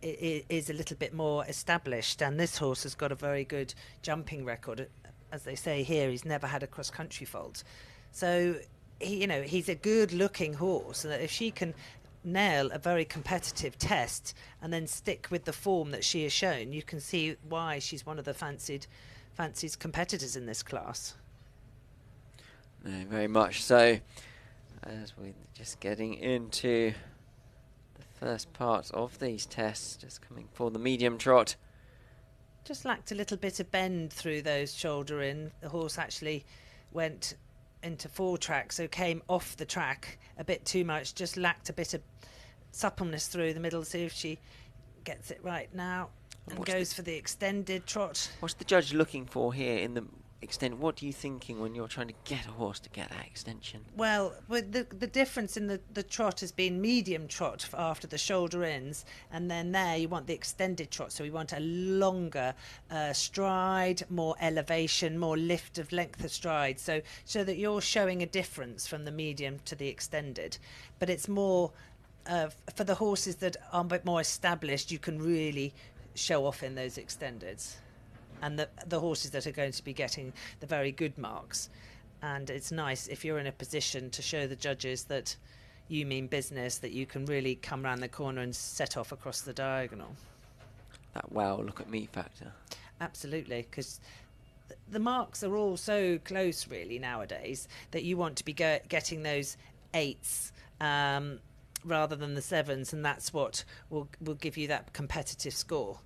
is a little bit more established. And this horse has got a very good jumping record. As they say here, he's never had a cross-country fault. So, he's a good-looking horse. And if she can nail a very competitive test and then stick with the form that she has shown, you can see why she's one of the fancied competitors in this class. No, very much so. As we're just getting into the first part of these tests, just coming for the medium trot. Just lacked a little bit of bend through those shoulder in. The horse actually went into 4 track, so came off the track a bit too much, just lacked a bit of suppleness through the middle. See if she gets it right now and goes for the extended trot. What's the judge looking for here in the extent? What are you thinking when you're trying to get a horse to get that extension? Well, the difference in the trot has been medium trot after the shoulder ends, and then there you want the extended trot, so we want a longer stride, more elevation, more lift of length of stride, so that you're showing a difference from the medium to the extended. But it's more for the horses that are a bit more established, you can really show off in those extendeds. And the horses that are going to be getting the very good marks. And it's nice if you're in a position to show the judges that you mean business, that you can really come round the corner and set off across the diagonal. That wow, look at me factor. Absolutely, because the marks are all so close really nowadays that you want to be getting those 8s rather than the 7s, and that's what will give you that competitive score,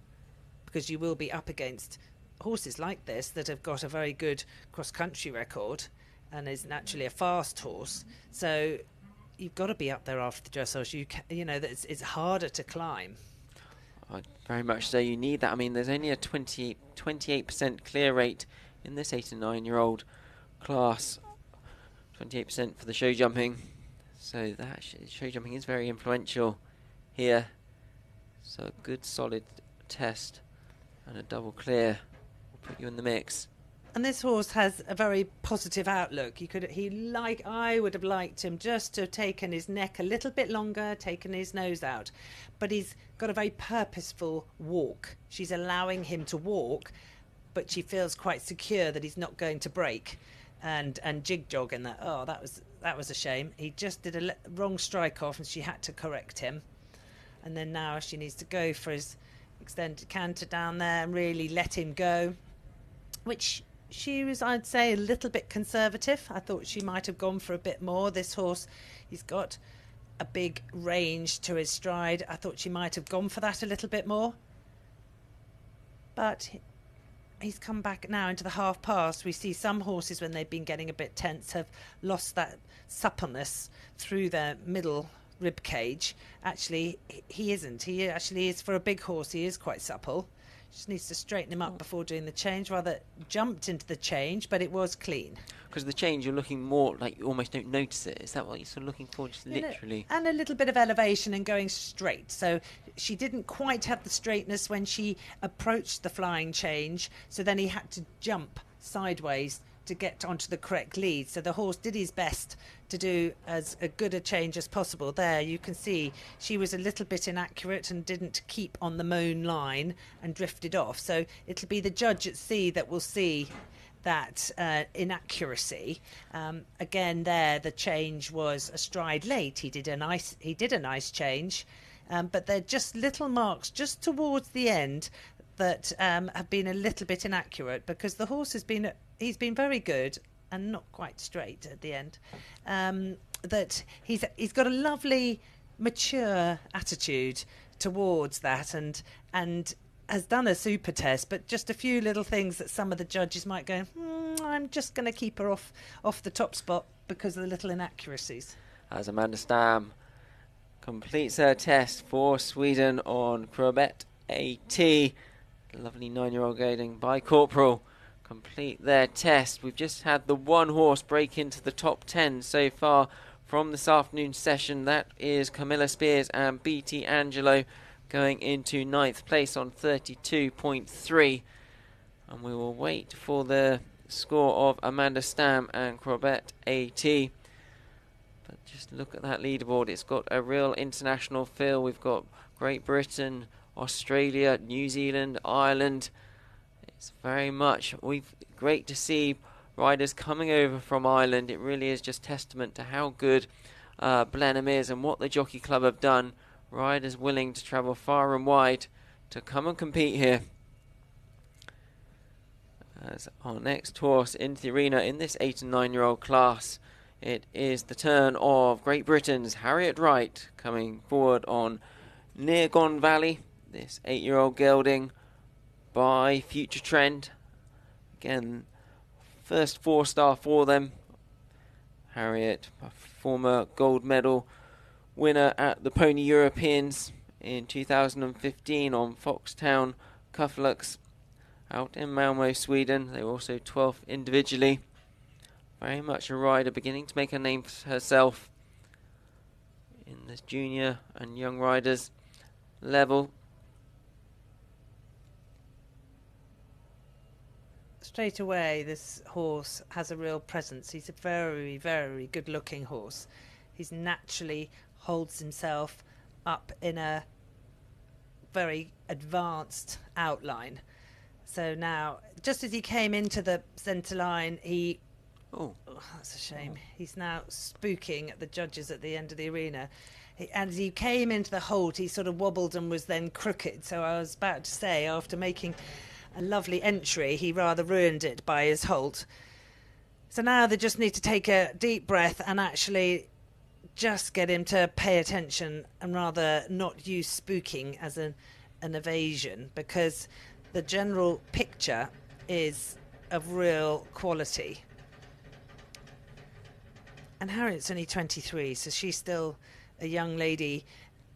because you will be up against horses like this that have got a very good cross-country record and is naturally a fast horse. So you've got to be up there after the dressage. That it's harder to climb. I'd very much say you need that. I mean, there's only a 28% clear rate in this 8 and 9-year-old class. 28% for the show jumping. So that show jumping is very influential here. So a good solid test and a double clear will put you in the mix. And this horse has a very positive outlook. I would have liked him just to have taken his neck a little bit longer, taken his nose out. But he's got a very purposeful walk. She's allowing him to walk, but she feels quite secure that he's not going to break and jig jog in that. Oh, that was a shame. He just did a wrong strike off and she had to correct him. And then now she needs to go for his extended canter down there and really let him go, which she was, I'd say, a little bit conservative. I thought she might have gone for a bit more. This horse, he's got a big range to his stride. I thought she might have gone for that a little bit more. But he's come back now into the half pass. We see some horses, when they've been getting a bit tense, have lost that suppleness through their middle rib cage. Actually, he isn't. He actually is, for a big horse, he is quite supple. Just needs to straighten him up before doing the change. Rather jumped into the change, but it was clean. Because the change, you're looking more like you almost don't notice it. Is that what you're sort of looking for? Just literally. And a little bit of elevation and going straight. So she didn't quite have the straightness when she approached the flying change. So then he had to jump sideways to get onto the correct lead. So the horse did his best to do as a good a change as possible. There you can see she was a little bit inaccurate and didn't keep on the mown line and drifted off. So it'll be the judge at sea that will see that inaccuracy. Again, there the change was a stride late. He did a nice change, but they're just little marks just towards the end that have been a little bit inaccurate, because the horse he's been very good and not quite straight at the end. That he's got a lovely mature attitude towards that, and has done a super test, but just a few little things that some of the judges might go, I'm just going to keep her off the top spot because of the little inaccuracies. As Amanda Stamm completes her test for Sweden on Crobet AT. Lovely 9-year-old gelding by Corporal complete their test. We've just had the one horse break into the top 10 so far from this afternoon session. That is Camilla Speirs and BT Angelo going into 9th place on 32.3. And we will wait for the score of Amanda Stam and Crobet AT. But just look at that leaderboard. It's got a real international feel. We've got Great Britain, Australia, New Zealand, Ireland. It's very much great to see riders coming over from Ireland. It really is just testament to how good Blenheim is and what the Jockey Club have done. Riders willing to travel far and wide to come and compete here. As our next horse into the arena in this 8 and 9-year-old class, it is the turn of Great Britain's Harriet Wright coming forward on Neargon Valley. This 8-year-old gelding by Future Trend. Again, first 4-star for them. Harriet, a former gold medal winner at the Pony Europeans in 2015 on Foxtown Cufflux out in Malmo, Sweden. They were also 12th individually. Very much a rider beginning to make a name for herself in this junior and young riders level. Straight away, this horse has a real presence. He's a very, very good-looking horse. He's naturally holds himself up in a very advanced outline. So now, just as he came into the centre line, oh, that's a shame. He's now spooking at the judges at the end of the arena. And as he came into the hold, he sort of wobbled and was then crooked. So I was about to say, after making a lovely entry, he rather ruined it by his halt. So now they just need to take a deep breath and actually just get him to pay attention and rather not use spooking as an evasion, because the general picture is of real quality. And Harriet's only 23, so she's still a young lady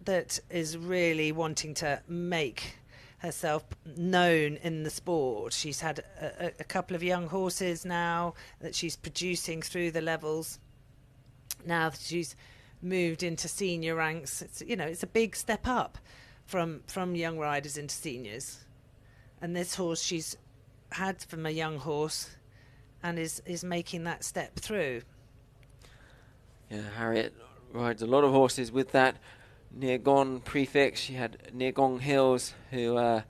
that is really wanting to make herself known in the sport. She's had a couple of young horses now that she's producing through the levels. Now that she's moved into senior ranks, it's a big step up from young riders into seniors. And this horse she's had from a young horse and is making that step through. Yeah, Harriet rides a lot of horses with that Neargon prefix. She had Neargon Hills, who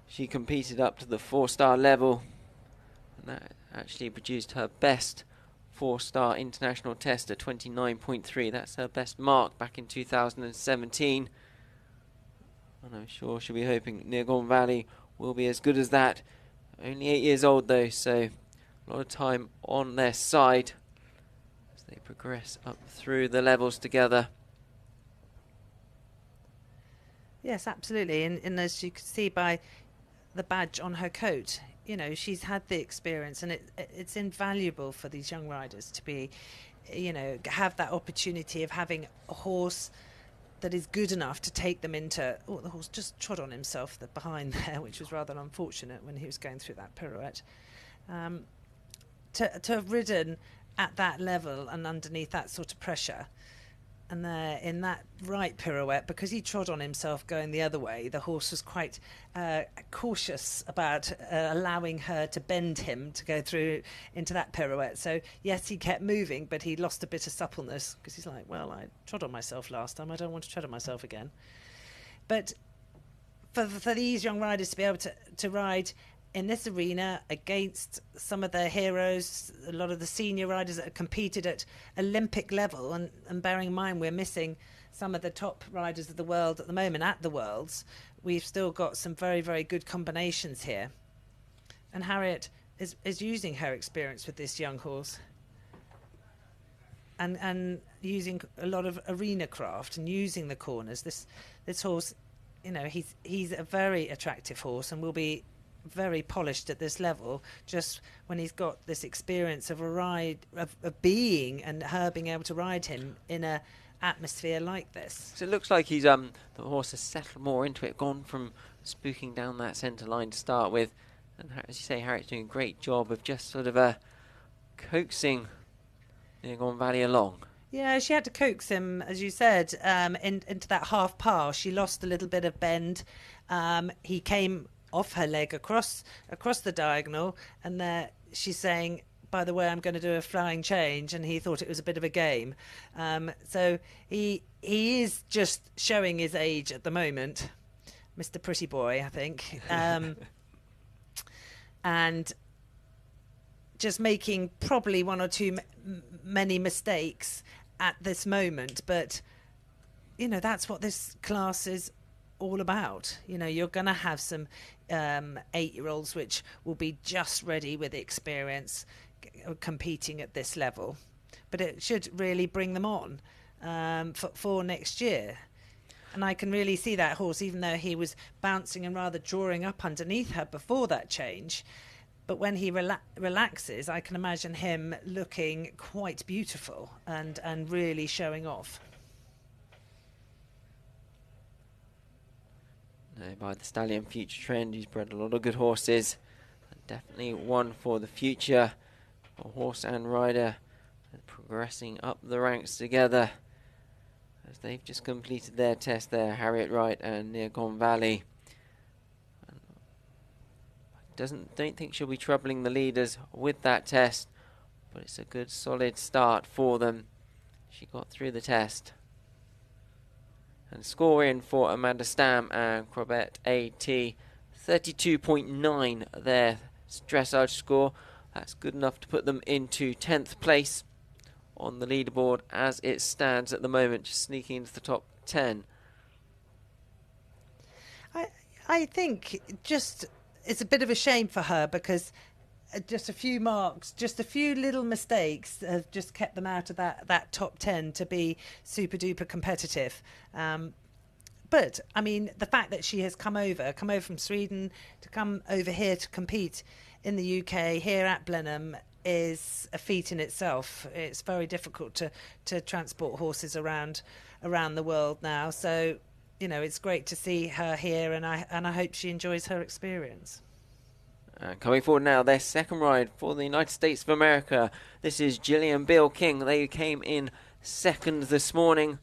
she competed up to the 4-star level, and that actually produced her best 4-star international test at 29.3. That's her best mark back in 2017. And I'm sure she'll be hoping Neargon Valley will be as good as that. Only 8 years old though, so a lot of time on their side as they progress up through the levels together. Yes, absolutely. And as you can see by the badge on her coat, she's had the experience, and it's invaluable for these young riders to be, have that opportunity of having a horse that is good enough to take them into... Oh, the horse just trod on himself behind there, which was rather unfortunate when he was going through that pirouette. To have ridden at that level and underneath that sort of pressure, and there in that right pirouette, because he trod on himself going the other way, the horse was quite cautious about allowing her to bend him to go through into that pirouette. So yes, he kept moving, but he lost a bit of suppleness because he's like, well, I trod on myself last time, I don't want to tread on myself again. But for these young riders to be able to ride in this arena against some of their heroes, a lot of the senior riders that have competed at Olympic level, and bearing in mind we're missing some of the top riders of the world at the moment at the Worlds, we've still got some very, very good combinations here. And Harriet is using her experience with this young horse and using a lot of arena craft and using the corners. This horse, he's a very attractive horse and will be very polished at this level, just when he's got this experience of a ride of being, and her being able to ride him in a atmosphere like this. So it looks like he's the horse has settled more into it, gone from spooking down that centre line to start with, and as you say, Harriet's doing a great job of just sort of coaxing Neargone Valley along. Yeah, she had to coax him, as you said, into that half pass. She lost a little bit of bend. He came off her leg across the diagonal, and there she's saying, by the way, I'm going to do a flying change, and he thought it was a bit of a game. So he is just showing his age at the moment, Mr. Pretty Boy, I think, and just making probably one or two many mistakes at this moment. But, you know, that's what this class is all about. You know, you're going to have some 8-year-olds which will be just ready with experience competing at this level, but it should really bring them on for next year. And I can really see that horse, even though he was bouncing and rather drawing up underneath her before that change, but when he relaxes, I can imagine him looking quite beautiful and really showing off. No, by the Stallion Future Trend, he's bred a lot of good horses. Definitely one for the future. A horse and rider progressing up the ranks together as they've just completed their test there, Harriet Wright and Neargone Valley. Don't think she'll be troubling the leaders with that test, but it's a good solid start for them. She got through the test. And score in for Amanda Stam and Crobette AT, 32.9 their dressage score. That's good enough to put them into 10th place on the leaderboard as it stands at the moment, just sneaking into the top 10. I think just it's a bit of a shame for her, because just a few marks, just a few little mistakes have just kept them out of that top 10 to be super duper competitive. But I mean, the fact that she has come over from Sweden to come over here to compete in the UK here at Blenheim is a feat in itself. It's very difficult to transport horses around the world now. So, you know, it's great to see her here, and I hope she enjoys her experience. Coming forward now, their second ride for the United States of America. This is Gillian Bill King. They came in second this morning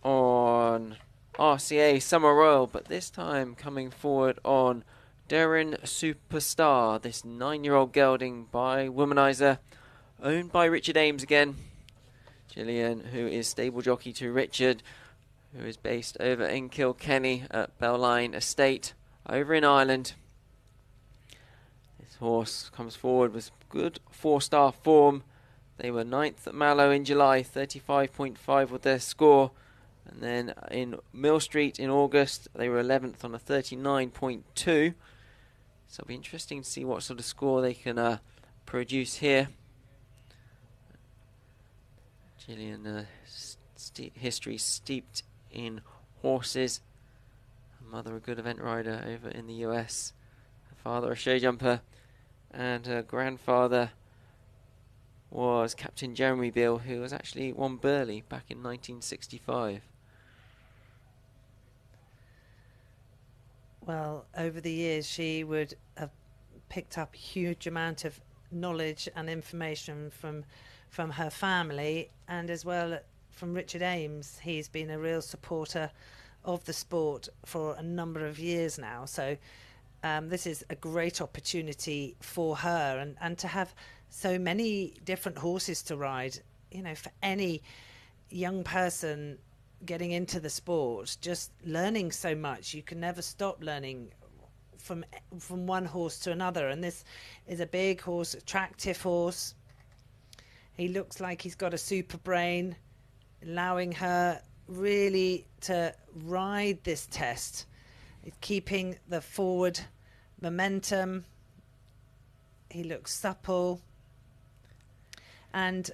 on RCA Summer Royal, but this time coming forward on Darren Superstar, this 9-year-old gelding by Womanizer, owned by Richard Ames again. Gillian, who is stable jockey to Richard, who is based over in Kilkenny at Bellline Estate over in Ireland. This horse comes forward with good 4-star form. They were 9th at Mallow in July, 35.5 was their score. And then in Mill Street in August, they were 11th on a 39.2. So it'll be interesting to see what sort of score they can produce here. Gillian, history steeped in horses. Her mother a good event rider over in the US. Her father a show jumper. And her grandfather was Captain Jeremy Bill, who was actually won Burley back in 1965. Well, over the years, she would have picked up a huge amount of knowledge and information from her family, and as well from Richard Ames. He's been a real supporter of the sport for a number of years now. So this is a great opportunity for her, and to have so many different horses to ride. You know, for any young person getting into the sport, just learning so much. You can never stop learning from one horse to another. And this is a big horse, attractive horse. He looks like he's got a super brain, allowing her really to ride this test, keeping the forward momentum. He looks supple, and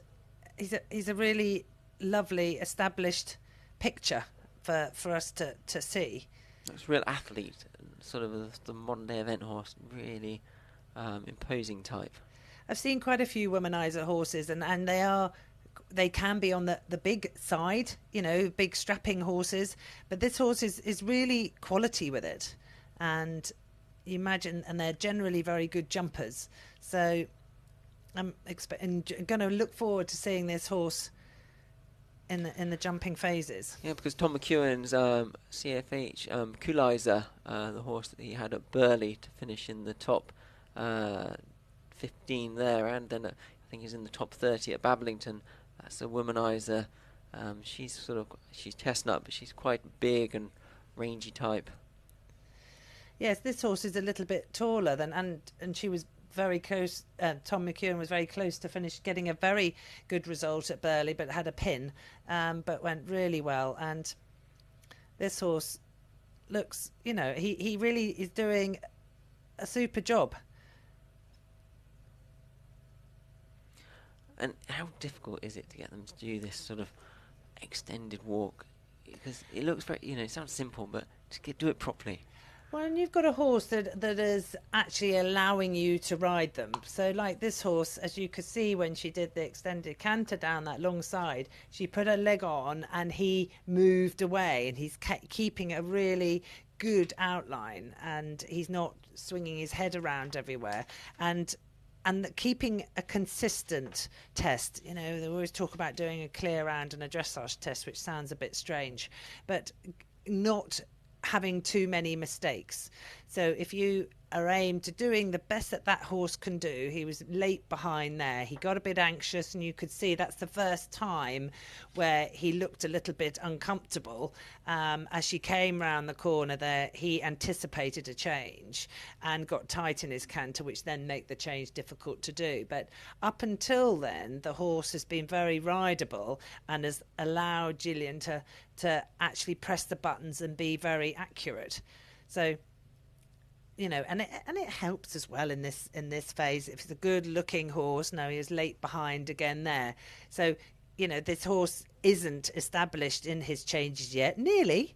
he's a really lovely established picture for us to see. It's a real athlete, sort of the modern day event horse, really imposing type. I've seen quite a few womanizer horses, and they are they can be on the big side, big strapping horses, but this horse is really quality with it, and you imagine, and they're generally very good jumpers. So I'm going to look forward to seeing this horse in the jumping phases. Yeah, because Tom McEwen's CFH Kulizer, the horse that he had at Burley to finish in the top 15 there, and then I think he's in the top 30 at Bablington. That's a womanizer. She's chestnut, but she's quite big and rangy type. Yes, this horse is a little bit taller than, and she was very close. Tom McEwen was very close to getting a very good result at Burley, but had a pin, but went really well. And this horse looks, he really is doing a super job. And how difficult is it to get them to do this sort of extended walk? Because it looks very, it sounds simple, but to do it properly. Well, and you've got a horse that is actually allowing you to ride them. So like this horse, as you could see when she did the extended canter down that long side, she put her leg on and he moved away, and he's keeping a really good outline, and he's not swinging his head around everywhere. And keeping a consistent test, they always talk about doing a clear round and a dressage test, which sounds a bit strange, but not having too many mistakes. So if you are aimed to doing the best that horse can do, he was late behind there. He got a bit anxious, and you could see that's the first time where he looked a little bit uncomfortable. As she came round the corner there, he anticipated a change and got tight in his canter, which then made the change difficult to do. But up until then, the horse has been very rideable and has allowed Gillian to actually press the buttons and be very accurate. So and it helps as well in this phase. If it's a good looking horse, no, he is late behind again there. So this horse isn't established in his changes yet, nearly,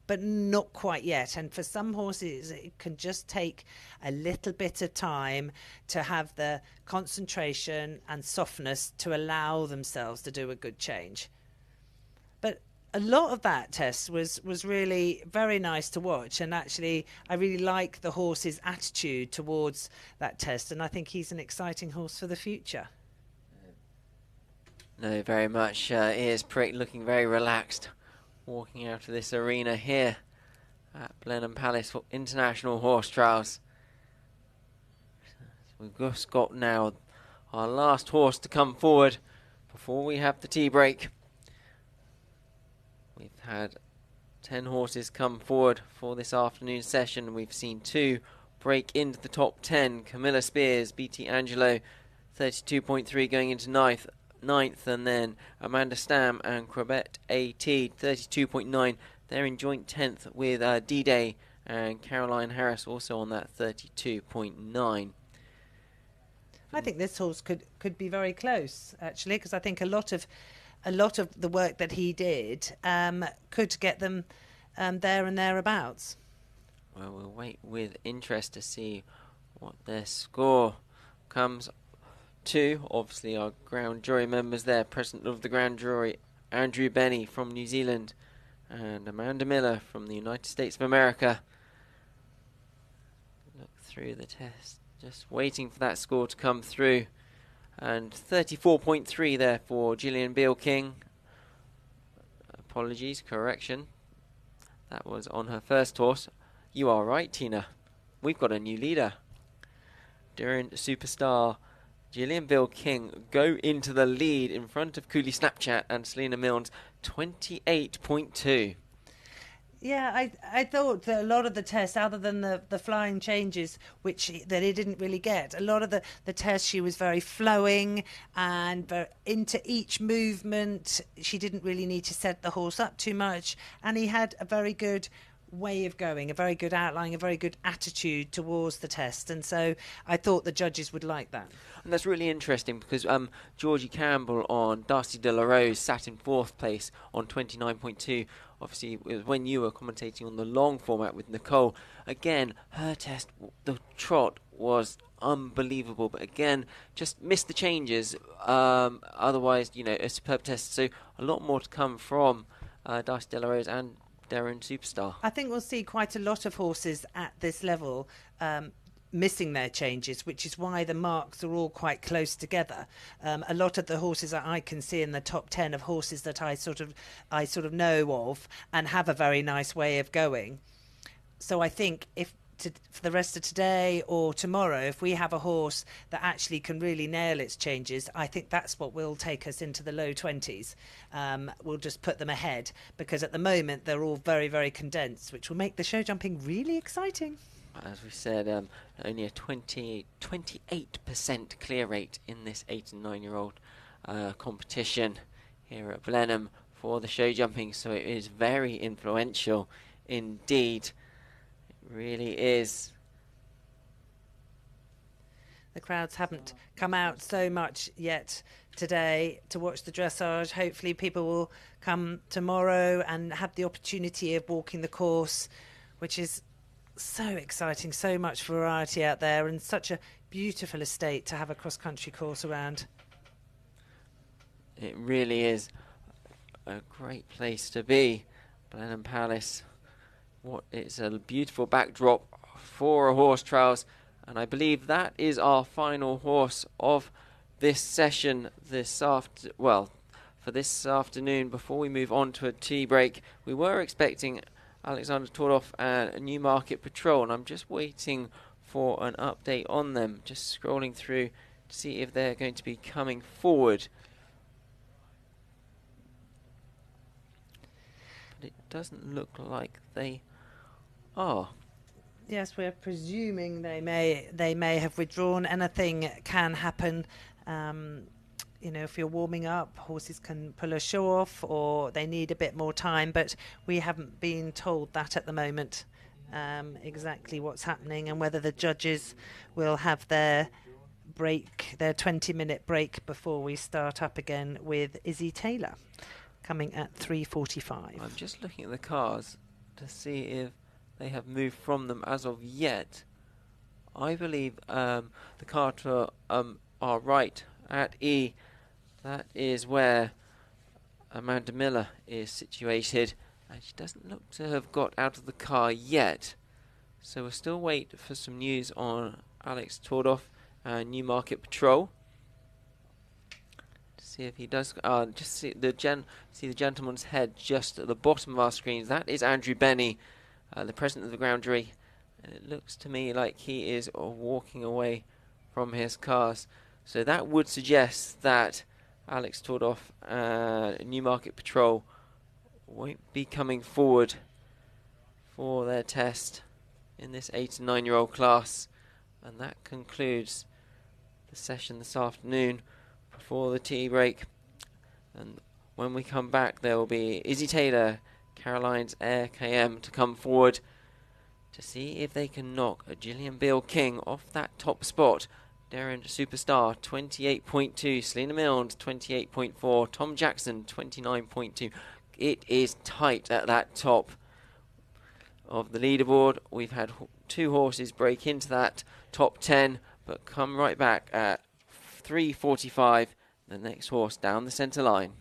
but not quite yet. And for some horses, it can just take a little bit of time to have the concentration and softness to allow themselves to do a good change. But a lot of that test was really very nice to watch, and actually I really like the horse's attitude towards that test, and I think he's an exciting horse for the future. No, very much. He is looking very relaxed, walking out of this arena here at Blenheim Palace for International Horse Trials. We've just got now our last horse to come forward before we have the tea break. We've had 10 horses come forward for this afternoon session. We've seen 2 break into the top 10. Camilla Speirs, BT Angelo, 32.3 going into ninth, and then Amanda Stam and Corbett AT, 32.9. They're in joint 10th with D-Day and Caroline Harris also on that 32.9. I think this horse could be very close, actually, because I think a lot of the work that he did could get them there and thereabouts. Well, we'll wait with interest to see what their score comes to. Obviously, our ground jury members there, President of the Grand Jury, Andrew Benny from New Zealand, and Amanda Miller from the United States of America. Look through the test, just waiting for that score to come through. And 34.3 there for Gillian Bill King. Apologies, correction. That was on her first horse. You are right, Tina. We've got a new leader. Durant Superstar Gillian Bill King go into the lead in front of Cooley Snapchat and Selena Mills, 28.2. Yeah, I thought that a lot of the tests, other than the flying changes, that he didn't really get, a lot of the tests she was very flowing and into each movement. She didn't really need to set the horse up too much, and he had a very good way of going, a very good outline, a very good attitude towards the test, and so I thought the judges would like that. And that's really interesting because Georgie Campbell on Darcy de la Rose sat in 4th place on 29.2. Obviously, it was when you were commentating on the long format with Nicole. Again, her test, the trot was unbelievable. But again, just missed the changes. Otherwise, a superb test. So a lot more to come from Darcy Delarose and Darren Superstar. I think we'll see quite a lot of horses at this level missing their changes, which is why the marks are all quite close together. A lot of the horses that I can see in the top 10 of horses that I sort of know of and have a very nice way of going. So I think for the rest of today or tomorrow, if we have a horse that actually can really nail its changes, I think that's what will take us into the low 20s. We'll just put them ahead, because at the moment they're all very, very condensed, which will make the show jumping really exciting. As we said, only a 28% clear rate in this 8 and 9 year old competition here at Blenheim for the show jumping, so it is very influential indeed. It really is. The crowds haven't come out so much yet today to watch the dressage. Hopefully people will come tomorrow and have the opportunity of walking the course, which is so exciting, so much variety out there, and such a beautiful estate to have a cross-country course around. It really is a great place to be, Blenheim Palace. It's a beautiful backdrop for a horse trials, and I believe that is our final horse of this session for this afternoon. Before we move on to a tea break, we were expecting Alexander Tordoff and Newmarket Patrol, and I'm just waiting for an update on them. Just scrolling through to see if they're going to be coming forward. But it doesn't look like they are. Yes, we're presuming they may have withdrawn. Anything can happen. If you're warming up, horses can pull a show off, or they need a bit more time, but we haven't been told that at the moment, exactly what's happening, and whether the judges will have their 20-minute break before we start up again with Izzy Taylor coming at 3:45. I'm just looking at the cars to see if they have moved from them as of yet. I believe the car to our right at E, that is where Amanda Miller is situated, and she doesn't look to have got out of the car yet. So we'll still wait for some news on Alex Tordoff and Newmarket Patrol. To see if he does. Just see the gentleman's head just at the bottom of our screens. That is Andrew Benny, the president of the ground jury, and it looks to me like he is walking away from his cars. So that would suggest that Alex Tordoff and Newmarket Patrol won't be coming forward for their test in this 8 and 9 year old class. And that concludes the session this afternoon before the tea break. And when we come back, there will be Izzy Taylor, Caroline's Air KM, to come forward to see if they can knock a Gillian Bill King off that top spot. Darren Superstar 28.2, Selena Mills 28.4, Tom Jackson 29.2. It is tight at that top of the leaderboard. We've had two horses break into that top 10, but come right back at 3:45. The next horse down the centre line.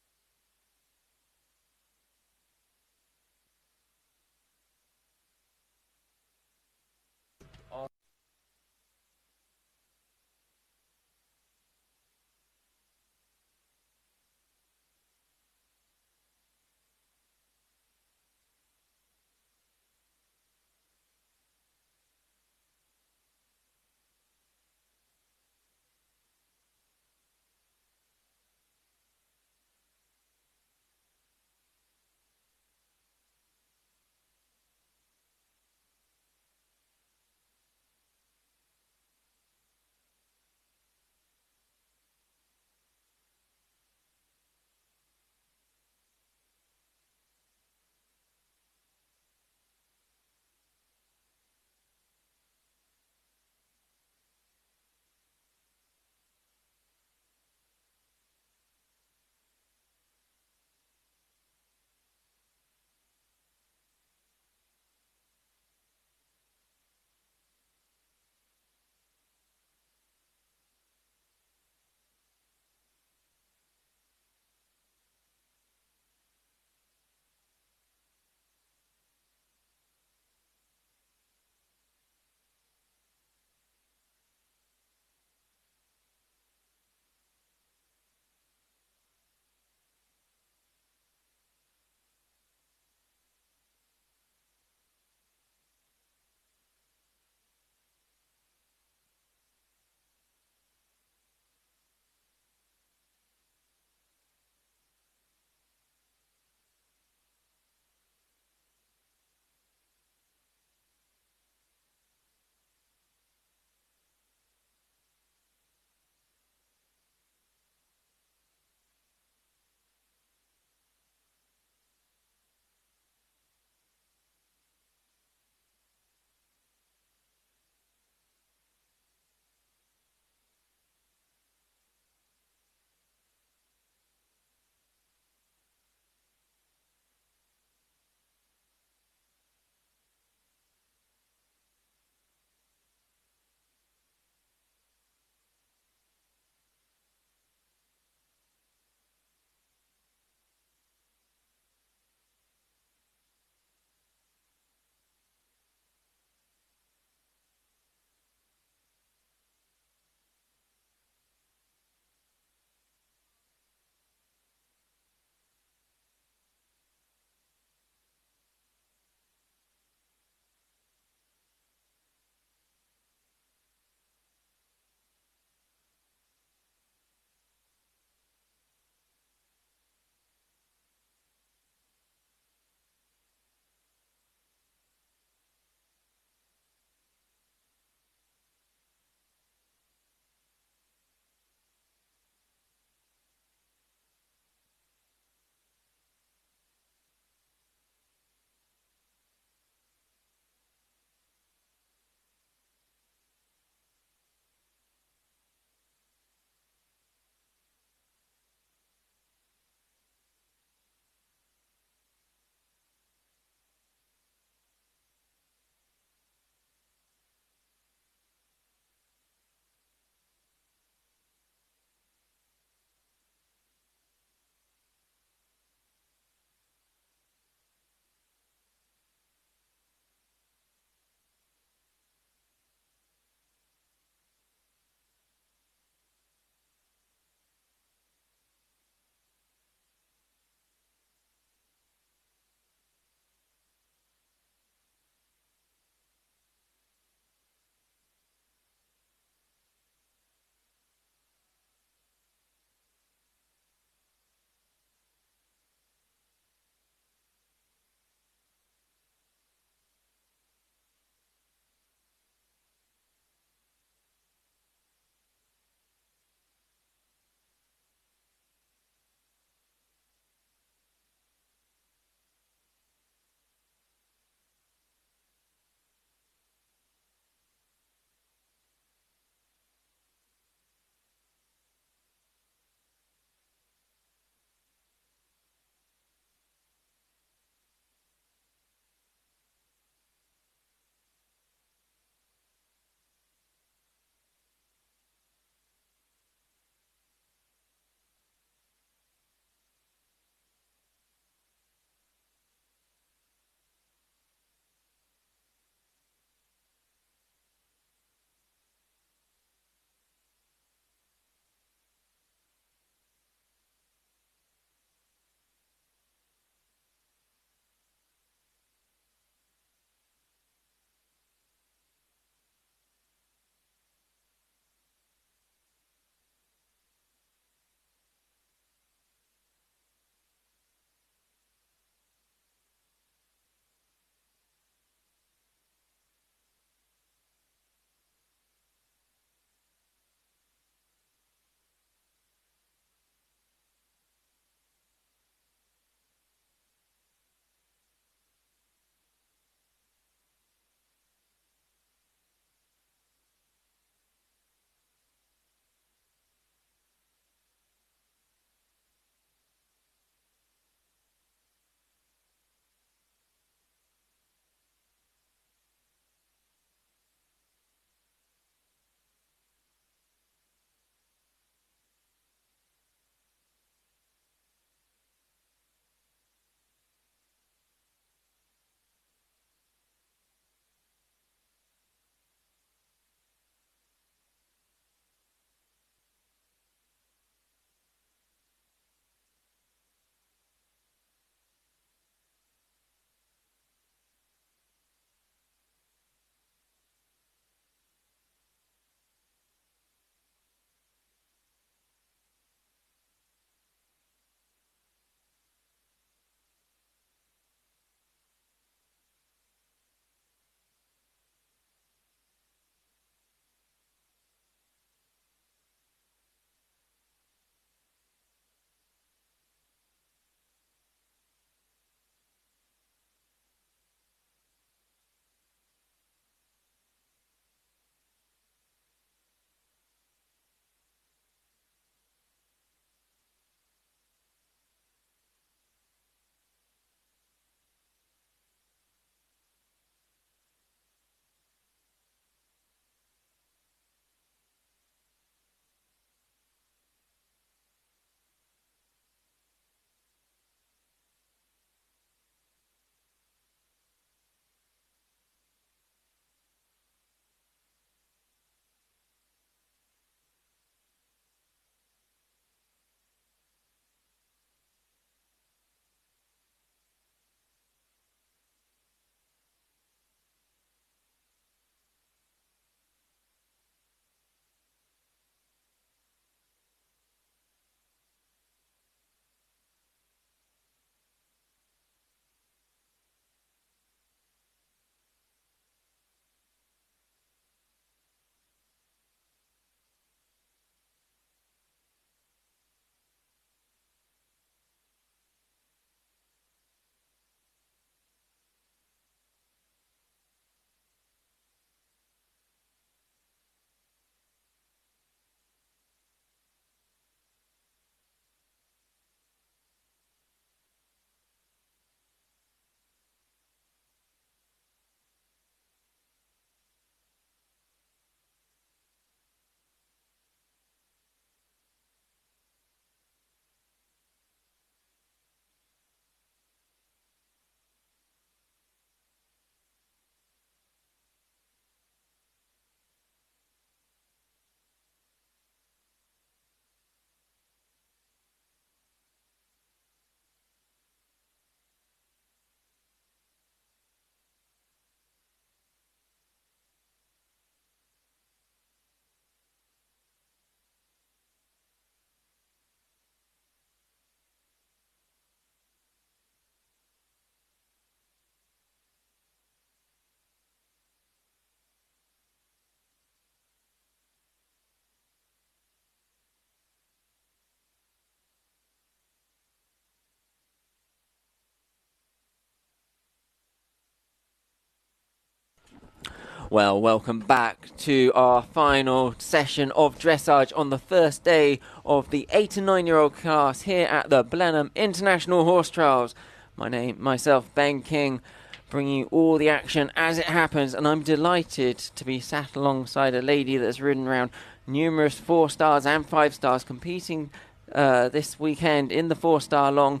Well, welcome back to our final session of dressage on the first day of the 8 and 9-year-old class here at the Blenheim International Horse Trials. Myself, Ben King, bringing you all the action as it happens, and I'm delighted to be sat alongside a lady that's ridden around numerous 4-stars and 5-stars competing this weekend in the 4-star long.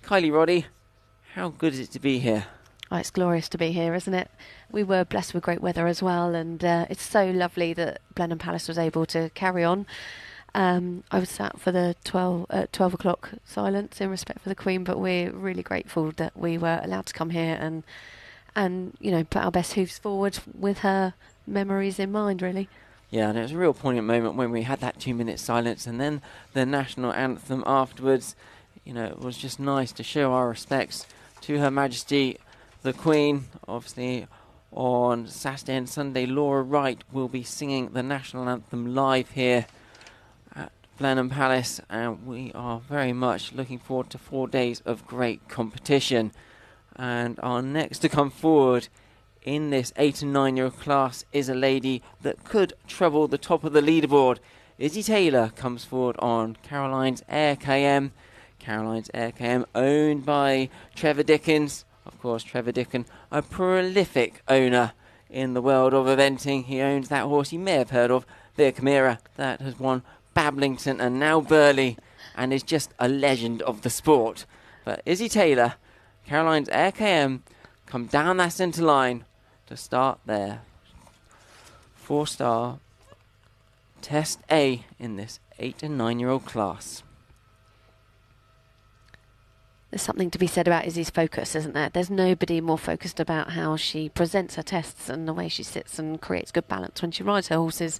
Kylie Roddy, how good is it to be here? Oh, it's glorious to be here, isn't it? We were blessed with great weather as well, and it's so lovely that Blenheim Palace was able to carry on. I was sat for the 12 o'clock silence in respect for the Queen, but we're really grateful that we were allowed to come here and you know, put our best hooves forward with her memories in mind, really. Yeah, and it was a real poignant moment when we had that 2-minute silence and then the national anthem afterwards. You know, it was just nice to show our respects to Her Majesty the Queen. Obviously, on Saturday and Sunday, Laura Wright will be singing the national anthem live here at Blenheim Palace, and we are very much looking forward to 4 days of great competition. And our next to come forward in this 8 and 9-year-old class is a lady that could trouble the top of the leaderboard. Izzy Taylor comes forward on Caroline's Air KM. Caroline's Air KM, owned by Trevor Dickens. Of course, Trevor Dickens, a prolific owner in the world of eventing. He owns that horse you may have heard of, the Chimera, that has won Bablington and now Burley, and is just a legend of the sport. But Izzy Taylor, Caroline's Air KM, come down that centre line to start their 4-star Test A in this 8 and 9-year-old class. There's something to be said about Izzy's focus, isn't there? There's nobody more focused about how she presents her tests and the way she sits and creates good balance when she rides her horses.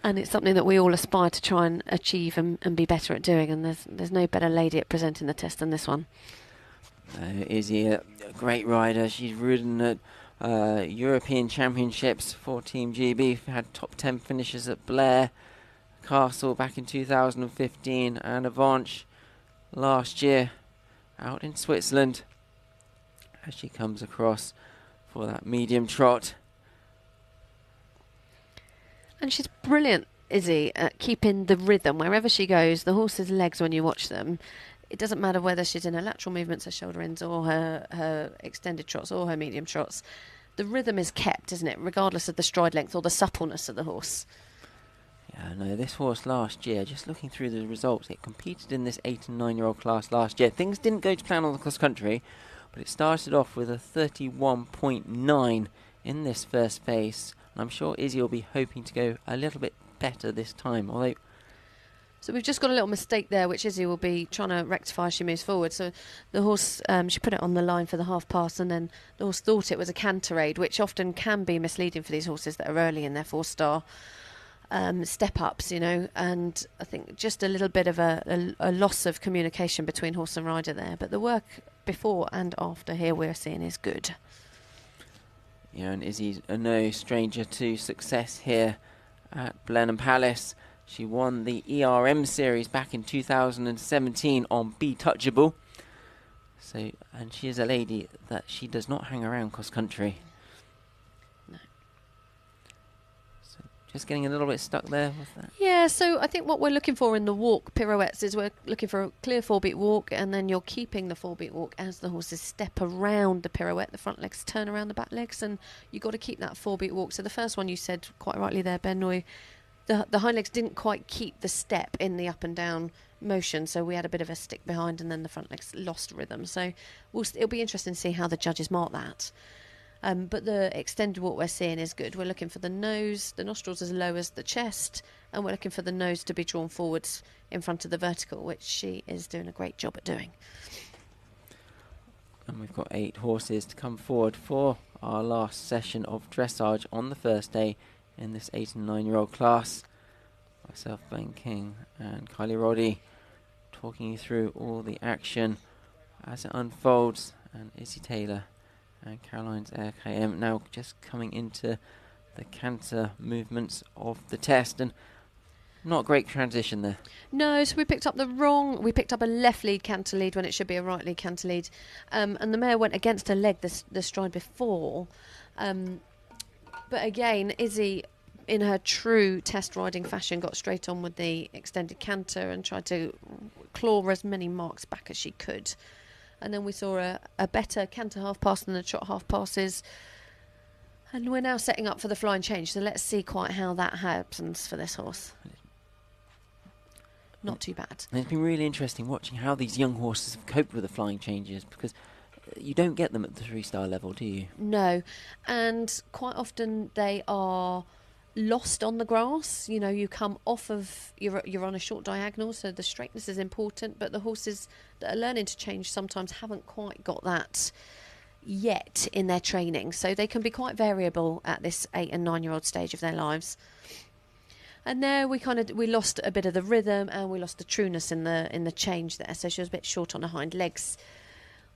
And it's something that we all aspire to try and achieve and be better at doing. And there's no better lady at presenting the test than this one. Izzy, a great rider. She's ridden at European Championships for Team GB. Had top 10 finishes at Blair Castle back in 2015 and Avanche last year out in Switzerland, as she comes across for that medium trot. And she's brilliant, Izzy, at keeping the rhythm wherever she goes. The horse's legs, when you watch them, it doesn't matter whether she's in her lateral movements, her shoulder ends, or her extended trots, or her medium trots. The rhythm is kept, isn't it, regardless of the stride length or the suppleness of the horse. Yeah, no, this horse last year, just looking through the results, it competed in this 8 and 9-year-old class last year. Things didn't go to plan on the cross country, but it started off with a 31.9 in this first phase. And I'm sure Izzy will be hoping to go a little bit better this time, although... So we've just got a little mistake there, which Izzy will be trying to rectify as she moves forward. So the horse, she put it on the line for the half pass, and then the horse thought it was a canterade, which often can be misleading for these horses that are early in their 4-star step-ups, you know. And I think just a little bit of a loss of communication between horse and rider there. But the work before and after here we're seeing is good. Yeah, and Izzy's no stranger to success here at Blenheim Palace. She won the ERM series back in 2017 on Be Touchable. So, and she is a lady that she does not hang around cross country. No. So just getting a little bit stuck there with that. Yeah, so I think what we're looking for in the walk pirouettes is we're looking for a clear 4-beat walk, and then you're keeping the 4-beat walk as the horses step around the pirouette. The front legs turn around the back legs, and you've got to keep that 4-beat walk. So the first one you said quite rightly there, Ben, the hind legs didn't quite keep the step in the up and down motion, so we had a bit of a stick behind, and then the front legs lost rhythm. So it'll be interesting to see how the judges mark that. But the extended walk we're seeing is good. We're looking for the nose, the nostrils as low as the chest, and we're looking for the nose to be drawn forwards in front of the vertical, which she is doing a great job at doing. And we've got 8 horses to come forward for our last session of dressage on the first day in this 8 and 9-year-old class. Myself, Ben King, and Kylie Roddy talking you through all the action as it unfolds. And Izzy Taylor and Caroline's Air KM now just coming into the canter movements of the test, and not a great transition there. No, so we picked up a left lead canter lead when it should be a right lead canter lead, and the mare went against her leg the stride before. But again, Izzy, in her true test riding fashion, got straight on with the extended canter and tried to claw as many marks back as she could. And then we saw a better canter half pass than the trot half passes. And we're now setting up for the flying change, so let's see quite how that happens for this horse. Not too bad. And it's been really interesting watching how these young horses have coped with the flying changes, because you don't get them at the 3-star level, do you? No, and quite often they are lost on the grass. You know, you come off of, you're on a short diagonal, so the straightness is important, but the horses that are learning to change sometimes haven't quite got that yet in their training, so they can be quite variable at this 8 and 9-year-old stage of their lives. And there we lost a bit of the rhythm, and we lost the trueness in the change there. So she was a bit short on her hind legs,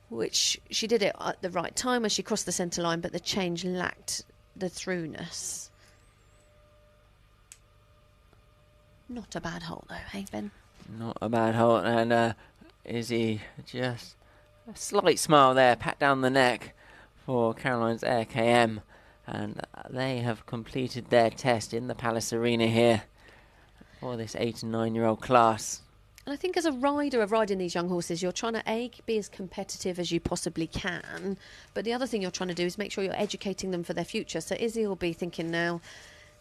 which she did it at the right time as she crossed the centre line, but the change lacked the throughness. Not a bad halt though, hey Ben? Not a bad halt, and Izzy just a slight smile there, pat down the neck for Caroline's Air KM. And they have completed their test in the Palace Arena here for this 8 and 9-year-old class. And I think as a rider of riding these young horses, you're trying to be as competitive as you possibly can. But the other thing you're trying to do is make sure you're educating them for their future. So Izzy will be thinking now,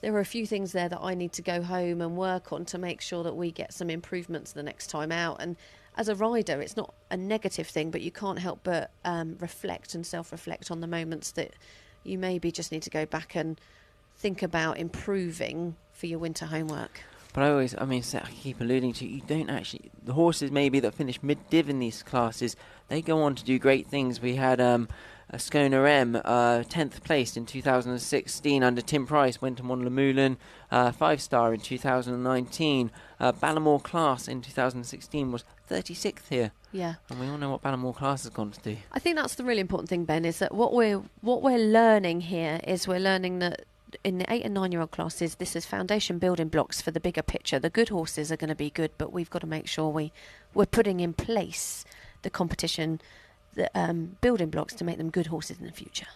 there are a few things there that I need to go home and work on to make sure that we get some improvements the next time out. And as a rider, it's not a negative thing, but you can't help but reflect and self-reflect on the moments that you maybe just need to go back and think about improving for your winter homework. But I keep alluding to, you don't actually, the horses maybe that finish mid-div in these classes, they go on to do great things. We had a Skona M, 10th place in 2016 under Tim Price, went to Mont Le Moulin, 5-star in 2019. Bullimore class in 2016 was 36th here. Yeah. And we all know what Bullimore class has gone to do. I think that's the really important thing, Ben, is that what we're learning here is we're learning that in the 8 and 9-year-old classes, this is foundation building blocks for the bigger picture. The good horses are going to be good, but we've got to make sure we're putting in place the competition, the building blocks to make them good horses in the future.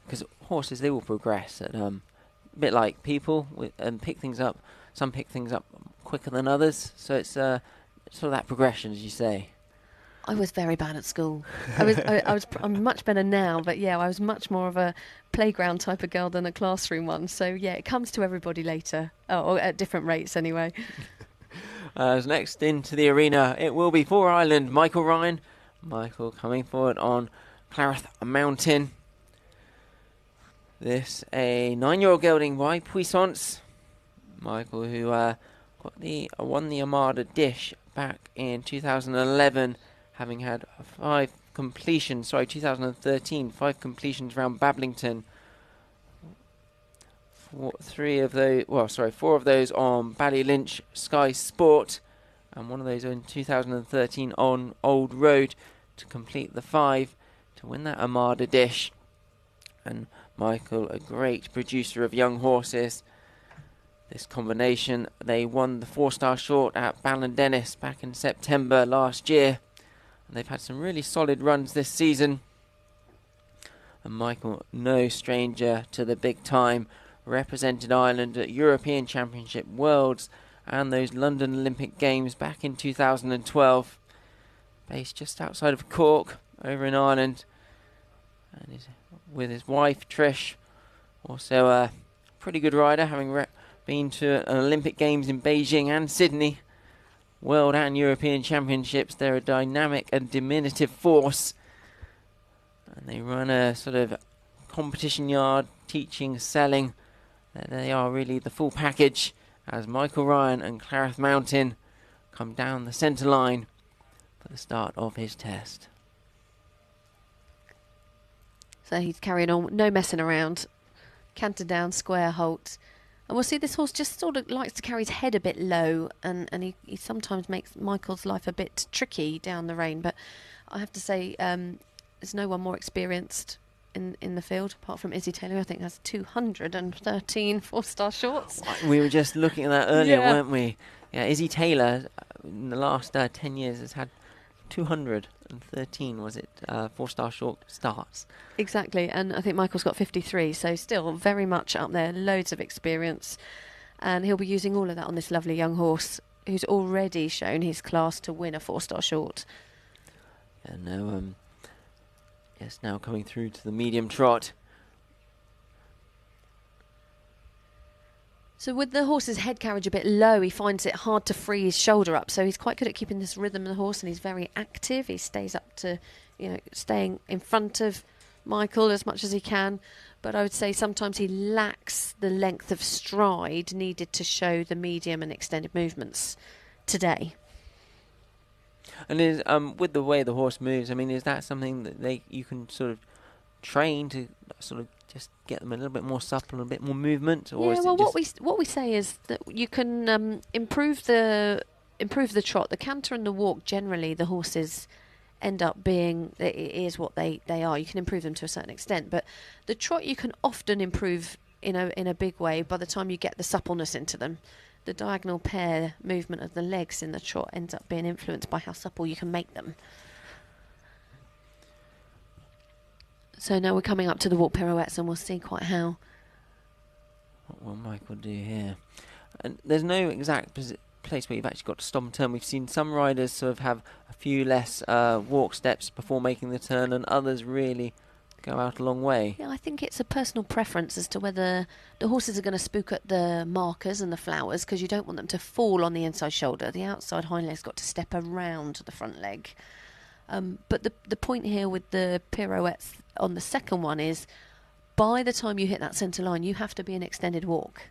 Because horses, they will progress at a bit like people and pick things up. Some pick things up quicker than others, so it's sort of that progression, as you say. I was very bad at school. I'm much better now, but yeah, I was much more of a playground type of girl than a classroom one. So yeah, it comes to everybody later, or at different rates anyway. As next into the arena, it will be for Ireland, Michael Ryan. Michael coming forward on Clareth Mountain. This a 9-year-old gelding by Puissance. Michael, who won the Armada Dish back in 2011. Having had 2013, 5 completions around Bablington. 4 of those on Ballylynch Sky Sport, and one of those in 2013 on Old Road to complete the 5 to win that Armada Dish. And Michael, a great producer of young horses. This combination, they won the 4-star short at Ballindennis back in September last year. And they've had some really solid runs this season. And Michael, no stranger to the big time, represented Ireland at European Championship, Worlds and those London Olympic Games back in 2012. Based just outside of Cork, over in Ireland. And he's with his wife, Trish. Also a pretty good rider, having been to an Olympic Games in Beijing and Sydney. World and European Championships. They're a dynamic and diminutive force. And they run a sort of competition yard, teaching, selling. They are really the full package as Michael Ryan and Clareth Mountain come down the centre line for the start of his test. So he's carrying on, no messing around. Canter down, square halt. And we'll see this horse just sort of likes to carry his head a bit low, and he sometimes makes Michael's life a bit tricky down the rein. But I have to say, there's no one more experienced in the field, apart from Izzy Taylor, who I think has 213 4-star shorts. We were just looking at that earlier, weren't we? Yeah, Izzy Taylor, in the last 10 years, has had 213, was it? 4-star short starts. Exactly, and I think Michael's got 53, so still very much up there, loads of experience, and he'll be using all of that on this lovely young horse who's already shown his class to win a 4-star short. And now, yes, now coming through to the medium trot. So with the horse's head carriage a bit low, he finds it hard to free his shoulder up. So he's quite good at keeping this rhythm of the horse, and he's very active. He stays up to, staying in front of Michael as much as he can. But I would say sometimes he lacks the length of stride needed to show the medium and extended movements today. And is with the way the horse moves, I mean, is that something that you can sort of train to sort of just get them a little bit more supple and a bit more movement? Or Yeah, is well, it what we say is that you can improve the trot, the canter and the walk. Generally, the horses end up being, it is what they are. You can improve them to a certain extent, but the trot you can often improve in a big way by the time you get the suppleness into them. The diagonal pair movement of the legs in the trot ends up being influenced by how supple you can make them. So now we're coming up to the walk pirouettes, and we'll see quite how. What will Michael do here? And there's no exact place where you've actually got to stop and turn. We've seen some riders sort of have a few less walk steps before making the turn, and others really go out a long way. Yeah, I think it's a personal preference as to whether the horses are going to spook at the markers and the flowers, because you don't want them to fall on the inside shoulder. The outside hind leg's got to step around the front leg. But the point here with the pirouettes on the second one is, by the time you hit that centre line, you have to be an extended walk.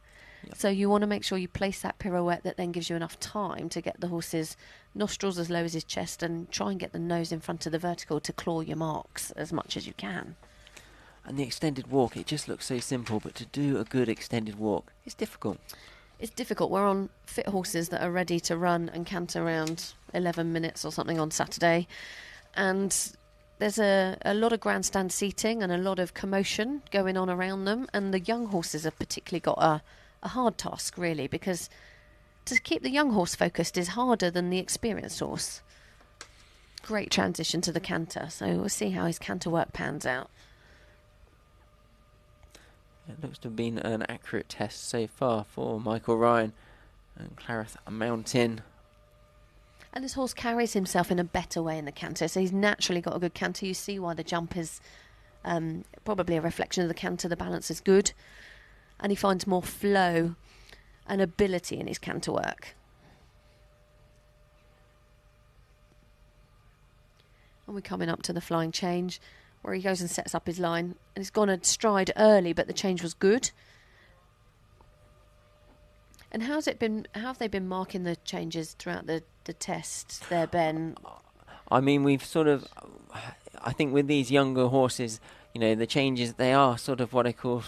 Yep. So you want to make sure you place that pirouette that then gives you enough time to get the horse's nostrils as low as his chest and try and get the nose in front of the vertical to claw your marks as much as you can. And the extended walk, it just looks so simple, but to do a good extended walk, it's difficult. It's difficult. We're on fit horses that are ready to run and canter around 11 minutes or something on Saturday. And there's a lot of grandstand seating and a lot of commotion going on around them. And the young horses have particularly got a hard task, really, because to keep the young horse focused is harder than the experienced horse. Great transition to the canter. So we'll see how his canter work pans out. It looks to have been an accurate test so far for Michael Ryan and Clareth Mountain. And this horse carries himself in a better way in the canter, so he's naturally got a good canter. You see why the jump is probably a reflection of the canter. The balance is good, and he finds more flow and ability in his canter work. And we're coming up to the flying change, where he goes and sets up his line, and he's gone a stride early, but the change was good. And how have they been marking the changes throughout the test there, Ben? I mean, I think with these younger horses, the changes, they are sort of what I call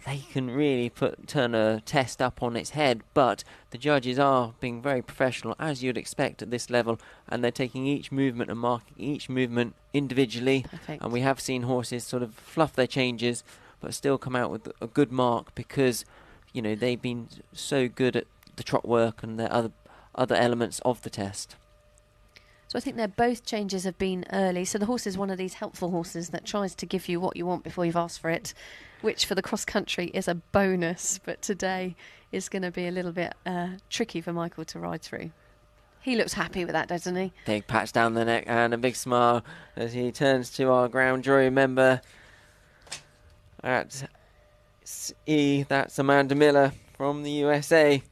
they can really turn a test up on its head, but the judges are being very professional, as you'd expect at this level, and they're taking each movement and marking each movement individually. Perfect. And we have seen horses sort of fluff their changes, but still come out with a good mark because, they've been so good at the trot work and the other elements of the test. So I think both changes have been early. So the horse is one of these helpful horses that tries to give you what you want before you've asked for it, which for the cross country is a bonus, but today is going to be a little bit tricky for Michael to ride through. He looks happy with that, doesn't he? Big patch down the neck and a big smile as he turns to our ground jury member at that's Amanda Miller from the USA.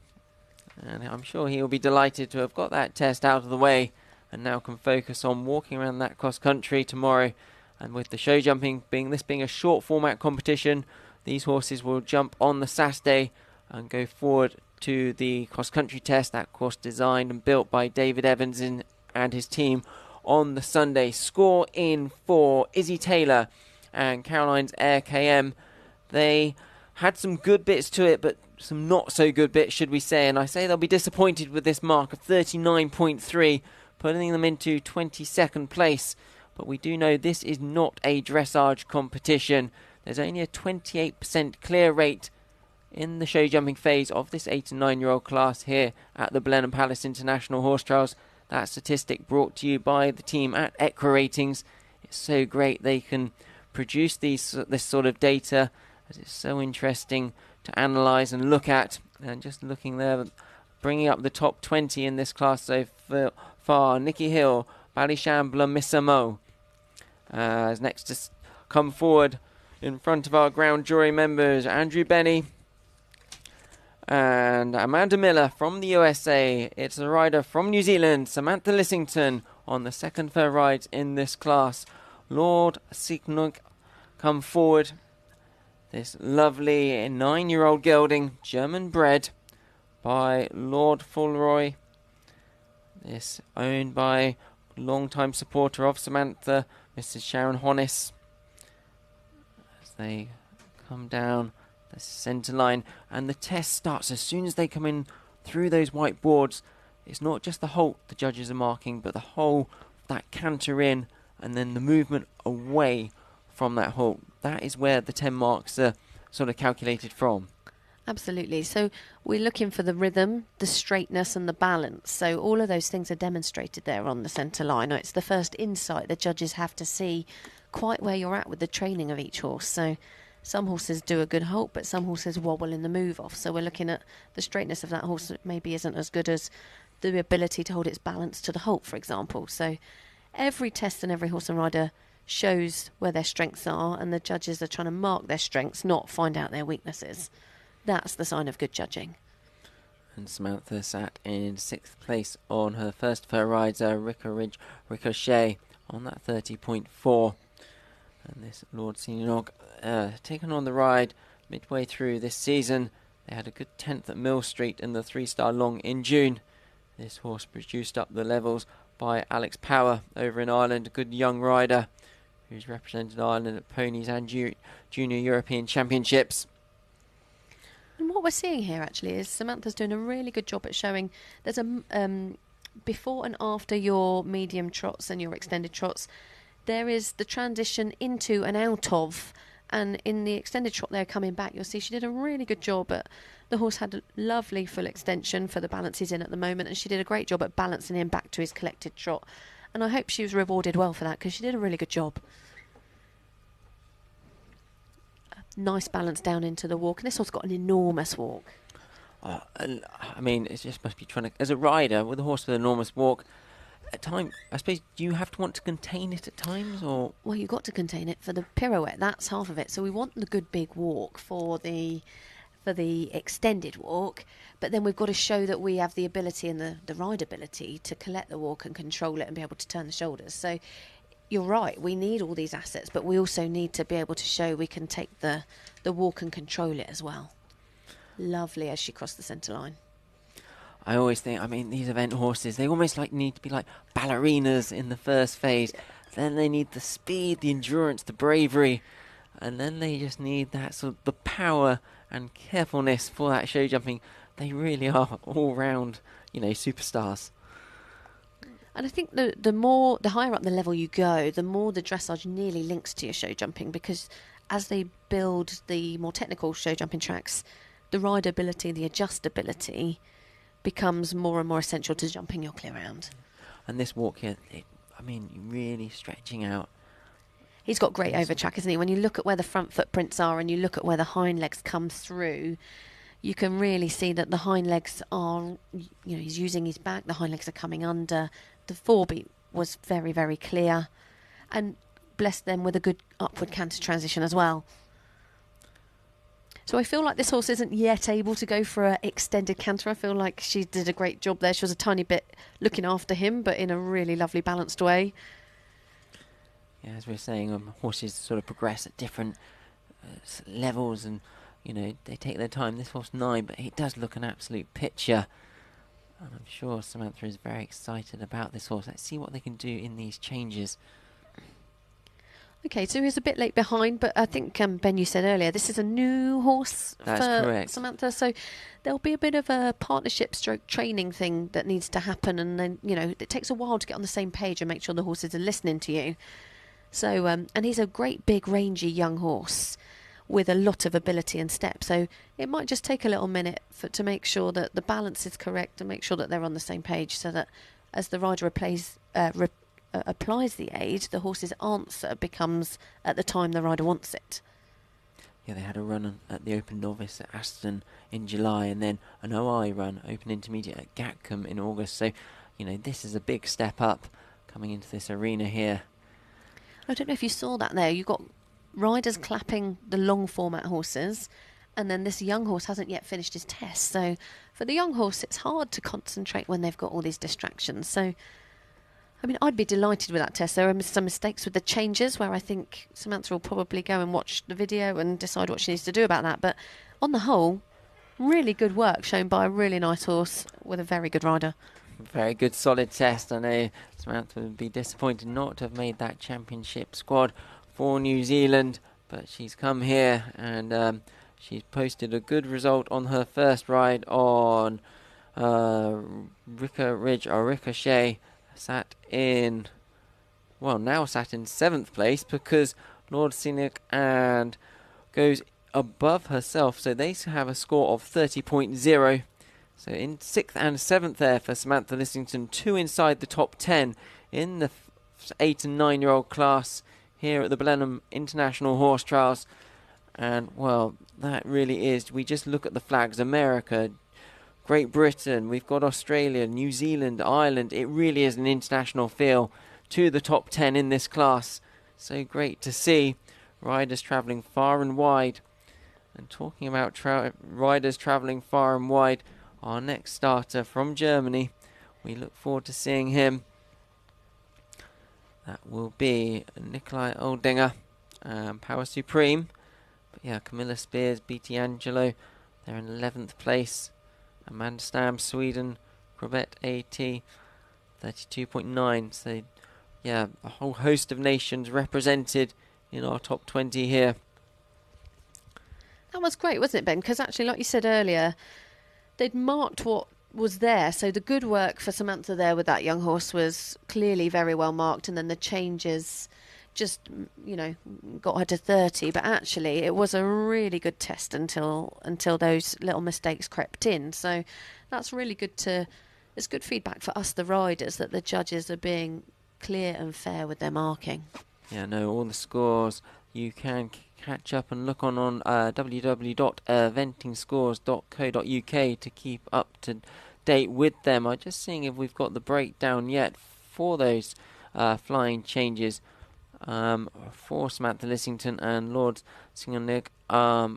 And I'm sure he'll be delighted to have got that test out of the way and now can focus on walking around that cross country tomorrow. And with the show jumping being a short format competition, these horses will jump on the Saturday and go forward to the cross country test, that course designed and built by David Evans and his team on the Sunday. Score in for Izzy Taylor and Caroline's Air KM. They had some good bits to it, but some not so good bits, should we say. And I say they'll be disappointed with this mark of 39.3, putting them into 22nd place. But we do know this is not a dressage competition. There's only a 28% clear rate in the show jumping phase of this 8 and 9 year old class here at the Blenheim Palace International Horse Trials. that statistic brought to you by the team at Equa Ratings. It's so great they can produce this sort of data, as it's so interesting to analyse and look at. And just looking there, bringing up the top 20 in this class so far, Nikki Hill, Ballyshambler, Missamo, is next to come forward in front of our ground jury members, Andrew Benny and Amanda Miller from the USA. It's a rider from New Zealand, Samantha Lisington, on the second fair ride in this class. Lord Signug come forward. This lovely 9-year-old gelding, German bred by Lord Fulroy. This owned by long-time supporter of Samantha, Mrs. Sharon Honnis. As they come down the centre line, and the test starts as soon as they come in through those white boards. It's not just the halt the judges are marking, but the whole, that canter in, and then the movement away from that halt. That is where the 10 marks are sort of calculated from. Absolutely. So we're looking for the rhythm, the straightness and the balance. So all of those things are demonstrated there on the centre line. It's the first insight the judges have to see quite where you're at with the training of each horse. So some horses do a good halt, but some horses wobble in the move off. So we're looking at the straightness of that horse that maybe isn't as good as the ability to hold its balance to the halt, for example. So every test and every horse and rider shows where their strengths are, and the judges are trying to mark their strengths, not find out their weaknesses. That's the sign of good judging. And Samantha sat in 6th place on her first fair rides, Ricochet, on that 30.4. And this Lord Senior taken on the ride midway through this season. They had a good 10th at Mill Street in the 3-star long in June. This horse produced up the levels by Alex Power over in Ireland, a good young rider who's represented Ireland at Ponies and Junior European Championships. And what we're seeing here actually is Samantha's doing a really good job at showing there's a before and after your medium trots and your extended trots. There is the transition into and out of, and in the extended trot there coming back, you'll see she did a really good job at, the horse had a lovely full extension for the balance he's in at the moment, and she did a great job at balancing him back to his collected trot. And I hope she was rewarded well for that, because she did a really good job. A nice balance down into the walk, and this horse got an enormous walk. I mean, it just must be trying to, as a rider with a horse with an enormous walk, at times, I suppose, do you have to want to contain it at times, or? Well, you've got to contain it for the pirouette. That's half of it. So we want the good big walk for the extended walk, but then we've got to show that we have the ability and the rideability to collect the walk and control it and be able to turn the shoulders. So you're right, we need all these assets, but we also need to be able to show we can take the walk and control it as well. Lovely as she crossed the centre line. I always think, I mean, these event horses, they almost need to be like ballerinas in the first phase. Then they need the speed, the endurance, the bravery, and then they just need that sort of the power and carefulness for that show jumping. They really are all round, superstars. And I think the higher up the level you go, the more the dressage nearly links to your show jumping, because as they build the more technical show jumping tracks, the rideability, the adjustability becomes more and more essential to jumping your clear round. And this walk here, really stretching out. He's got great overtrack, isn't he? When you look at where the front footprints are and you look at where the hind legs come through, you can really see that the hind legs are, he's using his back, the hind legs are coming under. The forebeat was very, very clear. And bless them with a good upward canter transition as well. So I feel like this horse isn't yet able to go for an extended canter. I feel like she did a great job there. She was a tiny bit looking after him, but in a really lovely balanced way. Yeah, as we were saying, horses sort of progress at different levels, and they take their time. This horse 9, but it does look an absolute picture. And I'm sure Samantha is very excited about this horse. Let's see what they can do in these changes. Okay, so he's a bit late behind, but I think, Ben, you said earlier, this is a new horse for correct. Samantha, so there'll be a bit of a partnership stroke training thing that needs to happen, and then, it takes a while to get on the same page and make sure the horses are listening to you. So, and he's a great, big, rangy young horse with a lot of ability and step, so it might just take a little minute to make sure that the balance is correct and make sure that they're on the same page, so that as the rider applies the aid, the horse's answer becomes at the time the rider wants it. Yeah, they had a run at the Open Novice at Aston in July, and then an OI run, Open Intermediate at Gatcombe in August. So, you know, this is a big step up coming into this arena here. I don't know if you saw that there. You got riders clapping the long format horses, and then this young horse hasn't yet finished his test. So for the young horse, it's hard to concentrate when they've got all these distractions. So, I mean, I'd be delighted with that test. There are some mistakes with the changes where I think Samantha will probably go and watch the video and decide what she needs to do about that. But on the whole, really good work shown by a really nice horse with a very good rider. Very good, solid test. I know Samantha would be disappointed not to have made that championship squad for New Zealand, but she's come here and she's posted a good result on her first ride on Ricochet. Sat in 7th place because Lord Scenic and goes above herself, so they have a score of 30.0. So in 6th and 7th there for Samantha Lisington, 2 inside the top 10 in the 8 and 9 year old class here at the Blenheim International Horse Trials. And well, that really is, we just look at the flags, America, Great Britain, we've got Australia, New Zealand, Ireland. It really is an international feel to the top 10 in this class. So great to see riders travelling far and wide. And talking about riders travelling far and wide, our next starter from Germany, we look forward to seeing him. That will be Nikolai Oldinger, Power Supreme. But yeah, Camilla Speirs, BT Angelo, they're in 11th place. Amanda Stam, Sweden, Corbett AT, 32.9. So, yeah, a whole host of nations represented in our top 20 here. That was great, wasn't it, Ben? Because actually, like you said earlier, they'd marked what was there. So the good work for Samantha there with that young horse was clearly very well marked. And then the changes just, you know, got her to 30, but actually it was a really good test until those little mistakes crept in. So that's really good it's good feedback for us, the riders, that the judges are being clear and fair with their marking. Yeah, no, all the scores you can catch up and look on www.eventingscores.co.uk to keep up to date with them. I'm just seeing if we've got the breakdown yet for those flying changes. For Samantha Lisington and Lord Singonig,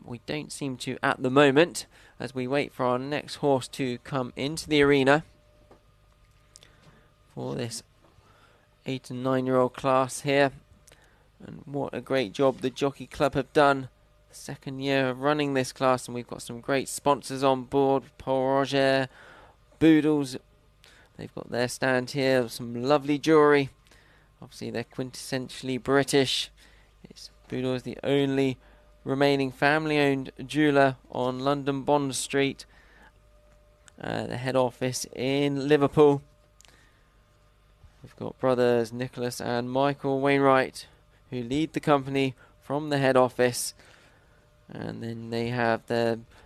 we don't seem to at the moment, as we wait for our next horse to come into the arena for this 8 and 9 year old class here. And what a great job the Jockey Club have done, the second year of running this class, and we've got some great sponsors on board. Paul Roger, Boodles, they've got their stand here, some lovely jewellery. Obviously, they're quintessentially British. Boodle is the only remaining family-owned jeweller on London Bond Street. The head office in Liverpool. We've got brothers Nicholas and Michael Wainwright, who lead the company from the head office. And then they have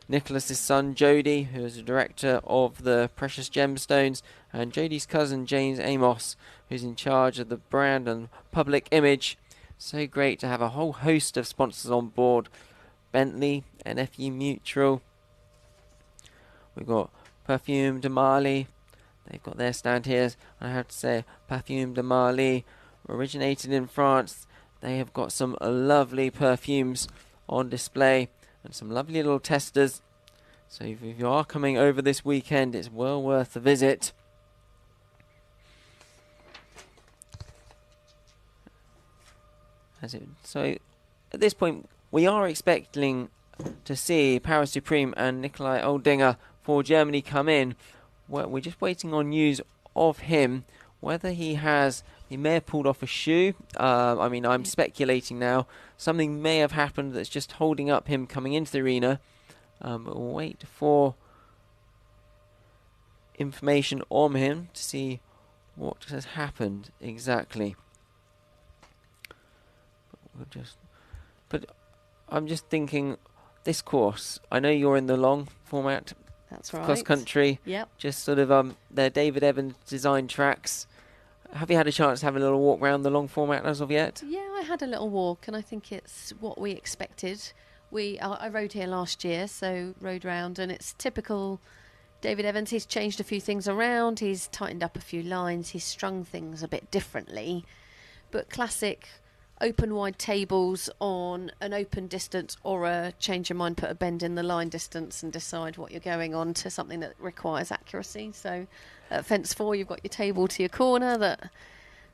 Nicholas's son Jody, who is the director of the Precious Gemstones, and Jody's cousin James Amos, who's in charge of the brand and public image. So great to have a whole host of sponsors on board. Bentley, NFU Mutual. We've got Perfume de Marly. They've got their stand here. I have to say, Perfume de Marly originated in France. They have got some lovely perfumes on display and some lovely little testers. So if you are coming over this weekend, it's well worth a visit. So at this point, we are expecting to see Power Supreme and Nikolai Oldinger for Germany come in. We're just waiting on news of him, whether he may have pulled off a shoe. I mean, I'm speculating now. Something may have happened that's just holding up him coming into the arena. But we'll wait for information on him to see what has happened exactly. But I'm just thinking, this course, I know you're in the long format, That's right. cross country. Yep. Just sort of their David Evans design tracks. Have you had a chance to have a little walk around the long format as of yet? Yeah, I had a little walk, and I think it's what we expected. I rode here last year, so rode round, and it's typical David Evans. He's changed a few things around, he's tightened up a few lines, he's strung things a bit differently, but classic open wide tables on an open distance, or a change your mind, put a bend in the line distance and decide what you're going on, to something that requires accuracy. So at fence 4 you've got your table to your corner, that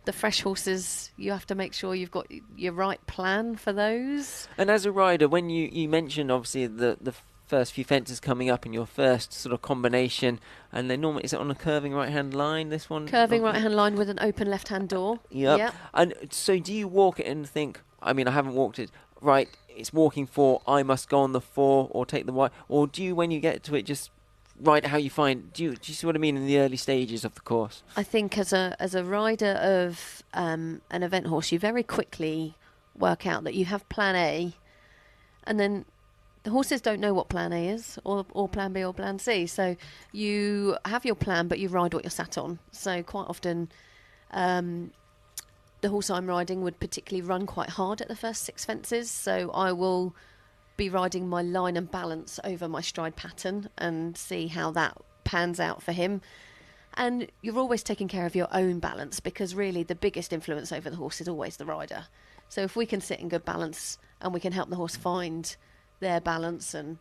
the fresh horses, you have to make sure you've got your right plan for those. And as a rider, when you mentioned obviously the first few fences coming up in your first sort of combination, and then normally, is it on a curving right hand line, this one? Curving right hand line with an open left hand door. Yep. And so do you walk it and think, I mean, I haven't walked it, right, it's walking 4, I must go on the 4 or take the wide, or do you, when you get to it, just ride how you find? Do you see what I mean in the early stages of the course? I think as a rider of an event horse, you very quickly work out that you have plan A, and then the horses don't know what plan A is, or plan B or plan C. So you have your plan, but you ride what you're sat on. So quite often the horse I'm riding would particularly run quite hard at the first 6 fences. So I will be riding my line and balance over my stride pattern and see how that pans out for him. And you're always taking care of your own balance, because really the biggest influence over the horse is always the rider. So if we can sit in good balance and we can help the horse find their balance and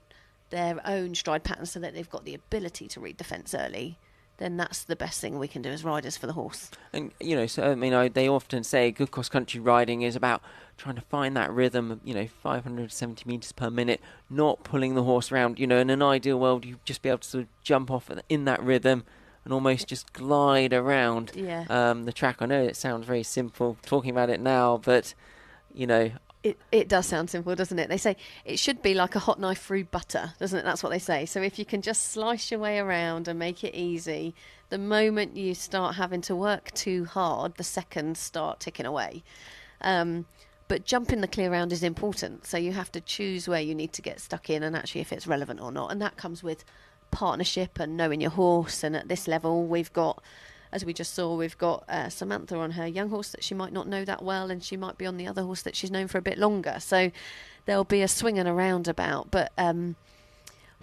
their own stride pattern so that they've got the ability to read the fence early, then that's the best thing we can do as riders for the horse. And, you know, so I mean, they often say good cross-country riding is about trying to find that rhythm, 570 metres per minute, not pulling the horse around. In an ideal world, you'd just be able to sort of jump off in that rhythm and almost just glide around the track. I know it sounds very simple talking about it now, but, It does sound simple, doesn't it? They say it should be like a hot knife through butter, doesn't it? That's what they say. So if you can just slice your way around and make it easy, the moment you start having to work too hard, the seconds start ticking away. But jumping the clear round is important. So you have to choose where you need to get stuck in, and actually if it's relevant or not. And that comes with partnership and knowing your horse. And at this level, we've got, as we just saw, we've got Samantha on her young horse that she might not know that well, and she might be on the other horse that she's known for a bit longer. So there'll be a swing and a roundabout. But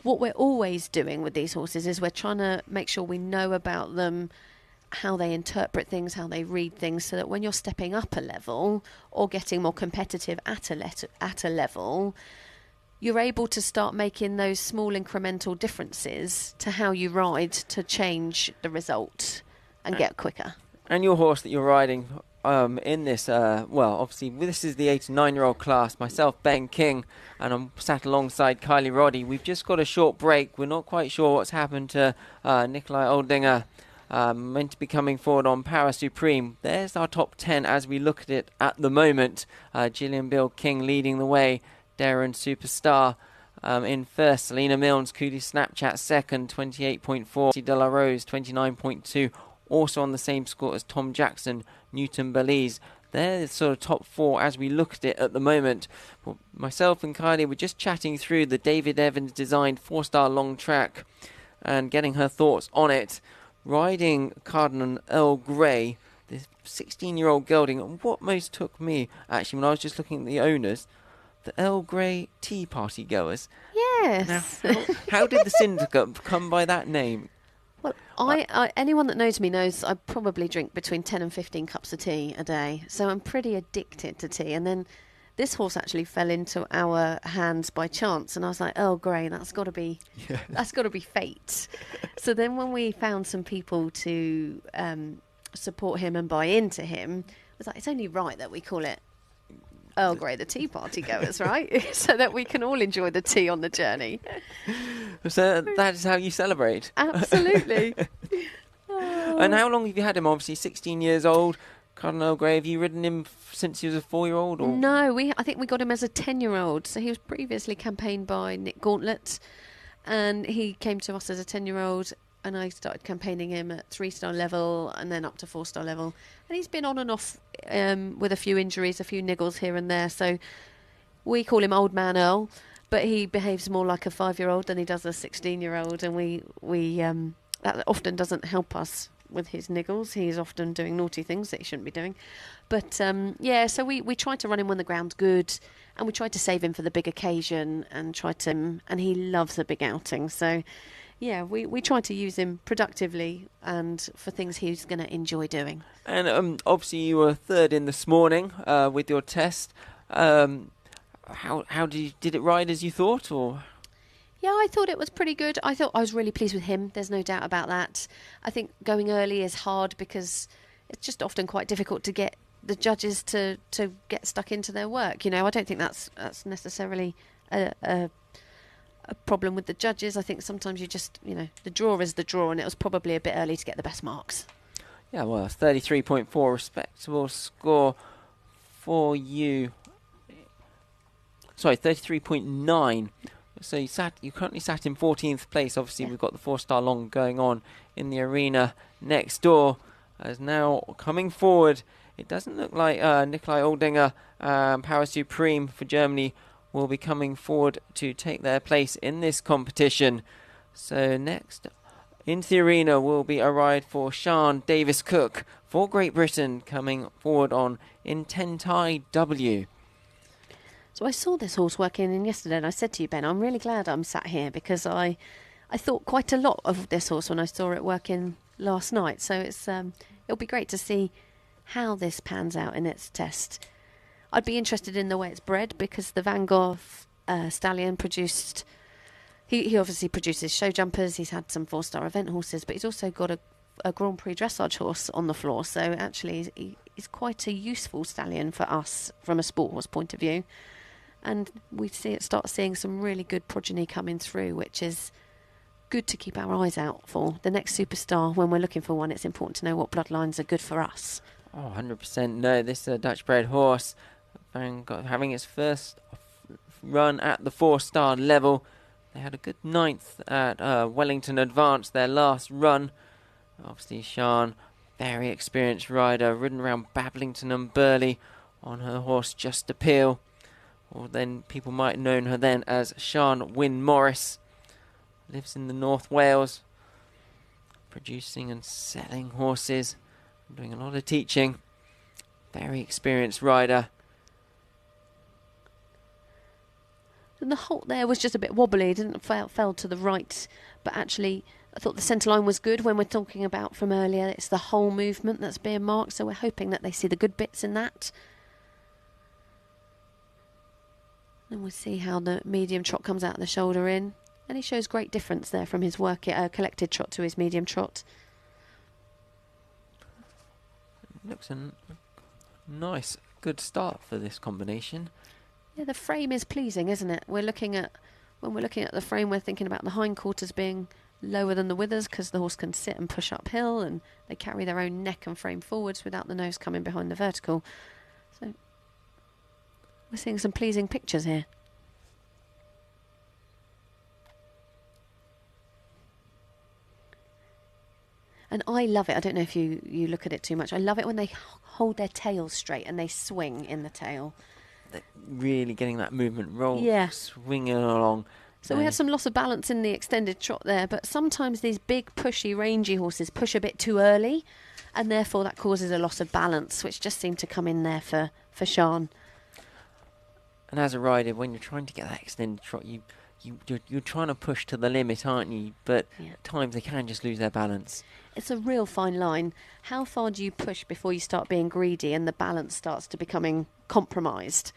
what we're always doing with these horses is we're trying to make sure we know about them, how they interpret things, how they read things, so that when you're stepping up a level or getting more competitive at a level, you're able to start making those small incremental differences to how you ride to change the result and get quicker. And your horse that you're riding in this, obviously this is the 8 and 9-year-old class. Myself, Ben King, and I'm sat alongside Kylie Roddy. We've just got a short break. We're not quite sure what's happened to Nikolai Oldinger, meant to be coming forward on Para Supreme. There's our top 10 as we look at it at the moment. Gillian Bill King leading the way. Darren Superstar in first. Selena Mills, Cootie Snapchat second, 28.4. De La Rose, 29.2. Also on the same score as Tom Jackson, Newton Belize. They're the sort of top 4 as we look at it at the moment. Well, myself and Kylie were just chatting through the David Evans designed 4-star long track and getting her thoughts on it. Riding Cardinal Earl Grey, this 16-year-old gelding, and what most took me, actually, when I was just looking at the owners, the Earl Grey Tea Party goers. Yes. Now, how did the syndicate come by that name? Well, I anyone that knows me knows I probably drink between 10 and 15 cups of tea a day, so I'm pretty addicted to tea. And then this horse actually fell into our hands by chance, and I was like, "Oh, Grey, that's got to be fate." So then, when we found some people to support him and buy into him, I was like, "It's only right that we call it Earl Grey, the Tea Party goers, right? So that we can all enjoy the tea on the journey." So that is how you celebrate. Absolutely. And how long have you had him? Obviously 16 years old. Cardinal Earl Grey, have you ridden him since he was a 4-year-old? Or? No, I think we got him as a 10-year-old. So he was previously campaigned by Nick Gauntlet, and he came to us as a 10-year-old, and I started campaigning him at 3-star level and then up to 4-star level. And he's been on and off with a few injuries, a few niggles here and there. So we call him Old Man Earl. but he behaves more like a 5-year-old than he does a 16-year-old, and we that often doesn't help us with his niggles. He's often doing naughty things that he shouldn't be doing. But so we try to run him when the ground's good, and we try to save him for the big occasion, and he loves a big outing. So yeah, we try to use him productively and for things he's going to enjoy doing. And obviously you were third in this morning with your test. How did it ride as you thought, or? Yeah, I thought it was pretty good. I was really pleased with him. There's no doubt about that. I think going early is hard because it's just often quite difficult to get the judges to get stuck into their work. I don't think that's necessarily a problem with the judges. I think sometimes you just, the draw is the draw, and it was probably a bit early to get the best marks. Yeah, well, 33.4, respectable score for you. Sorry, 33.9. So you currently sat in 14th place. Obviously, we've got the 4-star long going on in the arena next door. As now coming forward, it doesn't look like Nikolai Oldinger, Power Supreme for Germany, will be coming forward to take their place in this competition. So next into the arena will be a ride for Sian Davis-Cook for Great Britain, coming forward on Intentai W. So I saw this horse working in yesterday, and I said to you, Ben, I'm really glad I'm sat here, because I thought quite a lot of this horse when I saw it working last night. So it'll be great to see how this pans out in its test. I'd be interested in the way it's bred, because the Van Gogh stallion produced... He obviously produces show jumpers. He's had some 4-star event horses, but he's also got a Grand Prix dressage horse on the floor. So actually he's quite a useful stallion for us from a sport horse point of view. And we start seeing some really good progeny coming through, which is good to keep our eyes out for. The next superstar, when we're looking for one, it's important to know what bloodlines are good for us. Oh, 100% no. This Dutch-bred horse having its first run at the 4-star level. They had a good 9th at Wellington Advance, their last run. Obviously, Sian, very experienced rider, ridden around Bablington and Burley on her horse Just Appeal. Or then people might have known her then as Sian Wynne Morris. Lives in the North Wales, producing and selling horses, doing a lot of teaching. Very experienced rider. And the halt there was just a bit wobbly. It didn't fell to the right, but actually I thought the centre line was good. When we're talking about from earlier, it's the whole movement that's being marked, so we're hoping that they see the good bits in that. And we'll see how the medium trot comes out of the shoulder in. And he shows great difference there from his collected trot to his medium trot. Looks a nice, good start for this combination. Yeah, the frame is pleasing, isn't it? When we're looking at the frame, we're thinking about the hindquarters being lower than the withers, because the horse can sit and push uphill, and they carry their own neck and frame forwards without the nose coming behind the vertical. So we're seeing some pleasing pictures here. And I love it. I don't know if you look at it too much. I love it when they hold their tails straight and they swing in the tail. They're really getting that movement roll, yeah, swinging along. So we had some loss of balance in the extended trot there, but sometimes these big, pushy, rangy horses push a bit too early, and therefore that causes a loss of balance, which just seemed to come in there for Sian. And as a rider, when you're trying to get that extended trot, you're trying to push to the limit, aren't you? But at times they can just lose their balance. It's a real fine line. How far do you push before you start being greedy and the balance starts to becoming compromised?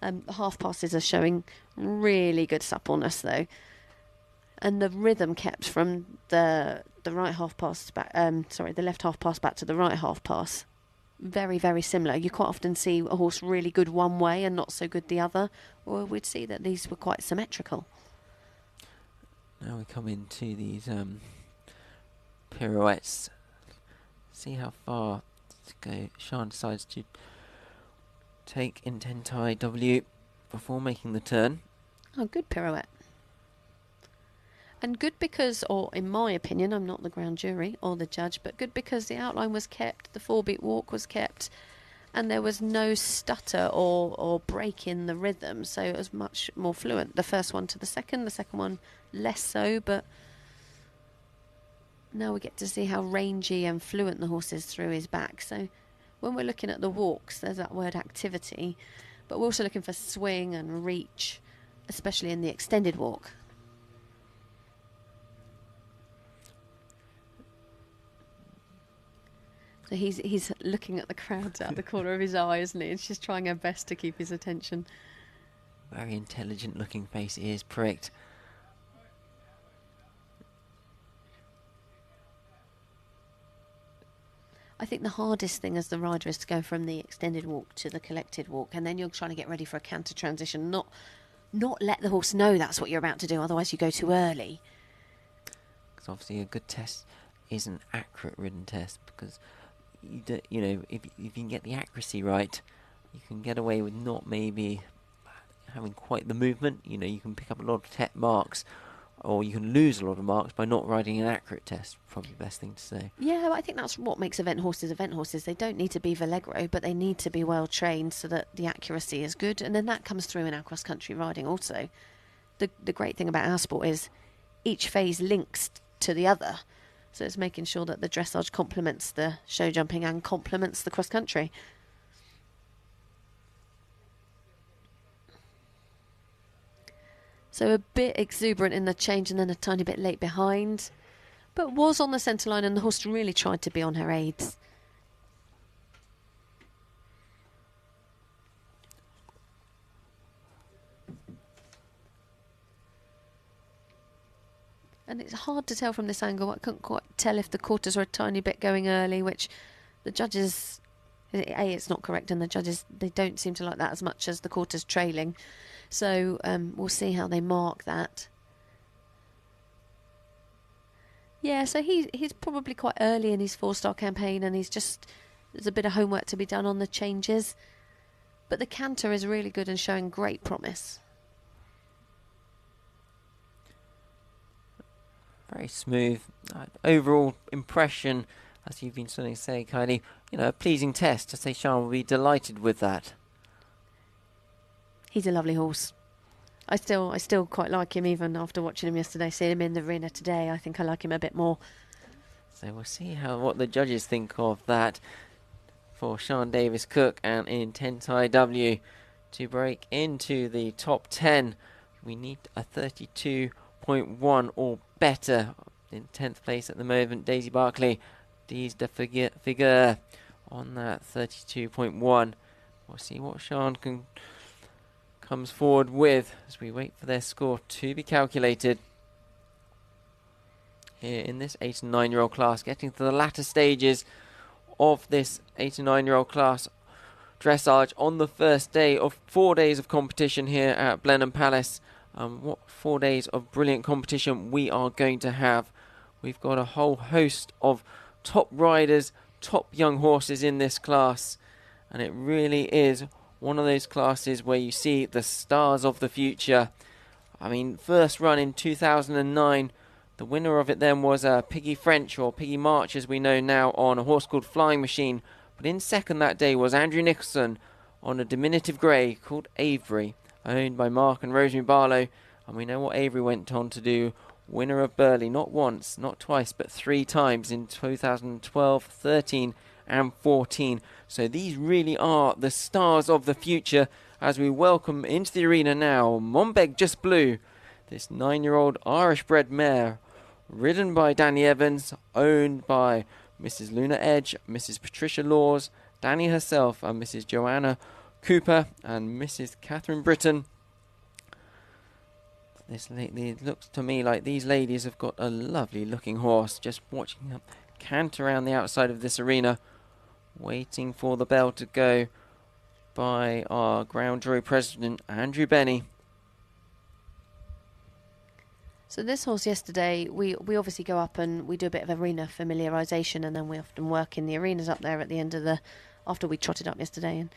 The half passes are showing really good suppleness though, and the rhythm kept from the right half pass back. The left half pass back to the right half pass. Very, very similar. You quite often see a horse really good one way and not so good the other, or we'd see that these were quite symmetrical. Now we come into these pirouettes. See how far to go. Sian decides to take Intentai W before making the turn. Oh, good pirouette. And good because, or in my opinion, I'm not the ground jury or the judge, but good because the outline was kept, the 4-beat walk was kept, and there was no stutter or break in the rhythm, so it was much more fluent. The first one to the second one less so, but now we get to see how rangy and fluent the horse is through his back. So when we're looking at the walks, there's that word activity, but we're also looking for swing and reach, especially in the extended walk. So he's looking at the crowds out the corner of his eye, isn't he? It's just trying her best to keep his attention. Very intelligent looking face, ears pricked. I think the hardest thing as the rider is to go from the extended walk to the collected walk, and then you're trying to get ready for a canter transition, not let the horse know that's what you're about to do, otherwise you go too early. Because obviously a good test is an accurate ridden test, because you know, if you can get the accuracy right, you can get away with not maybe having quite the movement. You know, you can pick up a lot of marks, or you can lose a lot of marks by not riding an accurate test. Probably the best thing to say. Yeah, I think that's what makes event horses event horses. They don't need to be Vallegro, but they need to be well trained so that the accuracy is good, and then that comes through in our cross country riding also. The great thing about our sport is each phase links to the other. So it's making sure that the dressage complements the show jumping and complements the cross country. So a bit exuberant in the change and then a tiny bit late behind. But was on the centre line, and the horse really tried to be on her aids. And it's hard to tell from this angle. I couldn't quite tell if the quarters were a tiny bit going early, which the judges... A, it's not correct, and the judges, they don't seem to like that as much as the quarters trailing. So we'll see how they mark that. Yeah, so he's probably quite early in his 4-star campaign, and there's a bit of homework to be done on the changes. But the canter is really good and showing great promise. Very smooth. Overall impression, as you've been starting to say, Kylie, you know, a pleasing test. To say Sean will be delighted with that. He's a lovely horse. I still quite like him, even after watching him yesterday. Seeing him in the arena today, I think I like him a bit more. So we'll see what the judges think of that for Sean Davis Cook and in 10th IW to break into the top 10. We need a 32.1 or better. In 10th place at the moment, Daisy Barclay. These the figure on that 32.1. We'll see what Sean comes forward with as we wait for their score to be calculated. Here in this 8 and 9-year-old class, getting to the latter stages of this 8 and 9-year-old class dressage on the first day of 4 days of competition here at Blenheim Palace. What 4 days of brilliant competition we are going to have. We've got a whole host of top riders, top young horses in this class, and it really is one of those classes where you see the stars of the future. I mean, first run in 2009, the winner of it then was Piggy French, or Piggy March as we know now, on a horse called Flying Machine. But in second that day was Andrew Nicholson on a diminutive grey called Avery, owned by Mark and Rosemary Barlow. And we know what Avery went on to do. Winner of Burghley, not once, not twice, but 3 times in 2012, 13 and 14. So these really are the stars of the future as we welcome into the arena now Monbeg Just Blue, this 9-year-old Irish-bred mare, ridden by Danny Evans, owned by Mrs. Luna Edge, Mrs. Patricia Laws, Danny herself, and Mrs. Joanna Cooper, and Mrs. Catherine Britton. It looks to me like these ladies have got a lovely looking horse. Just watching them cant around the outside of this arena, waiting for the bell to go by our ground jury president, Andrew Benny. So this horse yesterday, we obviously go up and we do a bit of arena familiarisation, and then we often work in the arenas up there at the end of after we trotted up yesterday. And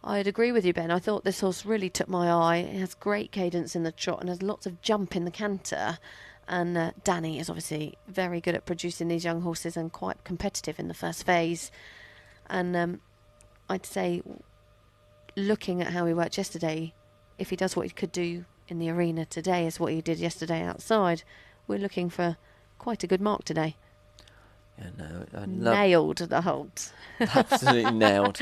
I'd agree with you, Ben. I thought this horse really took my eye. It has great cadence in the trot and has lots of jump in the canter. And Danny is obviously very good at producing these young horses and quite competitive in the first phase. And I'd say, looking at how he worked yesterday, if he does what he could do in the arena today as what he did yesterday outside, we're looking for quite a good mark today. Yeah, no, Nailed the hold. Absolutely nailed.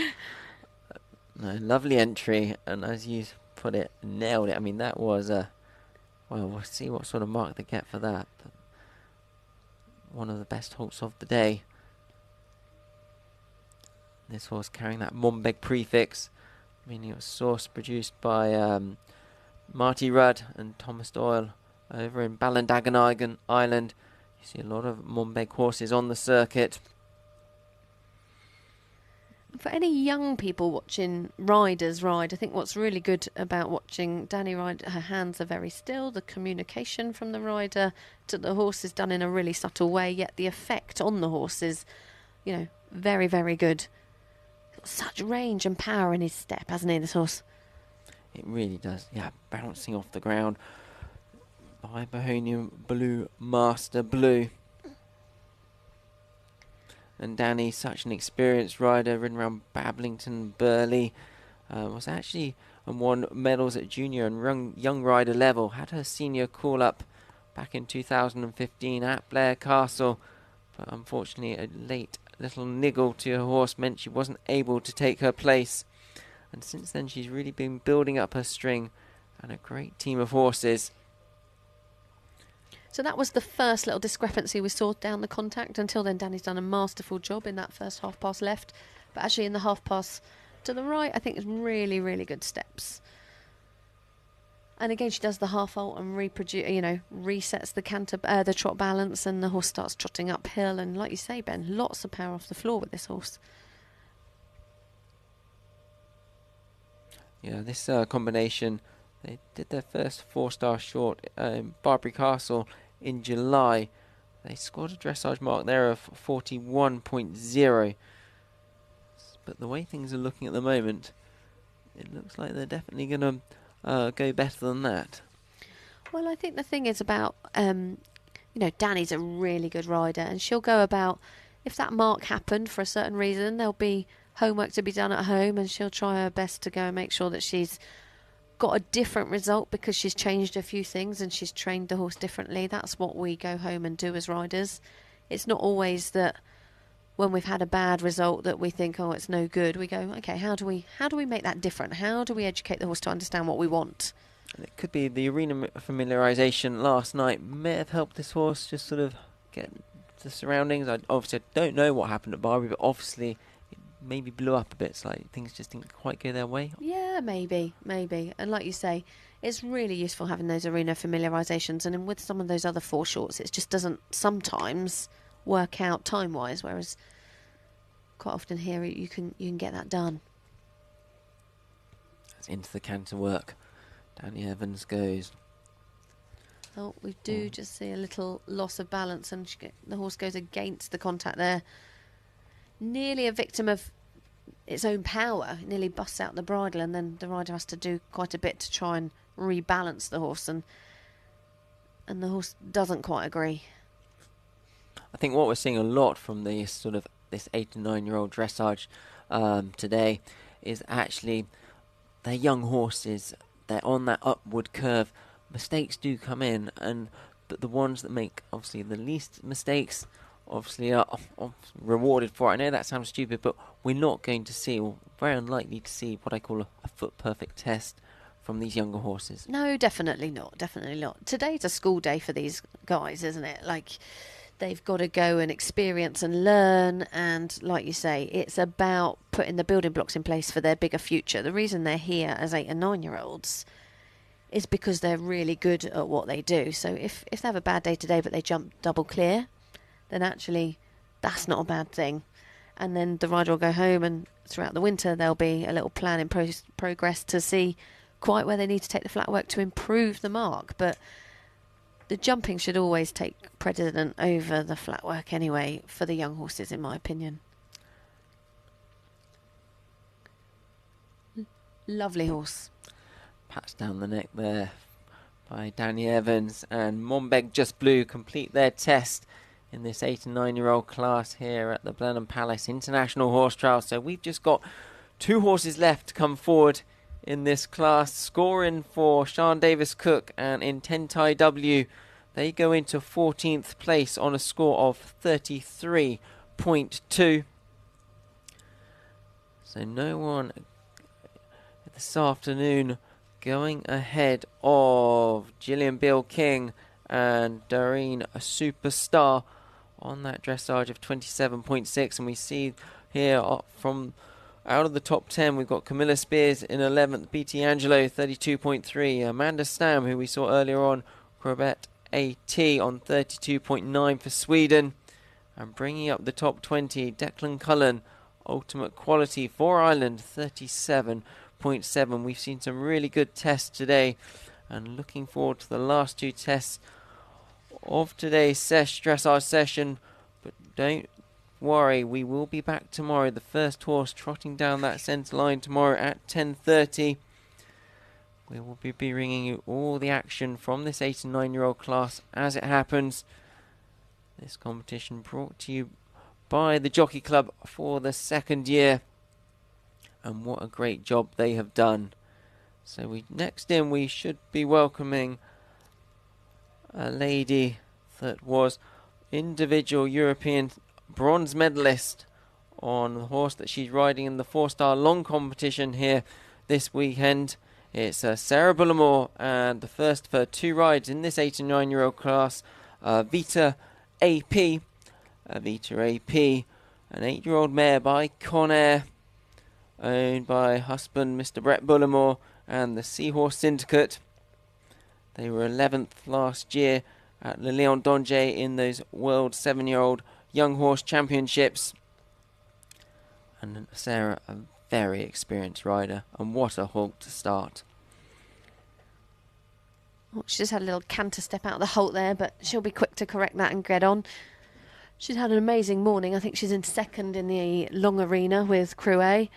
No, lovely entry, and as you put it, nailed it. I mean, that was a... Well, we'll see what sort of mark they get for that. But one of the best halts of the day. This horse carrying that Mombeg prefix, meaning it was source produced by Marty Rudd and Thomas Doyle over in Ballindagan Island. You see a lot of Mombeg horses on the circuit. For any young people watching riders ride, I think what's really good about watching Danny ride, her hands are very still. The communication from the rider to the horse is done in a really subtle way, yet the effect on the horse is, you know, very, very good. Such range and power in his step, hasn't he, this horse? It really does, yeah, bouncing off the ground by Bohemian Blue, Master Blue. And Danny, such an experienced rider, ridden around Bablington, Burley, was actually and won medals at junior and young rider level. Had her senior call-up back in 2015 at Blair Castle, but unfortunately a late little niggle to her horse meant she wasn't able to take her place. And since then she's really been building up her string and a great team of horses. So that was the first little discrepancy we saw down the contact. Until then, Danny's done a masterful job in that first half pass left. But actually in the half pass to the right, I think it's really, really good steps. And again, she does the half halt and resets the canter, the trot balance, and the horse starts trotting uphill. And like you say, Ben, lots of power off the floor with this horse. Yeah, this combination, they did their first 4-star short in Barbary Castle in July. They scored a dressage mark there of 41.0. But the way things are looking at the moment, it looks like they're definitely going to go better than that. Well, I think the thing is about, Danny's a really good rider, and she'll go about, if that mark happened for a certain reason, there'll be homework to be done at home, and she'll try her best to go and make sure that she's got a different result because she's changed a few things and she's trained the horse differently. That's what we go home and do as riders. It's not always that when we've had a bad result that we think, oh, it's no good. We go, okay, how do we make that different? How do we educate the horse to understand what we want? And it could be the arena familiarisation last night may have helped this horse just sort of get the surroundings. I obviously don't know what happened at Barbary, but obviously it maybe blew up a bit, so things just didn't quite go their way. Yeah, maybe. And like you say, it's really useful having those arena familiarisations, and with some of those other 4 shorts, it just doesn't sometimes work out time-wise, whereas quite often here you can get that done. That's into the canter work. Danny Evans goes. Oh, we do just see a little loss of balance, and the horse goes against the contact there. Nearly a victim of its own power. It nearly busts out the bridle, and then the rider has to do quite a bit to try and rebalance the horse, and the horse doesn't quite agree. I think what we're seeing a lot from this 8 and 9-year-old dressage today is actually they're young horses. They're on that upward curve. Mistakes do come in, but the ones that make obviously the least mistakes obviously are rewarded for it. I know that sounds stupid, but we're not going to see, or very unlikely to see, what I call a foot perfect test from these younger horses. No, definitely not. Today's a school day for these guys, isn't it? Like, they've got to go and experience and learn, and like you say, it's about putting the building blocks in place for their bigger future. The reason they're here as 8 and 9-year-olds is because they're really good at what they do. So if they have a bad day today but they jump double clear, then actually that's not a bad thing. And then the rider will go home, and throughout the winter there'll be a little plan in progress to see quite where they need to take the flat work to improve the mark. But the jumping should always take precedent over the flat work anyway for the young horses, in my opinion. Lovely horse. Pats down the neck there by Danny Evans, and Mombeg Just Blue complete their test in this 8 and 9-year-old class here at the Blenheim Palace International Horse Trial. So we've just got 2 horses left to come forward in this class. Scoring for Sean Davis Cook and Intentai W. They go into 14th place on a score of 33.2. So no one this afternoon going ahead of Gillian Bill King and Doreen Superstar on that dressage of 27.6. And we see here from out of the top 10, we've got Camilla Speirs in 11th, BT Angelo 32.3, Amanda Stam, who we saw earlier on, Corbett AT on 32.9 for Sweden. And bringing up the top 20, Declan Cullen, Ultimate Quality for Ireland 37.7. We've seen some really good tests today, and looking forward to the last 2 tests of today's dressage session. But don't worry, we will be back tomorrow. The first horse trotting down that centre line tomorrow at 10:30. We will be bringing you all the action from this 8 and 9-year-old class as it happens. This competition brought to you by the Jockey Club for the 2nd year, and what a great job they have done. So next in we should be welcoming a lady that was individual European bronze medalist on the horse that she's riding in the 4-star long competition here this weekend. It's Sarah Bullimore, and the first of her 2 rides in this 8 and 9-year-old class, Vita AP. Vita AP, an 8-year-old mare by Conair, owned by husband Mr. Brett Bullimore and the Seahorse Syndicate. They were 11th last year at Le Lion d'Angers in those World 7-year-old Young Horse Championships. And Sarah, a very experienced rider, and what a halt to start. Well, she just had a little canter step out of the halt there, but she'll be quick to correct that and get on. She's had an amazing morning. I think she's in 2nd in the long arena with Crew A.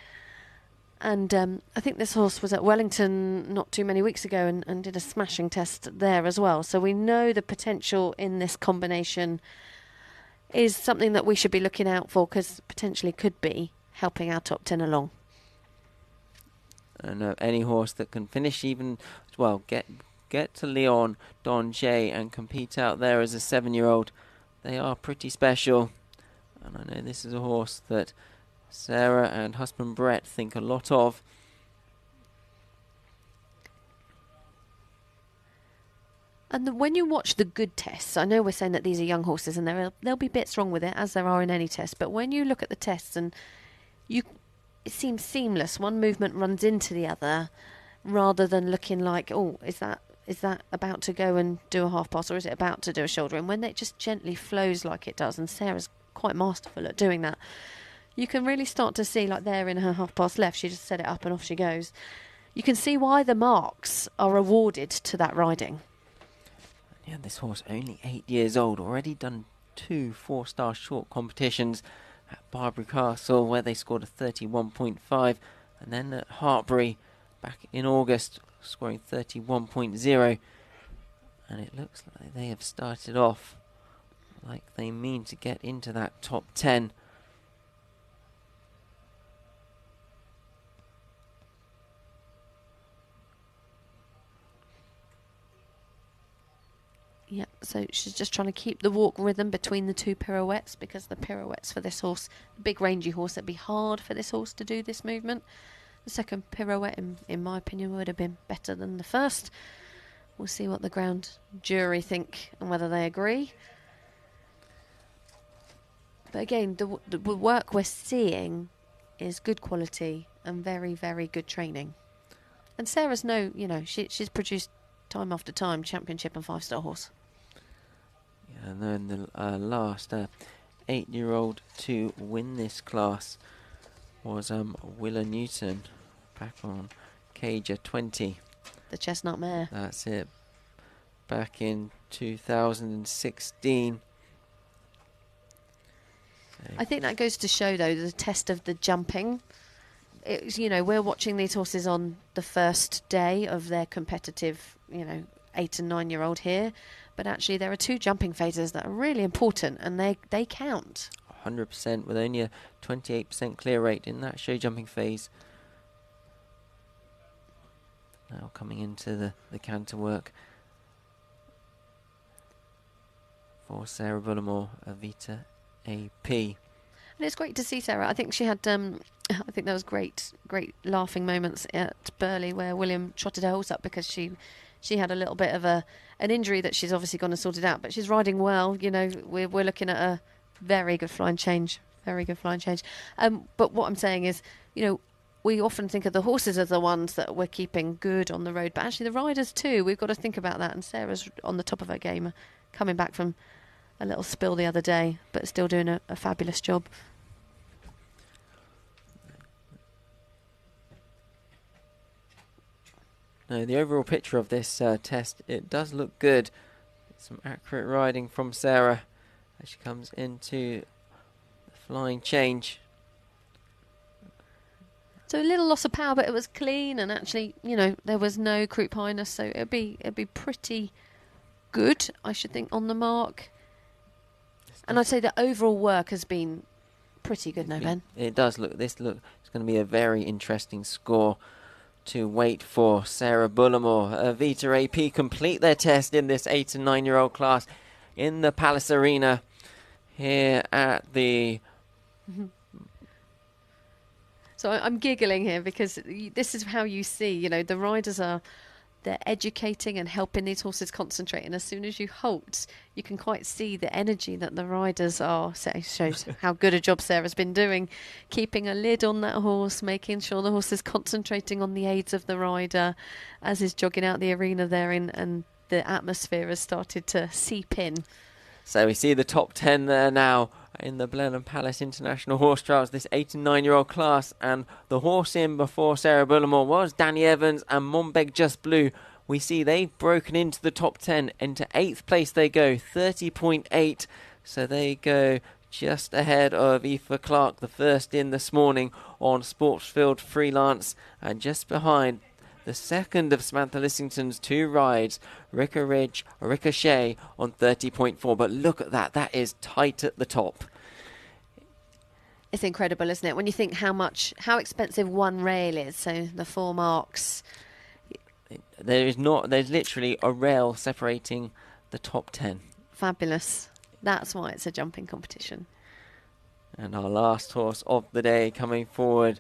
And I think this horse was at Wellington not too many weeks ago and did a smashing test there as well. So we know the potential in this combination is something that we should be looking out for, because potentially could be helping our top 10 along. And any horse that can finish even, well, get to Leon d'Angers and compete out there as a 7-year-old, they are pretty special. And I know this is a horse that Sarah and husband Brett think a lot of. And when you watch the good tests, I know we're saying that these are young horses and there'll be bits wrong with it, as there are in any test, but when you look at the tests and it seems seamless, one movement runs into the other, rather than looking like, oh, is that about to go and do a half pass, or is it about to do a shoulder? And when it just gently flows like it does, and Sarah's quite masterful at doing that, you can really start to see, like there in her half pass left, she just set it up and off she goes. You can see why the marks are awarded to that riding. Yeah, this horse only 8 years old, already done 2 4-star short competitions at Barbary Castle, where they scored a 31.5, and then at Hartbury back in August, scoring 31.0. And it looks like they have started off like they mean to get into that top 10. Yeah, so she's just trying to keep the walk rhythm between the 2 pirouettes, because the pirouettes for this horse, big rangy horse, it'd be hard for this horse to do this movement. The second pirouette, in my opinion, would have been better than the first. We'll see what the ground jury think and whether they agree. But again, the work we're seeing is good quality and very, very good training. And Sarah's she's produced time after time championship and 5-star horse. Yeah, and then the last 8-year-old to win this class was Willa Newton, back on Cager 20. The chestnut mare. That's it. Back in 2016. I think that goes to show, though, the test of the jumping. It's, we're watching these horses on the first day of their competitive, 8 and 9-year-old here. But actually, there are 2 jumping phases that are really important, and they count. 100%, with only a 28% clear rate in that show jumping phase. Now coming into the canter work for Sarah Bullimore, Avita AP. And it's great to see Sarah. I think she had, I think there was great laughing moments at Burley where William trotted her horse up because she had a little bit of an injury that she's obviously gone and sorted out, but she's riding well. You know, we're looking at a very good flying change. But what I'm saying is, you know, we often think of the horses as the ones that we're keeping good on the road, but actually the riders too. We've got to think about that. And Sarah's on the top of her game, coming back from a little spill the other day, but still doing a fabulous job. No, the overall picture of this test, it does look good. Some accurate riding from Sarah as she comes into the flying change. So a little loss of power, but it was clean, and actually, you know, there was no croup highness, so it'd be pretty good, I should think, on the mark. And I'd say the overall work has been pretty good, Ben? It does look. It's going to be a very interesting score to wait for. Sarah Bullimore, Avita AP complete their test in this 8 and 9 year old class in the Palace Arena here at the. So I'm giggling here because this is how you see, you know, the riders they're educating and helping these horses concentrate. And as soon as you halt, you can quite see the energy that the riders are. So it shows how good a job Sarah's been doing, keeping a lid on that horse, making sure the horse is concentrating on the aids of the rider as he's jogging out the arena there, and the atmosphere has started to seep in. So we see the top 10 there now in the Blenheim Palace International Horse Trials, this 8 and 9 year old class. And the horse in before Sarah Bullimore was Danny Evans and Monbeg Just Blue. We see they've broken into the top 10. Into 8th place they go, 30.8. So they go just ahead of Aoife Clark, the first in this morning on Sportsfield Freelance. And just behind the second of Samantha Lisington's 2 rides, Ricochet on 30.4. But look at that. That is tight at the top. It's incredible, isn't it? When you think how expensive one rail is. So the 4 marks. There's literally a rail separating the top 10. Fabulous. That's why it's a jumping competition. And our last horse of the day coming forward.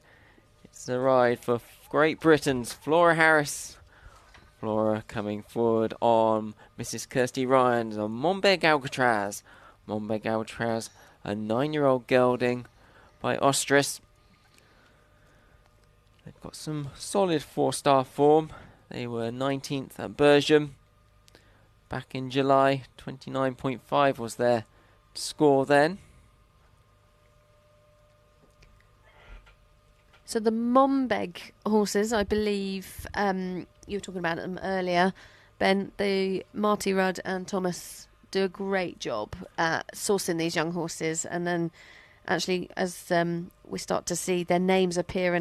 It's a ride for Great Britain's Flora Harris. Flora coming forward on Mrs. Kirsty Ryan's on Monbeg Alcatraz. Monbeg Alcatraz, a 9-year-old gelding by Ostris. They've got some solid 4-star form. They were 19th at Bersham back in July. 29.5 was their score then. So the Monbeg horses, I believe, you were talking about them earlier, Ben. The Marty Rudd and Thomas do a great job at sourcing these young horses, and then actually as we start to see their names appear,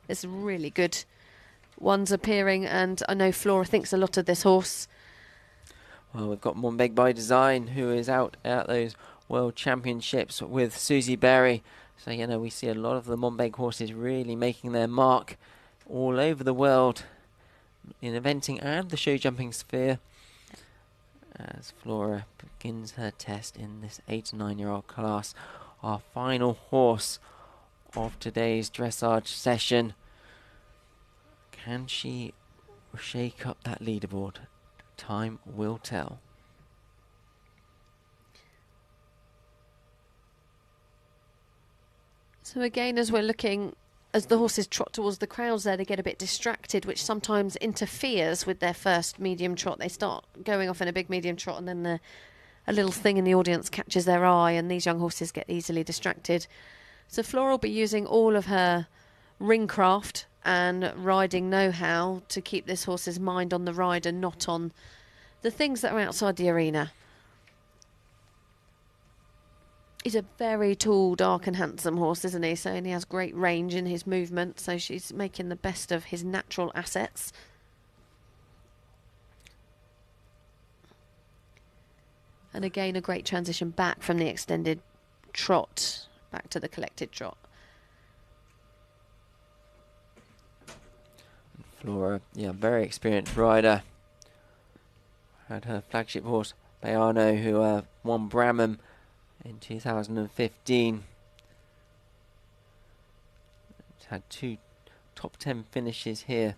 there's really good ones appearing, and I know Flora thinks a lot of this horse. Well, we've got Monbeg by Design, who is out at those World Championships with Susie Berry. So, you know, we see a lot of the Monbeg horses really making their mark all over the world in eventing and the show jumping sphere as Flora begins her test in this 8 and 9 year old class. Our final horse of today's dressage session. Can she shake up that leaderboard? Time will tell. So again, as the horses trot towards the crowds there, they get a bit distracted, which sometimes interferes with their first medium trot. They start going off in a big medium trot, and then a little thing in the audience catches their eye, and these young horses get easily distracted. So Flora will be using all of her ringcraft and riding know-how to keep this horse's mind on the ride and not on the things that are outside the arena. He's a very tall, dark and handsome horse, isn't he? So, and he has great range in his movement, so she's making the best of his natural assets. And again, a great transition back from the extended trot, back to the collected trot. Flora, yeah, very experienced rider. Had her flagship horse, Bayano, who won Bramham in 2015. It's had 2 top 10 finishes here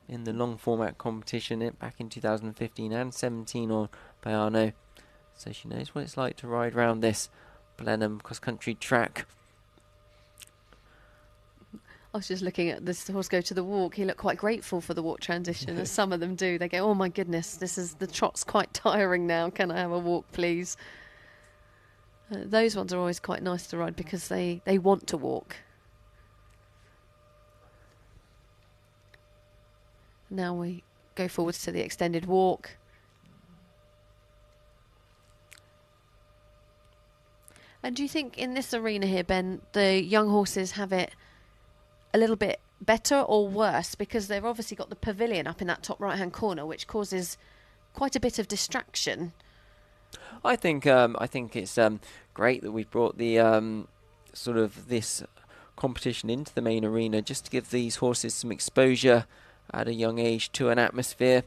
in the long format competition back in 2015 and 17 on Bayano. So she knows what it's like to ride around this Blenheim cross-country track. I was just looking at this horse go to the walk. He looked quite grateful for the walk transition, as some of them do. They go, oh my goodness, the trot's quite tiring now. Can I have a walk, please? Those ones are always quite nice to ride because they want to walk. Now we go forwards to the extended walk. And do you think in this arena here, Ben, the young horses have it a little bit better or worse? Because they've obviously got the pavilion up in that top right-hand corner, which causes quite a bit of distraction. I think it's great that we've brought the sort of this competition into the main arena just to give these horses some exposure at a young age to an atmosphere.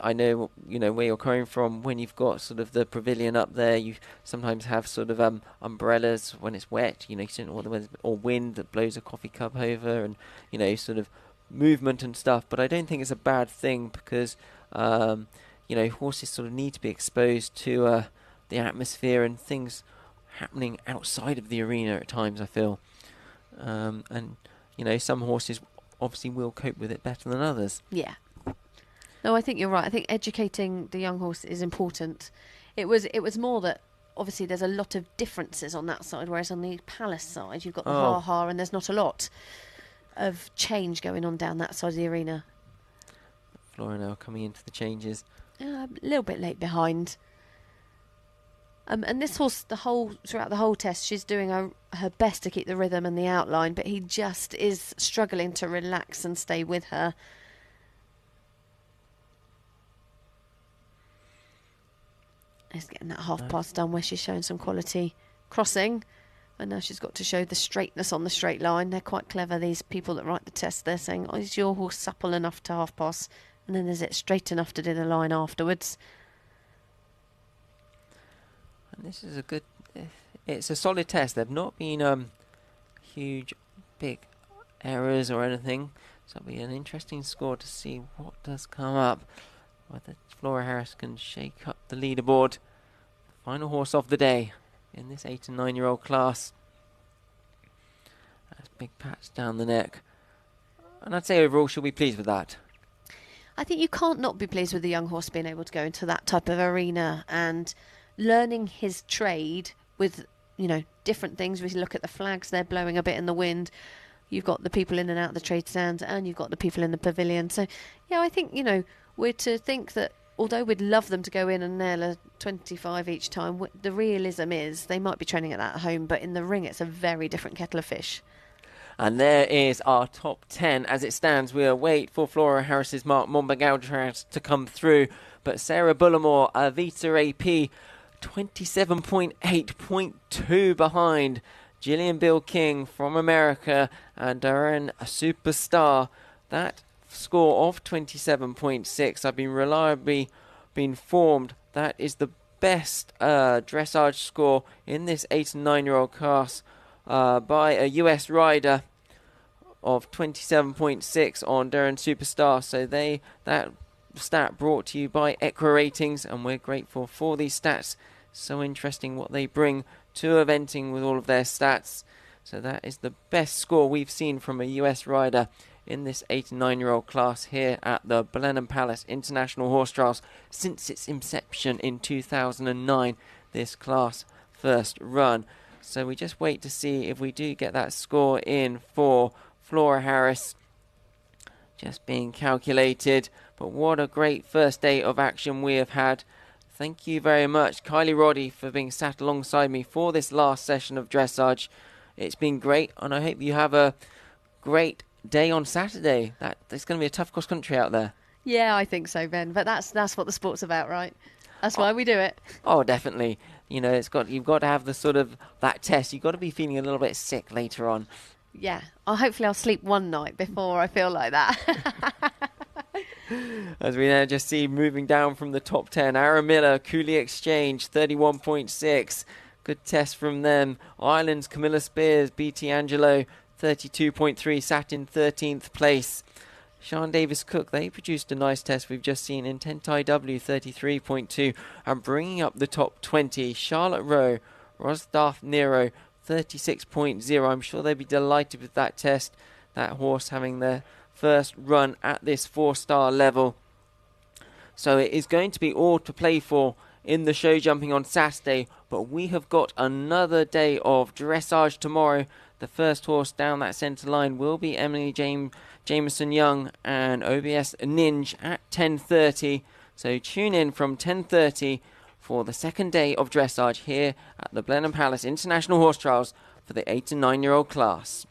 I know, where you're coming from. When you've got sort of the pavilion up there, you sometimes have sort of umbrellas when it's wet, or wind that blows a coffee cup over, and sort of movement and stuff. But I don't think it's a bad thing because horses sort of need to be exposed to the atmosphere and things happening outside of the arena at times, I feel. And some horses obviously will cope with it better than others. Yeah. No, I think you're right. I think educating the young horse is important. It was more that obviously there's a lot of differences on that side, whereas on the Palace side you've got the ha-ha and there's not a lot of change going on down that side of the arena. Flora now coming into the changes. A little bit late behind. And this horse, throughout the whole test, she's doing her best to keep the rhythm and the outline, but he just is struggling to relax and stay with her. He's getting that half pass done where she's showing some quality crossing, and now she's got to show the straightness on the straight line. They're quite clever, these people that write the test. They're saying, is your horse supple enough to half pass, and then is it straight enough to do the line afterwards? And this is it's a solid test. There've not been huge big errors or anything, so it'll be an interesting score to see what does come up, whether Flora Harris can shake up the leaderboard. Final horse of the day in this 8 and 9-year-old class. That's big pats down the neck, and I'd say overall she'll be pleased with that. I think you can't not be pleased with the young horse being able to go into that type of arena and learning his trade with different things. We look at the flags, they're blowing a bit in the wind. You've got the people in and out of the trade stands, and you've got the people in the pavilion. So yeah, I think we're to think that although we'd love them to go in and nail a 25 each time, the realism is they might be training at that at home, but in the ring it's a very different kettle of fish. And there is our top 10 as it stands. We'll wait for Flora Harris's Mark Monbagaldras to come through, but Sarah Bullimore, Avita AP, 27.8.2 behind. Gillian Bill King from America and Darren, a superstar. That score of 27.6, I've been reliably informed that is the best dressage score in this 8 and 9-year-old class by a US rider, of 27.6 on Darren Superstar. So that stat brought to you by Equa Ratings, and we're grateful for these stats. So interesting what they bring to eventing with all of their stats. So that is the best score we've seen from a US rider in this 8 and 9-year-old class here at the Blenheim Palace International Horse Trials since its inception in 2009, this class first run. So we just wait to see if we do get that score in for Flora Harris. Just being calculated, but what a great first day of action we have had. Thank you very much, Kylie Roddy, for being sat alongside me for this last session of dressage. It's been great, and I hope you have a great day on Saturday. It's going to be a tough cross country out there. Yeah, I think so, Ben. But that's what the sport's about, right? That's why we do it. Oh, definitely. You've got to have the sort of that test. You've got to be feeling a little bit sick later on. Yeah. Hopefully I'll sleep one night before I feel like that. As we now just see moving down from the top 10, Aaron Miller, Cooley Exchange, 31.6. Good test from them. Ireland's Camilla Speirs, BT Angelo, 32.3, sat in 13th place. Sean Davis Cook, they produced a nice test we've just seen in 10TIW, 33.2. And bringing up the top 20, Charlotte Rowe, Rosdarth Nero, 36.0. I'm sure they'd be delighted with that test. That horse having their first run at this 4-star level. So it is going to be all to play for in the show jumping on Saturday, but we have got another day of dressage tomorrow. The first horse down that centre line will be Emily Jameson Young and OBS Ninja at 10:30. So tune in from 10:30 for the second day of dressage here at the Blenheim Palace International Horse Trials for the 8 to 9 year old class.